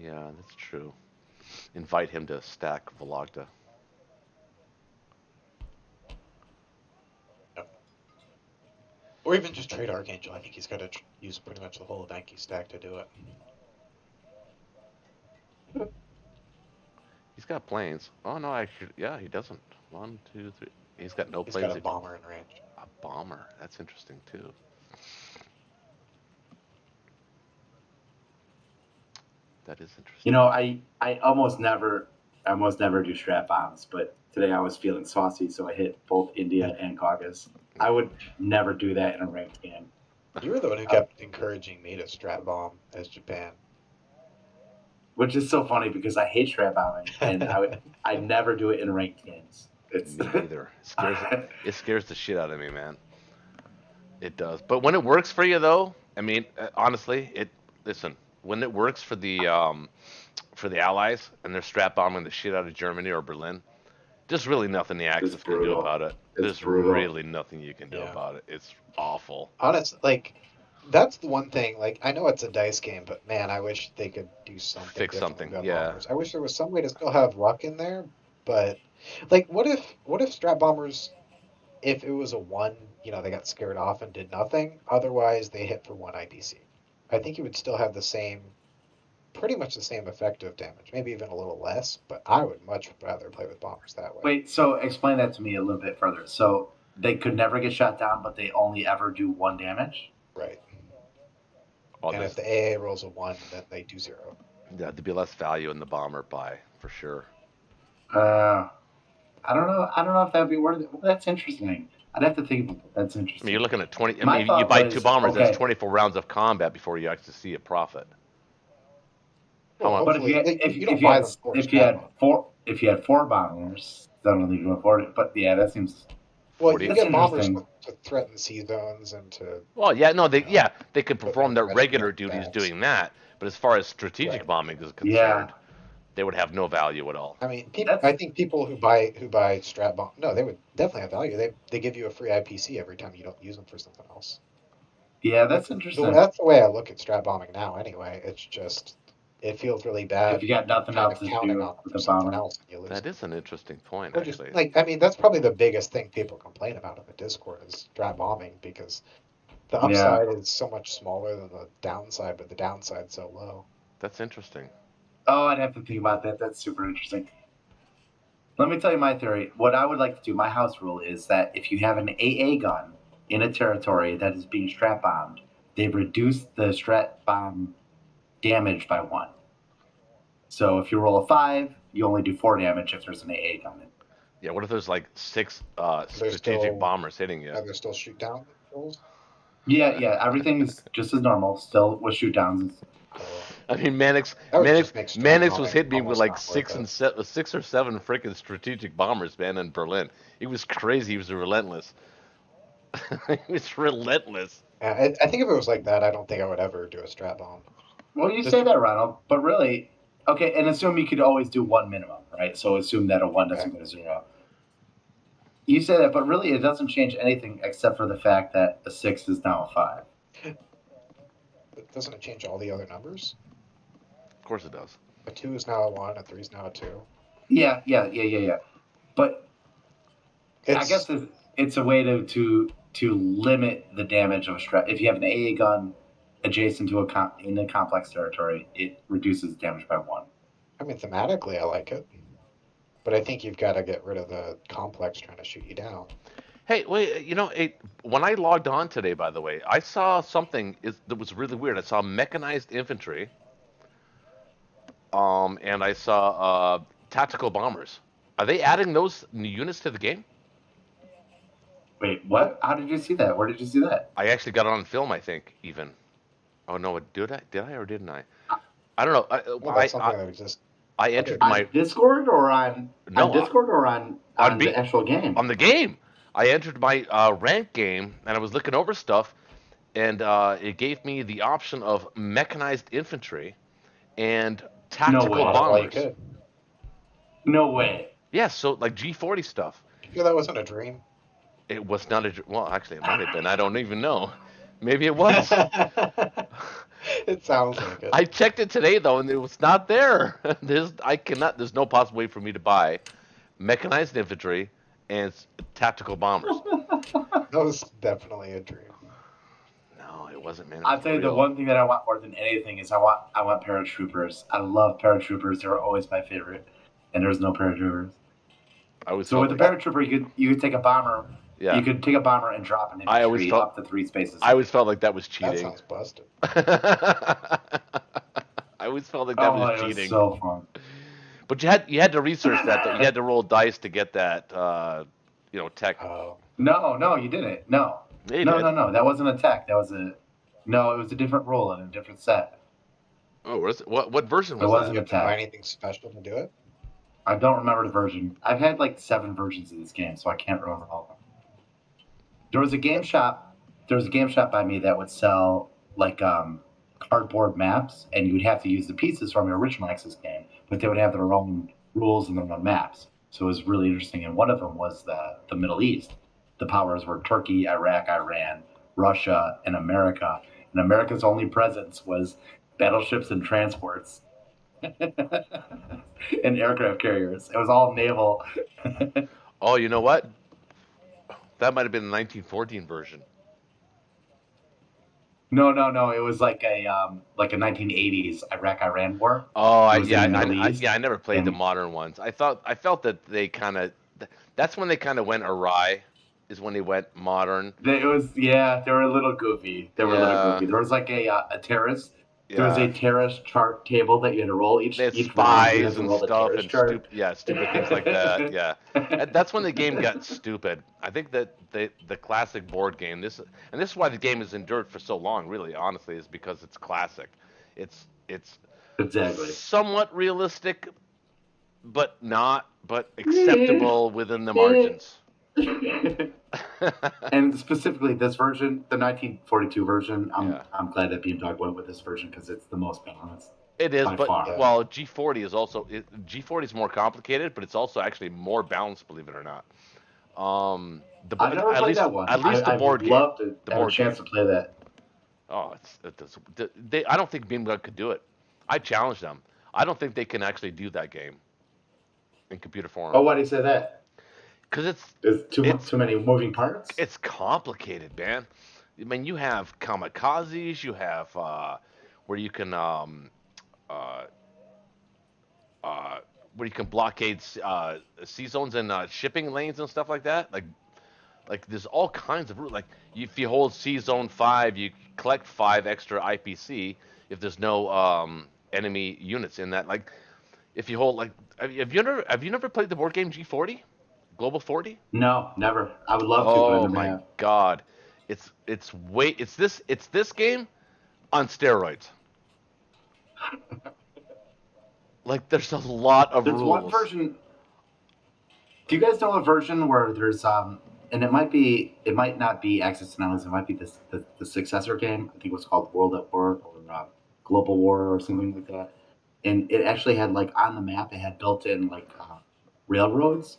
Yeah, that's true. Invite him to stack Vologda. Or even just trade Archangel. I think he's got to use pretty much the whole Enki stack to do it. He's got planes. Oh no, actually, yeah, he doesn't. One, two, three. He's got no He's planes. got a bomber in range. A bomber. That's interesting too. That is interesting. You know, I almost never do strap bombs, but today I was feeling saucy, so I hit both India and Caucasus. I would never do that in a ranked game. You were the one who kept encouraging me to strap bomb as Japan. Which is so funny because I hate strap bombing, and I never do it in ranked games. It's Me neither. It scares the shit out of me, man. It does. But when it works for you, though, I mean, honestly, listen. When it works for the Allies and they're strap bombing the shit out of Germany or Berlin, there's really nothing the Axis can do brutal. about it. It's There's brutal. really nothing you can do about it. It's awful. Honestly, like, that's the one thing. Like, I know it's a dice game, but man, I wish they could do something. Fix different something, with gun yeah. bombers. I wish there was some way to still have luck in there, but like, what if strap bombers, if it was a one, they got scared off and did nothing. Otherwise, they hit for one IPC. I think you would still have pretty much the same effective damage, maybe even a little less. But I would much rather play with bombers that way. Wait, so explain that to me a little bit further. So they could never get shot down, but they only ever do 1 damage? Right. Oh, And if the AA rolls a 1, then they do 0. yeah, there'd be less value in the bomber buy for sure. I don't know if that'd be worth it. Well, that's interesting. I'd have to think about that. That's I interesting. mean, you're looking at 20. I My mean, you thought buy was, 2 bombers. okay. That's 24 rounds of combat before you actually see a profit. Well, But if you had 4 bombers, that only leave you with 40. But yeah, that seems. Well, 40. you That's get bombers interesting. to threaten sea zones and to. Well, yeah, no, they could perform their Put regular red duties bags. doing that, but as far as strategic Right. bombing is concerned, Yeah. they would have no value at all. I mean, That's- I think people who buy strap bomb, no, they would definitely have value. They give you a free IPC every time you don't use them for something else. Yeah, that's So interesting. that's the way I look at strap bombing now. Anyway, it's just it feels really bad. If you got nothing trying else to to count do it on with for the something bomber. else, and you lose. That is an interesting point, Or just actually. that's probably the biggest thing people complain about in the Discord is strap bombing because the Yeah. upside is so much smaller than the downside, but the downside's so low. That's interesting. Oh, I'd have to think about that. That's super interesting. Let me tell you my theory. What I would like to do, my house rule is that if you have an AA gun in a territory that is being strap bombed, they've reduced the strap bomb damage by 1. So if you roll a 5, you only do 4 damage if there's an AA gun in. Yeah, what if there's like 6 strategic still- bombers hitting you? Are there still shoot down rolls? Yeah, everything's just as normal, still with shoot downs. I mean, Mannix That would just make strap was bombing hitting me with almost like not 6 worth and 6 or 7 freaking strategic bombers, man, in Berlin. He was crazy. He was relentless. He was relentless. I think if it was like that, I don't think I would ever do a strap bomb. Well, you Just- say that, Ronald, but really, okay, and assume you could always do 1 minimum, right? So assume that a 1 doesn't go to 0. You say that, but really it doesn't change anything except for the fact that a 6 is now a 5. But doesn't it change all the other numbers? Of course it does. A 2 is now a 1, a 3 is now a 2. Yeah. But I It's, guess it's a way to limit the damage of a strap. If you have an AA gun adjacent to in a complex territory, it reduces damage by 1. I mean, thematically, I like it. But I think you've got to get rid of the complex trying to shoot you down. Hey, wait, when I logged on today, by the way, I saw something that was really weird. I saw mechanized infantry, and I saw tactical bombers. Are they adding those units to the game? Wait, what? How did you see that? Where did you see that? I actually got it on film, I think, even. Oh, no, did I or didn't I? I don't know. Well, that's something that exists. I entered On my... Discord or on No, Discord or on the actual game? On the game. I entered my rank game, and I was looking over stuff, and it gave me the option of mechanized infantry and tactical way. Well, you bombers. could. No way. Yeah, so like G40 stuff. You feel that wasn't a dream? It was not well, actually, it might have been. I don't even know. Maybe it was. It sounds like it. I checked it today though, and it was not there. There's no possible way for me to buy mechanized infantry and tactical bombers. That was definitely a dream. No, it wasn't, man. It I'll was tell you the real. one thing that I want more than anything is I want paratroopers. I love paratroopers. They're always my favorite, and there's no paratroopers. I always So felt with the like, paratrooper, you could take a bomber. yeah. You could take a bomber and drop an I always infantry felt up to 3 spaces. I always felt like that was That cheating. sounds busted. I always felt like that Oh, was it was cheating. so fun. But you had to research that though. You had to roll dice to get that tech. Oh, No, you didn't. No, Yeah, you no, did. no, no. That wasn't a tech. It was a different rule and a different set. Oh, was it? What version It was wasn't you that? a have to buy tech. anything special to do it? I don't remember the version. I've had like 7 versions of this game, so I can't remember all of them. There was a game shop. There was a game shop by me that would sell like cardboard maps, and you would have to use the pieces from your original Access game, but they would have their own rules and their own maps. So it was really interesting. And one of them was the Middle East. The powers were Turkey, Iraq, Iran, Russia, and America. And America's only presence was battleships and transports. And aircraft carriers. It was all naval. Oh, you know what? That might have been the 1914 version. No. It was like a 1980s Iraq-Iran war. Oh, It was in the Middle East. I never played the And modern ones. I felt that they kind of, that's when they kind of went awry, is when they went modern. they were a little goofy. They were a little Yeah. goofy. There was like a terrorist. There was Yeah, a terrorist chart table that you had to roll each there's round. You had spies to and roll the stuff terrorist and chart. stupid things like that. Yeah, that's when the game got stupid. I think that the classic board game, this is why the game has endured for so long. Really, honestly, is because it's classic. It's Exactly. somewhat realistic, but acceptable within the margins. And specifically this version, the 1942 version, Yeah. I'm glad that Beamdog went with this version because it's the most balanced. It is, By but far. well, G40 is also G40 is more complicated, but it's also actually more balanced, believe it or not. I've never at played least that one. at least the I board would game. love to The have a board chance game. to play that. Oh, I don't think Beamgun could do it. I challenge them. I don't think they can actually do that game in computer form Oh, why do you say that? because There's It's- too many moving parts. it's complicated, man. I mean, you have kamikazes, you have where you can uh, where you can blockade sea zones and shipping lanes and stuff like that. Like there's all kinds of route. Like if you hold C zone 5, you collect 5 extra IPC if there's no enemy units in that. Like if you hold like have you never played the board game G40? Global 40? No, never. I would love to, but I Oh never my have. god. It's this game on steroids. Like there's a lot of There's rules. one version. Do you guys know a version where there's and it might not be Access to Knowledge. It might be the successor game. I think it was called World at War or Global War or something like that. And it actually had like on the map, it had built-in like railroads,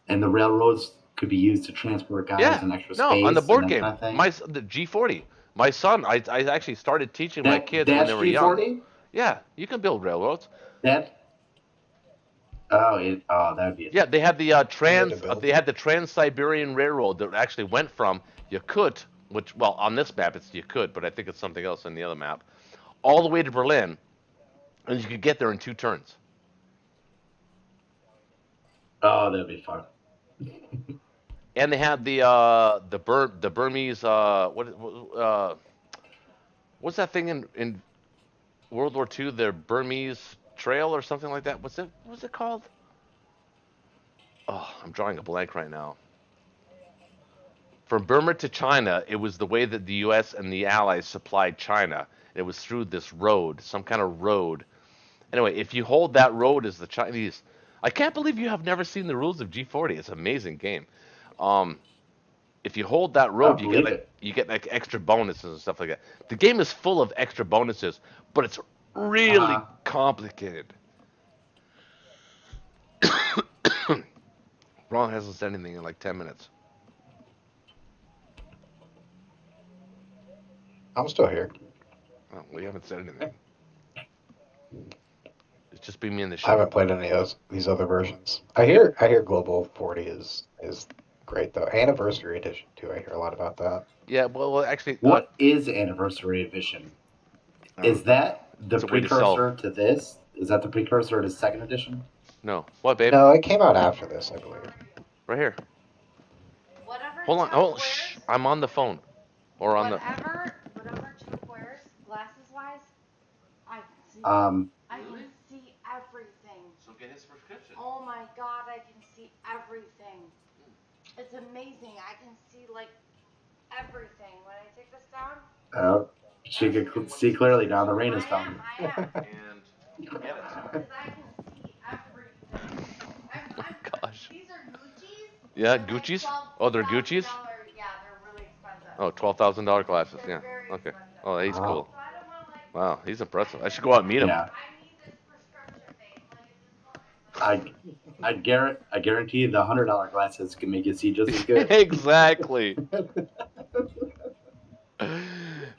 and the railroads could be used to transport guys Yeah. and extra No, space on the board and that game. kind of thing. The G40. My son, I actually started teaching my kids when that's they were young. G40? Yeah, you can build railroads. That that'd be Yeah, they had the build. they had the Trans-Siberian Railroad that actually went from Yakut, which well on this map it's Yakut, but I think it's something else on the other map, all the way to Berlin, and you could get there in 2 turns. that'd be fun. And they had the Burmese what's that thing in World War II? The Burmese Trail or something like that. What's it called? Oh, I'm drawing a blank right now. From Burma to China, it was the way that the U.S. and the Allies supplied China. It was through this road, some kind of road. Anyway, if you hold that road as the Chinese, I can't believe you have never seen the rules of G40. It's an amazing game. If you hold that road, believe it. you get like extra bonuses and stuff like that. The game is full of extra bonuses, but it's really complicated. Ron hasn't said anything in like 10 minutes. I'm still here. Oh, we haven't said anything. It's just been me in the I show. haven't played any of these other versions. I hear Global 40 is great though. Anniversary Edition too. I hear a lot about that. Yeah, well actually, What is Anniversary Edition? Is that the it's a way to sell. precursor to this? Is that the precursor to second edition? No, what, babe? No, it came out after this, I believe. Right here. Whatever Hold on. Chuck Oh, wears, shh. I'm on the phone, or on the. whatever Chuck wears, glasses wise, I can see. I can see everything. So get his prescription. Oh my God, I can see everything. It's amazing. I can see like everything. When I take this down. Oh, she could see clearly now. The rain is coming. I am. And get it. Because I can see everything. Gosh. These are Gucci's. Yeah, Gucci's. Oh, they're Gucci's. Yeah, they're really expensive. Oh, $12,000 glasses. Yeah. They're very Okay. expensive. Oh, he's Wow. cool. So I don't want like. Wow, he's impressive. I should go out and meet him. Yeah, I need this prescription, babe. Like it's I guarantee the $100 glasses can make you see just as good. Exactly.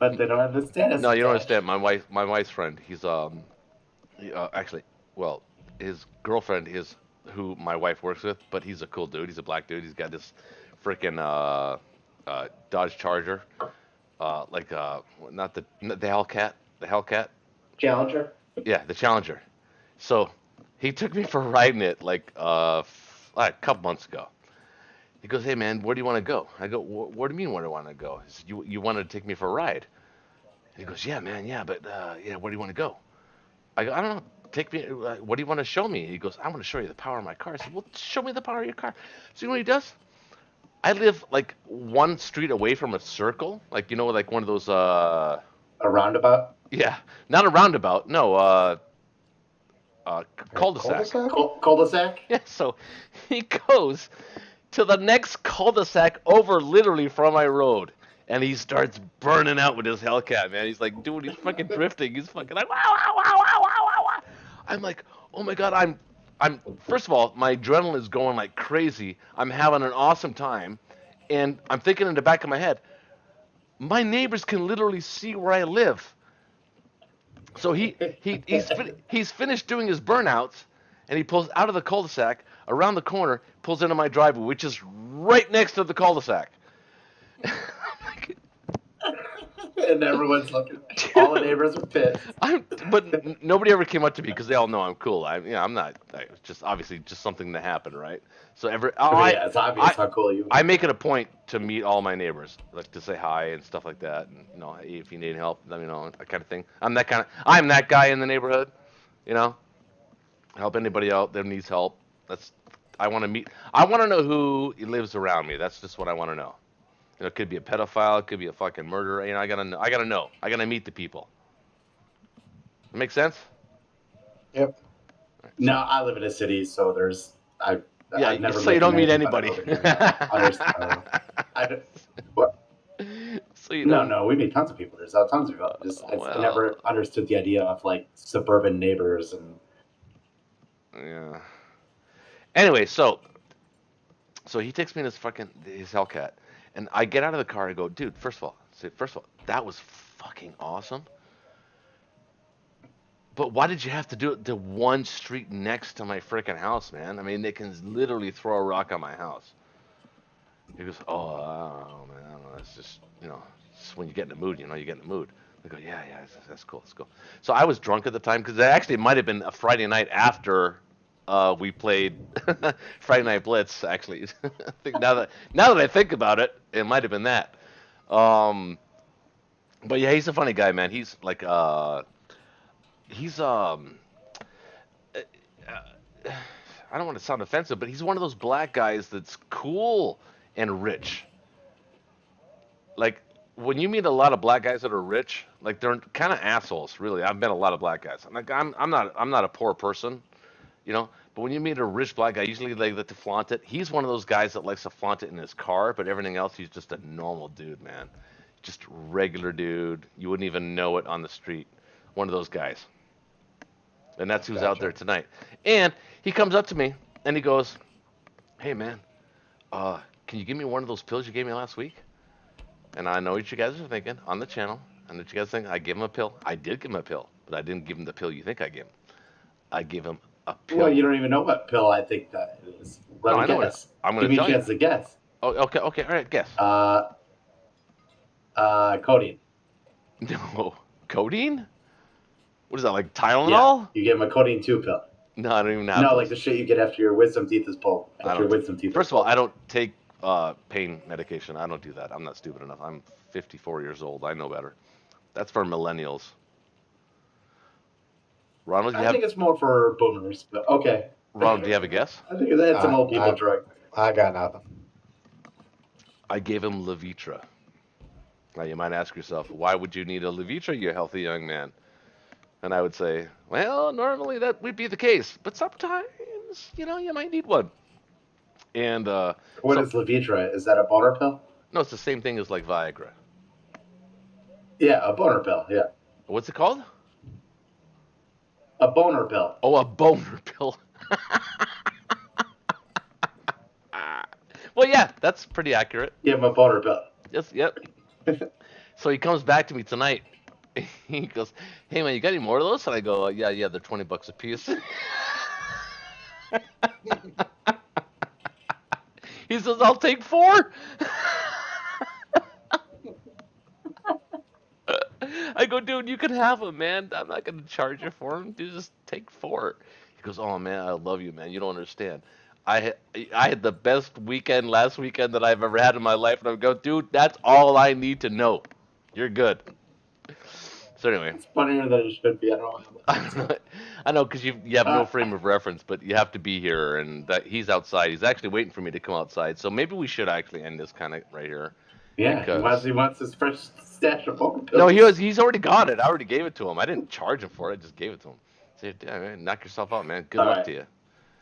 But they don't have the status. No, you don't attached. understand. My wife's friend. He's actually, well, his girlfriend is who my wife works with, but he's a cool dude. He's a black dude. He's got this freaking Dodge Charger, not the Hellcat, the Hellcat. Challenger. Yeah, the Challenger. So he took me for riding it like a couple months ago. He goes, "Hey man, where do you want to go?" I go, "What do you mean where do I want to go?" He said, "You wanted to take me for a ride." He goes, "Yeah, man, yeah, but yeah, where do you want to go?" I go, "I don't know. Take me. What do you want to show me?" He goes, "I want to show you the power of my car." I said, "Well, show me the power of your car." So you know what he does? I live like one street away from a circle, like like one of those. A roundabout. Yeah, not a roundabout. No, cul-de-sac. Cul-de-sac. Yeah, so he goes to the next cul-de-sac over literally from my road. And he starts burning out with his Hellcat, man. He's like, dude, he's fucking drifting. He's fucking like, wow, wow, wow, wow, wow, wow, wow. I'm like, oh my God, I'm, first of all, my adrenaline is going like crazy. I'm having an awesome time. And I'm thinking in the back of my head, my neighbors can literally see where I live. So he's finished doing his burnouts, and he pulls out of the cul-de-sac, around the corner, pulls into my driveway, which is right next to the cul-de-sac. And everyone's looking. All the neighbors are pissed. But nobody ever came up to me because they all know I'm cool. I'm not. It's just obviously just something that happened, right? So Yeah, it's obvious how cool you are. I make it a point to meet all my neighbors, like to say hi and stuff like that, and hey, if you need help, let me know, that kind of thing. I'm that guy in the neighborhood, help anybody out that needs help. I want to know who lives around me. That's just what I want to know. It could be a pedophile, it could be a fucking murderer. I gotta know. I gotta meet the people. Make sense? Yep. No, I live in a city, so I've never. So you don't meet anybody. No, we meet tons of people. There's tons of people. I never understood the idea of like suburban neighbors and. Yeah. Anyway, so he takes me in his Hellcat, and I get out of the car and go, dude. First of all, that was fucking awesome. But why did you have to do it to one street next to my freaking house, man? I mean, they can literally throw a rock on my house. He goes, oh, I don't know, man. I don't know. It's just, it's when you get in the mood, you get in the mood. I go, yeah, that's cool. Let's go. So I was drunk at the time because it might have been a Friday night after we played Friday Night Blitz. Actually, I think now that I think about it, it might have been that. But yeah, he's a funny guy, man. He's like I don't want to sound offensive, but he's one of those black guys that's cool and rich. Like when you meet a lot of black guys that are rich, like they're kind of assholes, really. I've met a lot of black guys. I'm not a poor person, but when you meet a rich black guy, usually they like to flaunt it. He's one of those guys that likes to flaunt it in his car, but everything else, he's just a normal dude, man. Just regular dude. You wouldn't even know it on the street. One of those guys. And that's who's out there tonight. And he comes up to me and he goes, hey man, can you give me one of those pills you gave me last week? And I know what you guys are thinking on the channel. And what you guys think? I gave him a pill. I did give him a pill, but I didn't give him the pill you think I gave him. I gave him a pill. Well, you don't even know what pill I think that is. Let No, me I know what guess. I'm going Give to me a tell you. chance to guess. Oh, okay, all right, guess. Codeine. No, codeine? What is that, like Tylenol? Yeah, you give him a codeine 2 pill. No, I don't even have No, those. like the shit you get after your wisdom teeth is pulled. First of all, I don't take pain medication. I don't do that. I'm not stupid enough. I'm 54 years old. I know better. That's for millennials. Ronald, I think it's more for boomers, but okay. Ronald, do you have a guess? I think that's an old people drug. I got nothing. I gave him Levitra. Now you might ask yourself, why would you need a Levitra, you healthy young man? And I would say, well, normally that would be the case, but sometimes, you might need one. And what is Levitra? Is that a boner pill? No, it's the same thing as like Viagra. Yeah, a boner pill. Yeah. What's it called? A boner pill. Oh, a boner pill. Well, yeah, that's pretty accurate. Give him a boner pill. Yes, yep. So he comes back to me tonight. He goes, "Hey man, you got any more of those?" And I go, "Yeah, they're $20 a piece." He says, "I'll take 4." I go, "Dude, you can have them, man. I'm not gonna charge you for them. Dude, just take 4." He goes, "Oh man, I love you, man. You don't understand. I had the best weekend last weekend that I've ever had in my life." And I go, "Dude, that's all I need to know. You're good." So anyway, it's funnier than it should be. I don't know. I know, because you have no frame of reference, but you have to be here, and that he's outside. He's actually waiting for me to come outside. So maybe we should actually end this kind of right here. Yeah, because... he wants his fresh stash of boner pills. No, he's already got it. I already gave it to him. I didn't charge him for it. I just gave it to him. So, yeah, man, knock yourself out, man. Good luck to you.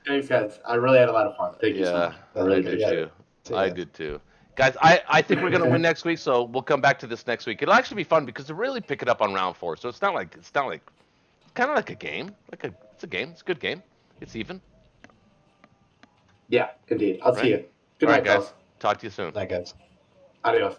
Thanks, guys. I really had a lot of fun. Thank you so much. I did too. I did too. Guys, I think we're gonna win next week, so we'll come back to this next week. It'll actually be fun because they're really pick it up on round 4. So it's not like kind of like a game. It's a game. It's a good game. It's even. Yeah, indeed. I'll see you. Good night, guys. Talk to you soon. Night, guys. Adios.